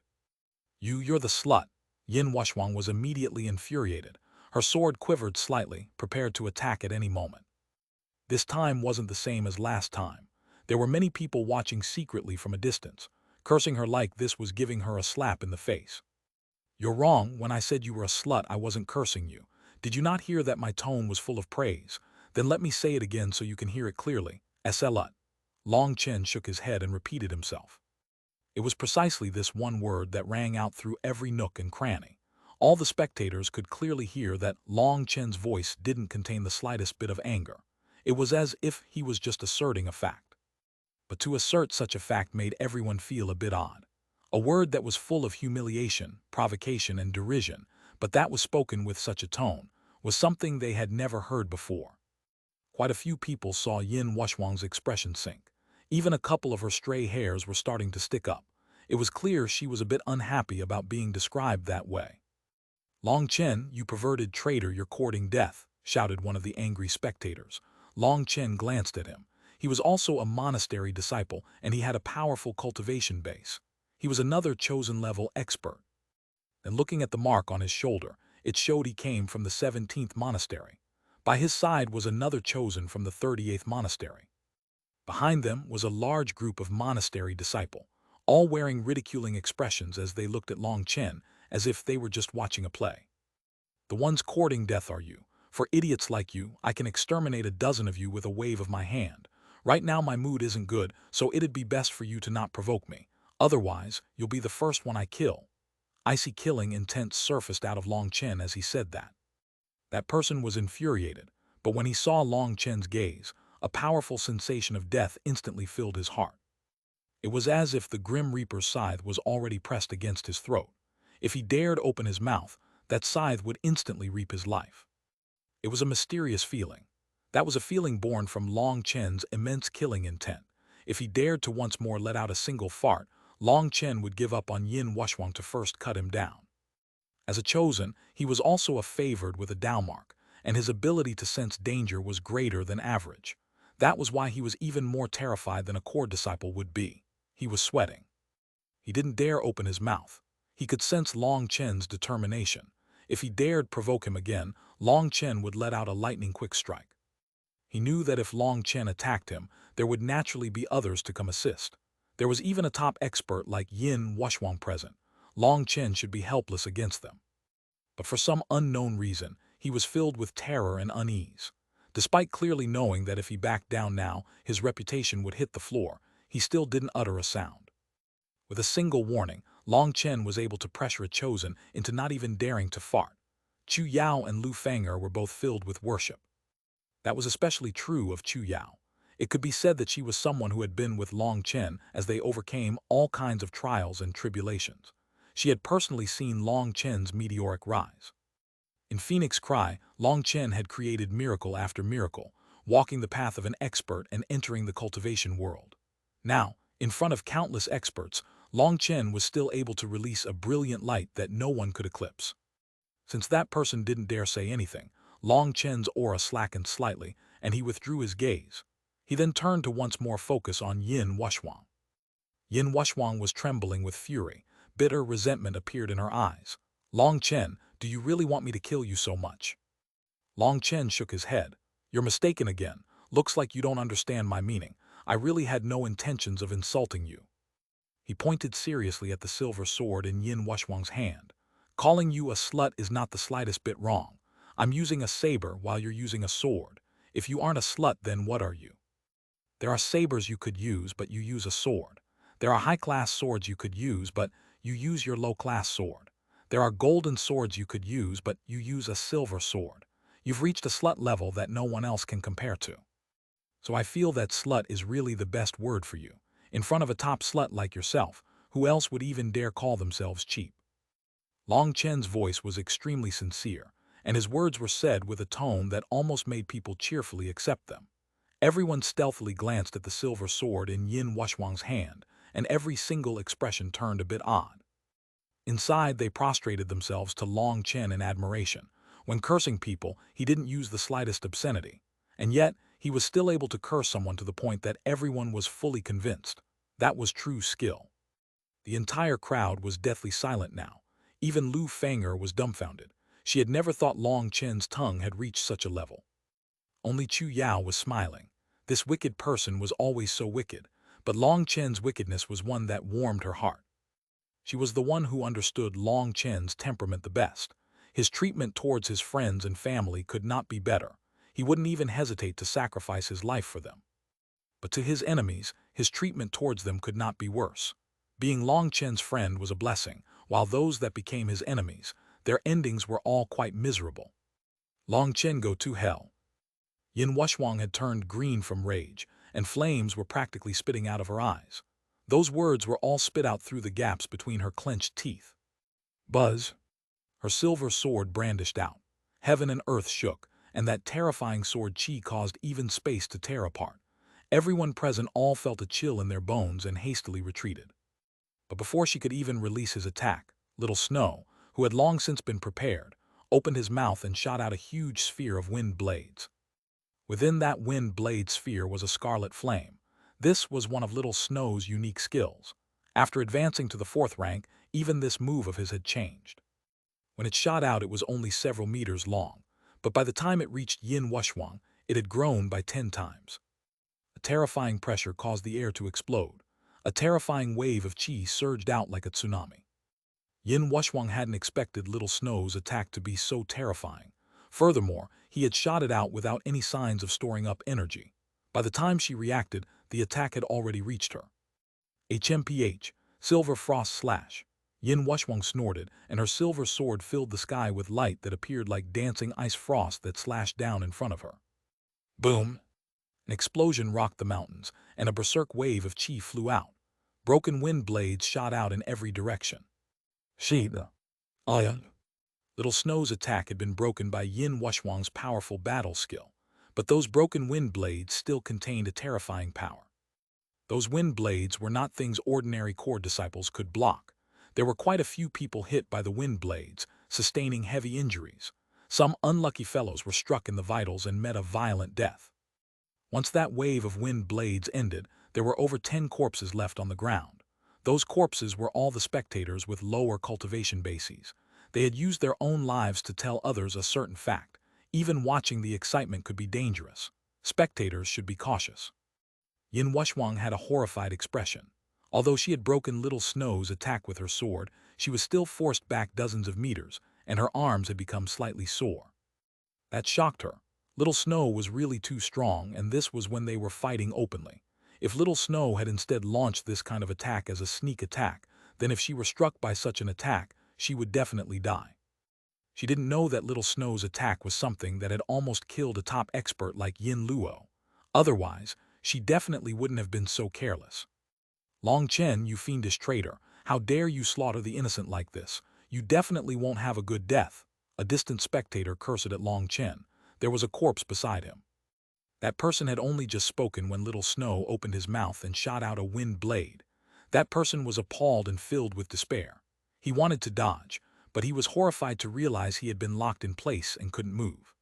You're the slut." Yin Wuxuang was immediately infuriated. Her sword quivered slightly, prepared to attack at any moment. This time wasn't the same as last time. There were many people watching secretly from a distance. Cursing her like this was giving her a slap in the face. "You're wrong. When I said you were a slut, I wasn't cursing you. Did you not hear that my tone was full of praise? Then let me say it again so you can hear it clearly. Slut." Long Chen shook his head and repeated himself. It was precisely this one word that rang out through every nook and cranny. All the spectators could clearly hear that Long Chen's voice didn't contain the slightest bit of anger. It was as if he was just asserting a fact. But to assert such a fact made everyone feel a bit odd. A word that was full of humiliation, provocation, and derision, but that was spoken with such a tone, was something they had never heard before. Quite a few people saw Yin Wuxuang's expression sink. Even a couple of her stray hairs were starting to stick up. It was clear she was a bit unhappy about being described that way. "Long Chen, you perverted traitor, you're courting death," shouted one of the angry spectators. Long Chen glanced at him. He was also a monastery disciple, and he had a powerful cultivation base. He was another chosen-level expert. And looking at the mark on his shoulder, it showed he came from the 17th monastery. By his side was another chosen from the 38th monastery. Behind them was a large group of monastery disciple, all wearing ridiculing expressions as they looked at Long Chen, as if they were just watching a play. "The ones courting death are you. For idiots like you, I can exterminate a dozen of you with a wave of my hand. Right now my mood isn't good, so it'd be best for you to not provoke me. Otherwise, you'll be the first one I kill." Icy killing intent surfaced out of Long Chen as he said that. That person was infuriated, but when he saw Long Chen's gaze, a powerful sensation of death instantly filled his heart. It was as if the Grim Reaper's scythe was already pressed against his throat. If he dared open his mouth, that scythe would instantly reap his life. It was a mysterious feeling. That was a feeling born from Long Chen's immense killing intent. If he dared to once more let out a single fart, Long Chen would give up on Yin Wuxuang to first cut him down. As a chosen, he was also a favored with a Dao mark, and his ability to sense danger was greater than average. That was why he was even more terrified than a core disciple would be. He was sweating. He didn't dare open his mouth. He could sense Long Chen's determination. If he dared provoke him again, Long Chen would let out a lightning-quick strike. He knew that if Long Chen attacked him, there would naturally be others to come assist. There was even a top expert like Yin Wuxuang present. Long Chen should be helpless against them. But for some unknown reason, he was filled with terror and unease. Despite clearly knowing that if he backed down now, his reputation would hit the floor, he still didn't utter a sound. With a single warning, Long Chen was able to pressure a chosen into not even daring to fart. Chu Yao and Lu Fang'er were both filled with worship. That was especially true of Chu Yao. It could be said that she was someone who had been with Long Chen as they overcame all kinds of trials and tribulations. She had personally seen Long Chen's meteoric rise. In Phoenix Cry, Long Chen had created miracle after miracle, walking the path of an expert and entering the cultivation world. Now, in front of countless experts, Long Chen was still able to release a brilliant light that no one could eclipse. Since that person didn't dare say anything, Long Chen's aura slackened slightly, and he withdrew his gaze. He then turned to once more focus on Yin Wuxuang. Yin Wuxuang was trembling with fury. Bitter resentment appeared in her eyes. "Long Chen, do you really want me to kill you so much?" Long Chen shook his head. "You're mistaken again. Looks like you don't understand my meaning. I really had no intentions of insulting you." He pointed seriously at the silver sword in Yin Wuxuang's hand. "Calling you a slut is not the slightest bit wrong. I'm using a saber while you're using a sword. If you aren't a slut, then what are you? There are sabers you could use, but you use a sword. There are high-class swords you could use, but you use your low-class sword. There are golden swords you could use, but you use a silver sword. You've reached a slut level that no one else can compare to. So I feel that slut is really the best word for you. In front of a top slut like yourself, who else would even dare call themselves cheap?" Long Chen's voice was extremely sincere, and his words were said with a tone that almost made people cheerfully accept them. Everyone stealthily glanced at the silver sword in Yin Wuxuang's hand, and every single expression turned a bit odd. Inside, they prostrated themselves to Long Chen in admiration. When cursing people, he didn't use the slightest obscenity. And yet, he was still able to curse someone to the point that everyone was fully convinced. That was true skill. The entire crowd was deathly silent now. Even Lu Fang'er was dumbfounded. She had never thought Long Chen's tongue had reached such a level. Only Chu Yao was smiling. This wicked person was always so wicked, but Long Chen's wickedness was one that warmed her heart. She was the one who understood Long Chen's temperament the best. His treatment towards his friends and family could not be better. He wouldn't even hesitate to sacrifice his life for them. But to his enemies, his treatment towards them could not be worse. Being Long Chen's friend was a blessing, while those that became his enemies, their endings were all quite miserable. Long Chen go to hell. Yin Wushwang had turned green from rage, and flames were practically spitting out of her eyes. Those words were all spit out through the gaps between her clenched teeth. Buzz! Her silver sword brandished out. Heaven and earth shook, and that terrifying sword chi caused even space to tear apart. Everyone present all felt a chill in their bones and hastily retreated. But before she could even release his attack, Little Snow, who had long since been prepared, opened his mouth and shot out a huge sphere of wind blades. Within that wind blade sphere was a scarlet flame. This was one of Little Snow's unique skills. After advancing to the 4th rank, even this move of his had changed. When it shot out, it was only several meters long, but by the time it reached Yin Wushwang, it had grown by 10 times. A terrifying pressure caused the air to explode. A terrifying wave of chi surged out like a tsunami. Yin Wushwang hadn't expected Little Snow's attack to be so terrifying. Furthermore, he had shot it out without any signs of storing up energy. By the time she reacted, the attack had already reached her. HMPH, Silver Frost Slash. Yin Wushwang snorted, and her silver sword filled the sky with light that appeared like dancing ice frost that slashed down in front of her. Boom! An explosion rocked the mountains, and a berserk wave of chi flew out. Broken wind blades shot out in every direction. Shida. Iron. Little Snow's attack had been broken by Yin Wushwang's powerful battle skill, but those broken wind blades still contained a terrifying power. Those wind blades were not things ordinary core disciples could block. There were quite a few people hit by the wind blades, sustaining heavy injuries. Some unlucky fellows were struck in the vitals and met a violent death. Once that wave of wind blades ended, there were over 10 corpses left on the ground. Those corpses were all the spectators with lower cultivation bases. They had used their own lives to tell others a certain fact. Even watching the excitement could be dangerous. Spectators should be cautious. Yin Wushwang had a horrified expression. Although she had broken Little Snow's attack with her sword, she was still forced back dozens of meters, and her arms had become slightly sore. That shocked her. Little Snow was really too strong, and this was when they were fighting openly. If Little Snow had instead launched this kind of attack as a sneak attack, then if she were struck by such an attack, she would definitely die. She didn't know that Little Snow's attack was something that had almost killed a top expert like Yin Luo. Otherwise, she definitely wouldn't have been so careless. Long Chen, you fiendish traitor, how dare you slaughter the innocent like this? You definitely won't have a good death. A distant spectator cursed at Long Chen. There was a corpse beside him. That person had only just spoken when Little Snow opened his mouth and shot out a wind blade. That person was appalled and filled with despair. He wanted to dodge, but he was horrified to realize he had been locked in place and couldn't move.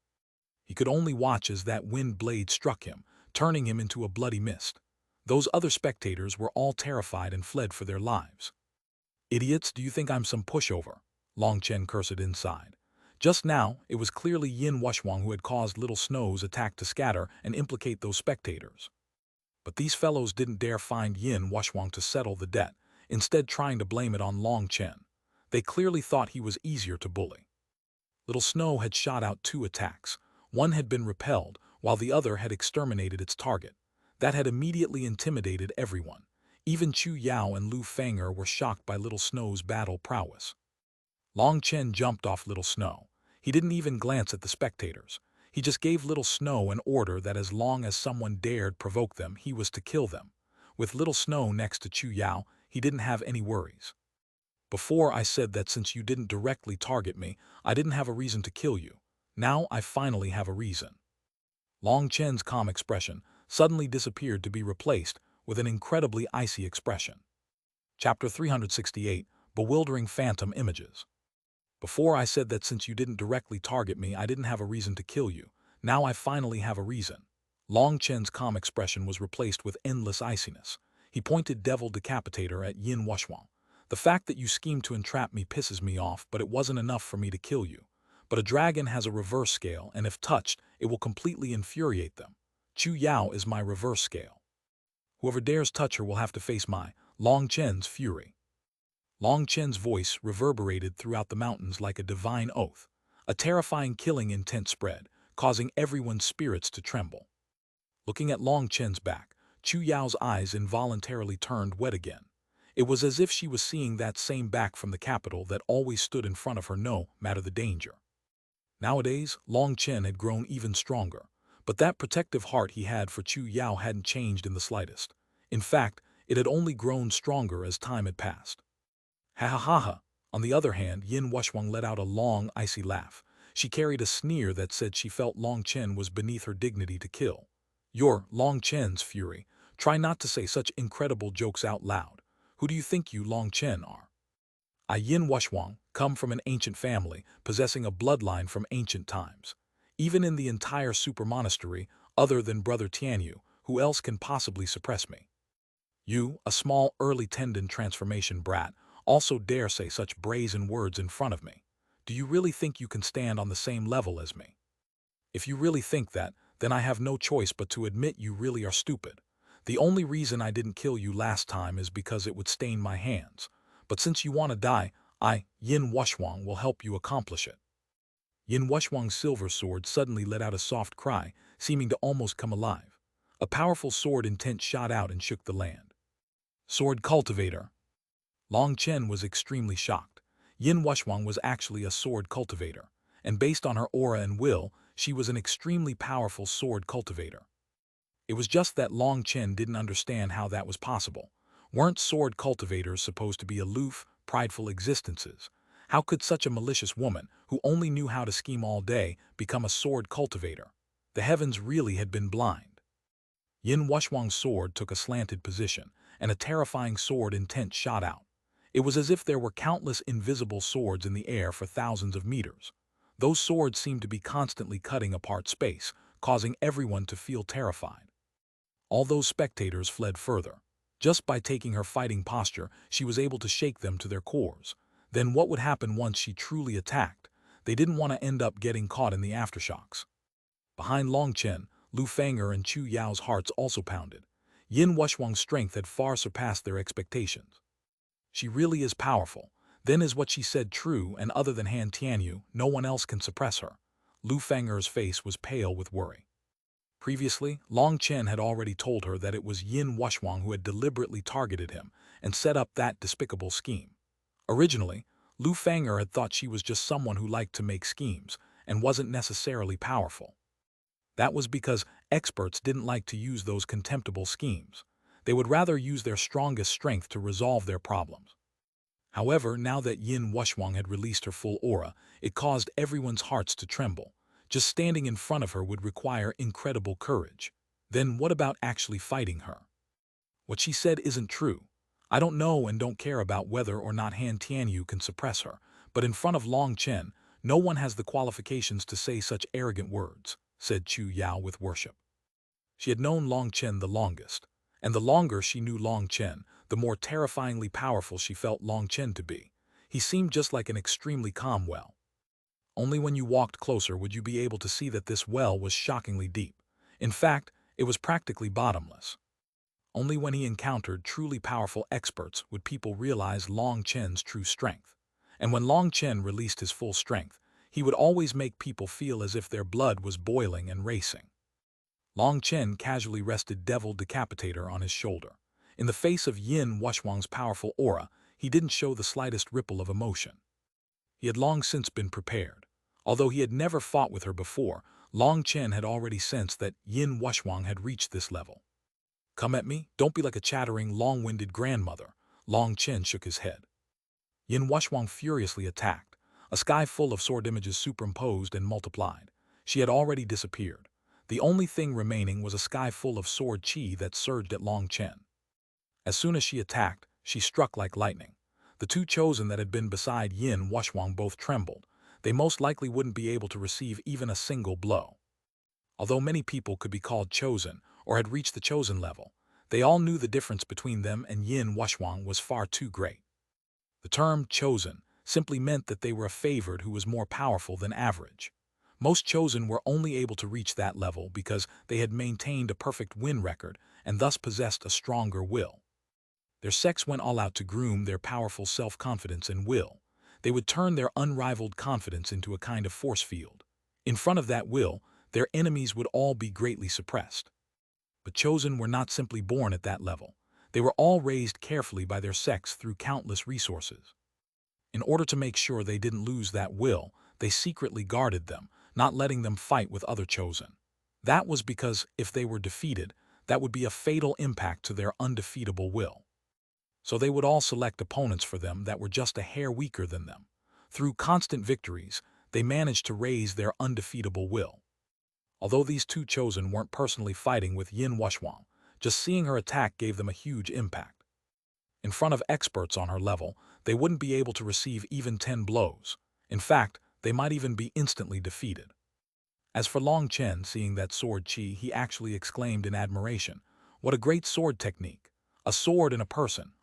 He could only watch as that wind blade struck him, turning him into a bloody mist. Those other spectators were all terrified and fled for their lives. Idiots, do you think I'm some pushover? Long Chen cursed inside. Just now, it was clearly Yin Wushwang who had caused Little Snow's attack to scatter and implicate those spectators. But these fellows didn't dare find Yin Wushwang to settle the debt, instead trying to blame it on Long Chen. They clearly thought he was easier to bully. Little Snow had shot out 2 attacks. One had been repelled, while the other had exterminated its target. That had immediately intimidated everyone. Even Chu Yao and Lu Fang'er were shocked by Little Snow's battle prowess. Long Chen jumped off Little Snow. He didn't even glance at the spectators. He just gave Little Snow an order that as long as someone dared provoke them, he was to kill them. With Little Snow next to Chu Yao, he didn't have any worries. Before I said that since you didn't directly target me, I didn't have a reason to kill you. Now I finally have a reason. Long Chen's calm expression suddenly disappeared to be replaced with an incredibly icy expression. Chapter 368, Bewildering Phantom Images. Before I said that since you didn't directly target me, I didn't have a reason to kill you. Now I finally have a reason. Long Chen's calm expression was replaced with endless iciness. He pointed Devil Decapitator at Yin Wushwang. The fact that you schemed to entrap me pisses me off, but it wasn't enough for me to kill you. But a dragon has a reverse scale, and if touched, it will completely infuriate them. Chu Yao is my reverse scale. Whoever dares touch her will have to face my Long Chen's fury. Long Chen's voice reverberated throughout the mountains like a divine oath. A terrifying killing intent spread, causing everyone's spirits to tremble. Looking at Long Chen's back, Chu Yao's eyes involuntarily turned wet again. It was as if she was seeing that same back from the capital that always stood in front of her no matter the danger. Nowadays, Long Chen had grown even stronger, but that protective heart he had for Chu Yao hadn't changed in the slightest. In fact, it had only grown stronger as time had passed. Ha ha ha ha. On the other hand, Yin Wuxuang let out a long, icy laugh. She carried a sneer that said she felt Long Chen was beneath her dignity to kill. You're Long Chen's fury. Try not to say such incredible jokes out loud. Who do you think you Long Chen are? I Yin Wuxuang come from an ancient family, possessing a bloodline from ancient times. Even in the entire super monastery, other than Brother Tianyu, who else can possibly suppress me? You, a small early tendon transformation brat, also dare say such brazen words in front of me. Do you really think you can stand on the same level as me? If you really think that, then I have no choice but to admit you really are stupid. The only reason I didn't kill you last time is because it would stain my hands. But since you want to die, I, Yin Wuxuang, will help you accomplish it. Yin Wuxuang's silver sword suddenly let out a soft cry, seeming to almost come alive. A powerful sword intent shot out and shook the land. Sword cultivator. Long Chen was extremely shocked. Yin Wuxuang was actually a sword cultivator, and based on her aura and will, she was an extremely powerful sword cultivator. It was just that Long Chen didn't understand how that was possible. Weren't sword cultivators supposed to be aloof, prideful existences? How could such a malicious woman, who only knew how to scheme all day, become a sword cultivator? The heavens really had been blind. Yin Wuxuang's sword took a slanted position, and a terrifying sword intent shot out. It was as if there were countless invisible swords in the air for thousands of meters. Those swords seemed to be constantly cutting apart space, causing everyone to feel terrified. All those spectators fled further. Just by taking her fighting posture, she was able to shake them to their cores. Then what would happen once she truly attacked? They didn't want to end up getting caught in the aftershocks. Behind Long Chen, Lu Fang'er and Chu Yao's hearts also pounded. Yin Wuxuang's strength had far surpassed their expectations. She really is powerful. Then is what she said true, and other than Han Tianyu, no one else can suppress her. Lu Fang'er's face was pale with worry. Previously, Long Chen had already told her that it was Yin Wuxuang who had deliberately targeted him and set up that despicable scheme. Originally, Lu Fang'er had thought she was just someone who liked to make schemes and wasn't necessarily powerful. That was because experts didn't like to use those contemptible schemes. They would rather use their strongest strength to resolve their problems. However, now that Yin Wuxuang had released her full aura, it caused everyone's hearts to tremble. Just standing in front of her would require incredible courage. Then what about actually fighting her? What she said isn't true. I don't know and don't care about whether or not Han Tianyu can suppress her, but in front of Long Chen, no one has the qualifications to say such arrogant words, said Chu Yao with worship. She had known Long Chen the longest, and the longer she knew Long Chen, the more terrifyingly powerful she felt Long Chen to be. He seemed just like an extremely calm well. Only when you walked closer would you be able to see that this well was shockingly deep. In fact, it was practically bottomless. Only when he encountered truly powerful experts would people realize Long Chen's true strength. And when Long Chen released his full strength, he would always make people feel as if their blood was boiling and racing. Long Chen casually rested Devil Decapitator on his shoulder. In the face of Yin Wuxuang's powerful aura, he didn't show the slightest ripple of emotion. He had long since been prepared. Although he had never fought with her before, Long Chen had already sensed that Yin Wuxuang had reached this level. Come at me, don't be like a chattering, long-winded grandmother. Long Chen shook his head. Yin Wuxuang furiously attacked. A sky full of sword images superimposed and multiplied. She had already disappeared. The only thing remaining was a sky full of sword chi that surged at Long Chen. As soon as she attacked, she struck like lightning. The two chosen that had been beside Yin Wuxuang both trembled. They most likely wouldn't be able to receive even a single blow. Although many people could be called chosen or had reached the chosen level, they all knew the difference between them and Yin Wuxuang was far too great. The term chosen simply meant that they were a favored who was more powerful than average. Most chosen were only able to reach that level because they had maintained a perfect win record and thus possessed a stronger will. Their sex went all out to groom their powerful self-confidence and will. They would turn their unrivaled confidence into a kind of force field. In front of that will, their enemies would all be greatly suppressed. But chosen were not simply born at that level. They were all raised carefully by their sex through countless resources. In order to make sure they didn't lose that will, they secretly guarded them, not letting them fight with other chosen. That was because if they were defeated, that would be a fatal impact to their undefeatable will. So they would all select opponents for them that were just a hair weaker than them. Through constant victories, they managed to raise their undefeatable will. Although these two chosen weren't personally fighting with Xuanhuan, just seeing her attack gave them a huge impact. In front of experts on her level, they wouldn't be able to receive even 10 blows. In fact, they might even be instantly defeated. As for Long Chen, seeing that sword chi, he actually exclaimed in admiration, "What a great sword technique! A sword in a person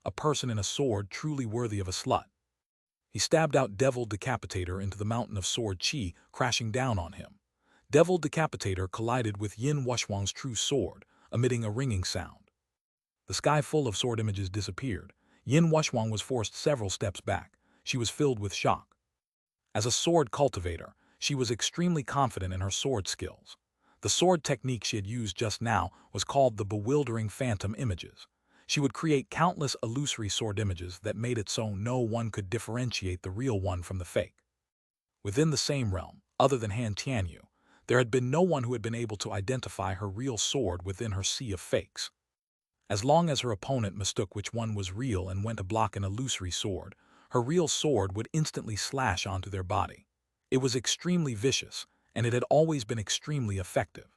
in a sword, truly worthy of a slut." He stabbed out Devil Decapitator into the mountain of sword chi, crashing down on him. Devil Decapitator collided with Xuanhuan's true sword, emitting a ringing sound. The sky full of sword images disappeared. Xuanhuan was forced several steps back. She was filled with shock. As a sword cultivator, she was extremely confident in her sword skills. The sword technique she had used just now was called the bewildering phantom images. She would create countless illusory sword images that made it so no one could differentiate the real one from the fake. Within the same realm, other than Han Tianyu, there had been no one who had been able to identify her real sword within her sea of fakes. As long as her opponent mistook which one was real and went to block an illusory sword, her real sword would instantly slash onto their body. It was extremely vicious, and it had always been extremely effective.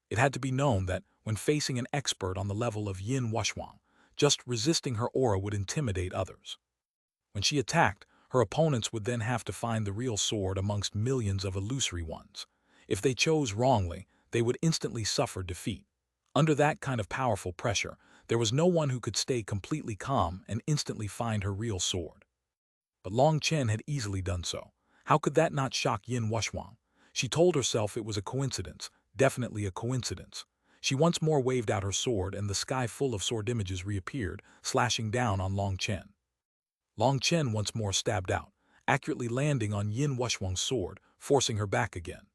It had to be known that, when facing an expert on the level of Xuanhuan, just resisting her aura would intimidate others. When she attacked, her opponents would then have to find the real sword amongst millions of illusory ones. If they chose wrongly, they would instantly suffer defeat. Under that kind of powerful pressure, there was no one who could stay completely calm and instantly find her real sword. But Long Chen had easily done so. How could that not shock Xuanhuan? She told herself it was a coincidence, definitely a coincidence. She once more waved out her sword and the sky full of sword images reappeared, slashing down on Long Chen. Long Chen once more stabbed out, accurately landing on Xuanhuan's sword, forcing her back again.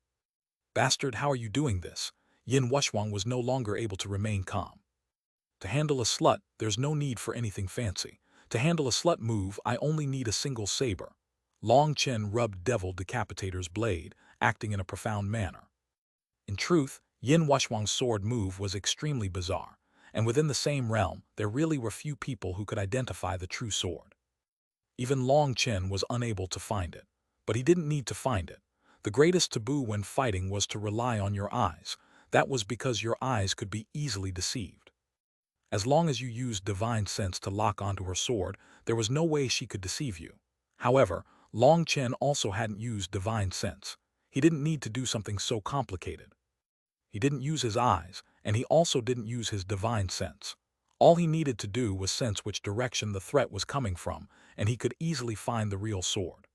"Bastard, how are you doing this?" Xuanhuan was no longer able to remain calm. "To handle a slut, there's no need for anything fancy. To handle a slut move, I only need a single saber." Long Chen rubbed Devil Decapitator's blade, acting in a profound manner. In truth, Xuanhuan's sword move was extremely bizarre, and within the same realm, there really were few people who could identify the true sword. Even Long Chen was unable to find it. But he didn't need to find it. The greatest taboo when fighting was to rely on your eyes. That was because your eyes could be easily deceived. As long as you used divine sense to lock onto her sword, there was no way she could deceive you. However, Long Chen also hadn't used divine sense. He didn't need to do something so complicated. He didn't use his eyes, and he also didn't use his divine sense. All he needed to do was sense which direction the threat was coming from, and he could easily find the real sword.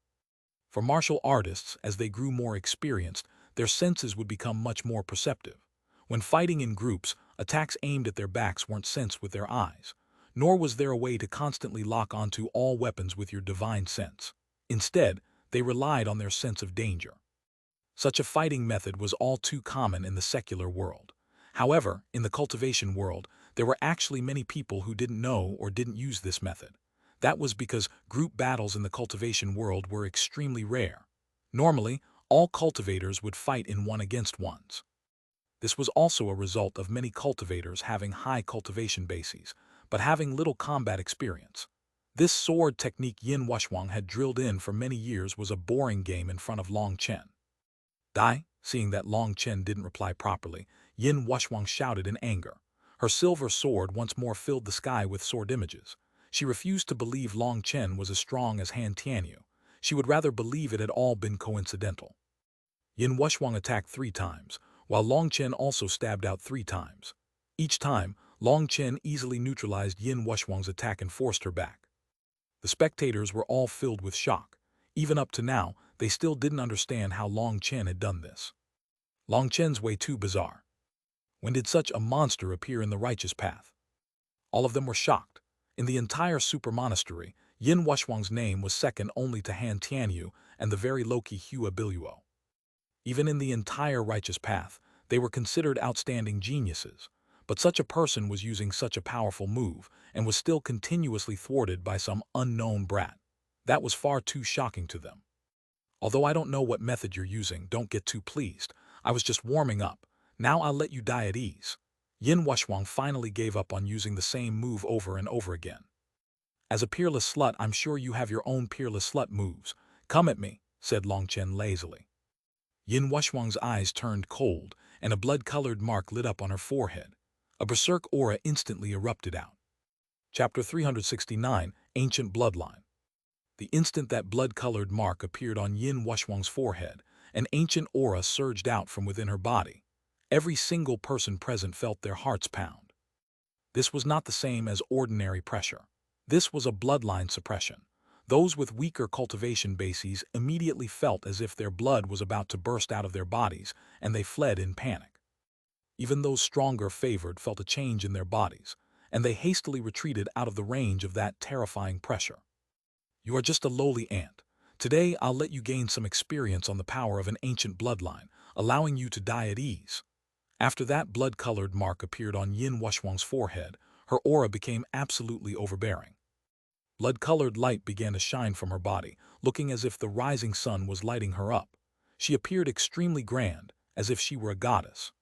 For martial artists, as they grew more experienced, their senses would become much more perceptive. When fighting in groups, attacks aimed at their backs weren't sensed with their eyes, nor was there a way to constantly lock onto all weapons with your divine sense. Instead, they relied on their sense of danger. Such a fighting method was all too common in the secular world. However, in the cultivation world, there were actually many people who didn't know or didn't use this method. That was because group battles in the cultivation world were extremely rare. Normally, all cultivators would fight in one against ones. This was also a result of many cultivators having high cultivation bases, but having little combat experience. This sword technique Xuanhuan had drilled in for many years was a boring game in front of Long Chen. "Die?" Seeing that Long Chen didn't reply properly, Xuanhuan shouted in anger. Her silver sword once more filled the sky with sword images. She refused to believe Long Chen was as strong as Han Tianyu. She would rather believe it had all been coincidental. Xuanhuan attacked 3 times, while Long Chen also stabbed out 3 times. Each time, Long Chen easily neutralized Xuanhuan's attack and forced her back. The spectators were all filled with shock. Even up to now, they still didn't understand how Long Chen had done this. Long Chen's way too bizarre. When did such a monster appear in the righteous path? All of them were shocked. In the entire super monastery, Yin Wuxuang's name was second only to Han Tianyu and the very low-key Hua Biluo. Even in the entire righteous path, they were considered outstanding geniuses, but such a person was using such a powerful move and was still continuously thwarted by some unknown brat. That was far too shocking to them. Although I don't know what method you're using, don't get too pleased. I was just warming up. Now I'll let you die at ease. Yin Wuxuang finally gave up on using the same move over and over again. As a peerless slut, I'm sure you have your own peerless slut moves. Come at me, said Long Chen lazily. Yin Wuxuang's eyes turned cold, and a blood-colored mark lit up on her forehead. A berserk aura instantly erupted out. Chapter 369, Ancient Bloodline. The instant that blood-colored mark appeared on Yin Wuxuang's forehead, an ancient aura surged out from within her body. Every single person present felt their hearts pound. This was not the same as ordinary pressure. This was a bloodline suppression. Those with weaker cultivation bases immediately felt as if their blood was about to burst out of their bodies, and they fled in panic. Even those stronger favored felt a change in their bodies, and they hastily retreated out of the range of that terrifying pressure. You are just a lowly ant. Today I'll let you gain some experience on the power of an ancient bloodline, allowing you to die at ease. After that blood-colored mark appeared on Yin Wuxuang's forehead, her aura became absolutely overbearing. Blood-colored light began to shine from her body, looking as if the rising sun was lighting her up. She appeared extremely grand, as if she were a goddess.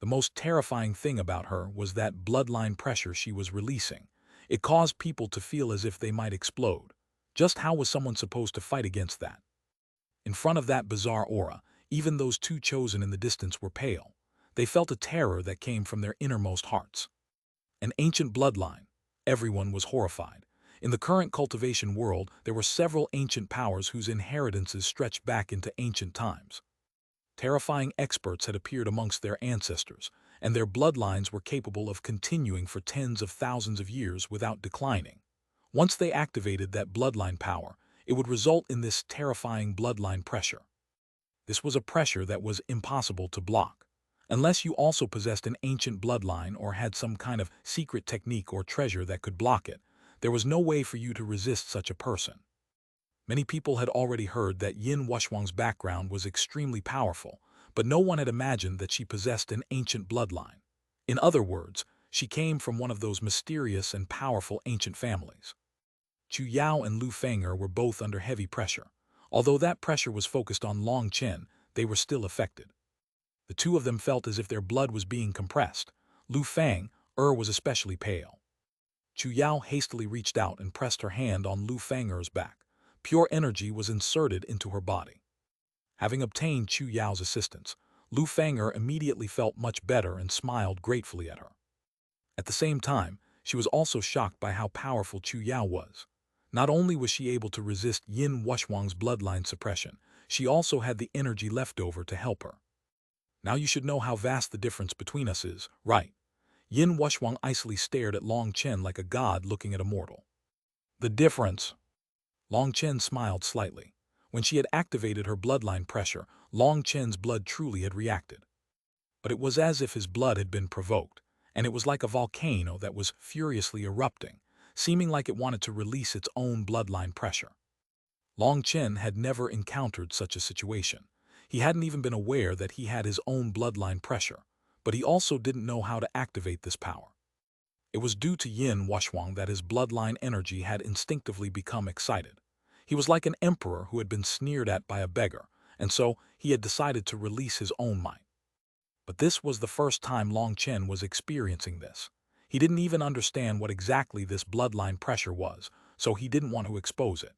The most terrifying thing about her was that bloodline pressure she was releasing. It caused people to feel as if they might explode. Just how was someone supposed to fight against that? In front of that bizarre aura, even those two chosen in the distance were pale. They felt a terror that came from their innermost hearts. An ancient bloodline. Everyone was horrified. In the current cultivation world, there were several ancient powers whose inheritances stretched back into ancient times. Terrifying experts had appeared amongst their ancestors, and their bloodlines were capable of continuing for tens of thousands of years without declining. Once they activated that bloodline power, it would result in this terrifying bloodline pressure. This was a pressure that was impossible to block. Unless you also possessed an ancient bloodline or had some kind of secret technique or treasure that could block it, there was no way for you to resist such a person. Many people had already heard that Yin Wuxuang's background was extremely powerful, but no one had imagined that she possessed an ancient bloodline. In other words, she came from one of those mysterious and powerful ancient families. Chu Yao and Lu Feng'er were both under heavy pressure. Although that pressure was focused on Long Chen, they were still affected. The two of them felt as if their blood was being compressed. Lu Feng'er was especially pale. Chu Yao hastily reached out and pressed her hand on Lu Feng'er's back. Pure energy was inserted into her body. Having obtained Chu Yao's assistance, Lu Feng'er immediately felt much better and smiled gratefully at her. At the same time, she was also shocked by how powerful Chu Yao was. Not only was she able to resist Yin Wuxuang's bloodline suppression, she also had the energy left over to help her. Now you should know how vast the difference between us is, right? Yin Wuxuang icily stared at Long Chen like a god looking at a mortal. The difference? Long Chen smiled slightly. When she had activated her bloodline pressure, Long Chen's blood truly had reacted. But it was as if his blood had been provoked, and it was like a volcano that was furiously erupting, seeming like it wanted to release its own bloodline pressure. Long Chen had never encountered such a situation. He hadn't even been aware that he had his own bloodline pressure, but he also didn't know how to activate this power. It was due to Yin Wuxuang that his bloodline energy had instinctively become excited. He was like an emperor who had been sneered at by a beggar, and so he had decided to release his own might. But this was the first time Long Chen was experiencing this. He didn't even understand what exactly this bloodline pressure was, so he didn't want to expose it.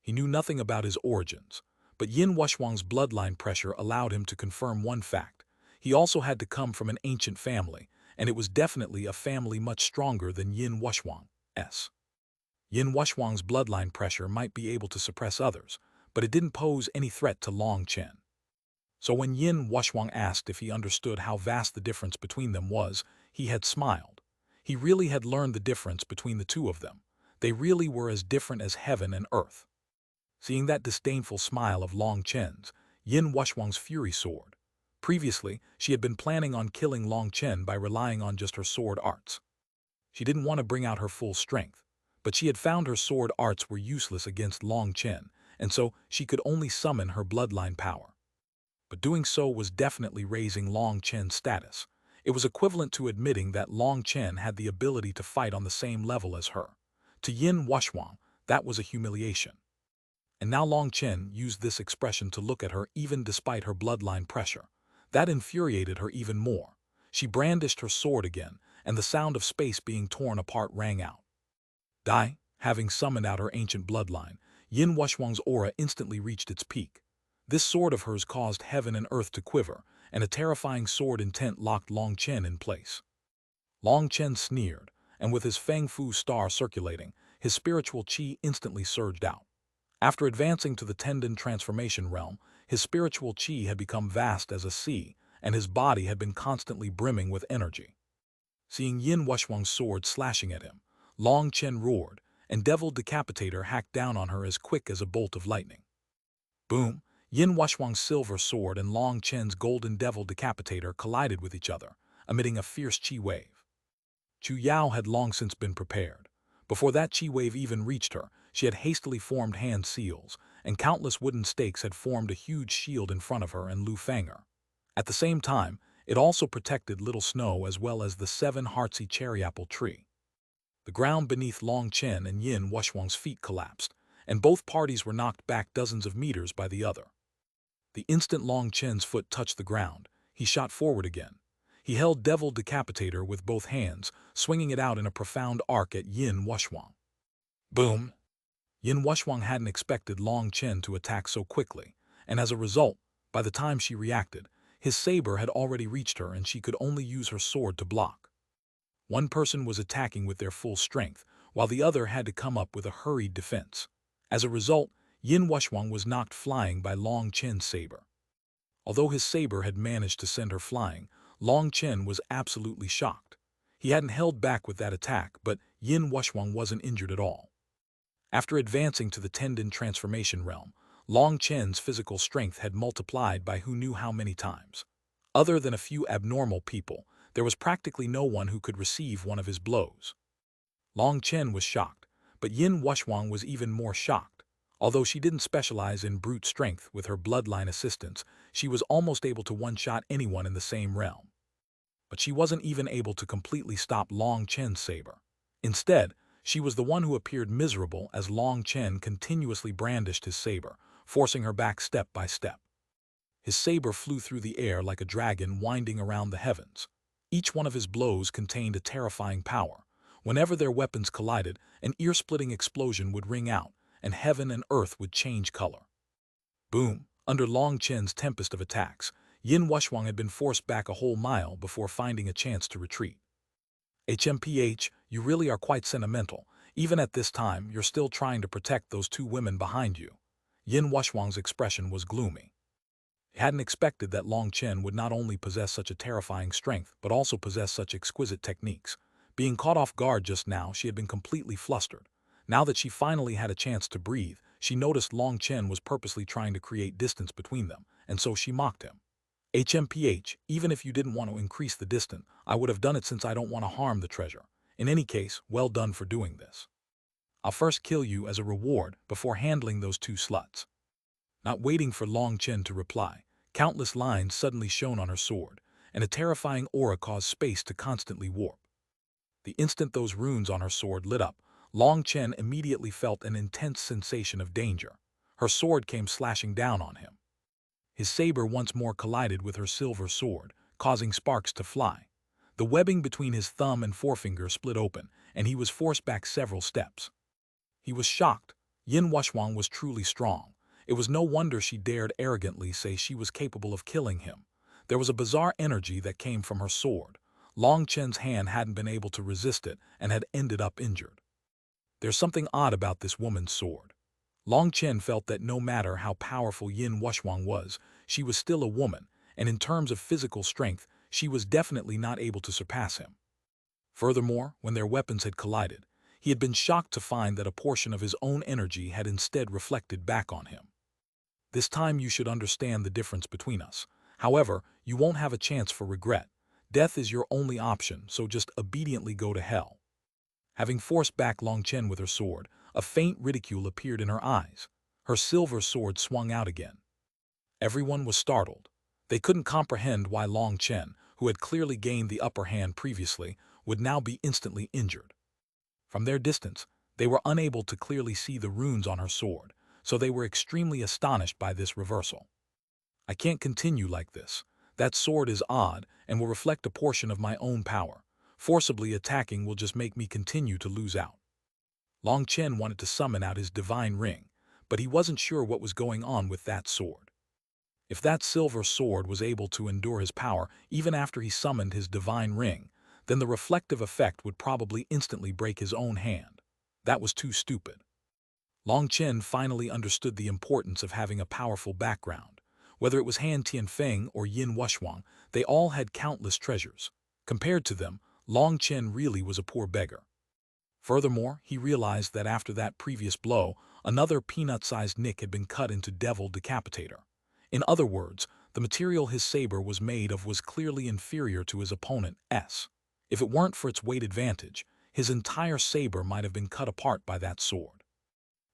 He knew nothing about his origins, but Yin Wuxuang's bloodline pressure allowed him to confirm one fact. He also had to come from an ancient family, and it was definitely a family much stronger than Yin Wuxuang's. Yin Wuxuang's bloodline pressure might be able to suppress others, but it didn't pose any threat to Long Chen. So when Yin Wuxuang asked if he understood how vast the difference between them was, he had smiled. He really had learned the difference between the two of them. They really were as different as heaven and earth. Seeing that disdainful smile of Long Chen's, Yin Wushwang's fury soared. Previously, she had been planning on killing Long Chen by relying on just her sword arts. She didn't want to bring out her full strength, but she had found her sword arts were useless against Long Chen, and so she could only summon her bloodline power. But doing so was definitely raising Long Chen's status. It was equivalent to admitting that Long Chen had the ability to fight on the same level as her. To Yin Wushwang, that was a humiliation. And now Long Chen used this expression to look at her even despite her bloodline pressure. That infuriated her even more. She brandished her sword again, and the sound of space being torn apart rang out. Dai, having summoned out her ancient bloodline, Yin Wushwang's aura instantly reached its peak. This sword of hers caused heaven and earth to quiver, and a terrifying sword intent locked Long Chen in place. Long Chen sneered, and with his Feng Fu star circulating, his spiritual qi instantly surged out. After advancing to the tendon transformation realm, his spiritual qi had become vast as a sea, and his body had been constantly brimming with energy. Seeing Yin Wushwang's sword slashing at him, Long Chen roared, and Devil Decapitator hacked down on her as quick as a bolt of lightning. Boom! Yin Wushwang's silver sword and Long Chen's golden Devil Decapitator collided with each other, emitting a fierce qi wave. Chu Yao had long since been prepared. Before that qi wave even reached her, she had hastily formed hand seals, and countless wooden stakes had formed a huge shield in front of her and Lu Fanger. At the same time, it also protected Little Snow as well as the 7 Heartsy cherry apple tree. The ground beneath Long Chen and Yin Wushwang's feet collapsed, and both parties were knocked back dozens of meters by the other. The instant Long Chen's foot touched the ground, he shot forward again. He held Devil Decapitator with both hands, swinging it out in a profound arc at Yin Wushwang. Boom! Yin Wushwang hadn't expected Long Chen to attack so quickly, and as a result, by the time she reacted, his saber had already reached her and she could only use her sword to block. One person was attacking with their full strength, while the other had to come up with a hurried defense. As a result, Yin Wushwang was knocked flying by Long Chen's saber. Although his saber had managed to send her flying, Long Chen was absolutely shocked. He hadn't held back with that attack, but Yin Wushwang wasn't injured at all. After advancing to the tendon transformation realm, Long Chen's physical strength had multiplied by who knew how many times. Other than a few abnormal people, there was practically no one who could receive one of his blows. Long Chen was shocked, but Yin Wushwang was even more shocked. Although she didn't specialize in brute strength with her bloodline assistance, she was almost able to one-shot anyone in the same realm. But she wasn't even able to completely stop Long Chen's saber. Instead, she was the one who appeared miserable as Long Chen continuously brandished his saber, forcing her back step by step. His saber flew through the air like a dragon winding around the heavens. Each one of his blows contained a terrifying power. Whenever their weapons collided, an ear-splitting explosion would ring out, and heaven and earth would change color. Boom! Under Long Chen's tempest of attacks, Yin Wushwang had been forced back a whole mile before finding a chance to retreat. HMPH, you really are quite sentimental. Even at this time, you're still trying to protect those 2 women behind you. Yin Wushwang's expression was gloomy. He hadn't expected that Long Chen would not only possess such a terrifying strength, but also possess such exquisite techniques. Being caught off guard just now, she had been completely flustered. Now that she finally had a chance to breathe, she noticed Long Chen was purposely trying to create distance between them, and so she mocked him. HMPH, even if you didn't want to increase the distance, I would have done it since I don't want to harm the treasure. In any case, well done for doing this. I'll first kill you as a reward before handling those 2 sluts. Not waiting for Long Chen to reply, countless lines suddenly shone on her sword, and a terrifying aura caused space to constantly warp. The instant those runes on her sword lit up, Long Chen immediately felt an intense sensation of danger. Her sword came slashing down on him. His saber once more collided with her silver sword, causing sparks to fly. The webbing between his thumb and forefinger split open, and he was forced back several steps. He was shocked. Yin Wushwang was truly strong. It was no wonder she dared arrogantly say she was capable of killing him. There was a bizarre energy that came from her sword. Long Chen's hand hadn't been able to resist it and had ended up injured. There's something odd about this woman's sword. Long Chen felt that no matter how powerful Yin Wushwang was, she was still a woman, and in terms of physical strength, she was definitely not able to surpass him. Furthermore, when their weapons had collided, he had been shocked to find that a portion of his own energy had instead reflected back on him. This time you should understand the difference between us. However, you won't have a chance for regret. Death is your only option, so just obediently go to hell. Having forced back Long Chen with her sword, a faint ridicule appeared in her eyes. Her silver sword swung out again. Everyone was startled. They couldn't comprehend why Long Chen, who had clearly gained the upper hand previously, would now be instantly injured. From their distance, they were unable to clearly see the runes on her sword, so they were extremely astonished by this reversal. I can't continue like this. That sword is odd and will reflect a portion of my own power. Forcibly attacking will just make me continue to lose out. Long Chen wanted to summon out his divine ring, but he wasn't sure what was going on with that sword. If that silver sword was able to endure his power even after he summoned his divine ring, then the reflective effect would probably instantly break his own hand. That was too stupid. Long Chen finally understood the importance of having a powerful background. Whether it was Han Tianfeng or Yin Wuxuang, they all had countless treasures. Compared to them, Long Chen really was a poor beggar. Furthermore, he realized that after that previous blow, another peanut-sized nick had been cut into Devil Decapitator. In other words, the material his saber was made of was clearly inferior to his opponent's. If it weren't for its weight advantage, his entire saber might have been cut apart by that sword.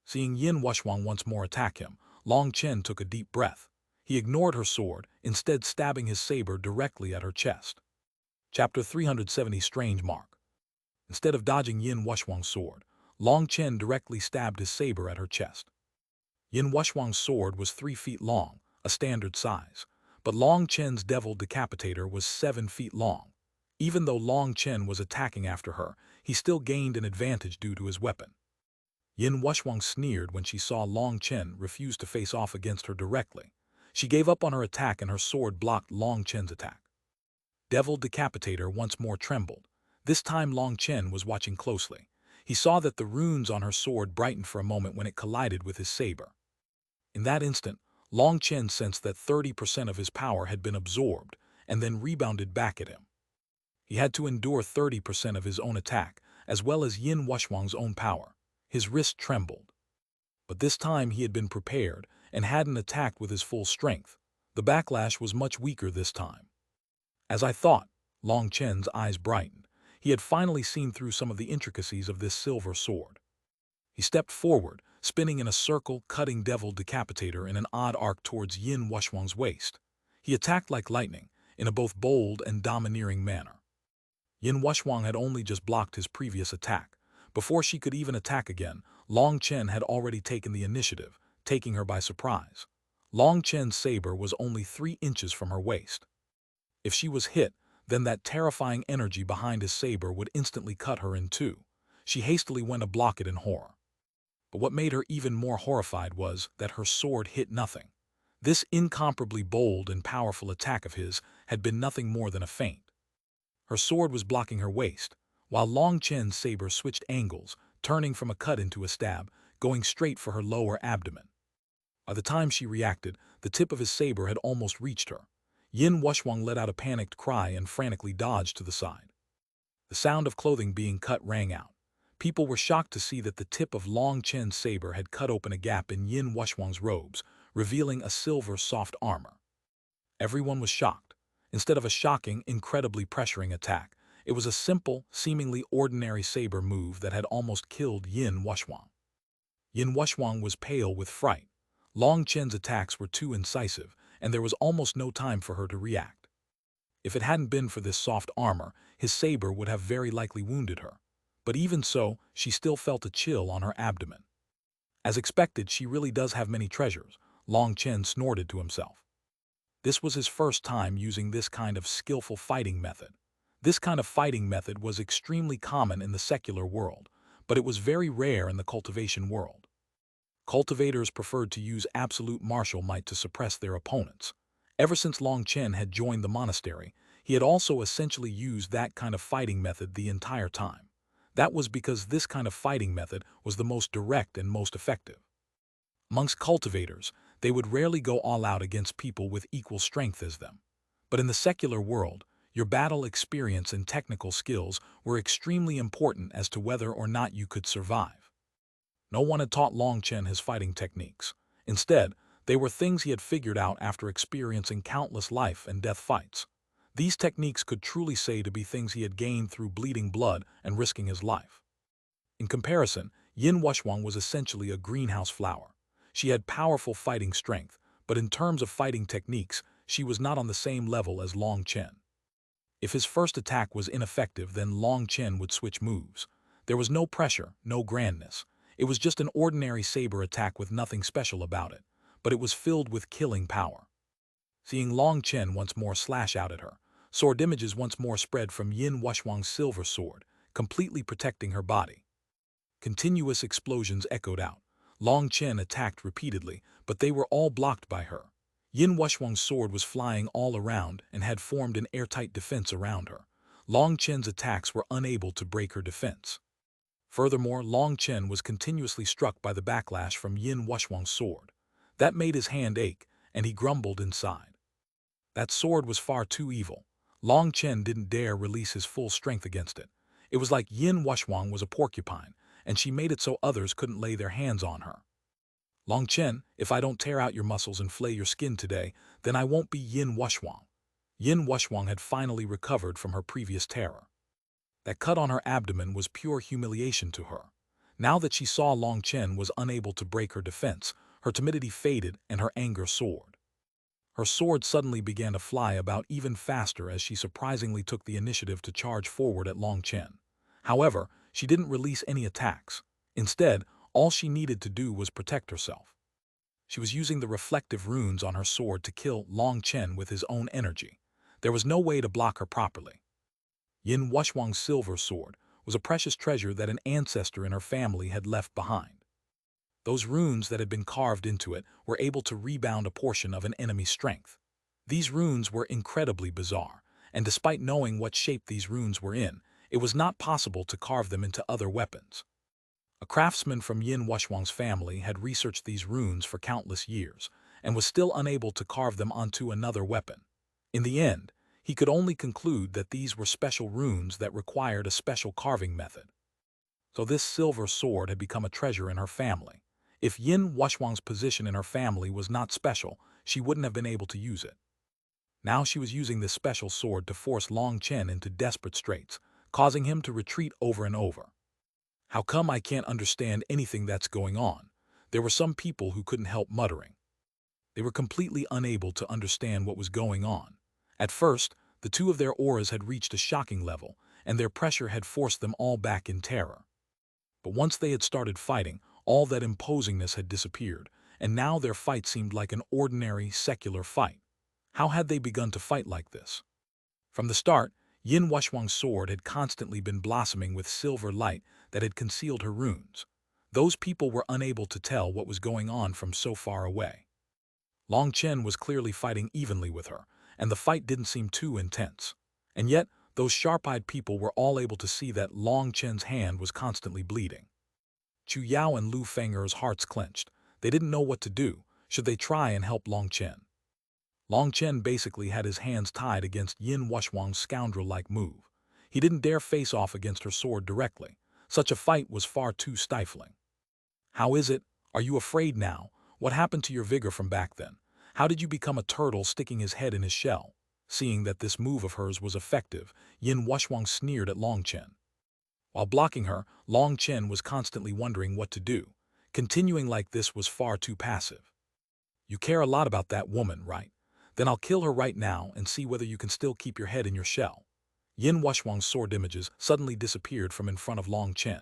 Seeing Yin Wuxuang once more attack him, Long Chen took a deep breath. He ignored her sword, instead stabbing his saber directly at her chest. Chapter 370 Strange Mark. Instead of dodging Yin Wuxuang's sword, Long Chen directly stabbed his saber at her chest. Yin Wuxuang's sword was 3 feet long, a standard size, but Long Chen's Devil Decapitator was 7 feet long. Even though Long Chen was attacking after her, he still gained an advantage due to his weapon. Yin Wuxuang sneered when she saw Long Chen refuse to face off against her directly. She gave up on her attack and her sword blocked Long Chen's attack. Devil Decapitator once more trembled. This time Long Chen was watching closely. He saw that the runes on her sword brightened for a moment when it collided with his saber. In that instant, Long Chen sensed that 30% of his power had been absorbed and then rebounded back at him. He had to endure 30% of his own attack, as well as Yin Wuxuang's own power. His wrist trembled. But this time he had been prepared and hadn't attacked with his full strength. The backlash was much weaker this time. As I thought, Long Chen's eyes brightened. He had finally seen through some of the intricacies of this silver sword. He stepped forward, spinning in a circle, cutting Devil Decapitator in an odd arc towards Yin Wuxuang's waist. He attacked like lightning, in a both bold and domineering manner. Yin Wuxuang had only just blocked his previous attack. Before she could even attack again, Long Chen had already taken the initiative, taking her by surprise. Long Chen's saber was only 3 inches from her waist. If she was hit, then that terrifying energy behind his saber would instantly cut her in two. She hastily went to block it in horror. But what made her even more horrified was that her sword hit nothing. This incomparably bold and powerful attack of his had been nothing more than a feint. Her sword was blocking her waist, while Long Chen's saber switched angles, turning from a cut into a stab, going straight for her lower abdomen. By the time she reacted, the tip of his saber had almost reached her. Yin Wuxuang let out a panicked cry and frantically dodged to the side. The sound of clothing being cut rang out. People were shocked to see that the tip of Long Chen's saber had cut open a gap in Yin Wuxuang's robes, revealing a silver soft armor. Everyone was shocked. Instead of a shocking, incredibly pressuring attack, it was a simple, seemingly ordinary saber move that had almost killed Yin Wuxuang. Yin Wuxuang was pale with fright. Long Chen's attacks were too incisive, and there was almost no time for her to react. If it hadn't been for this soft armor, his saber would have very likely wounded her. But even so, she still felt a chill on her abdomen. As expected, she really does have many treasures, Long Chen snorted to himself. This was his first time using this kind of skillful fighting method. This kind of fighting method was extremely common in the secular world, but it was very rare in the cultivation world. Cultivators preferred to use absolute martial might to suppress their opponents. Ever since Long Chen had joined the monastery, he had also essentially used that kind of fighting method the entire time. That was because this kind of fighting method was the most direct and most effective. Amongst cultivators, they would rarely go all out against people with equal strength as them. But in the secular world, Your battle experience and technical skills were extremely important as to whether or not you could survive. No one had taught Long Chen his fighting techniques. Instead, they were things he had figured out after experiencing countless life and death fights. These techniques could truly say to be things he had gained through bleeding blood and risking his life. In comparison, Yin Wuxuang was essentially a greenhouse flower. She had powerful fighting strength, but in terms of fighting techniques, she was not on the same level as Long Chen. If his first attack was ineffective, then Long Chen would switch moves. There was no pressure, no grandness. It was just an ordinary saber attack with nothing special about it, but it was filled with killing power. Seeing Long Chen once more slash out at her, sword images once more spread from Yin Wuxuang's silver sword, completely protecting her body. Continuous explosions echoed out. Long Chen attacked repeatedly, but they were all blocked by her. Yin Wuxuang's sword was flying all around and had formed an airtight defense around her. Long Chen's attacks were unable to break her defense. Furthermore, Long Chen was continuously struck by the backlash from Yin Wuxuang's sword. That made his hand ache, and he grumbled inside. That sword was far too evil. Long Chen didn't dare release his full strength against it. It was like Yin Wuxuang was a porcupine, and she made it so others couldn't lay their hands on her. Long Chen, if I don't tear out your muscles and flay your skin today, then I won't be Yin Wuxuang. Yin Wuxuang had finally recovered from her previous terror. That cut on her abdomen was pure humiliation to her. Now that she saw Long Chen was unable to break her defense, her timidity faded and her anger soared. Her sword suddenly began to fly about even faster as she surprisingly took the initiative to charge forward at Long Chen. However, she didn't release any attacks. Instead, all she needed to do was protect herself. She was using the reflective runes on her sword to kill Long Chen with his own energy. There was no way to block her properly. Yin Wuxuang's silver sword was a precious treasure that an ancestor in her family had left behind. Those runes that had been carved into it were able to rebound a portion of an enemy's strength. These runes were incredibly bizarre, and despite knowing what shape these runes were in, it was not possible to carve them into other weapons. A craftsman from Yin Wuxuang's family had researched these runes for countless years, and was still unable to carve them onto another weapon. In the end, he could only conclude that these were special runes that required a special carving method. So this silver sword had become a treasure in her family. If Yin Wuxuang's position in her family was not special, she wouldn't have been able to use it. Now she was using this special sword to force Long Chen into desperate straits, causing him to retreat over and over. How come I can't understand anything that's going on? There were some people who couldn't help muttering. They were completely unable to understand what was going on. At first, the two of their auras had reached a shocking level, and their pressure had forced them all back in terror. But once they had started fighting, all that imposingness had disappeared, and now their fight seemed like an ordinary, secular fight. How had they begun to fight like this? From the start, Yin Wuxuang's sword had constantly been blossoming with silver light that had concealed her runes. Those people were unable to tell what was going on from so far away. Long Chen was clearly fighting evenly with her, and the fight didn't seem too intense. And yet, those sharp-eyed people were all able to see that Long Chen's hand was constantly bleeding. Chu Yao and Lu Feng'er's hearts clenched. They didn't know what to do. Should they try and help Long Chen? Long Chen basically had his hands tied against Yin Wuxuang's scoundrel-like move. He didn't dare face off against her sword directly. Such a fight was far too stifling. How is it? Are you afraid now? What happened to your vigor from back then? How did you become a turtle sticking his head in his shell? Seeing that this move of hers was effective, Yin Wuxuang sneered at Long Chen. While blocking her, Long Chen was constantly wondering what to do. Continuing like this was far too passive. You care a lot about that woman, right? Then I'll kill her right now and see whether you can still keep your head in your shell. Yin Wuxuang's sword images suddenly disappeared from in front of Long Chen.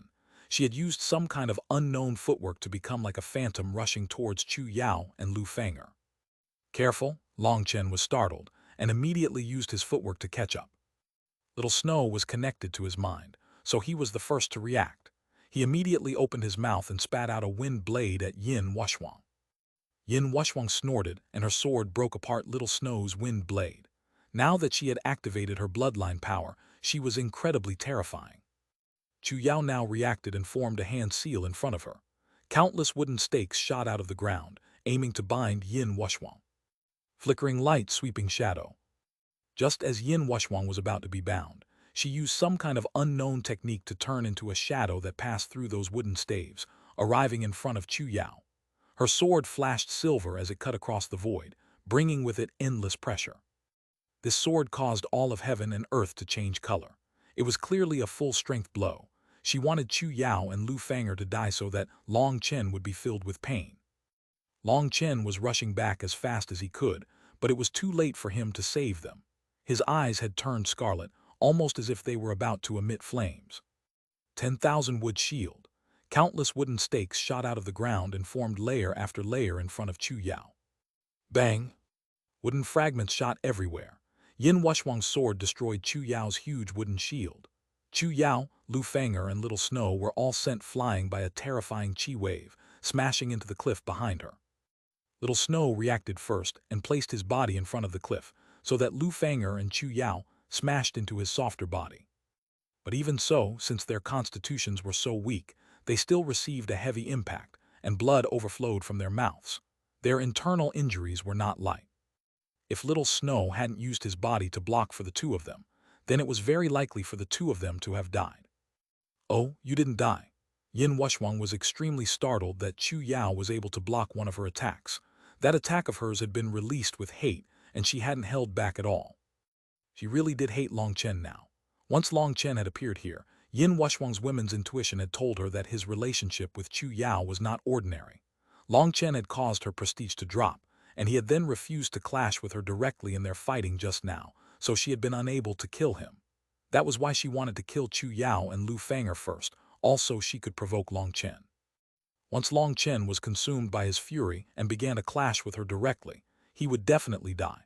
She had used some kind of unknown footwork to become like a phantom rushing towards Chu Yao and Lu Feng'er. Careful, Long Chen was startled, and immediately used his footwork to catch up. Little Snow was connected to his mind, so he was the first to react. He immediately opened his mouth and spat out a wind blade at Yin Wuxuang. Yin Wuxuang snorted, and her sword broke apart Little Snow's wind blade. Now that she had activated her bloodline power, she was incredibly terrifying. Chu Yao now reacted and formed a hand seal in front of her. Countless wooden stakes shot out of the ground, aiming to bind Yin Wuxuang. Flickering light, sweeping shadow. Just as Yin Wuxuang was about to be bound, she used some kind of unknown technique to turn into a shadow that passed through those wooden staves, arriving in front of Chu Yao. Her sword flashed silver as it cut across the void, bringing with it endless pressure. This sword caused all of heaven and earth to change color. It was clearly a full-strength blow. She wanted Chu Yao and Lu Fang'er to die so that Long Chen would be filled with pain. Long Chen was rushing back as fast as he could, but it was too late for him to save them. His eyes had turned scarlet, almost as if they were about to emit flames. 10,000 wood shield. Countless wooden stakes shot out of the ground and formed layer after layer in front of Chu Yao. Bang! Wooden fragments shot everywhere. Yin Wuxuang's sword destroyed Chu Yao's huge wooden shield. Chu Yao, Lu Fang'er, and Little Snow were all sent flying by a terrifying chi wave, smashing into the cliff behind her. Little Snow reacted first and placed his body in front of the cliff, so that Lu Fang'er and Chu Yao smashed into his softer body. But even so, since their constitutions were so weak, they still received a heavy impact, and blood overflowed from their mouths. Their internal injuries were not light. If Little Snow hadn't used his body to block for the two of them, then it was very likely for the two of them to have died. Oh, you didn't die. Yin Wuxuang was extremely startled that Chu Yao was able to block one of her attacks. That attack of hers had been released with hate, and she hadn't held back at all. She really did hate Long Chen now. Once Long Chen had appeared here, Yin Wuxuang's women's intuition had told her that his relationship with Chu Yao was not ordinary. Long Chen had caused her prestige to drop, and he had then refused to clash with her directly in their fighting just now, so she had been unable to kill him. That was why she wanted to kill Chu Yao and Lu Fang'er first, also she could provoke Long Chen. Once Long Chen was consumed by his fury and began to clash with her directly, he would definitely die.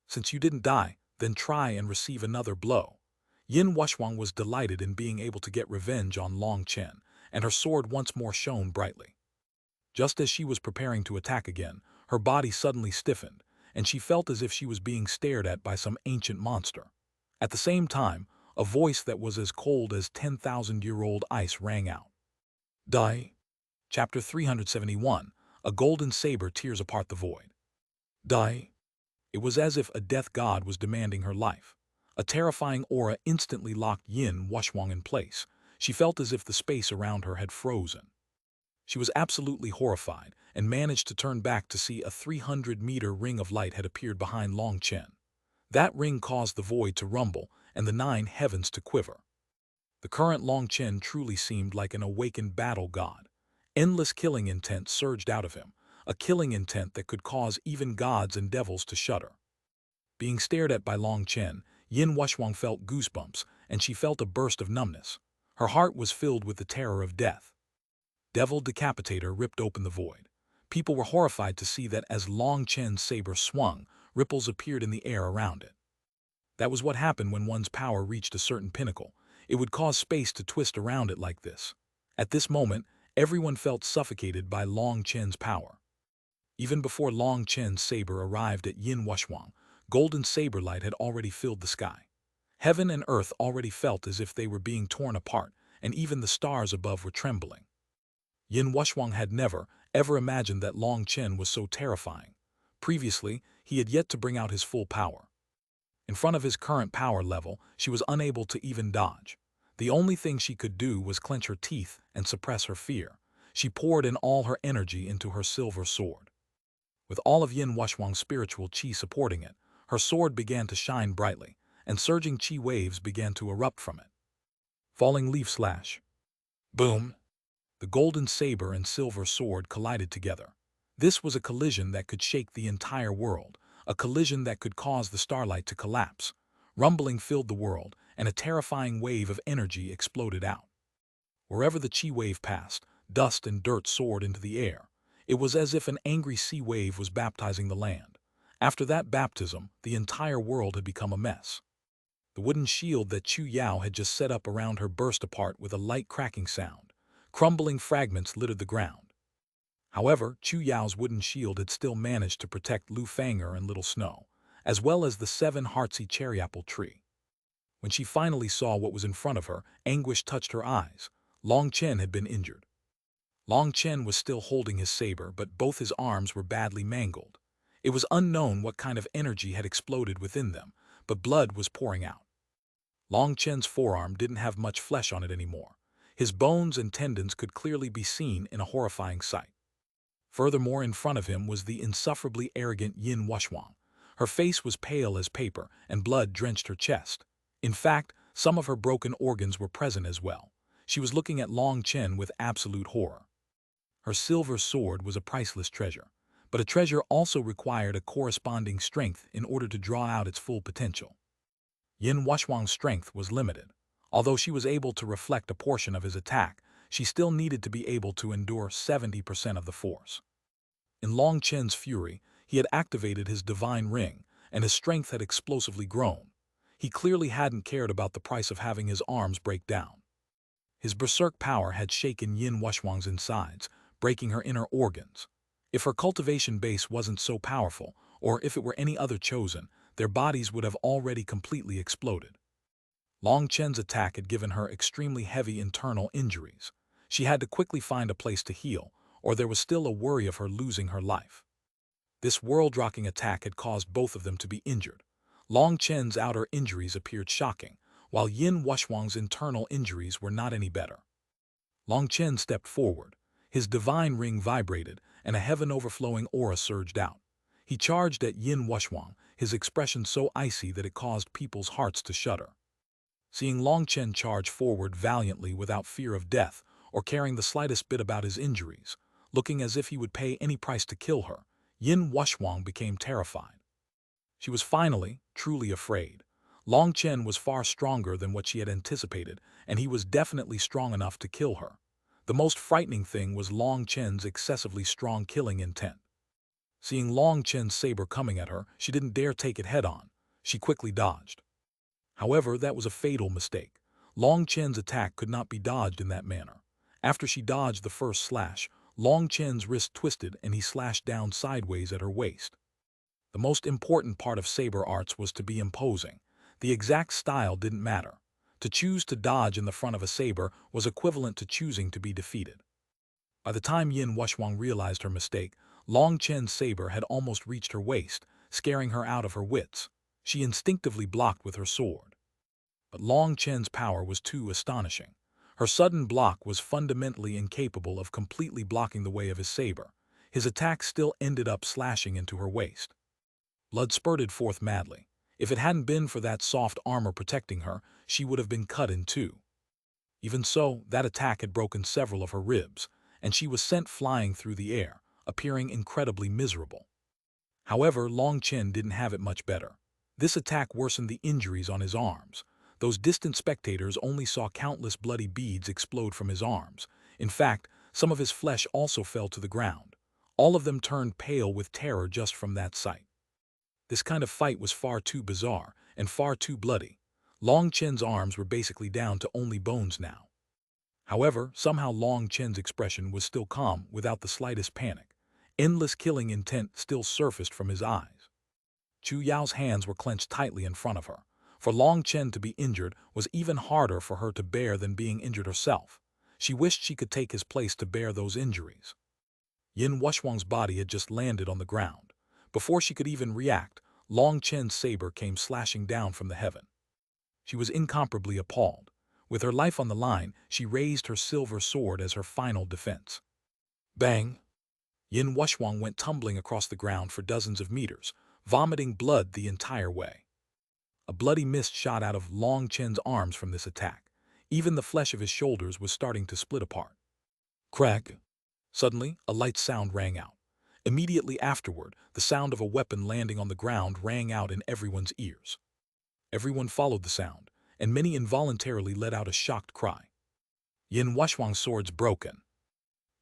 Since you didn't die, then try and receive another blow. Yin Wuxuang was delighted in being able to get revenge on Long Chen, and her sword once more shone brightly. Just as she was preparing to attack again, her body suddenly stiffened, and she felt as if she was being stared at by some ancient monster. At the same time, a voice that was as cold as 10,000-year-old ice rang out. Die. Chapter 371, A Golden Saber Tears Apart the Void. Die. It was as if a death god was demanding her life. A terrifying aura instantly locked Yin Wuxuang in place. She felt as if the space around her had frozen. She was absolutely horrified and managed to turn back to see a 300-meter ring of light had appeared behind Long Chen. That ring caused the void to rumble and the 9 heavens to quiver. The current Long Chen truly seemed like an awakened battle god. Endless killing intent surged out of him, a killing intent that could cause even gods and devils to shudder. Being stared at by Long Chen, Yin Wuxuang felt goosebumps, and she felt a burst of numbness. Her heart was filled with the terror of death. Devil Decapitator ripped open the void. People were horrified to see that as Long Chen's saber swung, ripples appeared in the air around it. That was what happened when one's power reached a certain pinnacle. It would cause space to twist around it like this. At this moment, everyone felt suffocated by Long Chen's power. Even before Long Chen's saber arrived at Yin Wuxuang, golden saber light had already filled the sky. Heaven and earth already felt as if they were being torn apart, and even the stars above were trembling. Yin Wuxuang had never, ever imagined that Long Chen was so terrifying. Previously, he had yet to bring out his full power. In front of his current power level, she was unable to even dodge. The only thing she could do was clench her teeth and suppress her fear. She poured in all her energy into her silver sword. With all of Yin Wuxuang's spiritual chi supporting it, her sword began to shine brightly, and surging chi waves began to erupt from it. Falling leaf slash. Boom! The golden saber and silver sword collided together. This was a collision that could shake the entire world, a collision that could cause the starlight to collapse. Rumbling filled the world, and a terrifying wave of energy exploded out. Wherever the chi wave passed, dust and dirt soared into the air. It was as if an angry sea wave was baptizing the land. After that baptism, the entire world had become a mess. The wooden shield that Chu Yao had just set up around her burst apart with a light cracking sound. Crumbling fragments littered the ground. However, Chu Yao's wooden shield had still managed to protect Lu Fang'er and Little Snow, as well as the 7 heartsy cherry apple tree. When she finally saw what was in front of her, anguish touched her eyes. Long Chen had been injured. Long Chen was still holding his saber, but both his arms were badly mangled. It was unknown what kind of energy had exploded within them, but blood was pouring out. Long Chen's forearm didn't have much flesh on it anymore. His bones and tendons could clearly be seen in a horrifying sight. Furthermore, in front of him was the insufferably arrogant Yin Wuxiang. Her face was pale as paper, and blood drenched her chest. In fact, some of her broken organs were present as well. She was looking at Long Chen with absolute horror. Her silver sword was a priceless treasure, but a treasure also required a corresponding strength in order to draw out its full potential. Yin Wuxiang's strength was limited. Although she was able to reflect a portion of his attack, she still needed to be able to endure 70% of the force. In Long Chen's fury, he had activated his divine ring, and his strength had explosively grown. He clearly hadn't cared about the price of having his arms break down. His berserk power had shaken Yin Wuxiang's insides, breaking her inner organs. If her cultivation base wasn't so powerful, or if it were any other chosen, their bodies would have already completely exploded. Long Chen's attack had given her extremely heavy internal injuries. She had to quickly find a place to heal, or there was still a worry of her losing her life. This world-rocking attack had caused both of them to be injured. Long Chen's outer injuries appeared shocking, while Yin Wuxiang's internal injuries were not any better. Long Chen stepped forward. His divine ring vibrated, and a heaven-overflowing aura surged out. He charged at Yin Wuxiang, his expression so icy that it caused people's hearts to shudder. Seeing Long Chen charge forward valiantly without fear of death or caring the slightest bit about his injuries, looking as if he would pay any price to kill her, Yin Wuxiang became terrified. She was finally, truly afraid. Long Chen was far stronger than what she had anticipated, and he was definitely strong enough to kill her. The most frightening thing was Long Chen's excessively strong killing intent. Seeing Long Chen's saber coming at her, she didn't dare take it head-on. She quickly dodged. However, that was a fatal mistake. Long Chen's attack could not be dodged in that manner. After she dodged the first slash, Long Chen's wrist twisted and he slashed down sideways at her waist. The most important part of saber arts was to be imposing. The exact style didn't matter. To choose to dodge in the front of a saber was equivalent to choosing to be defeated. By the time Yin Wuxiang realized her mistake, Long Chen's saber had almost reached her waist, scaring her out of her wits. She instinctively blocked with her sword. But Long Chen's power was too astonishing. Her sudden block was fundamentally incapable of completely blocking the way of his saber. His attack still ended up slashing into her waist. Blood spurted forth madly. If it hadn't been for that soft armor protecting her, she would have been cut in two. Even so, that attack had broken several of her ribs, and she was sent flying through the air, appearing incredibly miserable. However, Long Chen didn't have it much better. This attack worsened the injuries on his arms. Those distant spectators only saw countless bloody beads explode from his arms. In fact, some of his flesh also fell to the ground. All of them turned pale with terror just from that sight. This kind of fight was far too bizarre and far too bloody. Long Chen's arms were basically down to only bones now. However, somehow Long Chen's expression was still calm without the slightest panic. Endless killing intent still surfaced from his eyes. Chu Yao's hands were clenched tightly in front of her. For Long Chen to be injured was even harder for her to bear than being injured herself. She wished she could take his place to bear those injuries. Yin Wuxiang's body had just landed on the ground. Before she could even react, Long Chen's saber came slashing down from the heaven. She was incomparably appalled. With her life on the line, she raised her silver sword as her final defense. Bang! Yin Wuxiang went tumbling across the ground for dozens of meters, vomiting blood the entire way. A bloody mist shot out of Long Chen's arms from this attack. Even the flesh of his shoulders was starting to split apart. Crack! Suddenly, a light sound rang out. Immediately afterward, the sound of a weapon landing on the ground rang out in everyone's ears. Everyone followed the sound, and many involuntarily let out a shocked cry. Yin Wuxiang's sword's broken.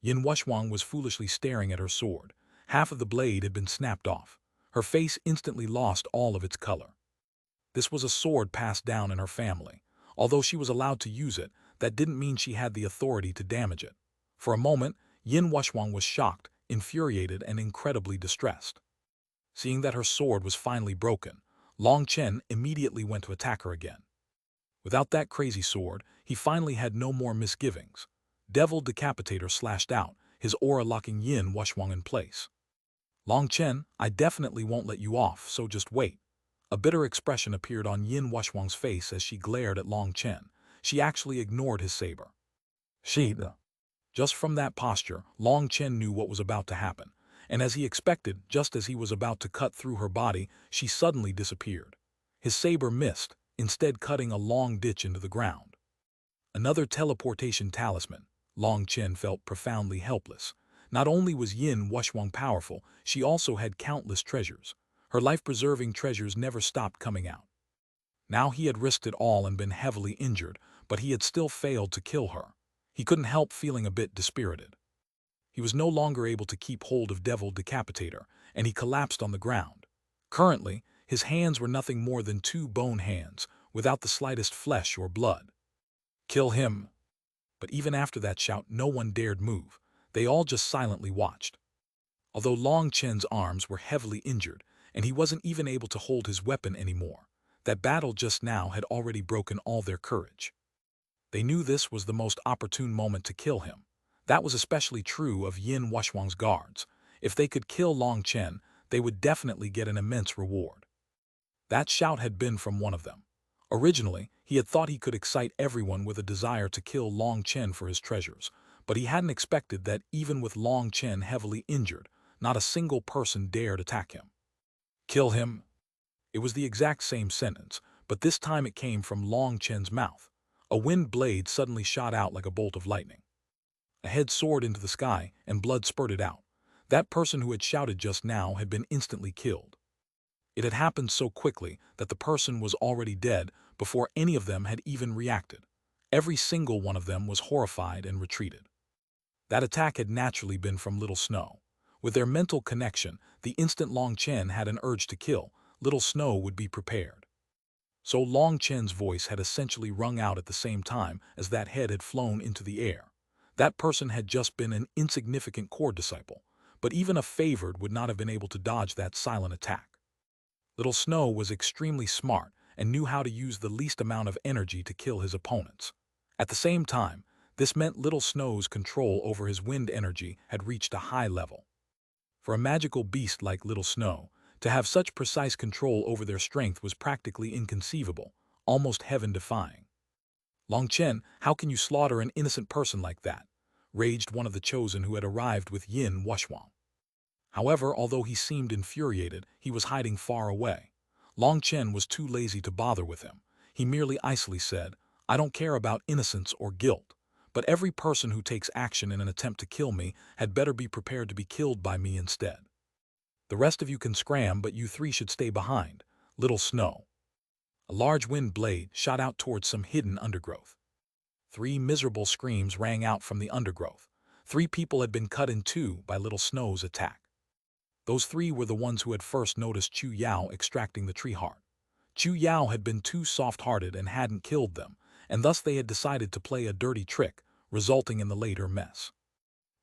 Yin Wuxiang was foolishly staring at her sword. Half of the blade had been snapped off. Her face instantly lost all of its color. This was a sword passed down in her family. Although she was allowed to use it, that didn't mean she had the authority to damage it. For a moment, Yin Wuxiang was shocked, infuriated, and incredibly distressed. Seeing that her sword was finally broken, Long Chen immediately went to attack her again. Without that crazy sword, he finally had no more misgivings. Devil Decapitator slashed out, his aura locking Yin Wuxiang in place. Long Chen, I definitely won't let you off, so just wait. A bitter expression appeared on Yin Wushwang's face as she glared at Long Chen. She actually ignored his saber. Jade. Just from that posture, Long Chen knew what was about to happen, and as he expected, just as he was about to cut through her body, she suddenly disappeared. His saber missed, instead cutting a long ditch into the ground. Another teleportation talisman. Long Chen felt profoundly helpless. Not only was Yin Wushwang powerful, she also had countless treasures. Her life-preserving treasures never stopped coming out. Now he had risked it all and been heavily injured, but he had still failed to kill her. He couldn't help feeling a bit dispirited. He was no longer able to keep hold of Devil Decapitator, and he collapsed on the ground. Currently, his hands were nothing more than two bone hands, without the slightest flesh or blood. Kill him! But even after that shout, no one dared move. They all just silently watched. Although Long Chen's arms were heavily injured, and he wasn't even able to hold his weapon anymore, that battle just now had already broken all their courage. They knew this was the most opportune moment to kill him. That was especially true of Yin Wushwang's guards. If they could kill Long Chen, they would definitely get an immense reward. That shout had been from one of them. Originally, he had thought he could excite everyone with a desire to kill Long Chen for his treasures, but he hadn't expected that even with Long Chen heavily injured, not a single person dared attack him. Kill him? It was the exact same sentence, but this time it came from Long Chen's mouth. A wind blade suddenly shot out like a bolt of lightning. A head soared into the sky, and blood spurted out. That person who had shouted just now had been instantly killed. It had happened so quickly that the person was already dead before any of them had even reacted. Every single one of them was horrified and retreated. That attack had naturally been from Little Snow. With their mental connection, the instant Long Chen had an urge to kill, Little Snow would be prepared. So Long Chen's voice had essentially rung out at the same time as that head had flown into the air. That person had just been an insignificant court disciple, but even a favored would not have been able to dodge that silent attack. Little Snow was extremely smart and knew how to use the least amount of energy to kill his opponents. At the same time, this meant Little Snow's control over his wind energy had reached a high level. For a magical beast like Little Snow, to have such precise control over their strength was practically inconceivable, almost heaven-defying. Long Chen, how can you slaughter an innocent person like that? Raged one of the chosen who had arrived with Yin Wushwang. However, although he seemed infuriated, he was hiding far away. Long Chen was too lazy to bother with him. He merely icily said, "I don't care about innocence or guilt, but every person who takes action in an attempt to kill me had better be prepared to be killed by me instead. The rest of you can scram, but you three should stay behind. Little Snow." A large wind blade shot out towards some hidden undergrowth. 3 miserable screams rang out from the undergrowth. 3 people had been cut in two by Little Snow's attack. Those 3 were the ones who had first noticed Chu Yao extracting the tree heart. Chu Yao had been too soft-hearted and hadn't killed them, and thus they had decided to play a dirty trick, resulting in the later mess.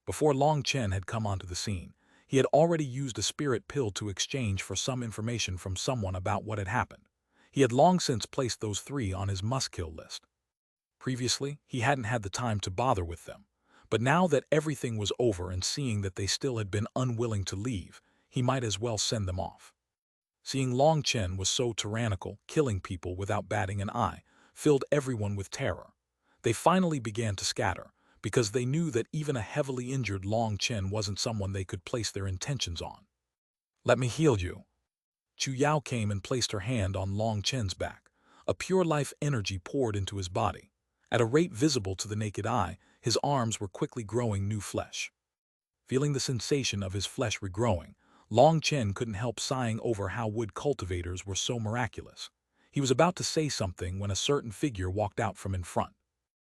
Before Long Chen had come onto the scene, he had already used a spirit pill to exchange for some information from someone about what had happened. He had long since placed those 3 on his must-kill list. Previously, he hadn't had the time to bother with them, but now that everything was over and seeing that they still had been unwilling to leave, he might as well send them off. Seeing Long Chen was so tyrannical, killing people without batting an eye, filled everyone with terror. They finally began to scatter, because they knew that even a heavily injured Long Chen wasn't someone they could place their intentions on. "Let me heal you." Chu Yao came and placed her hand on Long Chen's back. A pure life energy poured into his body. At a rate visible to the naked eye, his arms were quickly growing new flesh. Feeling the sensation of his flesh regrowing, Long Chen couldn't help sighing over how wood cultivators were so miraculous. He was about to say something when a certain figure walked out from in front.